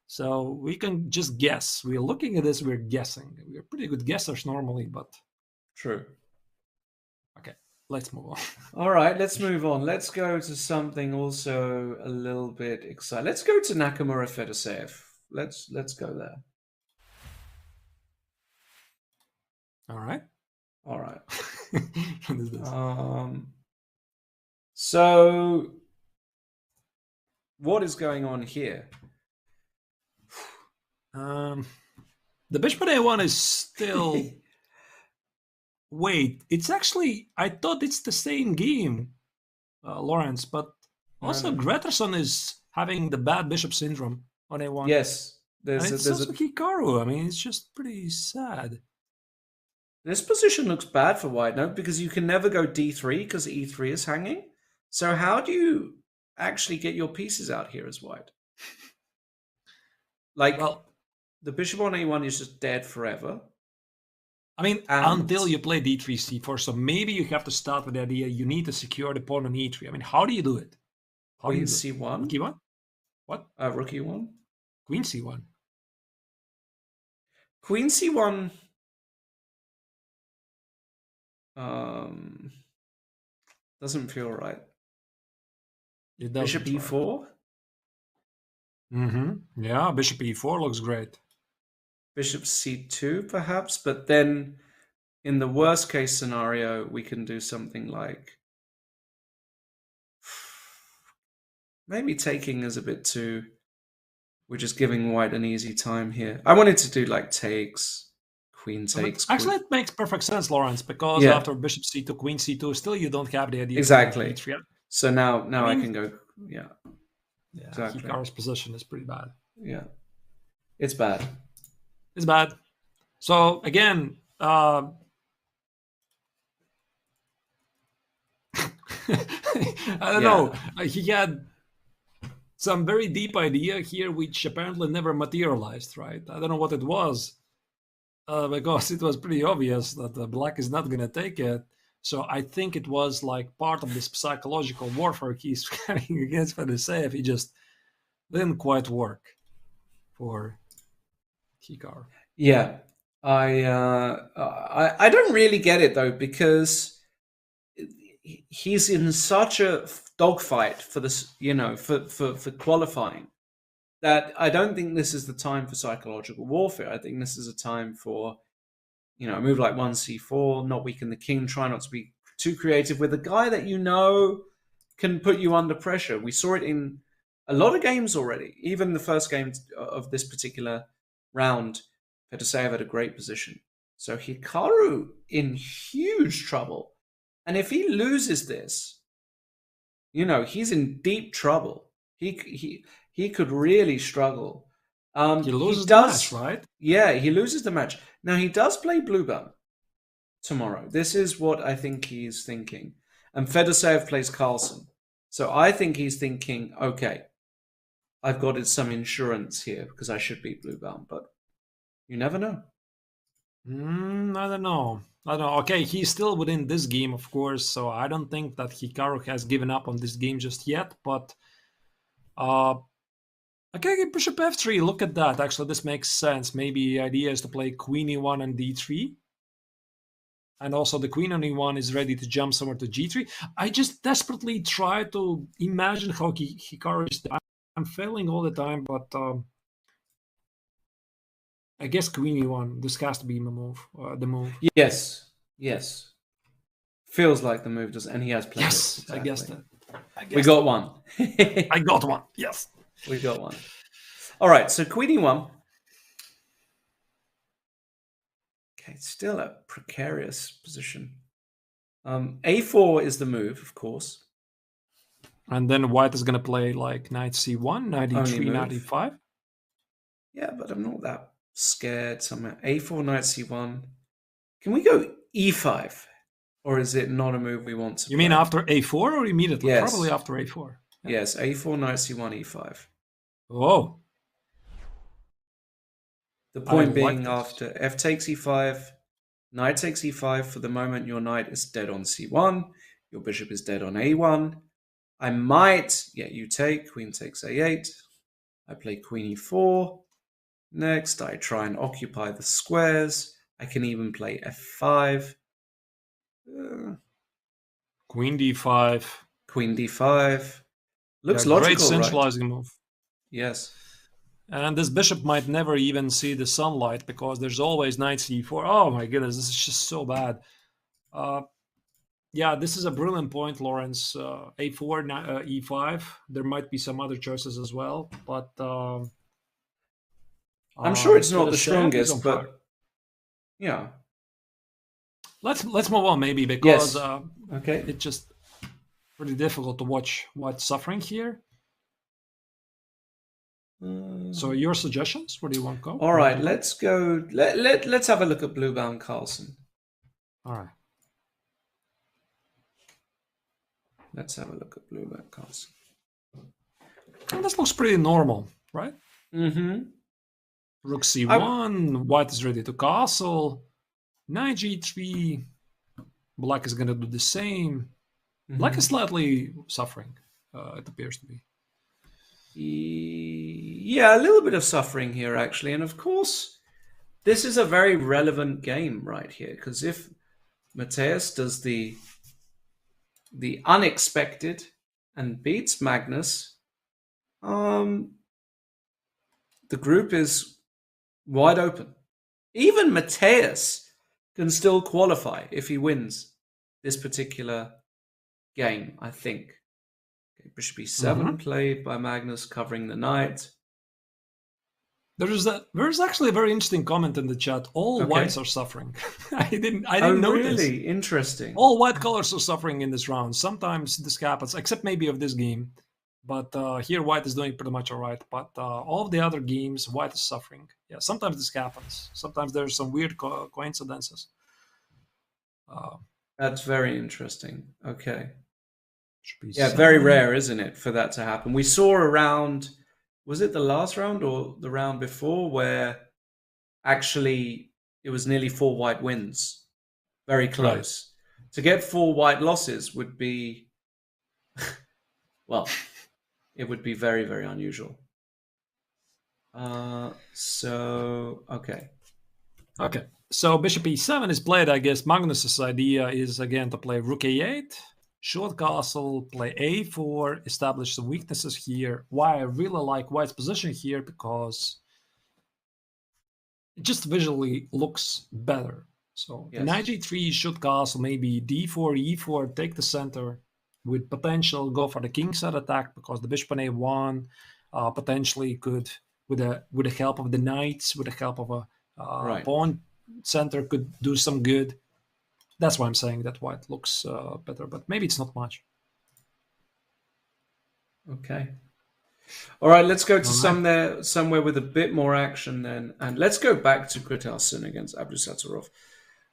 So we can just guess. We're looking at this, we're guessing. We're pretty good guessers normally, but... True. Okay, let's move on. All right, let's move on. Let's go to something also a little bit exciting. Let's go to Nakamura Fedoseev. Let's go there. All right. What is this? So what is going on here? The bishop on a1 is still... Wait, it's actually... I thought it's the same game, Lawrence, but also Gretterson is having the bad bishop syndrome on a1. Yes. There's it's also Hikaru. I mean, it's just pretty sad. This position looks bad for white, no? Because you can never go d3 because e3 is hanging. So how do you actually get your pieces out here as white? Like, well, the bishop on a1 is just dead forever. I mean, until you play d3, c4. So maybe you have to start with the idea you need to secure the pawn on e3. I mean, how do you do it? How Queen do you do c1? Rook e1? What? Rook e1? Queen c1. Queen c1... doesn't feel right. It Bishop e4? Mm-hmm. Yeah, bishop e4 looks great. Bishop c2, perhaps, but then in the worst case scenario, we can do something like maybe taking is a bit too. We're just giving white an easy time here. I wanted to do like takes, queen takes. Actually, it makes perfect sense, Lawrence, because after bishop c2, queen c2, still you don't have the idea. Exactly. Of so now I can go. Yeah. Exactly. Hikaru's position is pretty bad. Yeah. It's bad. It's bad. So again, I don't know. He had some very deep idea here, which apparently never materialized, right? I don't know what it was, because it was pretty obvious that black is not going to take it. So I think it was like part of this psychological warfare he's fighting against Fedosseev. He just didn't quite work for Hikaru. Yeah, I don't really get it though, because he's in such a dogfight for this, for qualifying, that I don't think this is the time for psychological warfare. I think this is a time for, a move like 1c4, not weaken the king, try not to be too creative with a guy that can put you under pressure. We saw it in a lot of games already. Even the first game of this particular round, Fedosseev had a great position. So Hikaru in huge trouble. And if he loses this, he's in deep trouble. He could really struggle. He loses the match, right? Yeah, he loses the match. Now, he does play Bluebell tomorrow. This is what I think he's thinking. And Fedosseev plays Carlsen. So I think he's thinking, okay, I've got some insurance here because I should beat Bluebell, but you never know. I don't know. Okay, he's still within this game, of course, so I don't think that Hikaru has given up on this game just yet, but okay, bishop f3, look at that. Actually, this makes sense. Maybe the idea is to play queen e1 and d3. And also the queen on e1 is ready to jump somewhere to g3. I just desperately try to imagine how Hikaru is. I'm failing all the time, but I guess queen e1. This has to be the move. Yes. Feels like the move does, and he has played it. Exactly. I guess that. We got one. I got one. Yes, we got one. All right, so queen e1. Okay, still a precarious position. A4 is the move, of course. And then white is going to play like knight c1, knight e3, knight e5. Yeah, but I'm not that scared. Somewhere a4, knight c1. Can we go e5? Or is it not a move we want to play? You mean after a4 or immediately? Yes. Probably after a4. Yeah. Yes, a4, knight c1, e5. Oh. The point being after f takes e5, knight takes e5. For the moment, your knight is dead on c1. Your bishop is dead on a1. I might, you take, queen takes a8. I play queen e4. Next, I try and occupy the squares. I can even play f5. Queen d5. Queen d5. Looks yeah, logical, great centralizing right? move. Yes. And this bishop might never even see the sunlight because there's always knight c4. Oh my goodness, this is just so bad. Yeah, this is a brilliant point, Lawrence. A4, E5. There might be some other choices as well, but I'm sure it's not the strongest, but yeah. Let's move on maybe because okay, it's just pretty difficult to watch what's suffering here. So your suggestions? Where do you want to go? All right, let's go. Let's have a look at Blue-bound Carlsen. All right. Let's have a look at Blue-bound Carlsen. And this looks pretty normal, right? Mm-hmm. Rook c1, white is ready to castle. Knight g3, black is going to do the same. Black is slightly suffering, it appears to be. Yeah, a little bit of suffering here, actually. And of course, this is a very relevant game right here, because if Mateus does the unexpected and beats Magnus, the group is wide open. Even Mateus can still qualify if he wins this particular game, I think. Okay, Bishop e7 played by Magnus, covering the knight. There's actually a very interesting comment in the chat. All whites are suffering. I didn't notice. Really? Interesting. All white colors are suffering in this round. Sometimes this happens, except maybe of this game. But here white is doing pretty much all right. But all of the other games, white is suffering. Yeah, sometimes this happens. Sometimes there's some weird coincidences. That's very interesting. Okay. Yeah, very rare, isn't it, for that to happen? We saw a round, was it the last round or the round before, where actually it was nearly 4 white wins. Very close. Right. To get 4 white losses would be, well, it would be very, very unusual. Okay. So bishop e7 is played. I guess Magnus's idea is again to play rook a8, short castle, play a4, establish some weaknesses here. Why I really like white's position here, because it just visually looks better. So knight g3, short castle, maybe d4, e4, take the center with potential, go for the king side attack, because the bishop on a1 potentially could, with the help of the knights, with the help of a pawn center, could do some good. That's why I'm saying that white looks better, but maybe it's not much. Okay. All right, let's go to somewhere with a bit more action then. And let's go back to Grytarson against Abdusattorov.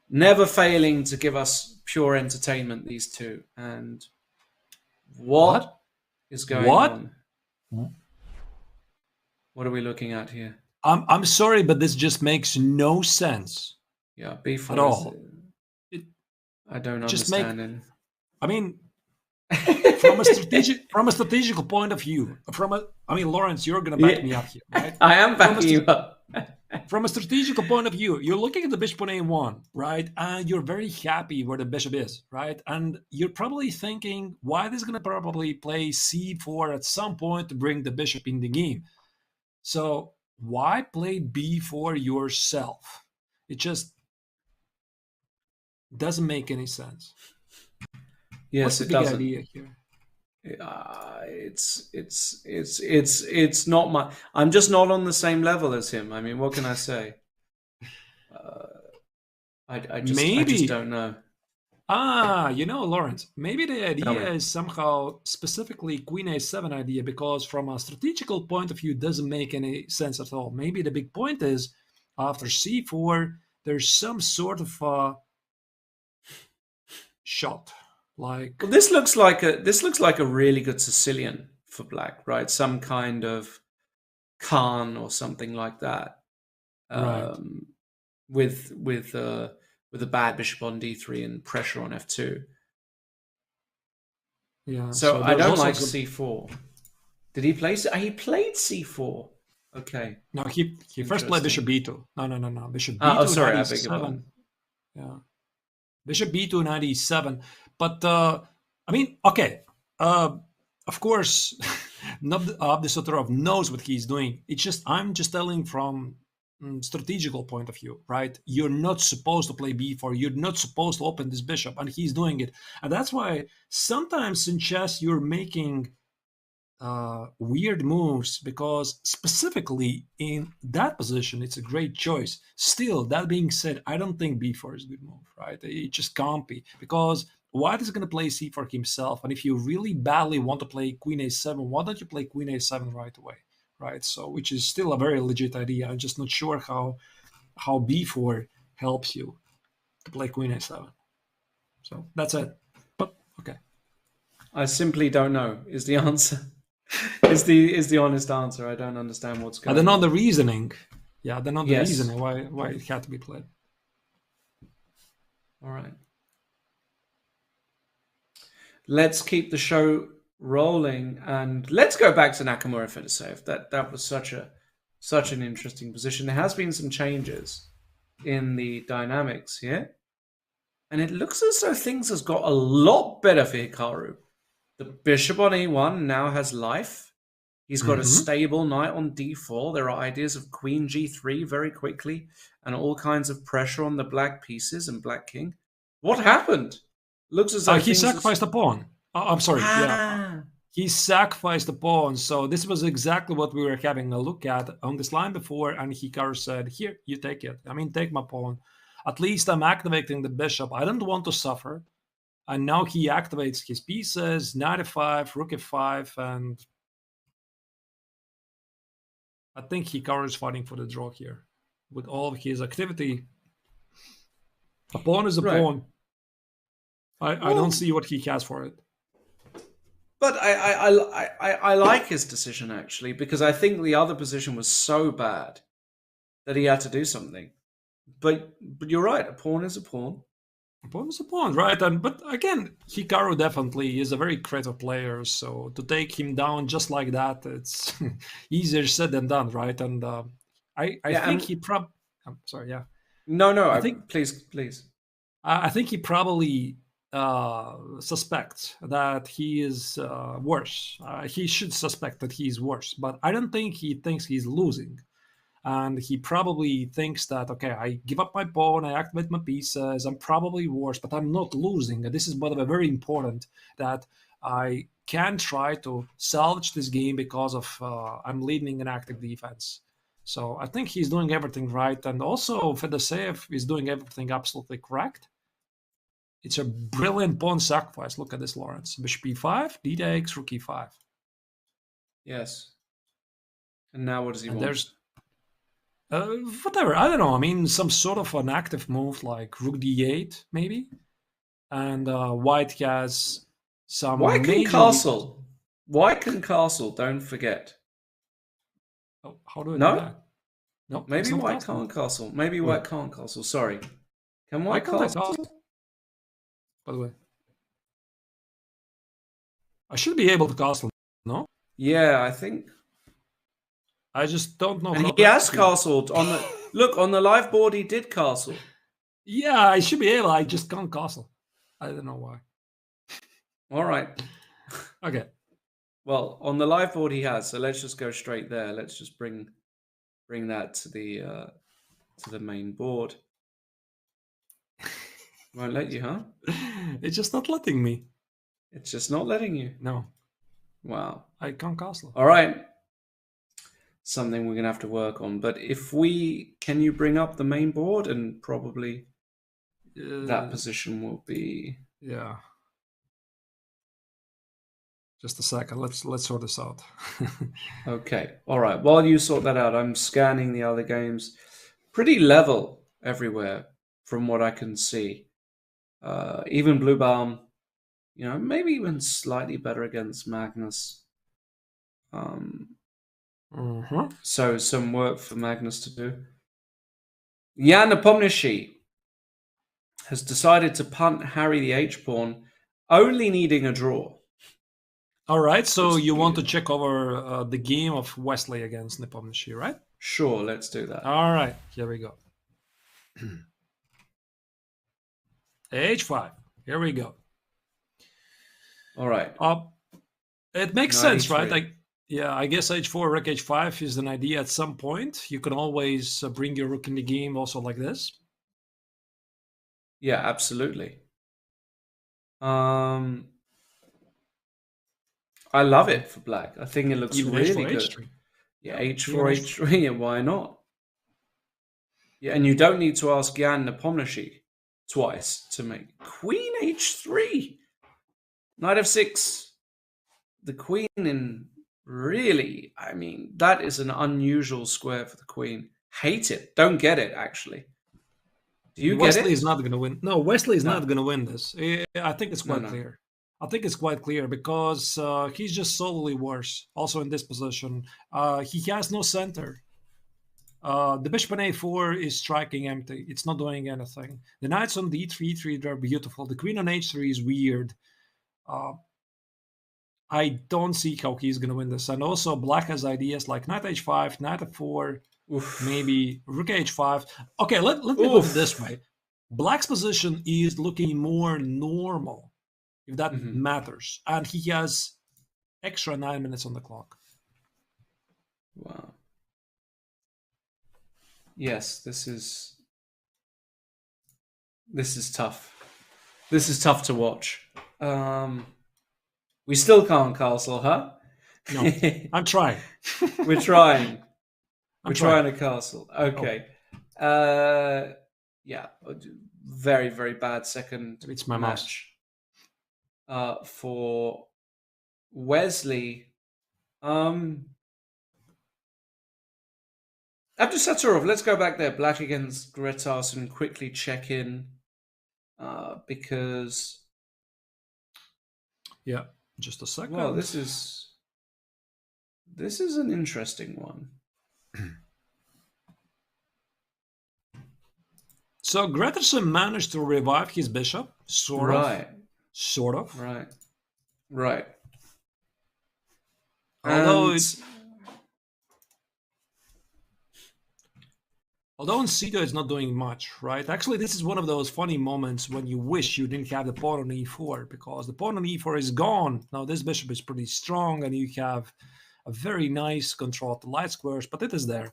Never failing to give us pure entertainment, these two. And what is going on? What are we looking at here? I'm sorry, but this just makes no sense. Yeah, B4 at all. I don't understand it. I mean, from a strategical point of view, Lawrence, you're going to back me up here, right? I am backing you up. From a strategical point of view, you're looking at the bishop on a1, right? And you're very happy where the bishop is, right? And you're probably thinking, white is going to probably play c4 at some point to bring the bishop in the game. So why play b4 yourself? It just doesn't make any sense. Yes, what's the big idea here? It's not my. I'm just not on the same level as him. I mean, what can I say? I just don't know. Lawrence, maybe the idea is somehow specifically Queen A7 idea, because from a strategical point of view, it doesn't make any sense at all. Maybe the big point is after C4, there's some sort of shot. Like this looks like a really good Sicilian for black, right? Some kind of Khan or something like that. Right. With a bad bishop on d3 and pressure on f2. Yeah. So I don't like c4. Did he play? He played c4. Okay. No, he first played bishop b2. No. Bishop b2. Oh, sorry, I beg your pardon. Yeah. Bishop b2, knight e7. But of course, Abdusattorov knows what he's doing. It's just I'm just telling from strategical point of view, right? You're not supposed to play b4. You're not supposed to open this bishop, and he's doing it. And that's why sometimes in chess you're making weird moves, because specifically in that position it's a great choice. Still, that being said, I don't think b4 is a good move, right? It just can't be, because white is going to play c4 himself, and if you really badly want to play queen a7, why don't you play queen a7 right away? right? So, which is still a very legit idea. I'm just not sure how b4 helps you to play queen a7. So that's it. But okay. I simply don't know. Is the answer? is the honest answer? I don't understand what's going on. I don't know the reasoning. Yeah, I don't know the Yes. reasoning why it had to be played. All right. Let's keep the show rolling, and let's go back to Nakamura Fedoseev. That was such an interesting position. There has been some changes in the dynamics here, and it looks as though things has got a lot better for Hikaru. The bishop on e1 now has life. He's got a stable knight on d4. There are ideas of queen g3 very quickly, and all kinds of pressure on the black pieces and black king. What happened? Looks as though he sacrificed a pawn. I'm sorry. Yeah, he sacrificed a pawn. So this was exactly what we were having a look at on this line before, and Hikaru said, "Here, you take it. I mean, take my pawn. At least I'm activating the bishop. I don't want to suffer." And now he activates his pieces, knight f5, rook f5, and I think Hikaru is fighting for the draw here with all of his activity. A pawn is a pawn. I don't see what he has for it. But I like his decision, actually, because I think the other position was so bad that he had to do something. But you're right, a pawn is a pawn. A pawn is a pawn, right? But again, Hikaru definitely is a very creative player, so to take him down just like that, it's easier said than done, right? And I think he probably... I'm sorry, yeah. No, I think... Please. I think he probably suspects that he is worse. He should suspect that he's worse, but I don't think he thinks he's losing. And he probably thinks that, okay, I give up my pawn, I activate my pieces, I'm probably worse, but I'm not losing. And this is, by the way, very important, that I can try to salvage this game because of I'm leading an active defense. So I think he's doing everything right. And also Fedoseev is doing everything absolutely correct. It's a brilliant pawn sacrifice. Look at this, Lawrence. Bishop e5, d takes, rook e5. Yes. And now what does he want? There's whatever, I don't know. I mean, some sort of an active move like rook d8, maybe. And white has some. White can castle. White can castle. Don't forget. Oh, how do I do that? No, maybe white can't castle. Maybe white can't castle. Sorry. Can white castle? By the way, I should be able to castle. No? Yeah, I think. I just don't know. And he has castled on the look on the live board. He did castle. Yeah, I should be able. I just can't castle. I don't know why. All right. Okay. Well, on the live board he has. So let's just go straight there. Let's just bring that to the main board. Won't let you, huh? It's just not letting me. It's just not letting you. No. Wow. I can't castle. All right. Something we're going to have to work on. But can you bring up the main board, and probably that position will be... Yeah. Just a second. Let's sort this out. Okay. All right. While you sort that out, I'm scanning the other games. Pretty level everywhere from what I can see. Even Bluebaum, maybe even slightly better against Magnus. So some work for Magnus to do. Jan Nepomniachtchi has decided to punt Harry the H-pawn, only needing a draw. All right, so you want to check over the game of Wesley against Nepomniachtchi, right? Sure, let's do that. All right, here we go. H5, here we go. All right. It makes sense, right? I guess h4, rook h5 is an idea at some point. You can always bring your rook in the game also like this. Yeah, absolutely. I love it for black. I think it looks really good. H3. Yeah, h4, h3. Yeah, why not? Yeah, and you don't need to ask Jan Nepomniachtchi twice to make queen h3. Knight f6. The queen in Really? I mean, that is an unusual square for the queen. Hate it. Don't get it, actually. Do you Wesley get it? is not going to win. No, Wesley is No. not going to win this. I think it's quite clear. I think it's quite clear because he's just solely worse. Also in this position, he has no center. The bishop on a4 is striking empty. It's not doing anything. The knights on d3, they're beautiful. The queen on h3 is weird. I don't see how he's going to win this. And also, black has ideas like knight h5, knight f4, maybe rook h5. Okay, let me put it this way. Black's position is looking more normal, if that matters. And he has extra 9 minutes on the clock. Wow. Yes, this is tough. This is tough to watch. We still can't castle, huh? No, I'm trying. We're trying. We're trying to castle. Okay. Yeah, very, very bad second it's my match for Wesley. After Saturov, let's go back there. Black against Gretas and quickly check in because... Yeah, just a second. Well, this is an interesting one. So Greterson managed to revive his bishop, sort of. Right. Sort of. Right. Right. Although in Sito it's not doing much, right? Actually, this is one of those funny moments when you wish you didn't have the pawn on e4, because the pawn on e4 is gone. Now this bishop is pretty strong, and you have a very nice control of the light squares, but it is there.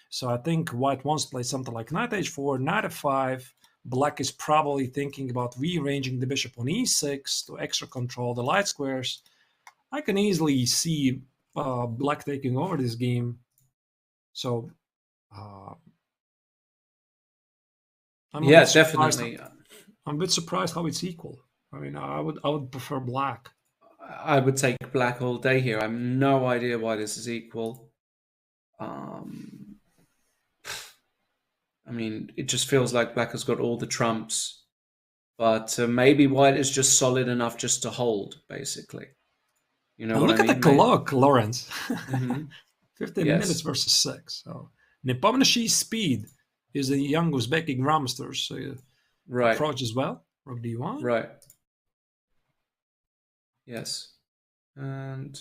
So I think white wants to play something like knight h4, knight f5. Black is probably thinking about rearranging the bishop on e6 to extra control the light squares. I can easily see black taking over this game. So... yeah, definitely. I'm a bit surprised how it's equal. I mean, I would prefer black. I would take black all day here. I have no idea why this is equal. I mean, it just feels like black has got all the trumps, but maybe white is just solid enough just to hold, basically. You know, look at the clock, Lawrence. 15 Yes. minutes versus 6. So Nepomniachtchi's speed is the young Uzbeki grandmaster's approach as well. Rook d1. Right. Yes. And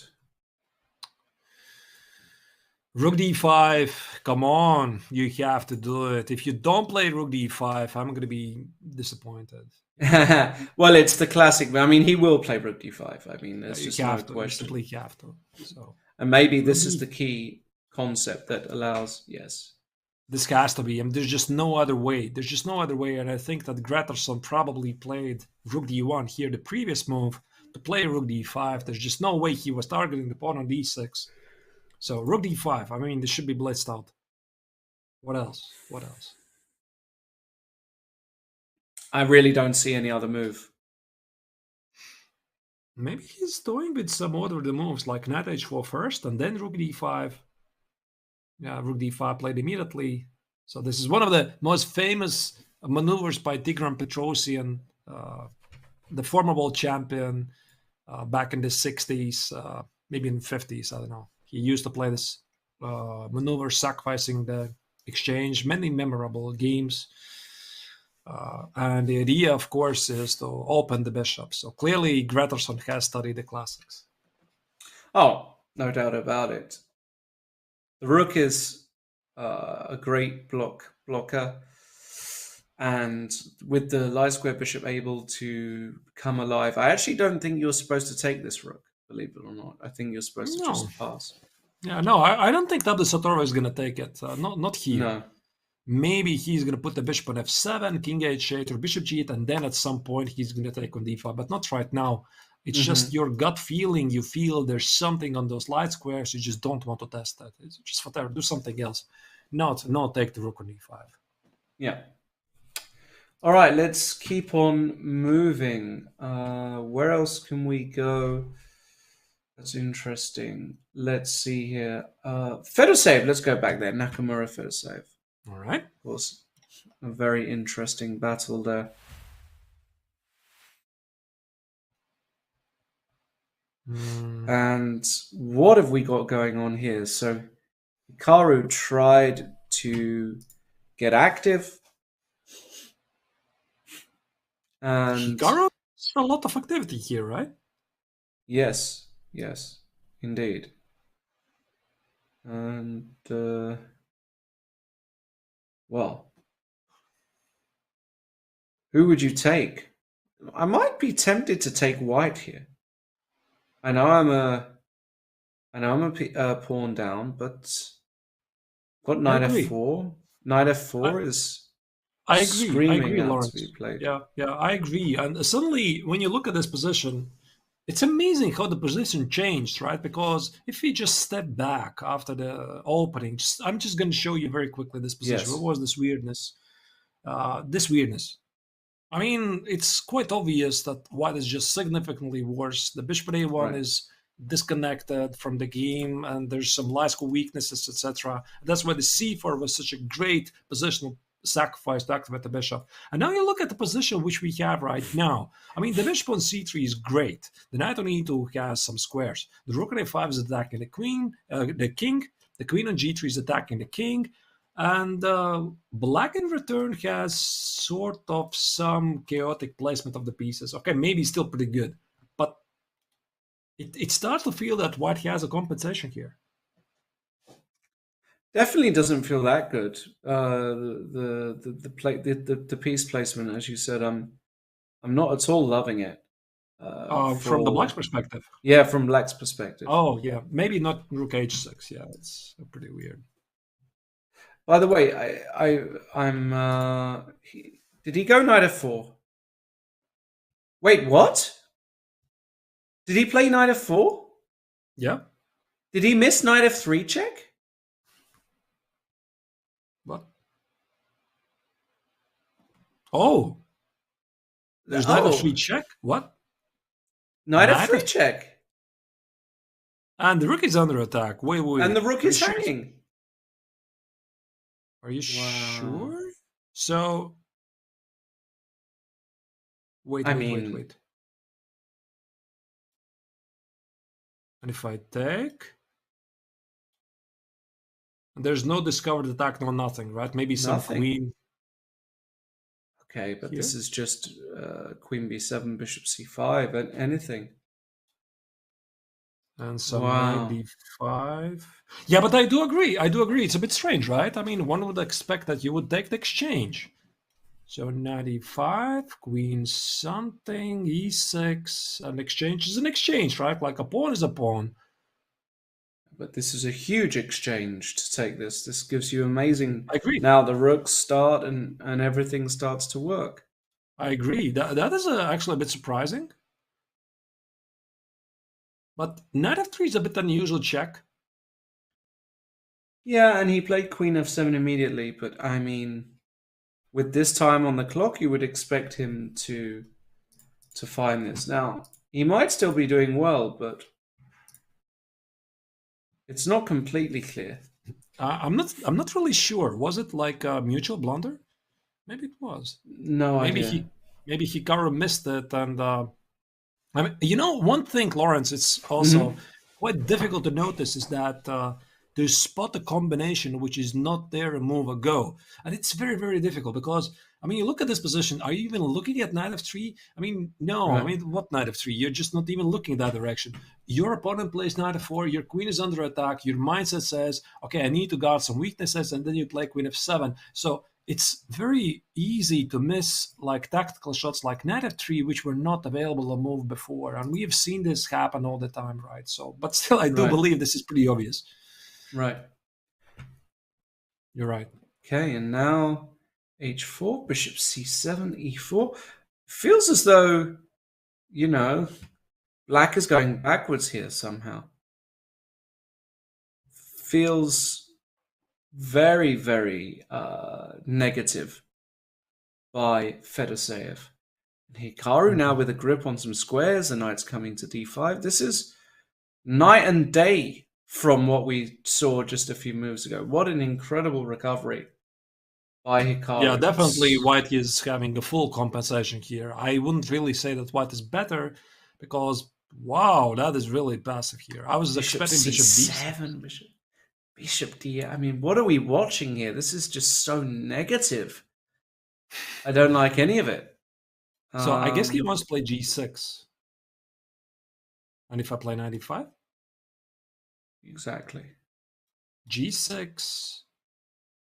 rook d5. Come on, you have to do it. If you don't play rook d5, I'm going to be disappointed. Well, it's the classic. I mean, he will play rook d5. I mean, there's just no question. You simply have to. So, and maybe this is the key concept that allows, yes. This has to be. I mean, there's just no other way. There's just no other way. And I think that Greterson probably played rook d1 here, the previous move, to play rook d5. There's just no way he was targeting the pawn on d6. So rook d5. I mean, this should be blitzed out. What else? What else? I really don't see any other move. Maybe he's doing with some order the moves, like knight h4 first, and then rook d5. Yeah, rook d5 played immediately. So this is one of the most famous maneuvers by Tigran Petrosian, the former world champion back in the 60s, maybe in the 50s, I don't know. He used to play this maneuver, sacrificing the exchange, many memorable games. And the idea, of course, is to open the bishop. So clearly Greterson has studied the classics. Oh, no doubt about it. The rook is a great blocker, and with the light square bishop able to come alive, I actually don't think you're supposed to take this rook, believe it or not. I think you're supposed to just pass. Yeah, no, I don't think that the Satorov is going to take it. Not here. No. Maybe he's going to put the bishop on f7, king h8, or bishop g8, and then at some point he's going to take on d5, but not right now. It's just your gut feeling. You feel there's something on those light squares. You just don't want to test that. It's just whatever. Do something else. Not take the rook on e5. Yeah. All right, let's keep on moving. Where else can we go? That's interesting. Let's see here. Fedoseev, let's go back there. Nakamura, Fedoseev. All right. Of course, a very interesting battle there. And what have we got going on here? So Hikaru tried to get active. And Hikaru, there's a lot of activity here, right? Yes, yes, indeed. And well, who would you take? I might be tempted to take white here. I know I'm a pawn down, but got knight f4. Knight f4 is screaming out Lawrence. to be played. Yeah, I agree. And suddenly, when you look at this position, it's amazing how the position changed, right? Because if we just step back after the opening, I'm just going to show you very quickly this position. Yes. What was this weirdness? This weirdness. I mean, it's quite obvious that white is just significantly worse. The bishop at a1 is disconnected from the game, and there's some logical weaknesses, etc. That's why the c4 was such a great positional sacrifice to activate the bishop. And now you look at the position which we have right now. I mean, the bishop on c3 is great. The knight on e2 has some squares. The rook on a5 is attacking the queen, the king. The queen on g3 is attacking the king. And black in return has sort of some chaotic placement of the pieces. Okay, maybe still pretty good, but it starts to feel that white has a compensation here. Definitely doesn't feel that good. The piece placement, as you said, I'm not at all loving it. From the black's perspective. Yeah, from black's perspective. Oh yeah, maybe not rook h6. Yeah, it's pretty weird. By the way, did he go knight f4? Wait, what? Did he play knight f4? Yeah. Did he miss knight f3 check? What? Oh. There's knight f3 check? What? Knight f3 check. And the rook is under attack. Wait. And the rook is hanging. Are you sure? So, wait. And if I take, there's no discovered attack, no nothing, right? Maybe some queen. Okay, but this is just queen b7, bishop c5, and anything. And some knight d5. Yeah, but I do agree. It's a bit strange, right? I mean, one would expect that you would take the exchange. So knight e5, queen something, e6, an exchange is an exchange, right? Like a pawn is a pawn. But this is a huge exchange to take this. This gives you amazing... I agree. Now the rooks start and everything starts to work. I agree. That is actually a bit surprising. But knight f3 is a bit unusual check. Yeah, and he played queen f7 immediately, but I mean, with this time on the clock, you would expect him to find this. Now, he might still be doing well, but it's not completely clear. I'm not really sure. Was it like a mutual blunder? Maybe it was. No idea. Maybe Hikaru missed it, and I mean, you know, one thing, Lawrence, it's also quite difficult to notice is that to spot a combination which is not there a move ago. And it's very, very difficult because, I mean, you look at this position, are you even looking at knight f3? I mean, no, I mean, what knight f3? You're just not even looking that direction. Your opponent plays knight f4, your queen is under attack, your mindset says, okay, I need to guard some weaknesses, and then you play queen f7. So it's very easy to miss like tactical shots like knight f3, which were not available to move before. And we have seen this happen all the time, right? So, but still, I do believe this is pretty obvious. Right. You're right. Okay, and now h4, bishop c7, e4. Feels as though, you know, black is going backwards here somehow. Feels very, very negative by Fedoseev. And Hikaru now with a grip on some squares, the knight's coming to d5. This is night and day from what we saw just a few moves ago. What an incredible recovery by Hikaru. Yeah, definitely white is having a full compensation here. I wouldn't really say that white is better because, wow, that is really passive here. I was expecting Bishop C7, Bishop D. I mean, what are we watching here? This is just so negative. I don't like any of it. So I guess he wants to play G6. And if I play 95? Exactly. G6.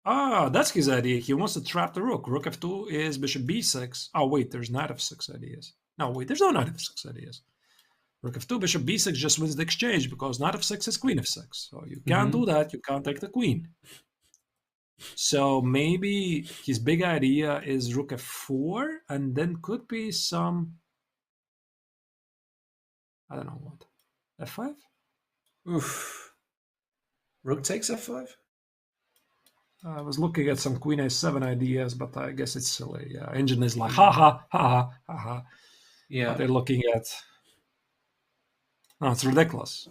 Ah, that's his idea. He wants to trap the rook. Rook F2 is Bishop B6. Oh, wait, there's Knight F6 ideas. No, wait, there's no Knight F6 ideas. Rook F2, Bishop B6 just wins the exchange because Knight F6 is Queen F6. So you can't do that. You can't take the queen. So maybe his big idea is Rook F4 and then could be some... I don't know what. F5? Oof. Rook takes F5? I was looking at some Queen A7 ideas, but I guess it's silly. Yeah, engine is like, ha ha, ha ha, ha ha. Yeah. But they're looking at... No, it's ridiculous.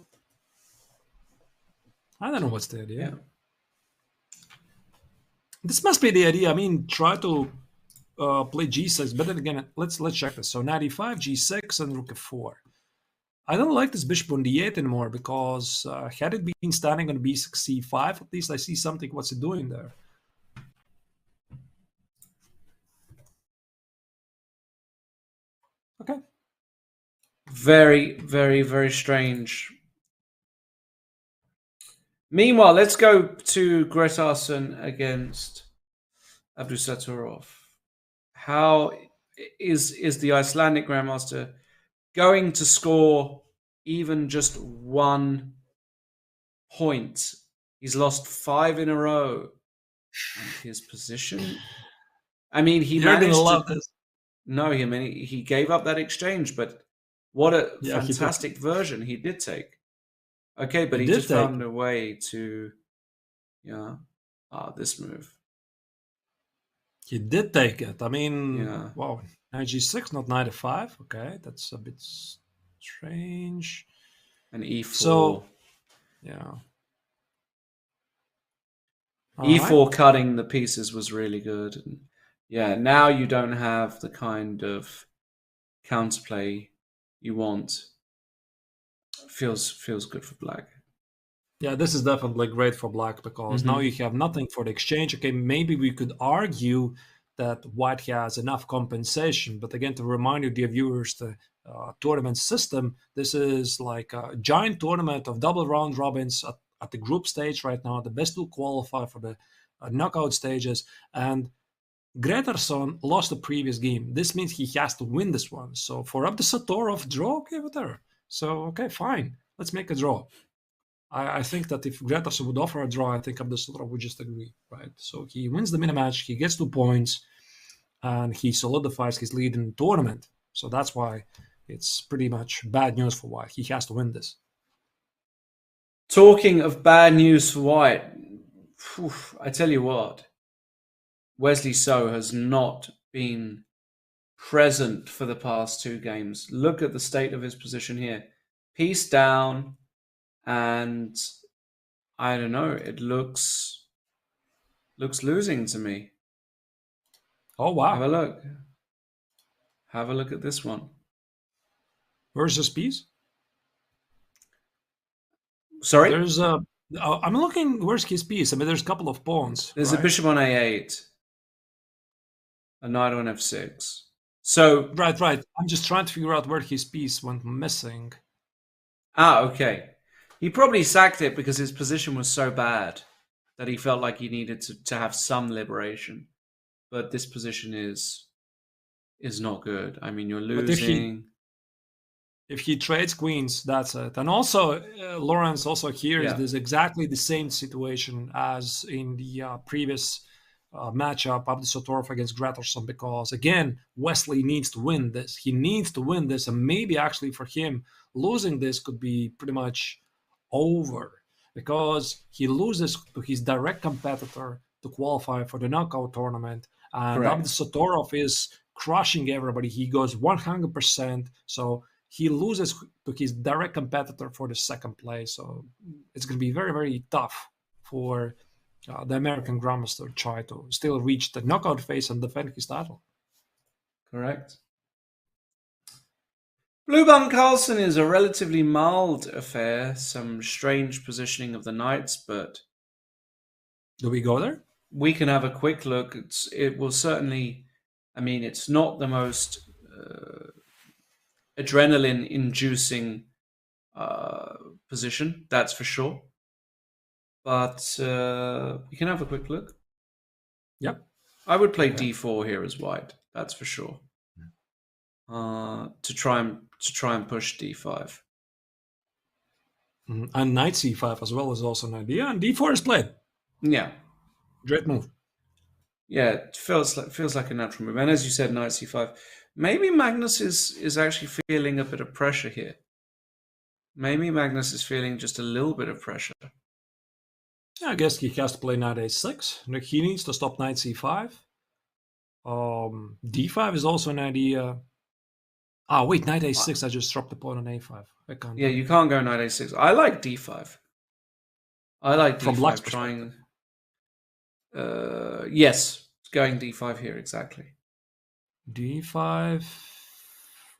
I don't know what's the idea. Yeah. This must be the idea. I mean, try to play G6, but then again, let's check this. So Knight E5, G6, and Rook F4. I don't like this bishop on D8 anymore because had it been standing on B6, C5, at least I see something. What's it doing there? Okay. Very, very, very strange. Meanwhile, let's go to Gretarsson against Abdusatorov. How is the Icelandic Grandmaster going to score even just 1 point? He's lost 5 in a row. And his position... I mean, he You're managed gonna love to... this. No, he gave up that exchange, but what a fantastic version he did take. Okay, but he just found a way to... this move. He did take it. I mean, Yeah. wow. Knight G6, not Knight F5. Okay, that's a bit strange. And E4. So, yeah. E4 cutting the pieces was really good. And yeah, now you don't have the kind of counterplay you want. Feels good for black. Yeah, this is definitely great for black because now you have nothing for the exchange. Okay, maybe we could argue that white has enough compensation. But again, to remind you, dear viewers, the tournament system, this is like a giant tournament of double round robins at the group stage right now. The best will qualify for the knockout stages. And Gretarsson lost the previous game. This means he has to win this one. So for Abdusatorov, draw, okay, whatever. So, okay, fine. Let's make a draw. I think that if Gretarsson would offer a draw, I think Abdusatorov would just agree, right? So he wins the mini-match, he gets 2 points, and he solidifies his lead in the tournament. So that's why it's pretty much bad news for white. He has to win this. Talking of bad news for white, I tell you what, Wesley So has not been present for the past 2 games. Look at the state of his position here. Piece down, and I don't know, it looks losing to me. Oh, wow. Have a look. Have a look at this one. Where's this piece? Sorry? There's I'm looking, where's his piece? I mean, there's a couple of pawns. There's a bishop on A8. A knight on F6. So... Right. I'm just trying to figure out where his piece went missing. Okay. He probably sacked it because his position was so bad that he felt like he needed to have some liberation. But this position is not good. I mean, you're losing. If he trades queens, that's it. And also, Lawrence, also here is this exactly the same situation as in the previous matchup, Abdusatorov against Gretarsson, because again, Wesley needs to win this. He needs to win this, and maybe actually for him, losing this could be pretty much over because he loses to his direct competitor to qualify for the knockout tournament, and Abdusatorov is crushing everybody. He goes 100%, so he loses to his direct competitor for the second place. So it's going to be very, very tough for the American Grandmaster to try to still reach the knockout phase and defend his title. Correct. Blueband Carlsen is a relatively mild affair, some strange positioning of the knights, but... Do we go there? We can have a quick look. It will certainly... I mean, it's not the most adrenaline-inducing position, that's for sure. But we can have a quick look. Yep. I would play d4 here as white, that's for sure. To try and push d5. And knight c5 as well is also an idea, and d4 is played. Yeah, great move. Yeah, it feels like a natural move. And as you said, knight c5. Maybe Magnus is actually feeling a bit of pressure here. Maybe Magnus is feeling just a little bit of pressure. I guess he has to play knight a6. He needs to stop knight c5. d5 is also an idea. Ah, wait, knight a6. I just dropped the pawn on a5. I can't. Yeah, you can't go knight a6. I like d5. I like d5 From black's trying. Yes, going d5 here exactly. d5,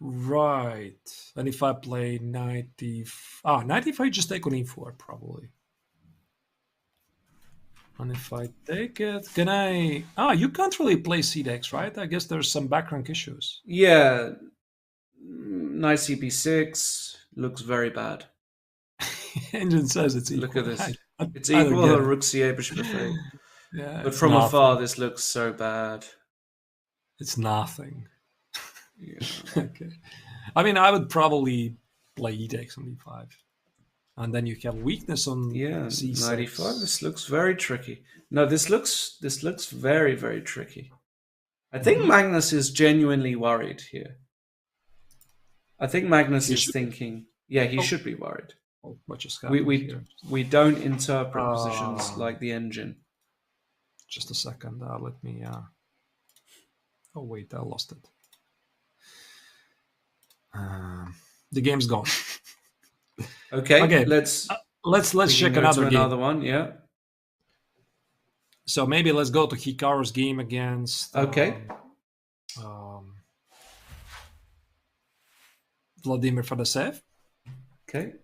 right? And if I play knight d5, knight d5, just take on e4 probably. And if I take it, can I? You can't really play c6, right? I guess there's some background issues. Yeah, knight cb6 looks very bad. Engine says it's equal. Look at this. It's I don't equal get to it. rook c8 bishop f8. Yeah, but it's from nothing. afar, this looks so bad. It's nothing. Yeah. Okay. I mean, I would probably play e takes on e5. And then you have weakness on c6. Knight e5. This looks very tricky. No, this looks very, very tricky. I think Magnus is genuinely worried here. I think Magnus is thinking, he should be worried. Oh, what just happened here? We don't interpret positions like the engine. Just a second. Let me. Oh wait, I lost it. The game's gone. Okay. Let's check another game. Another one. Yeah. So maybe let's go to Hikaru's game against. Vladimir Fedoseev. Okay.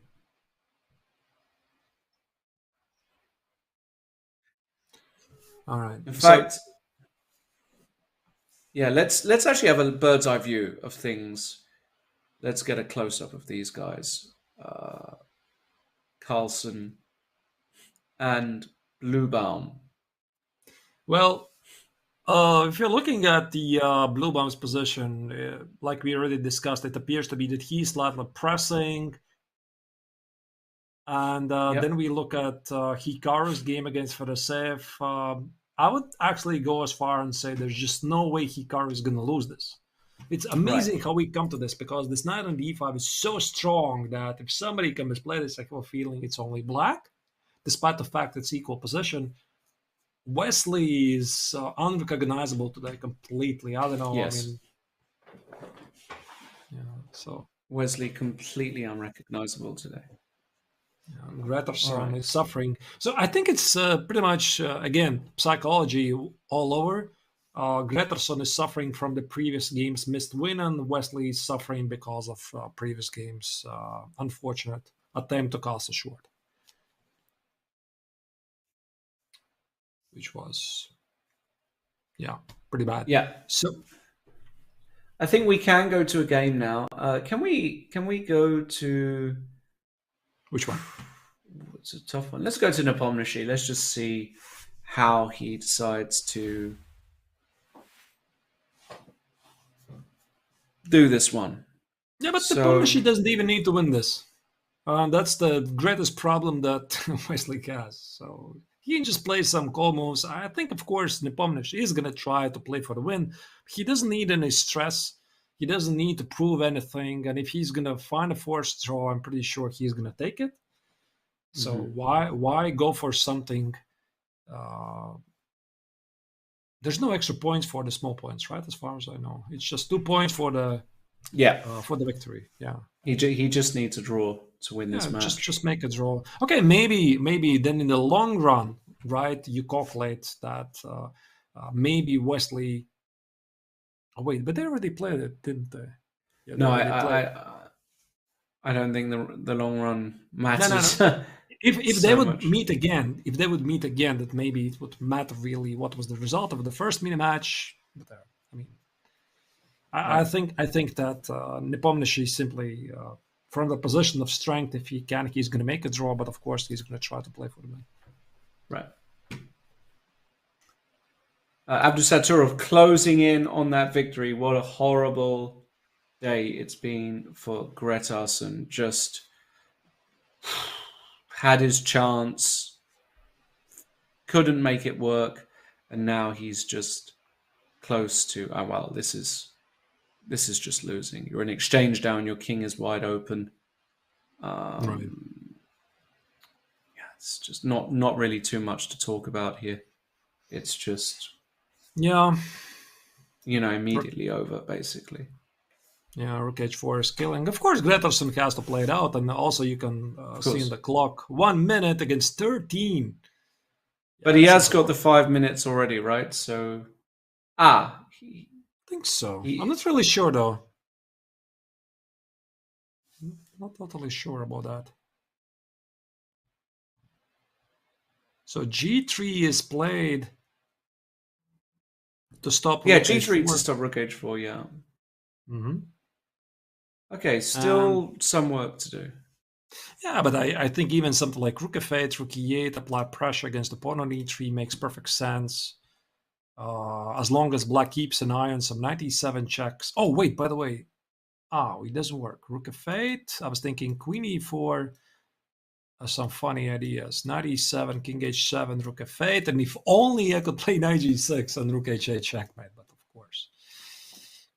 All right. In fact, let's actually have a bird's eye view of things. Let's get a close up of these guys, Carlsen and Bluebaum. Well, if you're looking at the Bluebaum's position, like we already discussed, it appears to be that he's slightly pressing. And then we look at Hikaru's game against Fedoseev. I would actually go as far and say there's just no way Hikaru is going to lose this. It's amazing how we come to this, because this knight on d5 is so strong that if somebody can misplay this, I have a feeling it's only black, despite the fact it's equal position. Wesley is unrecognizable today completely. I don't know. Yes. I mean, so Wesley completely unrecognizable today. Gretterson is suffering. So I think it's pretty much, again, psychology all over. Gretterson is suffering from the previous game's missed win, and Wesley is suffering because of previous game's unfortunate attempt to castle short. Which was, pretty bad. Yeah. So I think we can go to a game now. Can we go to... Which one? It's a tough one. Let's go to Nepomniachtchi. Let's just see how he decides to do this one. Yeah, but Nepomniachtchi doesn't even need to win this. That's the greatest problem that Wesley has. So he can just play some call moves. I think, of course, Nepomniachtchi is going to try to play for the win. He doesn't need any stress. He doesn't need to prove anything. And if he's going to find a forced draw, I'm pretty sure he's going to take it. So why go for something? There's no extra points for the small points, right? As far as I know, it's just 2 points for the victory. Yeah. He just needs a draw to win this match. Just make a draw. Okay, maybe then in the long run, right? You calculate that maybe Wesley. Oh wait, but they already played it, didn't they? Yeah, no, I don't think the long run matters. No. If so they would much. meet again, that maybe it would matter really what was the result of the first mini match. But I mean, I think that Nepomniachtchi simply from the position of strength, if he can, he's going to make a draw. But of course, he's going to try to play for the win. Right. Abdusaturov closing in on that victory. What a horrible day it's been for Gretarsson. Just had his chance, couldn't make it work, and now he's just close to, oh well, this is just losing. You're in exchange down, your king is wide open. Right. Yeah, it's just not really too much to talk about here. It's just immediately over, basically. Yeah, Rook H4 is killing. Of course, Gretarsson has to play it out, and also you can see in the clock 1 minute against 13. But he has got the 5 minutes already, right? So, I think so. I'm not really sure though. Not totally sure about that. So G3 is played to stop. Yeah, Rook G3 H4. to stop Rook H4. Yeah. Mm-hmm. Okay, still some work to do. Yeah, but I think even something like Rook F8, Rook E8, apply pressure against the pawn on E3 makes perfect sense. As long as Black keeps an eye on some 97 checks. Oh, wait, by the way. It doesn't work. Rook F8. I was thinking Queen E4. Some funny ideas. Knight E7, King H7, Rook F8. And if only I could play Knight G6 and Rook H8 checkmate. But of course.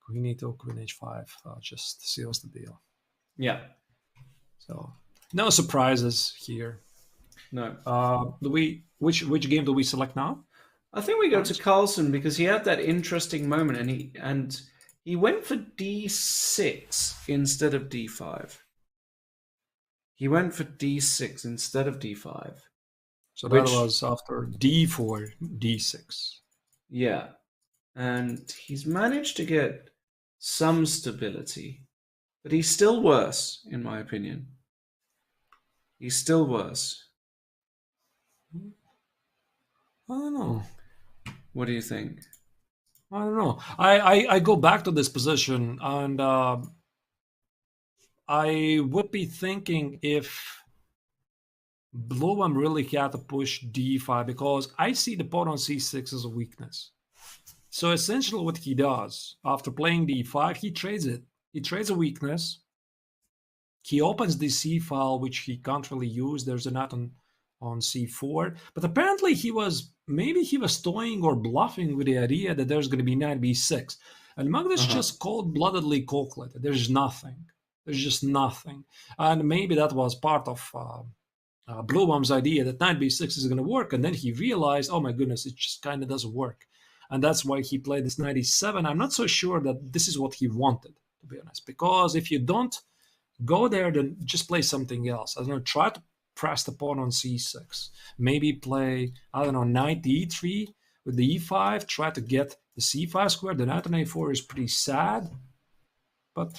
Queen E2, Queen H5 just seals the deal. Yeah. So no surprises here. No. Which game do we select now? I think we go to Carlsen because he had that interesting moment, and he went for D6 instead of D5. He went for D6 instead of D5. So that was after D4, D6. Yeah, and he's managed to get some stability, but he's still worse, in my opinion. He's still worse. I don't know. What do you think? I don't know. I go back to this position, and I would be thinking if Bluem really had to push D5, because I see the pawn on C6 as a weakness. So essentially what he does, after playing D5, he trades it. He trades a weakness. He opens the C file, which he can't really use. There's a knight on C4. But apparently he was toying or bluffing with the idea that there's going to be knight B6. And Magnus just cold-bloodedly calculated. There's nothing. There's just nothing. And maybe that was part of Bluem's idea that knight B6 is going to work. And then he realized, oh my goodness, it just kind of doesn't work. And that's why he played this knight E7. I'm not so sure that this is what he wanted, to be honest. Because if you don't go there, then just play something else. I don't know, try to press the pawn on C6. Maybe play, I don't know, knight D3 with the E5. Try to get the C5 square. The knight on A4 is pretty sad. But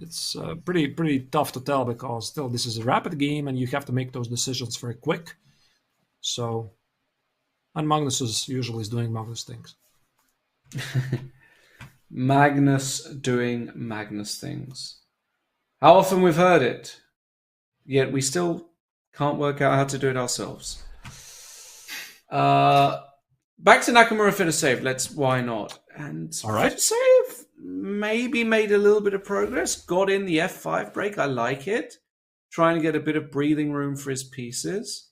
it's pretty tough to tell, because still this is a rapid game and you have to make those decisions very quick. So, and Magnus is usually doing Magnus things. Magnus doing Magnus things. How often we've heard it, yet we still can't work out how to do it ourselves. Back to Nakamura for the save. Why not? And Fedosave maybe made a little bit of progress. Got in the F5 break. I like it. Trying to get a bit of breathing room for his pieces.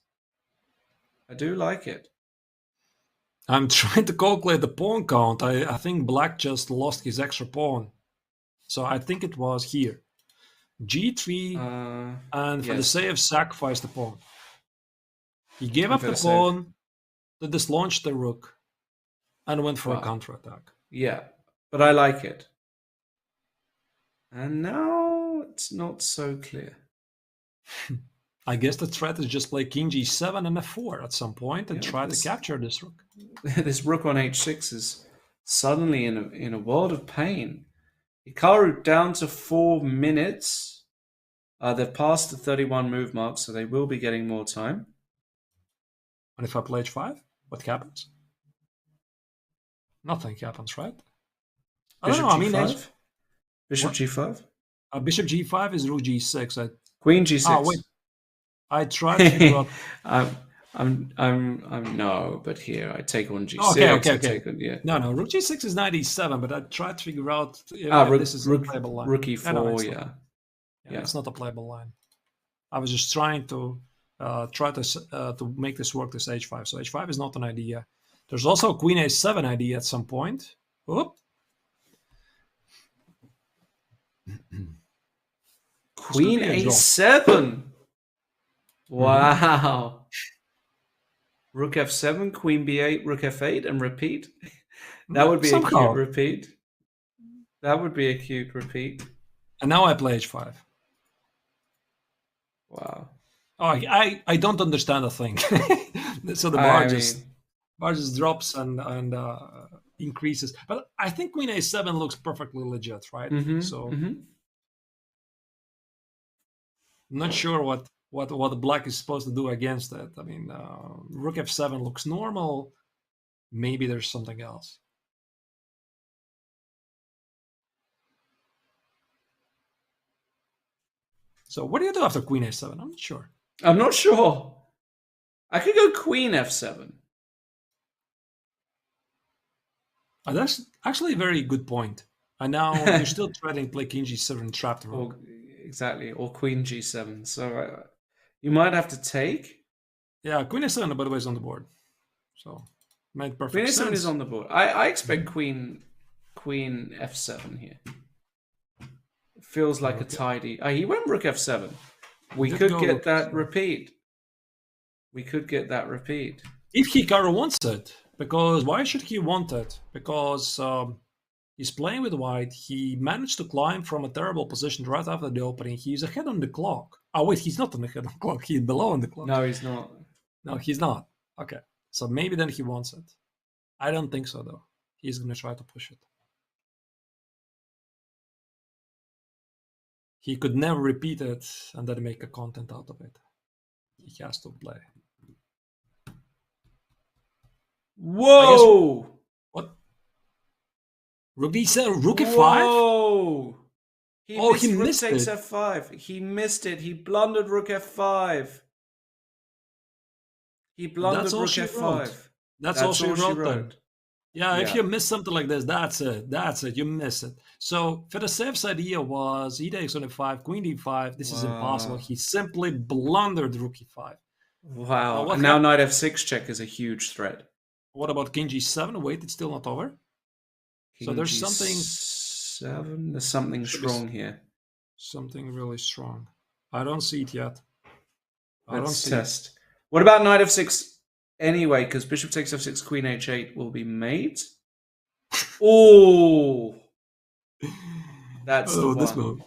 I do like it. I'm trying to calculate the pawn count. I think Black just lost his extra pawn. So I think it was here. G3 and for the save, sacrificed the pawn. He gave up the pawn to dislaunch the rook and went for a counterattack. Yeah, but I like it. And now it's not so clear. I guess the threat is just play king g7 and f4 at some point and Yeah, try to capture this rook. This rook on h6 is suddenly in a world of pain. Hikaru down to 4 minutes. They've passed the 31 move mark, so they will be getting more time. And if I play h5, what happens? Nothing happens, right? I don't Bishop know. I mean, g5? Bishop what? g5? Bishop g5 is rook g6. Queen g6. Oh, wait. I tried to figure out. I'm no, but here I take on g6. Okay. Take on, yeah. No, rook g6 is 97, but I tried to figure out if this is a playable line. Rook e4, no, yeah. It's not a playable line. I was just trying to to make this work. This h5. So h5 is not an idea. There's also a queen a7 idea at some point. Oop. Queen a7. Wow. Rook f7, queen b8, rook f8, and repeat. That would be a cute repeat. That would be a cute repeat. And now I play h5. Wow. Oh, I don't understand a thing. So the bar just drops and increases. But I think queen a7 looks perfectly legit, right? So not sure what black is supposed to do against it. I mean, rook f7 looks normal. Maybe there's something else. So what do you do after queen a7? I'm not sure. I'm not sure. I could go queen f7. That's actually a very good point. And now you're still trying to play king g7 trap the rook. Exactly, or queen g7. So you might have to take. Yeah, queen a7, by the way, is on the board. So made perfect queen a7 sense. is on the board. I expect queen f7 here. It feels like a tidy. He went rook f7. We could get that repeat. We could get that repeat. If Hikaru wants it. Because why should he want it? Because he's playing with white. He managed to climb from a terrible position right after the opening. He's ahead on the clock. Oh, wait, he's not on the head on the clock. He's below on the clock. No, he's not. No, he's not. Okay. So maybe then he wants it. I don't think so, though. He's going to try to push it. He could never repeat it and then make a content out of it. He has to play. Whoa! What? Rook d7, rook f5? Whoa! He missed rook takes it. f5. He missed it. He blundered rook f5. He blundered rook f5. That's all she wrote. Yeah, if you miss something like this, that's it. That's it. You miss it. So Fedosev's idea was he takes on f5, queen d5. This is impossible. He simply blundered rook e5. Wow. And now knight f6 check is a huge threat. What about king g7? Wait, it's still not over. King so there's G7. There's something strong here. Something really strong. I don't see it yet. Let's test. What about knight f6 anyway? Because bishop takes f6, queen h8 will be mate. Oh, that's the one. Move.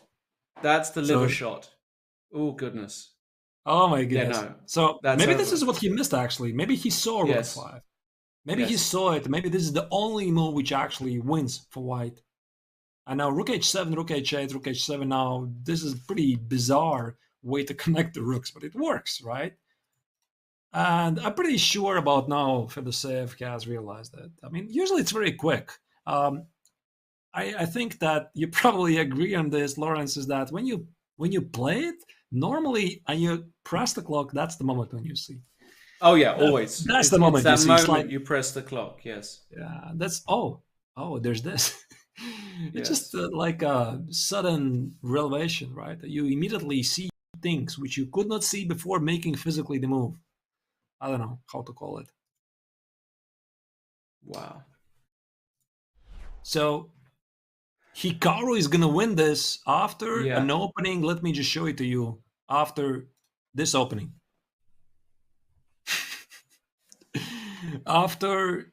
That's the liver shot. Oh goodness. Oh my goodness. Yeah, no, so maybe over. this is what he missed actually. Maybe he saw rook 5. Maybe he saw it. Maybe this is the only move which actually wins for white. And now rook h7, rook h8, rook h7. Now this is a pretty bizarre way to connect the rooks, but it works, right? And I'm pretty sure about now Fedoseev has realized that. I mean, usually it's very quick. I think that you probably agree on this, Lawrence, is that when you play it, normally and you press the clock, that's the moment when you see. Oh yeah, always. That's the moment. It's that moment like, you press the clock. Yes. Yeah, that's there's this. It's just like a sudden revelation, right? You immediately see things which you could not see before making physically the move. I don't know how to call it. Wow. So Hikaru is gonna win this after an opening. Let me just show it to you. After this opening. After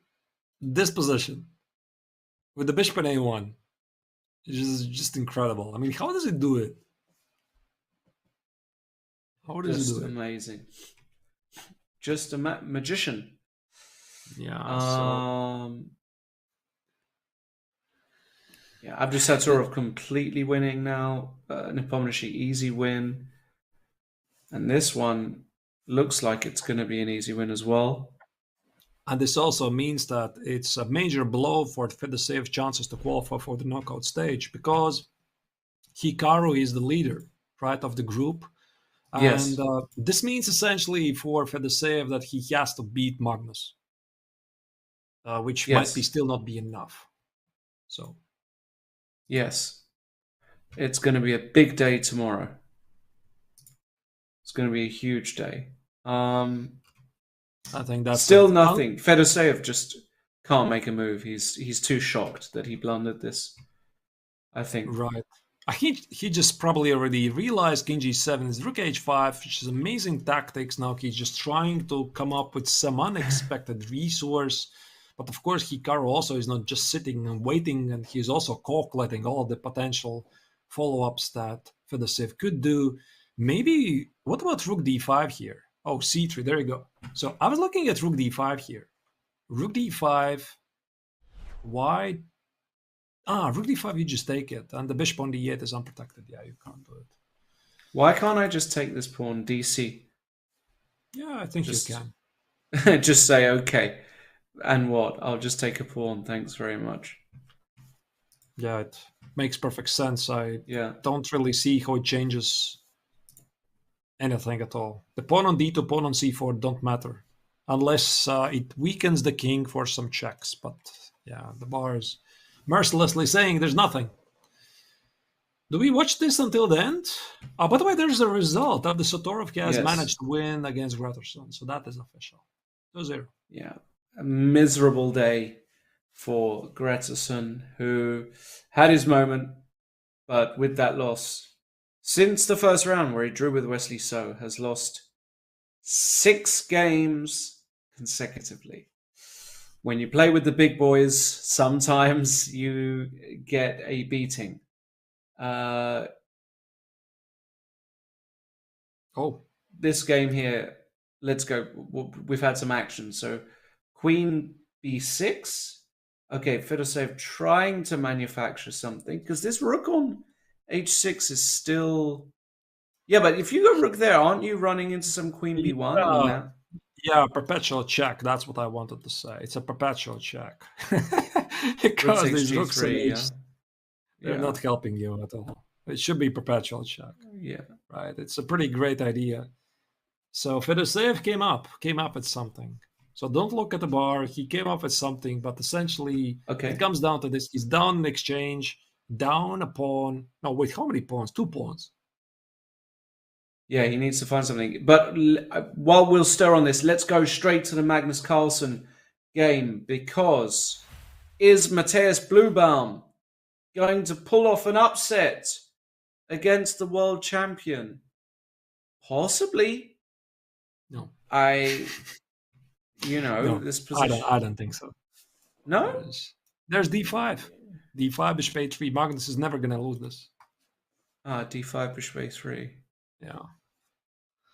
this position with the bishop in a1 It's just incredible. I mean, how does it do it? How does Just it do it? amazing. Just a magician. Yeah. So yeah, Abdusattorov completely winning now. Nepomniachtchi easy win, and this one looks like it's going to be an easy win as well. and this also means that it's a major blow for Fedosev's chances to qualify for the knockout stage, because Hikaru is the leader, right, of the group. Yes. And this means essentially for Fedoseev that he has to beat Magnus, which might be still not be enough. So yes, it's going to be a big day tomorrow. It's going to be a huge day. I think that's still nothing. Fedoseev just can't make a move. He's too shocked that he blundered this, I think. Right. He just probably already realized King G7 is Rook H5, which is amazing tactics. Now he's just trying to come up with some unexpected resource. But of course, Hikaru also is not just sitting and waiting, and he's also calculating all the potential follow-ups that Fedoseev could do. Maybe, what about Rook D5 here? Oh, C3, there you go. So I was looking at Rook D5 here. Rook D5, why? Rook D5, you just take it. And the bishop on D8 is unprotected. Yeah, you can't do it. Why can't I just take this pawn DC? Yeah, I think you can. Just say, okay. And what? I'll just take a pawn. Thanks very much. Yeah, it makes perfect sense. I don't really see how it changes anything at all. The pawn on D2, pawn on C4 don't matter. Unless it weakens the king for some checks. But yeah, the bar is mercilessly saying there's nothing. Do we watch this until the end? By the way, there's a result. Abdusattorov has managed to win against Gretterson. So that is official. 2-0. Yeah. A miserable day for Gretterson, who had his moment, but with that loss, since the first round where he drew with Wesley So, has lost 6 games consecutively. When you play with the big boys, sometimes you get a beating. This game here, let's go. We've had some action. So Queen B6. Okay, Fedoseev trying to manufacture something, because this rook on H6 is still... Yeah, but if you go rook there, aren't you running into some Queen B1? Yeah, perpetual check. That's what I wanted to say. It's a perpetual check. Because these rooks they're not helping you at all. It should be perpetual check. Yeah. Right. It's a pretty great idea. So Fedoseev came up with something. So don't look at the bar. He came up with something, but essentially it comes down to this. He's down in exchange, down a pawn. No, wait, how many pawns? 2 pawns. Yeah, he needs to find something. But while we'll stir on this, let's go straight to the Magnus Carlsen game, because is Matthias Bluebaum going to pull off an upset against the world champion? Possibly. No. This position. I don't think so. No? There's D5. D5, bishop A3. Magnus is never going to lose this. D5, bishop A3. Yeah.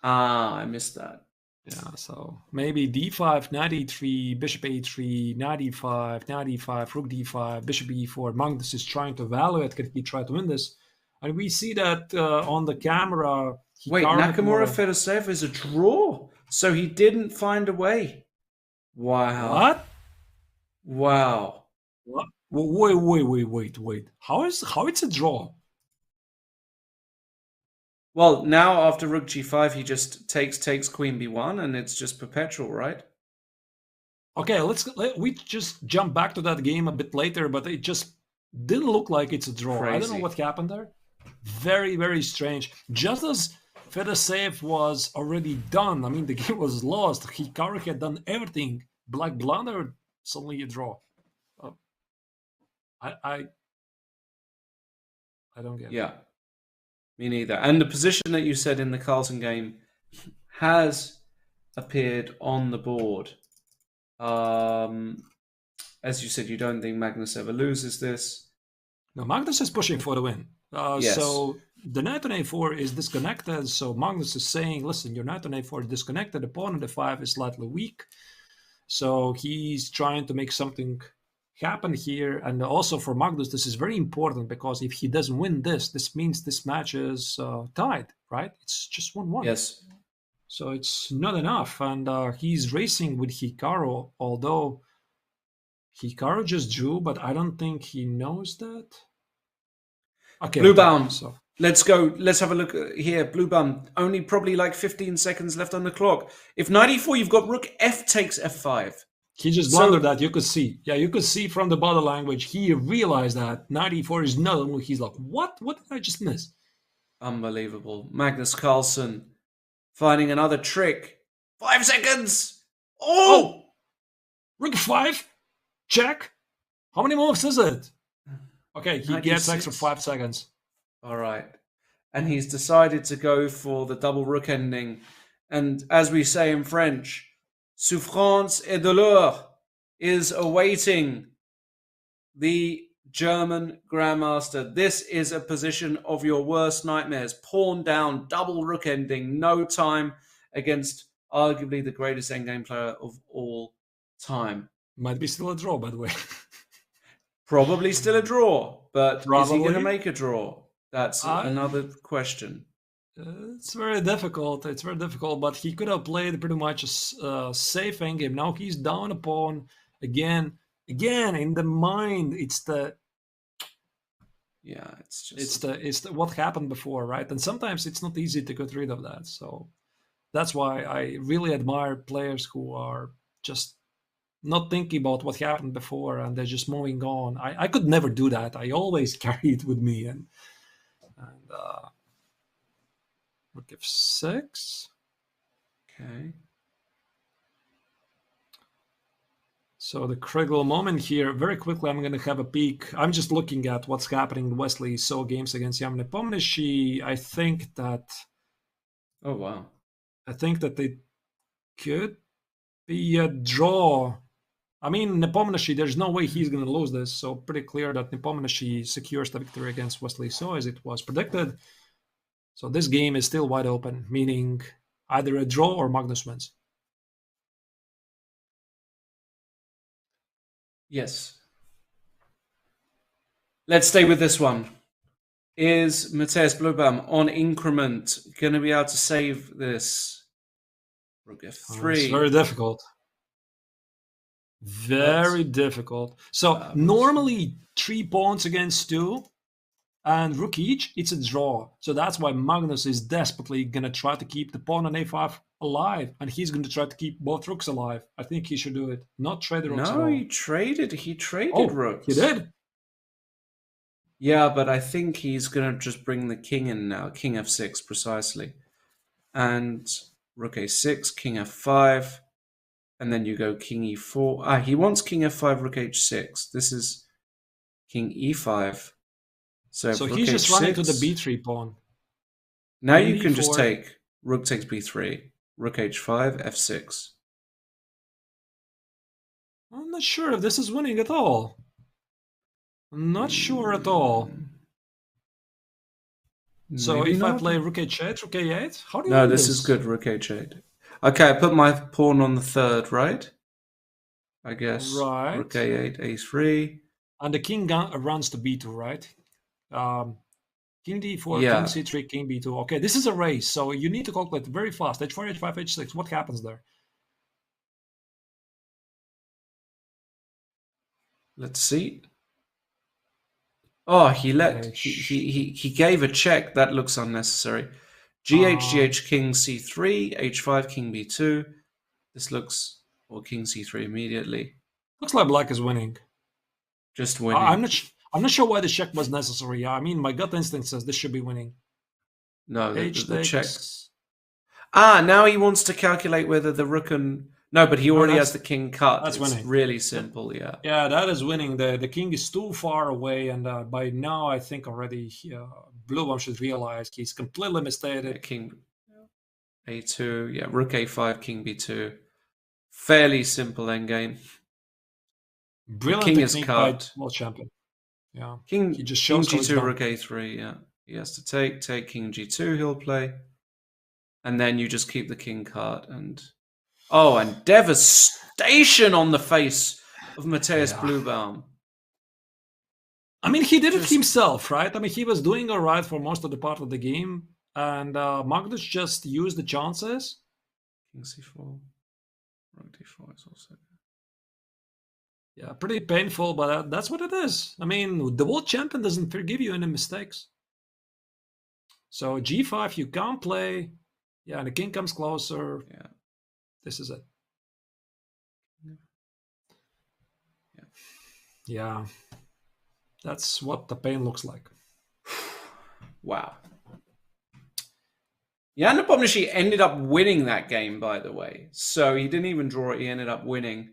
I missed that. Yeah, so maybe D5, knight E3, bishop A3, knight E5, knight E5, rook D5, bishop E4. Magnus is trying to evaluate, can he try to win this? And we see that on the camera. Wait, Nakamura Fedoseev is a draw, so he didn't find a way. Wow. What? Wow. What? Wait. How it's a draw? Well, now after rook G5, he just takes Queen B1, and it's just perpetual, right? Okay, we just jump back to that game a bit later, but it just didn't look like it's a draw. Crazy. I don't know what happened there. Very, very strange. Just as Fedoseev was already done, I mean, the game was lost. Hikaru had done everything. Black blundered, suddenly a draw. I don't get it. Yeah, me neither. And the position that you said in the Carlsen game has appeared on the board. As you said, you don't think Magnus ever loses this. Now Magnus is pushing for the win. Yes. So the knight on a4 is disconnected. So Magnus is saying, listen, your knight on a4 is disconnected. The pawn on the5 is slightly weak. So he's trying to make something happen here. And also for Magnus, this is very important because if he doesn't win this means this match is tied, right? It's just 1-1. Yes. So it's not enough. And he's racing with Hikaru, although Hikaru just drew, but I don't think he knows that. Okay. Blue okay, bound. So Let's go. Let's have a look here. Blue bound. Only probably like 15 seconds left on the clock. If knight e4, you've got rook f takes f5. he just blundered that. You could see. Yeah, you could see from the body language. He realized that knight e4 is not a move. He's like, what? What did I just miss? Unbelievable. Magnus Carlsen finding another trick. 5 seconds. Oh! Rook 5? Check. How many moves is it? Okay, he gets 96. extra 5 seconds. All right. And he's decided to go for the double rook ending. And as we say in French, souffrance et douleur is awaiting the German Grandmaster. This is a position of your worst nightmares. Pawn down, double rook ending, no time against arguably the greatest endgame player of all time. Might be still a draw, by the way. Probably still a draw, but is he going to Probably. make a draw? That's another question. It's very difficult. It's very difficult, but he could have played pretty much a safe endgame. Now he's down a pawn again. Again, in the mind, it's the it's the what happened before, right? And sometimes it's not easy to get rid of that. So that's why I really admire players who are just not thinking about what happened before and they're just moving on. I could never do that. I always carry it with me. And rook f6. Okay. So the critical moment here, very quickly, I'm going to have a peek. I'm just looking at what's happening in Wesley So games against Nepomniachtchi. I think that... Oh, wow. I think that it could be a draw. I mean, Nepomniachtchi, there's no way he's going to lose this. So pretty clear that Nepomniachtchi secures the victory against Wesley So as it was predicted. So this game is still wide open, meaning either a draw or Magnus wins. Yes. Let's stay with this one. Is Matthias Blubam on increment going to be able to save this? Rook f3. It's very difficult. Very difficult. So normally 3 pawns against 2 and rook each, it's a draw. So that's why Magnus is desperately going to try to keep the pawn on a5 alive. And he's going to try to keep both rooks alive. I think he should do it. Not trade the rooks at all. No, he traded rooks. He did? Yeah, but I think he's going to just bring the king in now. King f6, precisely. And rook a6, king f5. And then you go king e4. He wants king f5, rook h6. This is king e5. So he's just running to the b3 pawn. Now you can just take rook takes b3, rook h5, f6. I'm not sure if this is winning at all. I'm not sure at all. So Maybe if not. I play rook h8, rook a8, how do you No, win this is good, rook h8. Okay, I put my pawn on the third, right? I guess. Right. Rook a8, a3. And the king runs to b2, right? King d4, Yeah. king c3, king b2. Okay, this is a race, so you need to calculate very fast. h4, h5, h6. What happens there? Let's see. Oh, he gave a check. That looks unnecessary. GH, king c3, h5, king b2. This looks, or king c3 immediately. Looks like black is winning. Just winning. I'm not sure why the check was necessary. I mean, my gut instinct says this should be winning. No, the check. Now he wants to calculate whether the rook and... No, but he already has the king cut. That's it's winning. Really simple, yeah. Yeah, that is winning. The king is too far away, and by now I think already Blue should realize he's completely mistaken. Yeah, king a2, yeah, rook a5, king b2. Fairly simple endgame. Brilliant king technique is cut. by world champion. Yeah. King, He just King shows how it's G2, done. Rook A3, yeah. He has to take King G2, he'll play. And then you just keep the king card and... Oh, and devastation on the face of Matthias Bluebaum. I mean, he did it himself, right? I mean, he was doing all right for most of the part of the game, and Magnus just used the chances. King C4, Rook D4 is also... Yeah, pretty painful, but that's what it is. I mean, the world champion doesn't forgive you any mistakes. So G5, you can't play. Yeah, and the king comes closer. Yeah. This is it. Yeah. That's what the pain looks like. Wow. Yeah, Nepomniachtchi ended up winning that game, by the way. So he didn't even draw it. He ended up winning.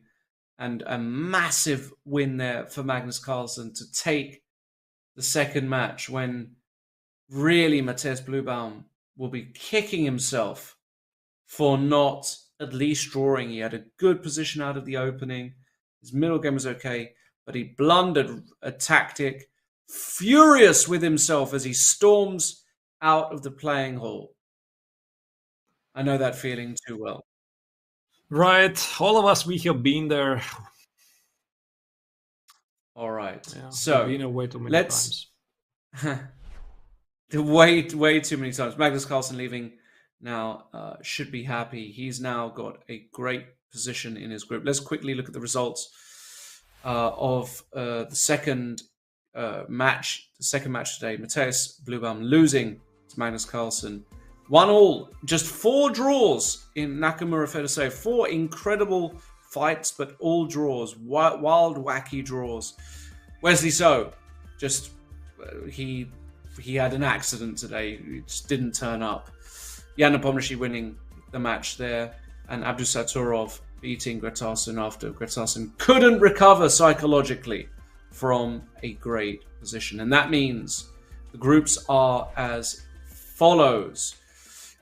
And a massive win there for Magnus Carlsen to take the second match when really Matthias Bluebaum will be kicking himself for not at least drawing. He had a good position out of the opening. His middle game was okay, but he blundered a tactic, furious with himself as he storms out of the playing hall. I know that feeling too well. Right. All of us, we have been there. All right. Yeah, so we've been there way too many times. way too many times. Magnus Carlsen leaving now should be happy. He's now got a great position in his group. Let's quickly look at the results of the second match. The second match today. Matthias Bluebaum losing to Magnus Carlsen. 1-1, just 4 draws in Nakamura Fedosei. 4 incredible fights, but all draws. Wild, wacky draws. Wesley So, just he had an accident today. He just didn't turn up. Jan Nepomniachtchi winning the match there, and Abdusaturov beating Gretarsson after Gretarsson couldn't recover psychologically from a great position. And that means the groups are as follows.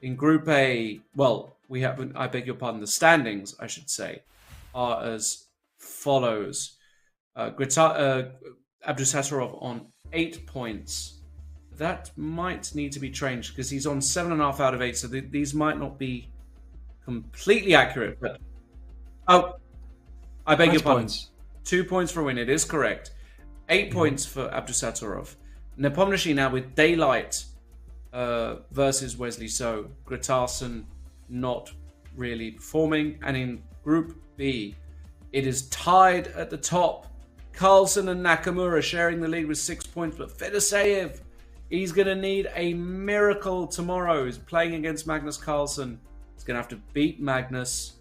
In Group A, well, we have, I beg your pardon, the standings, I should say, are as follows. Abdusaturov on 8 points. That might need to be changed because he's on 7.5 out of 8, so these might not be completely accurate. But oh, I beg your pardon. 2 points for a win. It is correct. 8 points for Abdusaturov. Nepomniachtchi now with daylight versus Wesley So. Gretarsson not really performing. And in Group B, it is tied at the top. Carlsen and Nakamura sharing the lead with 6 points, but Fedoseev, he's going to need a miracle tomorrow. He's playing against Magnus Carlsen. He's going to have to beat Magnus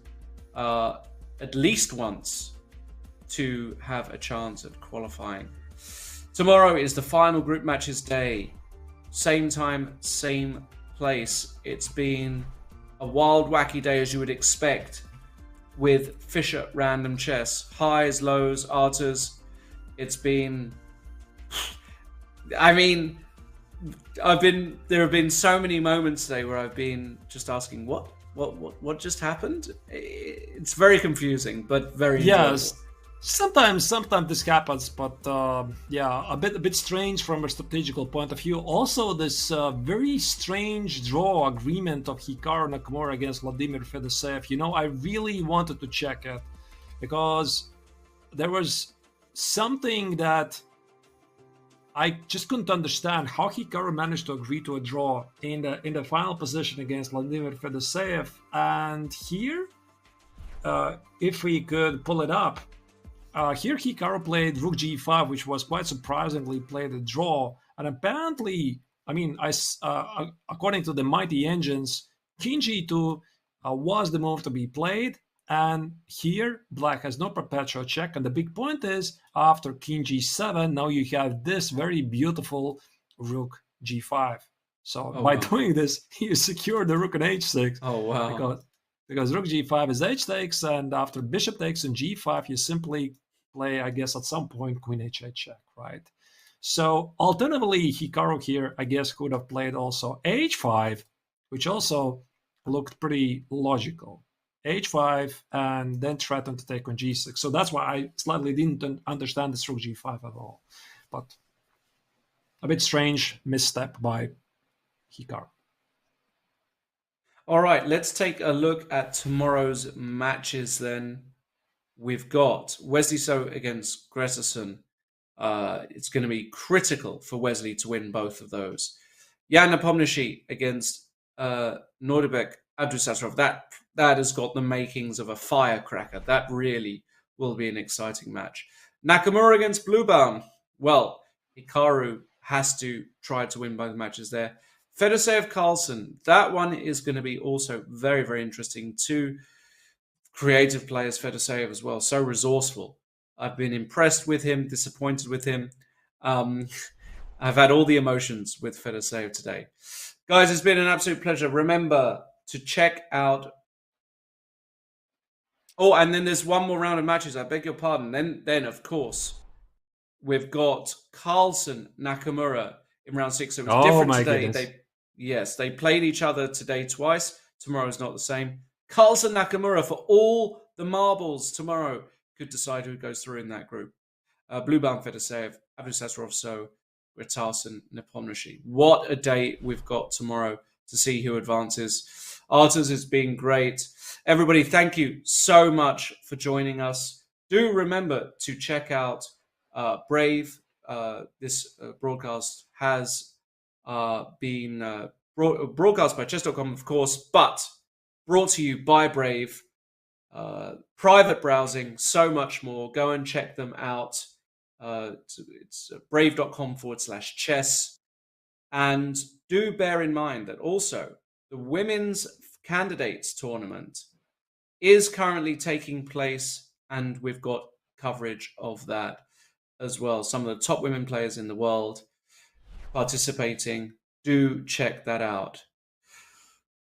at least once to have a chance at qualifying. Tomorrow is the final group matches day. Same time, same place. It's been a wild, wacky day as you would expect with Fischer Random Chess. Highs, lows, arters. It's been... I mean... there have been so many moments today where I've been just asking, what just happened? It's very confusing, but very enjoyable. Yes. Sometimes this happens, but yeah, a bit strange from a strategical point of view. Also, this very strange draw agreement of Hikaru Nakamura against Vladimir Fedoseev. You know, I really wanted to check it because there was something that I just couldn't understand how Hikaru managed to agree to a draw in the final position against Vladimir Fedoseev. And here, if we could pull it up. Here Hikaru played Rook G5, which was quite surprisingly played a draw. And apparently, I mean, according to the mighty engines, King G2 was the move to be played. And here, Black has no perpetual check. And the big point is, after King G7, now you have this very beautiful Rook G5. So by doing this, you secure the Rook on H6. Oh, wow. Because Rook G5 is H takes, and after Bishop takes and G5, you simply play, I guess, at some point Queen H8 check, right? So alternatively, Hikaru here, I guess, could have played also H5, which also looked pretty logical. H5 and then threatened to take on G6. So that's why I slightly didn't understand this Rook G5 at all. But a bit strange misstep by Hikaru. All right, let's take a look at tomorrow's matches then. We've got Wesley So against Gretterson. It's going to be critical for Wesley to win both of those. Jan Nepomniachtchi against Nordebek Abdusasrov. That has got the makings of a firecracker. That really will be an exciting match. Nakamura against Bluebaum. Well, Hikaru has to try to win both matches there. Fedorseev Carlsen. That one is going to be also very, very interesting. Two creative players, Fedorseev as well. So resourceful. I've been impressed with him, disappointed with him. I've had all the emotions with Fedorseev today. Guys, it's been an absolute pleasure. Remember to check out... Oh, and then there's one more round of matches. I beg your pardon. Then of course, we've got Carlsen Nakamura in round 6. So it was different today. They played each other today twice. Tomorrow's not the same. Carlsen Nakamura for all the marbles tomorrow could decide who goes through in that group. Bluebaum Fedorseev, Abdusasrov So, Gretterson, Nepomniachtchi. What a day we've got tomorrow to see who advances. Arturs has been great. Everybody, thank you so much for joining us. Do remember to check out Brave. This broadcast has been broadcast by Chess.com, of course, but brought to you by Brave. Private browsing, so much more. Go and check them out. It's brave.com/chess. And do bear in mind that also the women's candidates tournament is currently taking place, and we've got coverage of that as well. Some of the top women players in the world participating. Do check that out.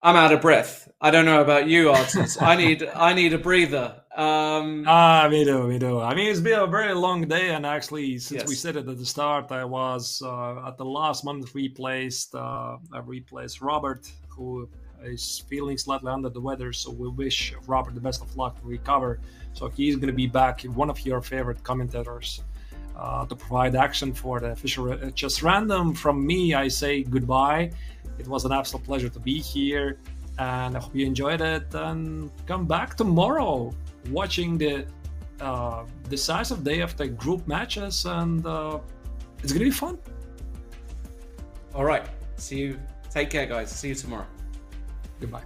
I'm out of breath. I don't know about you, Arturs. I need a breather. Me too. I mean, it's been a very long day, and actually, since we said it at the start, I was at the last month replaced Robert, who is feeling slightly under the weather. So we wish Robert the best of luck to recover. So he's going to be back, one of your favorite commentators, to provide action for the Fischer Chess Random. From me, I say goodbye. It was an absolute pleasure to be here, and I hope you enjoyed it. And come back tomorrow, watching the decisive day of the group matches, and it's gonna be fun. All right, see you. Take care, guys. See you tomorrow. Goodbye.